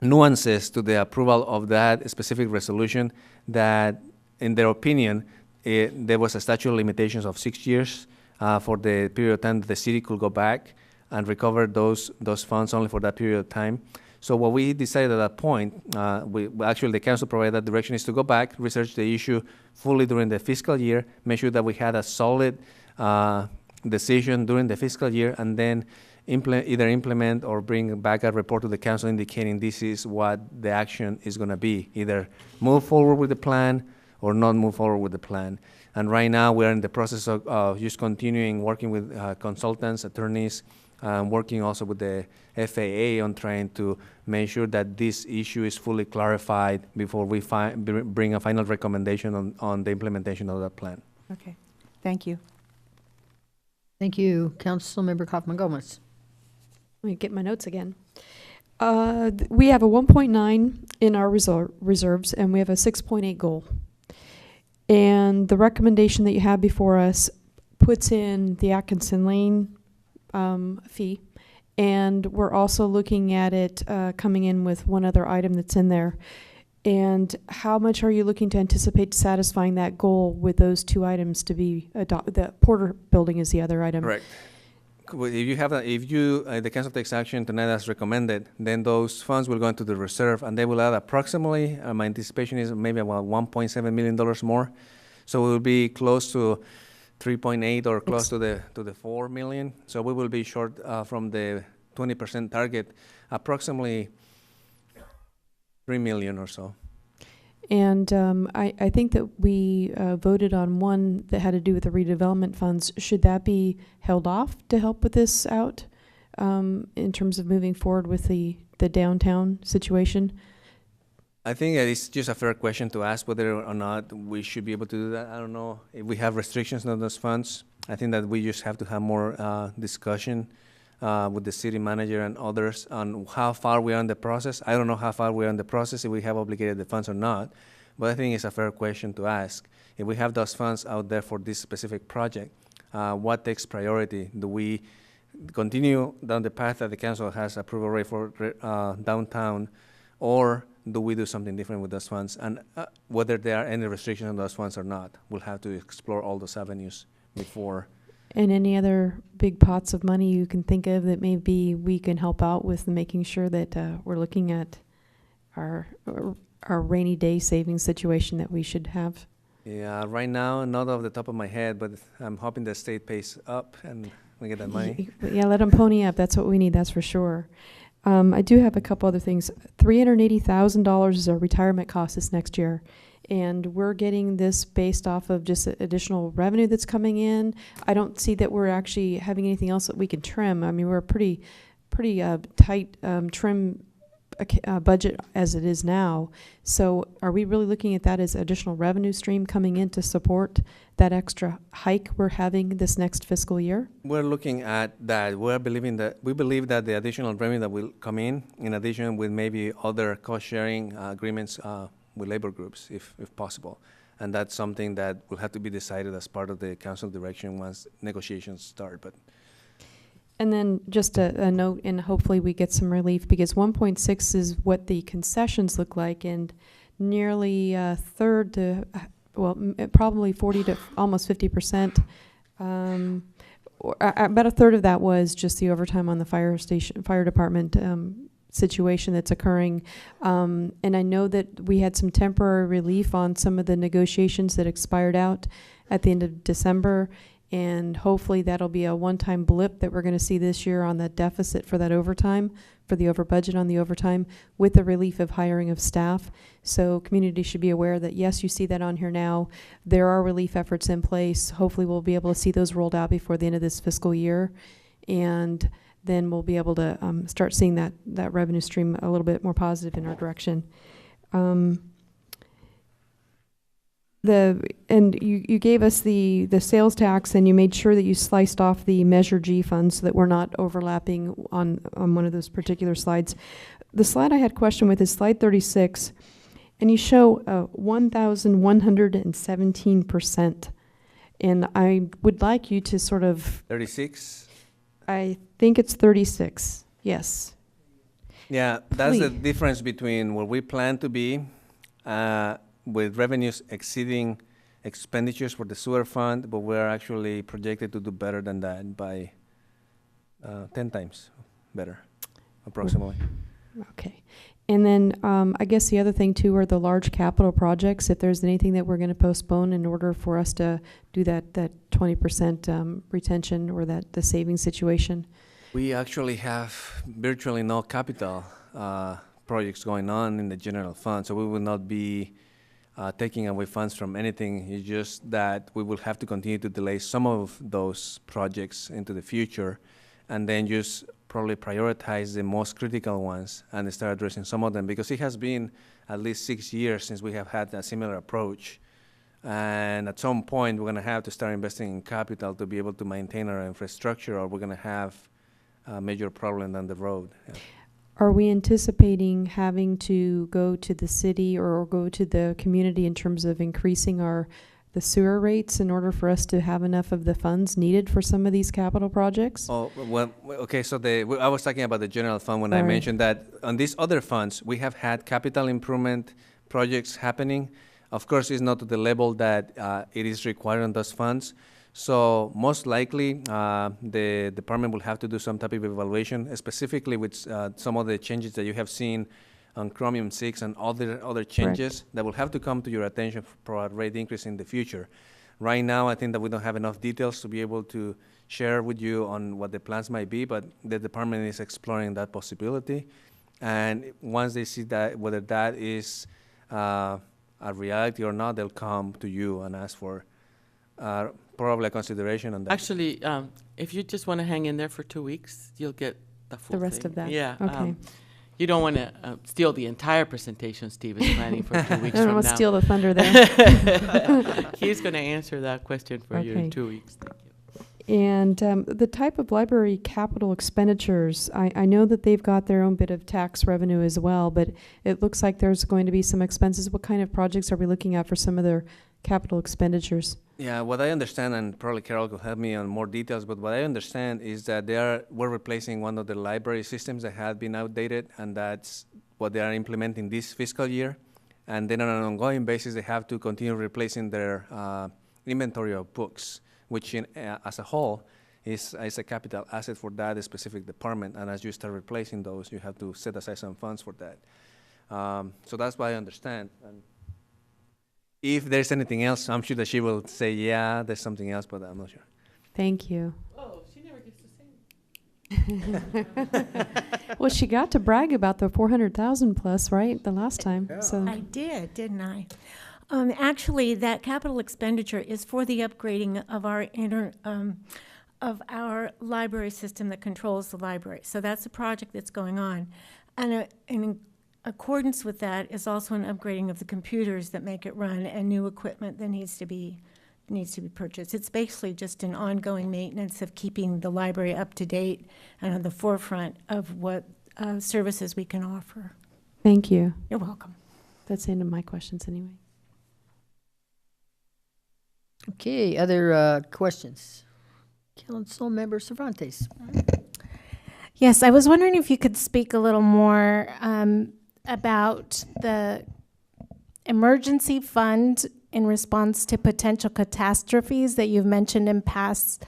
nuances to the approval of that specific resolution that, in their opinion, there was a statute of limitations of 6 years for the period of time that the city could go back and recover those funds only for that period of time. So what we decided at that point, actually the council provided that direction, is to go back, research the issue fully during the fiscal year, make sure that we had a solid decision during the fiscal year, and then either implement or bring back a report to the council indicating this is what the action is going to be, either move forward with the plan or not move forward with the plan. And right now we're in the process of just continuing working with consultants, attorneys, working also with the FAA on trying to make sure that this issue is fully clarified before we bring a final recommendation on the implementation of that plan. Okay, thank you. Thank you. Councilmember Kaufman-Gomez. Let me get my notes again. We have a 1.9 in our reserves, and we have a 6.8 goal. And the recommendation that you have before us puts in the Atkinson Lane fee, and we're also looking at it coming in with one other item that's in there. And how much are you looking to anticipate satisfying that goal with those two items to be adopted? The Porter Building is the other item. Correct. If the council takes action tonight as recommended, then those funds will go into the reserve, and they will add approximately, my anticipation is maybe about $1.7 million more. So it will be close to 3.8 or close to the 4 million. So we will be short from the 20% target, approximately 3 million or so. And I think that we voted on one that had to do with the redevelopment funds. Should that be held off to help with this out in terms of moving forward with the downtown situation? I think it's just a fair question to ask whether or not we should be able to do that. I don't know if we have restrictions on those funds. I think that we just have to have more discussion with the city manager and others on how far we are in the process. I don't know how far we are in the process, if we have obligated the funds or not, but I think it's a fair question to ask. If we have those funds out there for this specific project, what takes priority? Do we continue down the path that the council has approval rate for downtown, or do we do something different with those funds? And whether there are any restrictions on those funds or not, we'll have to explore all those avenues before And any other big pots of money you can think of that maybe we can help out with making sure that we're looking at our rainy day savings situation that we should have? Yeah, right now, not off the top of my head, but I'm hoping the state pays up and we get that money. Yeah, let them pony up. That's what we need, that's for sure. I do have a couple other things. $380,000 is our retirement cost this next year. And we're getting this based off of just additional revenue that's coming in. I don't see that we're actually having anything else that we can trim. I mean, we're a pretty tight trim budget as it is now. So are we really looking at that as additional revenue stream coming in to support that extra hike we're having this next fiscal year? We're looking at that. We believe that the additional revenue that will come in addition with maybe other cost-sharing agreements with labor groups, if possible. And that's something that will have to be decided as part of the council direction once negotiations start. But And then just a note, and hopefully we get some relief, because 1.6 is what the concessions look like, and nearly a third to, probably 40 to almost 50%. About a third of that was just the overtime on the fire department situation that's occurring. And I know that we had some temporary relief on some of the negotiations that expired out at the end of December. And hopefully that'll be a one-time blip that we're going to see this year on the deficit for that overtime, for the over budget on the overtime, with the relief of hiring of staff. So community should be aware that, yes, you see that on here now. There are relief efforts in place. Hopefully we'll be able to see those rolled out before the end of this fiscal year. And then we'll be able to start seeing that revenue stream a little bit more positive in our direction. You gave us the sales tax, and you made sure that you sliced off the Measure G funds so that we're not overlapping on one of those particular slides. The slide I had a question with is slide 36, and you show 1,117%. And I would like you to sort of... 36? I think it's 36, yes. Yeah, that's the Please. difference between where we plan to be with revenues exceeding expenditures for the sewer fund, but we're actually projected to do better than that by 10 times better, approximately. Okay. And then I guess the other thing too are the large capital projects. If there's anything that we're going to postpone in order for us to do that 20% retention or the saving situation. We actually have virtually no capital projects going on in the general fund, so we will not be taking away funds from anything. It's just that we will have to continue to delay some of those projects into the future, and then just probably prioritize the most critical ones and start addressing some of them, because it has been at least 6 years since we have had a similar approach. And at some point, we're going to have to start investing in capital to be able to maintain our infrastructure, or we're going to have a major problem down the road. Yeah. Are we anticipating having to go to the city or go to the community in terms of increasing the sewer rates in order for us to have enough of the funds needed for some of these capital projects? Oh, well, okay, so I was talking about the general fund when I mentioned that on these other funds, we have had capital improvement projects happening. Of course, it's not to the level that it is required on those funds. So most likely, the department will have to do some type of evaluation, specifically with some of the changes that you have seen on Chromium 6 and other changes that will have to come to your attention for a rate increase in the future. Right now, I think that we don't have enough details to be able to share with you on what the plans might be, but the department is exploring that possibility. And once they see that, whether that is a reality or not, they'll come to you and ask for probably a consideration on that. Actually, if you just want to hang in there for 2 weeks, you'll get the full The rest thing. of that. Yeah. Okay. You don't want to steal the entire presentation Steve is planning for 2 weeks I don't from want now. to steal the thunder there. He's going to answer that question for you Okay. in 2 weeks. Thank you. And the type of library capital expenditures, I know that they've got their own bit of tax revenue as well, but it looks like there's going to be some expenses. What kind of projects are we looking at for some of their capital expenditures? Yeah, what I understand, and probably Carol could help me on more details, but what I understand is that we're replacing one of the library systems that had been outdated, and that's what they are implementing this fiscal year. And then on an ongoing basis, they have to continue replacing their inventory of books, which as a whole is a capital asset for that specific department. And as you start replacing those, you have to set aside some funds for that. So that's what I understand. And if there's anything else, I'm sure that she will say, yeah, there's something else, but I'm not sure. Thank you. Oh, she never gets to say. Well, she got to brag about the 400,000 plus, right, the last time. Yeah. So I did, didn't I? Actually, that capital expenditure is for the upgrading of our library system that controls the library. So that's a project that's going on. And in accordance with that is also an upgrading of the computers that make it run and new equipment that needs to be purchased. It's basically just an ongoing maintenance of keeping the library up to date and on the forefront of what services we can offer. thank you. You're welcome. That's the end of my questions anyway. Okay, other questions? Councilmember Cervantes. Yes, I was wondering if you could speak a little more about the emergency fund in response to potential catastrophes that you've mentioned in past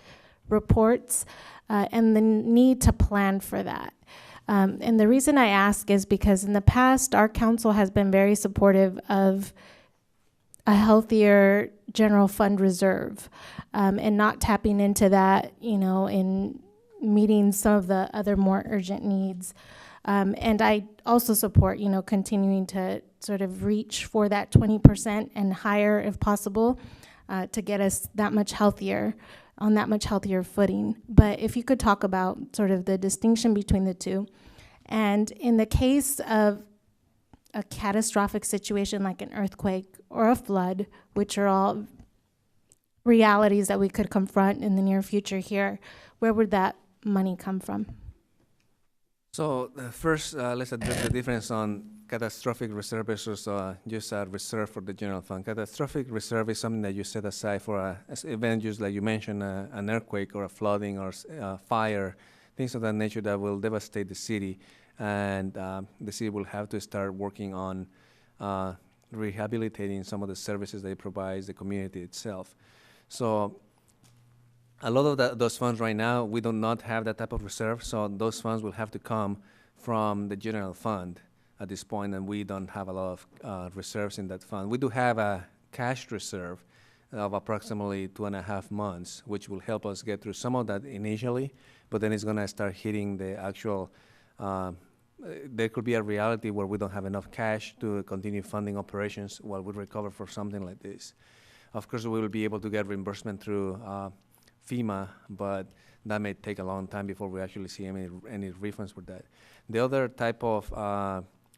reports, and the need to plan for that. And the reason I ask is because in the past, our council has been very supportive of a healthier general fund reserve, and not tapping into that, in meeting some of the other more urgent needs. And I also support, continuing to sort of reach for that 20% and higher if possible, to get us that much healthier, on that much healthier footing. But if you could talk about sort of the distinction between the two. And in the case of a catastrophic situation like an earthquake or a flood, which are all realities that we could confront in the near future here, where would that money come from? So first, let's address the difference on catastrophic reserve versus just a reserve for the general fund. Catastrophic reserve is something that you set aside for events just like you mentioned, an earthquake or a flooding or fire, things of that nature that will devastate the city. And the city will have to start working on rehabilitating some of the services that it provides the community itself. So a lot of those funds right now, we do not have that type of reserve, so those funds will have to come from the general fund at this point, and we don't have a lot of reserves in that fund. We do have a cash reserve of approximately 2.5 months, which will help us get through some of that initially, but then it's gonna start hitting the actual, there could be a reality where we don't have enough cash to continue funding operations while we recover for something like this. Of course, we will be able to get reimbursement through FEMA, but that may take a long time before we actually see any refunds for that. The other type of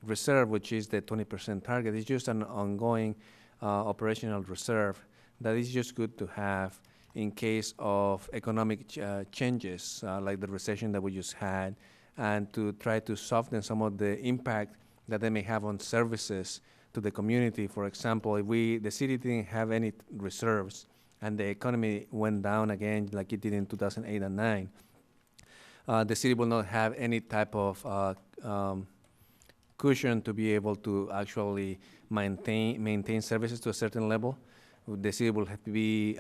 reserve, which is the 20% target, is just an ongoing operational reserve that is just good to have in case of economic changes, like the recession that we just had, and to try to soften some of the impact that they may have on services to the community. For example, if the city didn't have any reserves, and the economy went down again like it did in 2008 and 9, the city will not have any type of cushion to be able to actually maintain services to a certain level. The city will have to be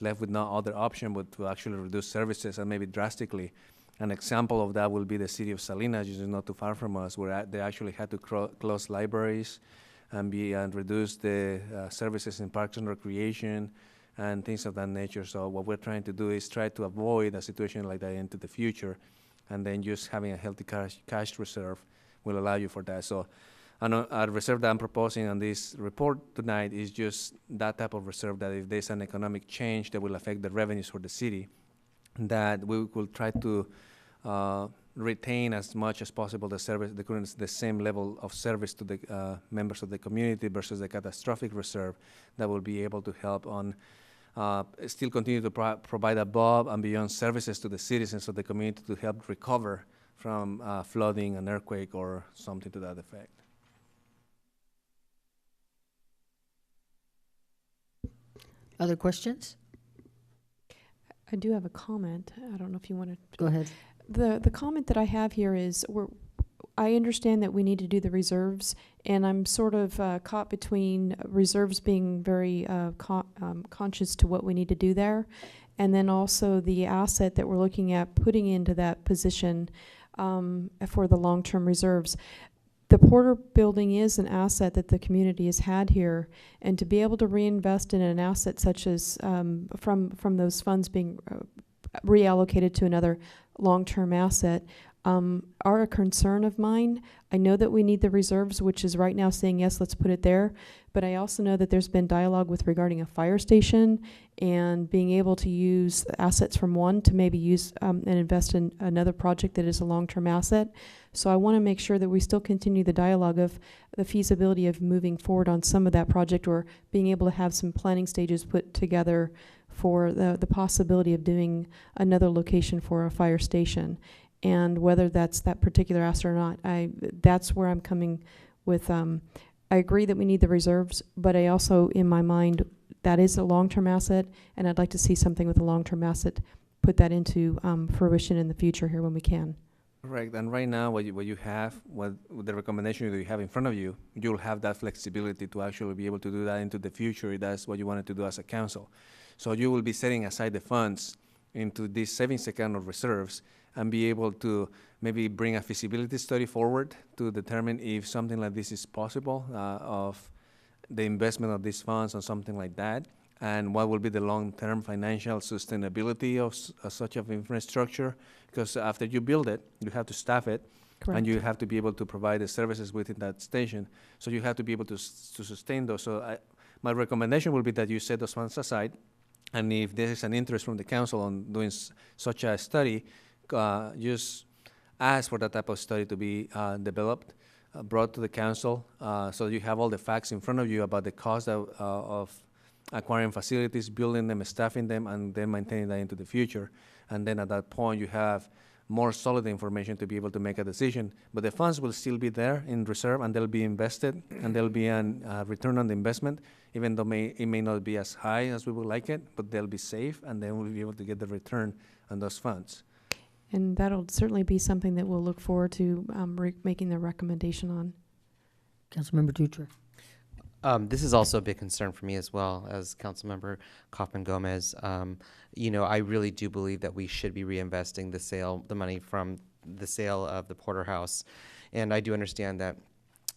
left with no other option but to actually reduce services, and maybe drastically. An example of that will be the city of Salinas, which is not too far from us, where they actually had to close libraries and reduce the services in parks and recreation and things of that nature. So what we're trying to do is try to avoid a situation like that into the future, and then just having a healthy cash reserve will allow you for that. So a reserve that I'm proposing on this report tonight is just that type of reserve that if there's an economic change that will affect the revenues for the city, that we will try to retain as much as possible the same level of service to the members of the community versus the catastrophic reserve that will be able to help on still continue to provide above and beyond services to the citizens of the community to help recover from flooding, an earthquake, or something to that effect. Other questions? I do have a comment. I don't know if you want to go ahead. The comment that I have here is I understand that we need to do the reserves, and I'm sort of caught between reserves being very conscious to what we need to do there, and then also the asset that we're looking at putting into that position for the long-term reserves. The Porter Building is an asset that the community has had here, and to be able to reinvest in an asset such as from those funds being reallocated to another long-term asset are a concern of mine. I know that we need the reserves, which is right now saying, yes, let's put it there. But I also know that there's been dialogue with regarding a fire station and being able to use assets from one to maybe use and invest in another project that is a long-term asset. So I want to make sure that we still continue the dialogue of the feasibility of moving forward on some of that project, or being able to have some planning stages put together for the possibility of doing another location for a fire station. And whether that's that particular asset or not, that's where I'm coming with. I agree that we need the reserves, but I also, in my mind, that is a long-term asset, and I'd like to see something with a long-term asset, put that into fruition in the future here when we can. Correct. And right now, what you have, with the recommendation that you have in front of you, you'll have that flexibility to actually be able to do that into the future if that's what you wanted to do as a council. So you will be setting aside the funds into this savings account of reserves and be able to maybe bring a feasibility study forward to determine if something like this is possible, of the investment of these funds or something like that, and what will be the long-term financial sustainability of such of infrastructure. Because after you build it, you have to staff it, Correct. and you have to be able to provide the services within that station. So you have to be able to sustain those. So my recommendation will be that you set those funds aside, and if there is an interest from the council on doing such a study, just ask for that type of study to be developed, brought to the council, so you have all the facts in front of you about the cost of acquiring facilities, building them, staffing them, and then maintaining that into the future. And then at that point, you have more solid information to be able to make a decision. But the funds will still be there in reserve, and they'll be invested, and there'll be a return on the investment, even though it may not be as high as we would like it, but they'll be safe, and then we'll be able to get the return on those funds. And that'll certainly be something that we'll look forward to making the recommendation on. Councilmember Dutra. This is also a big concern for me as well as Councilmember Kaufman Gomez. You know, I really do believe that we should be reinvesting the money from the sale of the Porter House. And I do understand that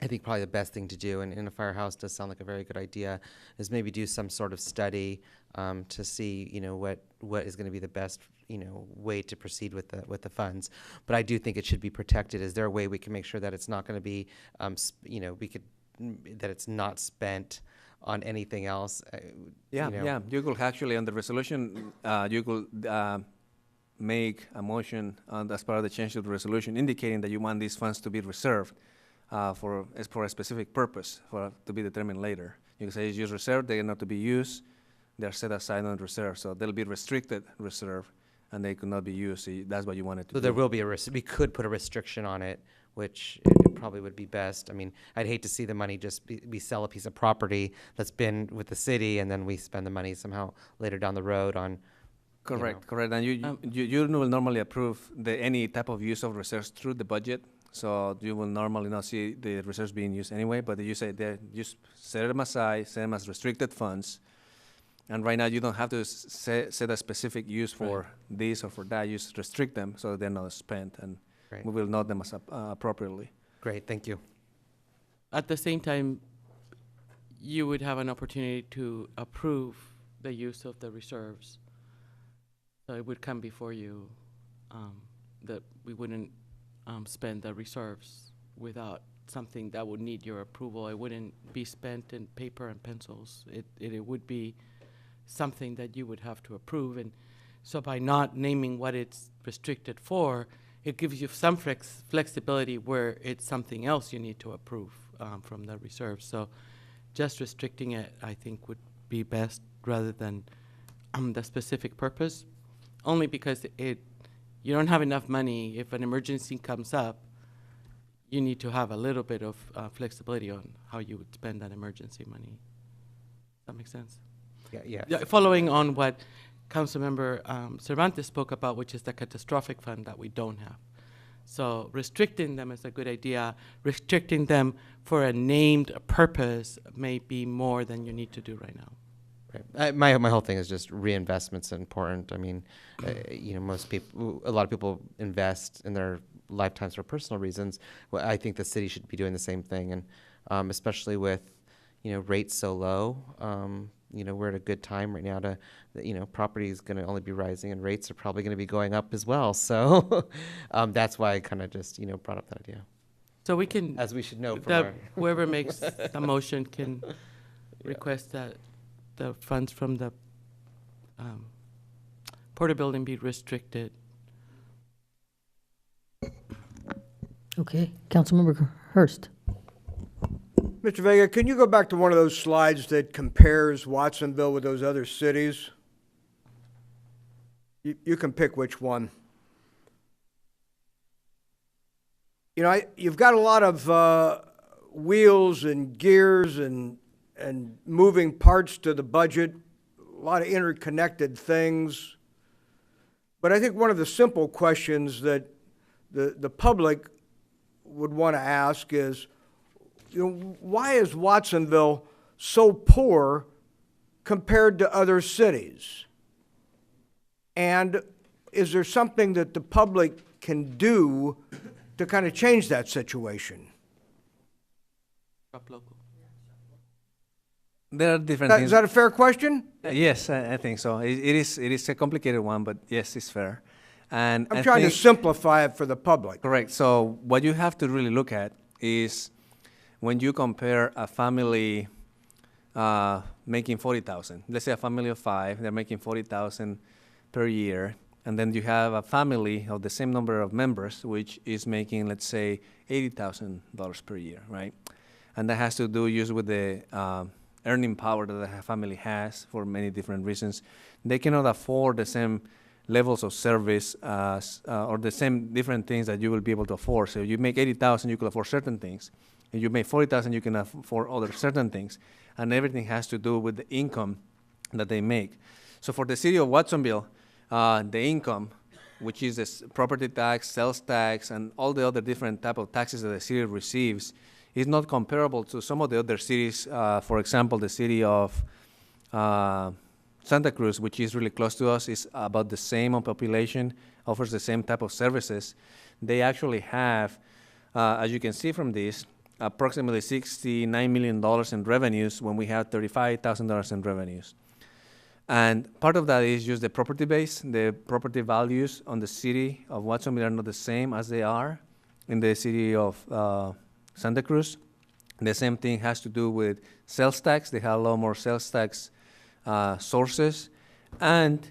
I think probably the best thing to do, and in a firehouse does sound like a very good idea, is maybe do some sort of study to see, you know, what is going to be the best, you know, way to proceed with the funds. But I do think it should be protected. Is there a way we can make sure that it's not going to be, you know, that it's not spent on anything else? Yeah. You could actually, on the resolution, you could make a motion as part of the change to the resolution indicating that you want these funds to be reserved for a specific purpose to be determined later. You can say it's used reserved, they are not to be used, they're set aside on reserve. So they'll be restricted reserve, and they could not be used. So that's what you wanted to do. So there will be we could put a restriction on it, which it probably would be best. I mean, I'd hate to see the money just we sell a piece of property that's been with the city, and then we spend the money somehow later down the road on. Correct. And you will normally approve any type of use of reserves through the budget. So you will normally not see the reserves being used anyway, but you say just set them aside, set them as restricted funds. And right now you don't have to set a specific use for this or for that. You just restrict them so they're not spent, and we will note them as appropriately. Great, thank you. At the same time, you would have an opportunity to approve the use of the reserves. So it would come before you that we wouldn't spend the reserves without something that would need your approval. It wouldn't be spent in paper and pencils. It would be something that you would have to approve. And so by not naming what it's restricted for, it gives you some flexibility where it's something else you need to approve from the reserve. So just restricting it, I think, would be best rather than the specific purpose, only because you don't have enough money. If an emergency comes up, you need to have a little bit of flexibility on how you would spend that emergency money. Does that make sense? Yeah. Following on what Councilmember Cervantes spoke about, which is the catastrophic fund that we don't have. So restricting them is a good idea. Restricting them for a named purpose may be more than you need to do right now. Right. My whole thing is just reinvestment's important. I mean, you know, a lot of people invest in their lifetimes for personal reasons. Well, I think the city should be doing the same thing, and especially with, you know, rates so low. You know, we're at a good time right now to, you know, property is going to only be rising and rates are probably going to be going up as well. So that's why I kind of just, you know, brought up that idea. So we can, as we should know from our whoever makes the motion can request that the funds from the Porter building be restricted. Okay, Councilmember Hurst. Mr. Vega, can you go back to one of those slides that compares Watsonville with those other cities? You can pick which one. You know, you've got a lot of wheels and gears and moving parts to the budget, a lot of interconnected things. But I think one of the simple questions that the public would want to ask is, you know, why is Watsonville so poor compared to other cities? And is there something that the public can do to kind of change that situation? There are different things. Is that a fair question? Yes, I think so. It is a complicated one, but yes, it's fair. And I'm trying to simplify it for the public. Correct. So what you have to really look at is when you compare a family making $40,000, let's say a family of 5, they're making $40,000 per year, and then you have a family of the same number of members, which is making, let's say, $80,000 per year, right? And that has to do usually with the earning power that the family has for many different reasons. They cannot afford the same levels of service or the same different things that you will be able to afford. So you make $80,000, you could afford certain things. If you make $40,000, you can afford other certain things. And everything has to do with the income that they make. So for the city of Watsonville, the income, which is this property tax, sales tax, and all the other different type of taxes that the city receives, is not comparable to some of the other cities. For example, the city of Santa Cruz, which is really close to us, is about the same on population, offers the same type of services. They actually have, as you can see from this, approximately $69 million in revenues when we have $35,000 in revenues. And part of that is just the property base. The property values on the city of Watsonville are not the same as they are in the city of Santa Cruz. The same thing has to do with sales tax. They have a lot more sales tax sources. And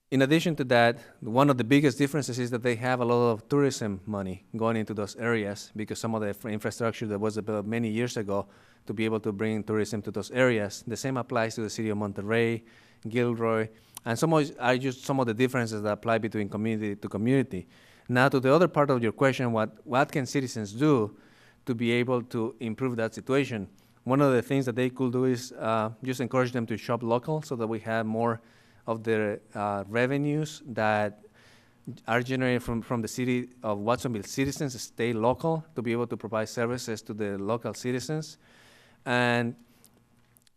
in addition to that, one of the biggest differences is that they have a lot of tourism money going into those areas because some of the infrastructure that was built many years ago to be able to bring tourism to those areas. The same applies to the city of Monterrey, Gilroy, and some are just some of the differences that apply between community to community. Now to the other part of your question, what can citizens do to be able to improve that situation? One of the things that they could do is just encourage them to shop local so that we have more of the revenues that are generated from the city of Watsonville citizens stay local to be able to provide services to the local citizens, and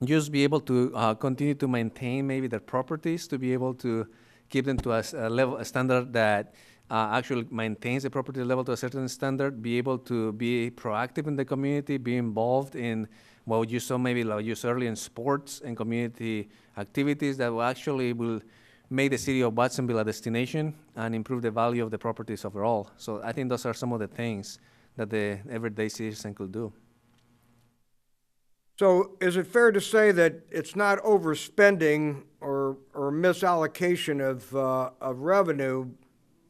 just be able to continue to maintain maybe their properties, to be able to keep them to a standard that actually maintains the property level to a certain standard, be able to be proactive in the community, be involved in what you saw maybe like you saw earlier in sports and community activities that will actually make the city of Watsonville a destination and improve the value of the properties overall. So I think those are some of the things that the everyday citizen could do. So is it fair to say that it's not overspending or misallocation of revenue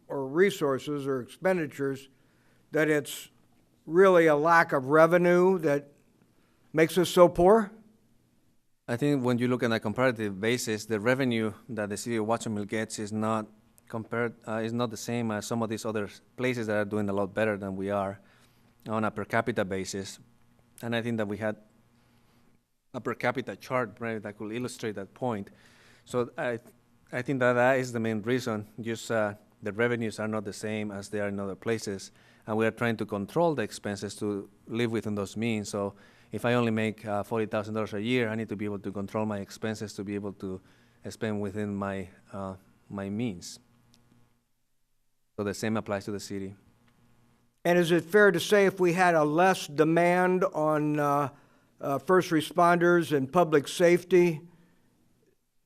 or resources or expenditures, that it's really a lack of revenue that makes us so poor? I think when you look on a comparative basis, the revenue that the city of Watsonville gets is not the same as some of these other places that are doing a lot better than we are on a per capita basis. And I think that we had a per capita chart, right, that could illustrate that point. So I think that is the main reason, just the revenues are not the same as they are in other places, and we are trying to control the expenses to live within those means. So if I only make $40,000 a year, I need to be able to control my expenses to be able to spend within my my means. So the same applies to the city. And is it fair to say if we had a less demand on first responders and public safety,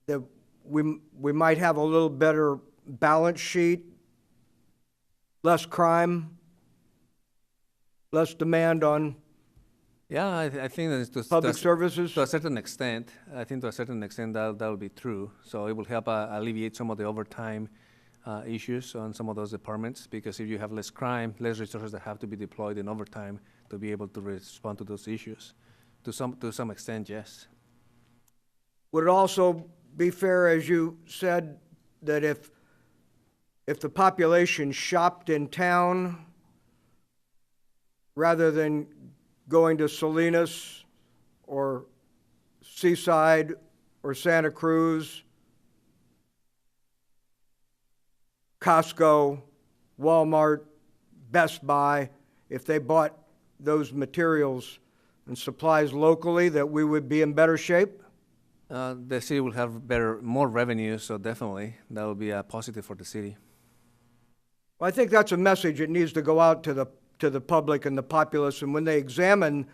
that we might have a little better balance sheet, less crime, less demand on Yeah, I think that public services? To a certain extent, I think to a certain extent that will be true. So it will help alleviate some of the overtime issues on some of those departments, because if you have less crime, less resources that have to be deployed in overtime to be able to respond to those issues. To some extent, yes. Would it also be fair, as you said, that if the population shopped in town rather than going to Salinas or Seaside or Santa Cruz, Costco, Walmart, Best Buy, if they bought those materials and supplies locally, that we would be in better shape? The city will have more revenue, so definitely that will be a positive for the city. Well, I think that's a message that needs to go out to the public and the populace, and when they examine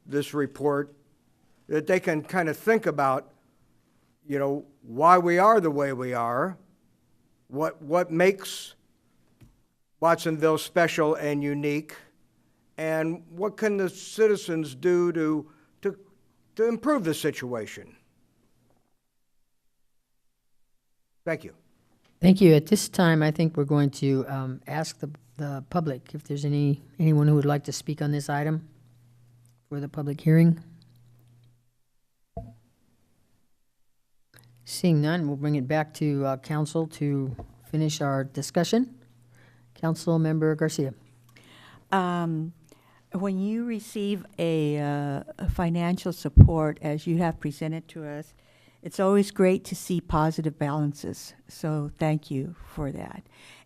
this report, that they can kind of think about, why we are the way we are, what makes Watsonville special and unique, and what can the citizens do to improve the situation. Thank you. Thank you. At this time, I think we're going to ask the public if there's anyone who would like to speak on this item for the public hearing. Seeing none, we'll bring it back to council to finish our discussion. Council Member Garcia. When you receive a financial support, as you have presented to us, it's always great to see positive balances. So thank you for that.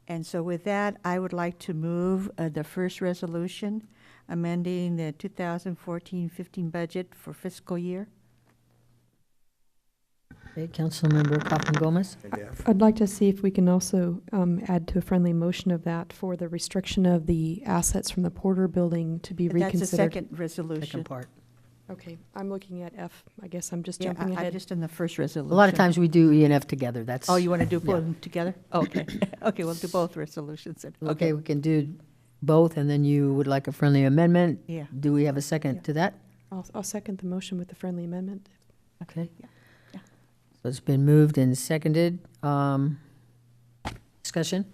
And so with that, I would like to move the first resolution amending the 2014-15 budget for fiscal year. Okay, Councilmember Kaufman Gomez. I'd like to see if we can also add to a friendly motion of that for the restriction of the assets from the Porter Building to be reconsidered. That's the second resolution. Second part. Okay, I'm looking at F. I guess I'm just Yeah, jumping ahead. I'm just in the first resolution. A lot of times we do E and F together. That's. Oh, you want to do both yeah. of them together? Okay. Okay, we'll do both resolutions then. Okay, we can do both, and then you would like a friendly amendment? Yeah. Do we have a second to that? I'll second the motion with the friendly amendment. Okay. Yeah. So it's been moved and seconded. Discussion?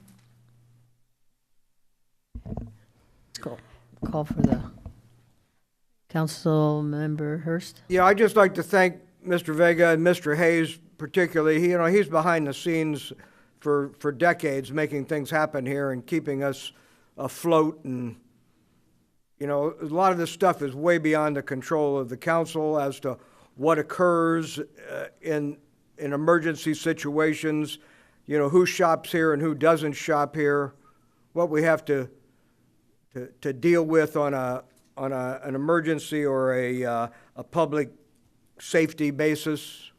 Let's call for the Council Member Hurst. Yeah, I'd just like to thank Mr. Vega and Mr. Hayes particularly. He's behind the scenes for decades, making things happen here and keeping us afloat. And, a lot of this stuff is way beyond the control of the council as to what occurs in emergency situations, who shops here and who doesn't shop here, what we have to deal with on an emergency or a public safety basis.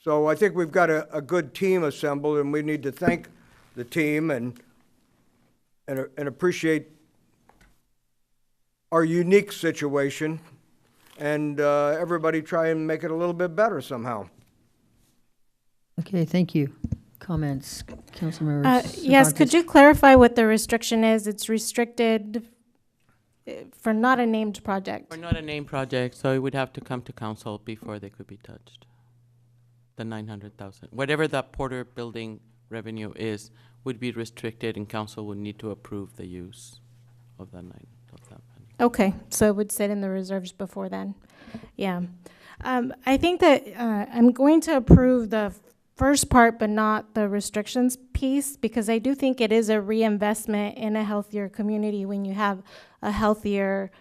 So I think we've got a good team assembled, and we need to thank the team and appreciate our unique situation, and everybody try and make it a little bit better somehow. Okay, thank you. Comments, Councilmember Yes, Cervantes? could you clarify what the restriction is? It's restricted for not a named project. Or not a named project, so it would have to come to council before they could be touched. The 900,000, whatever that Porter Building revenue is, would be restricted, and council would need to approve the use of that money. Okay, so it would sit in the reserves before then. Yeah. I think that I'm going to approve the first part, but not the restrictions piece, because I do think it is a reinvestment in a healthier community when you have a healthier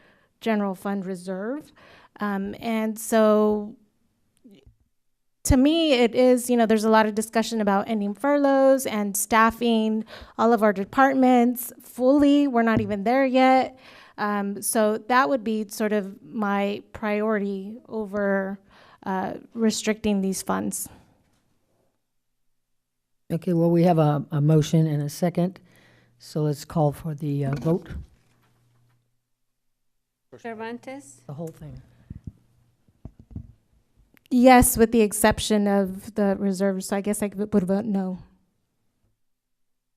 general fund reserve. And so to me, it is, there's a lot of discussion about ending furloughs and staffing all of our departments fully. We're not even there yet. So that would be sort of my priority over restricting these funds. Okay, well, we have a motion and a second, so let's call for the vote, Cervantes, the whole thing. Yes, with the exception of the reserves. So I guess I would vote no.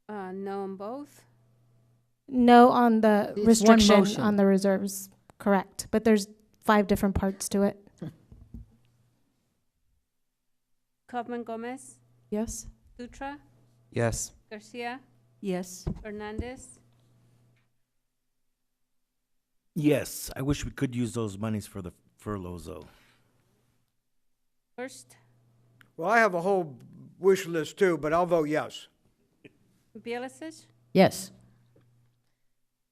no on both. No on the It's one restriction motion. on the reserves, correct. But there's 5 different parts to it. Kaufman Gomez, Yes? Dutra, Yes. Garcia, Yes. Hernandez, Yes, I wish we could use those monies for the furloughs, though. Hurst, Well, I have a whole wish list too, but I'll vote yes. Bielicic, Yes.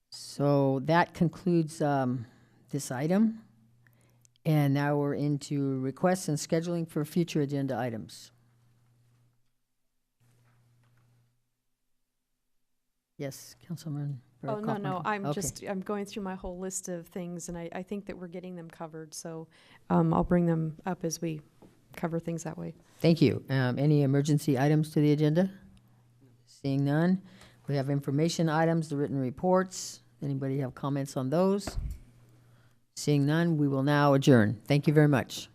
So that concludes this item. And now we're into requests and scheduling for future agenda items. Yes, Councilman. Oh, no, I'm Okay. I'm going through my whole list of things, and I think that we're getting them covered, so I'll bring them up as we cover things that way. Thank you. Any emergency items to the agenda? Seeing none. We have information items, the written reports. Anybody have comments on those? Seeing none, we will now adjourn. Thank you very much.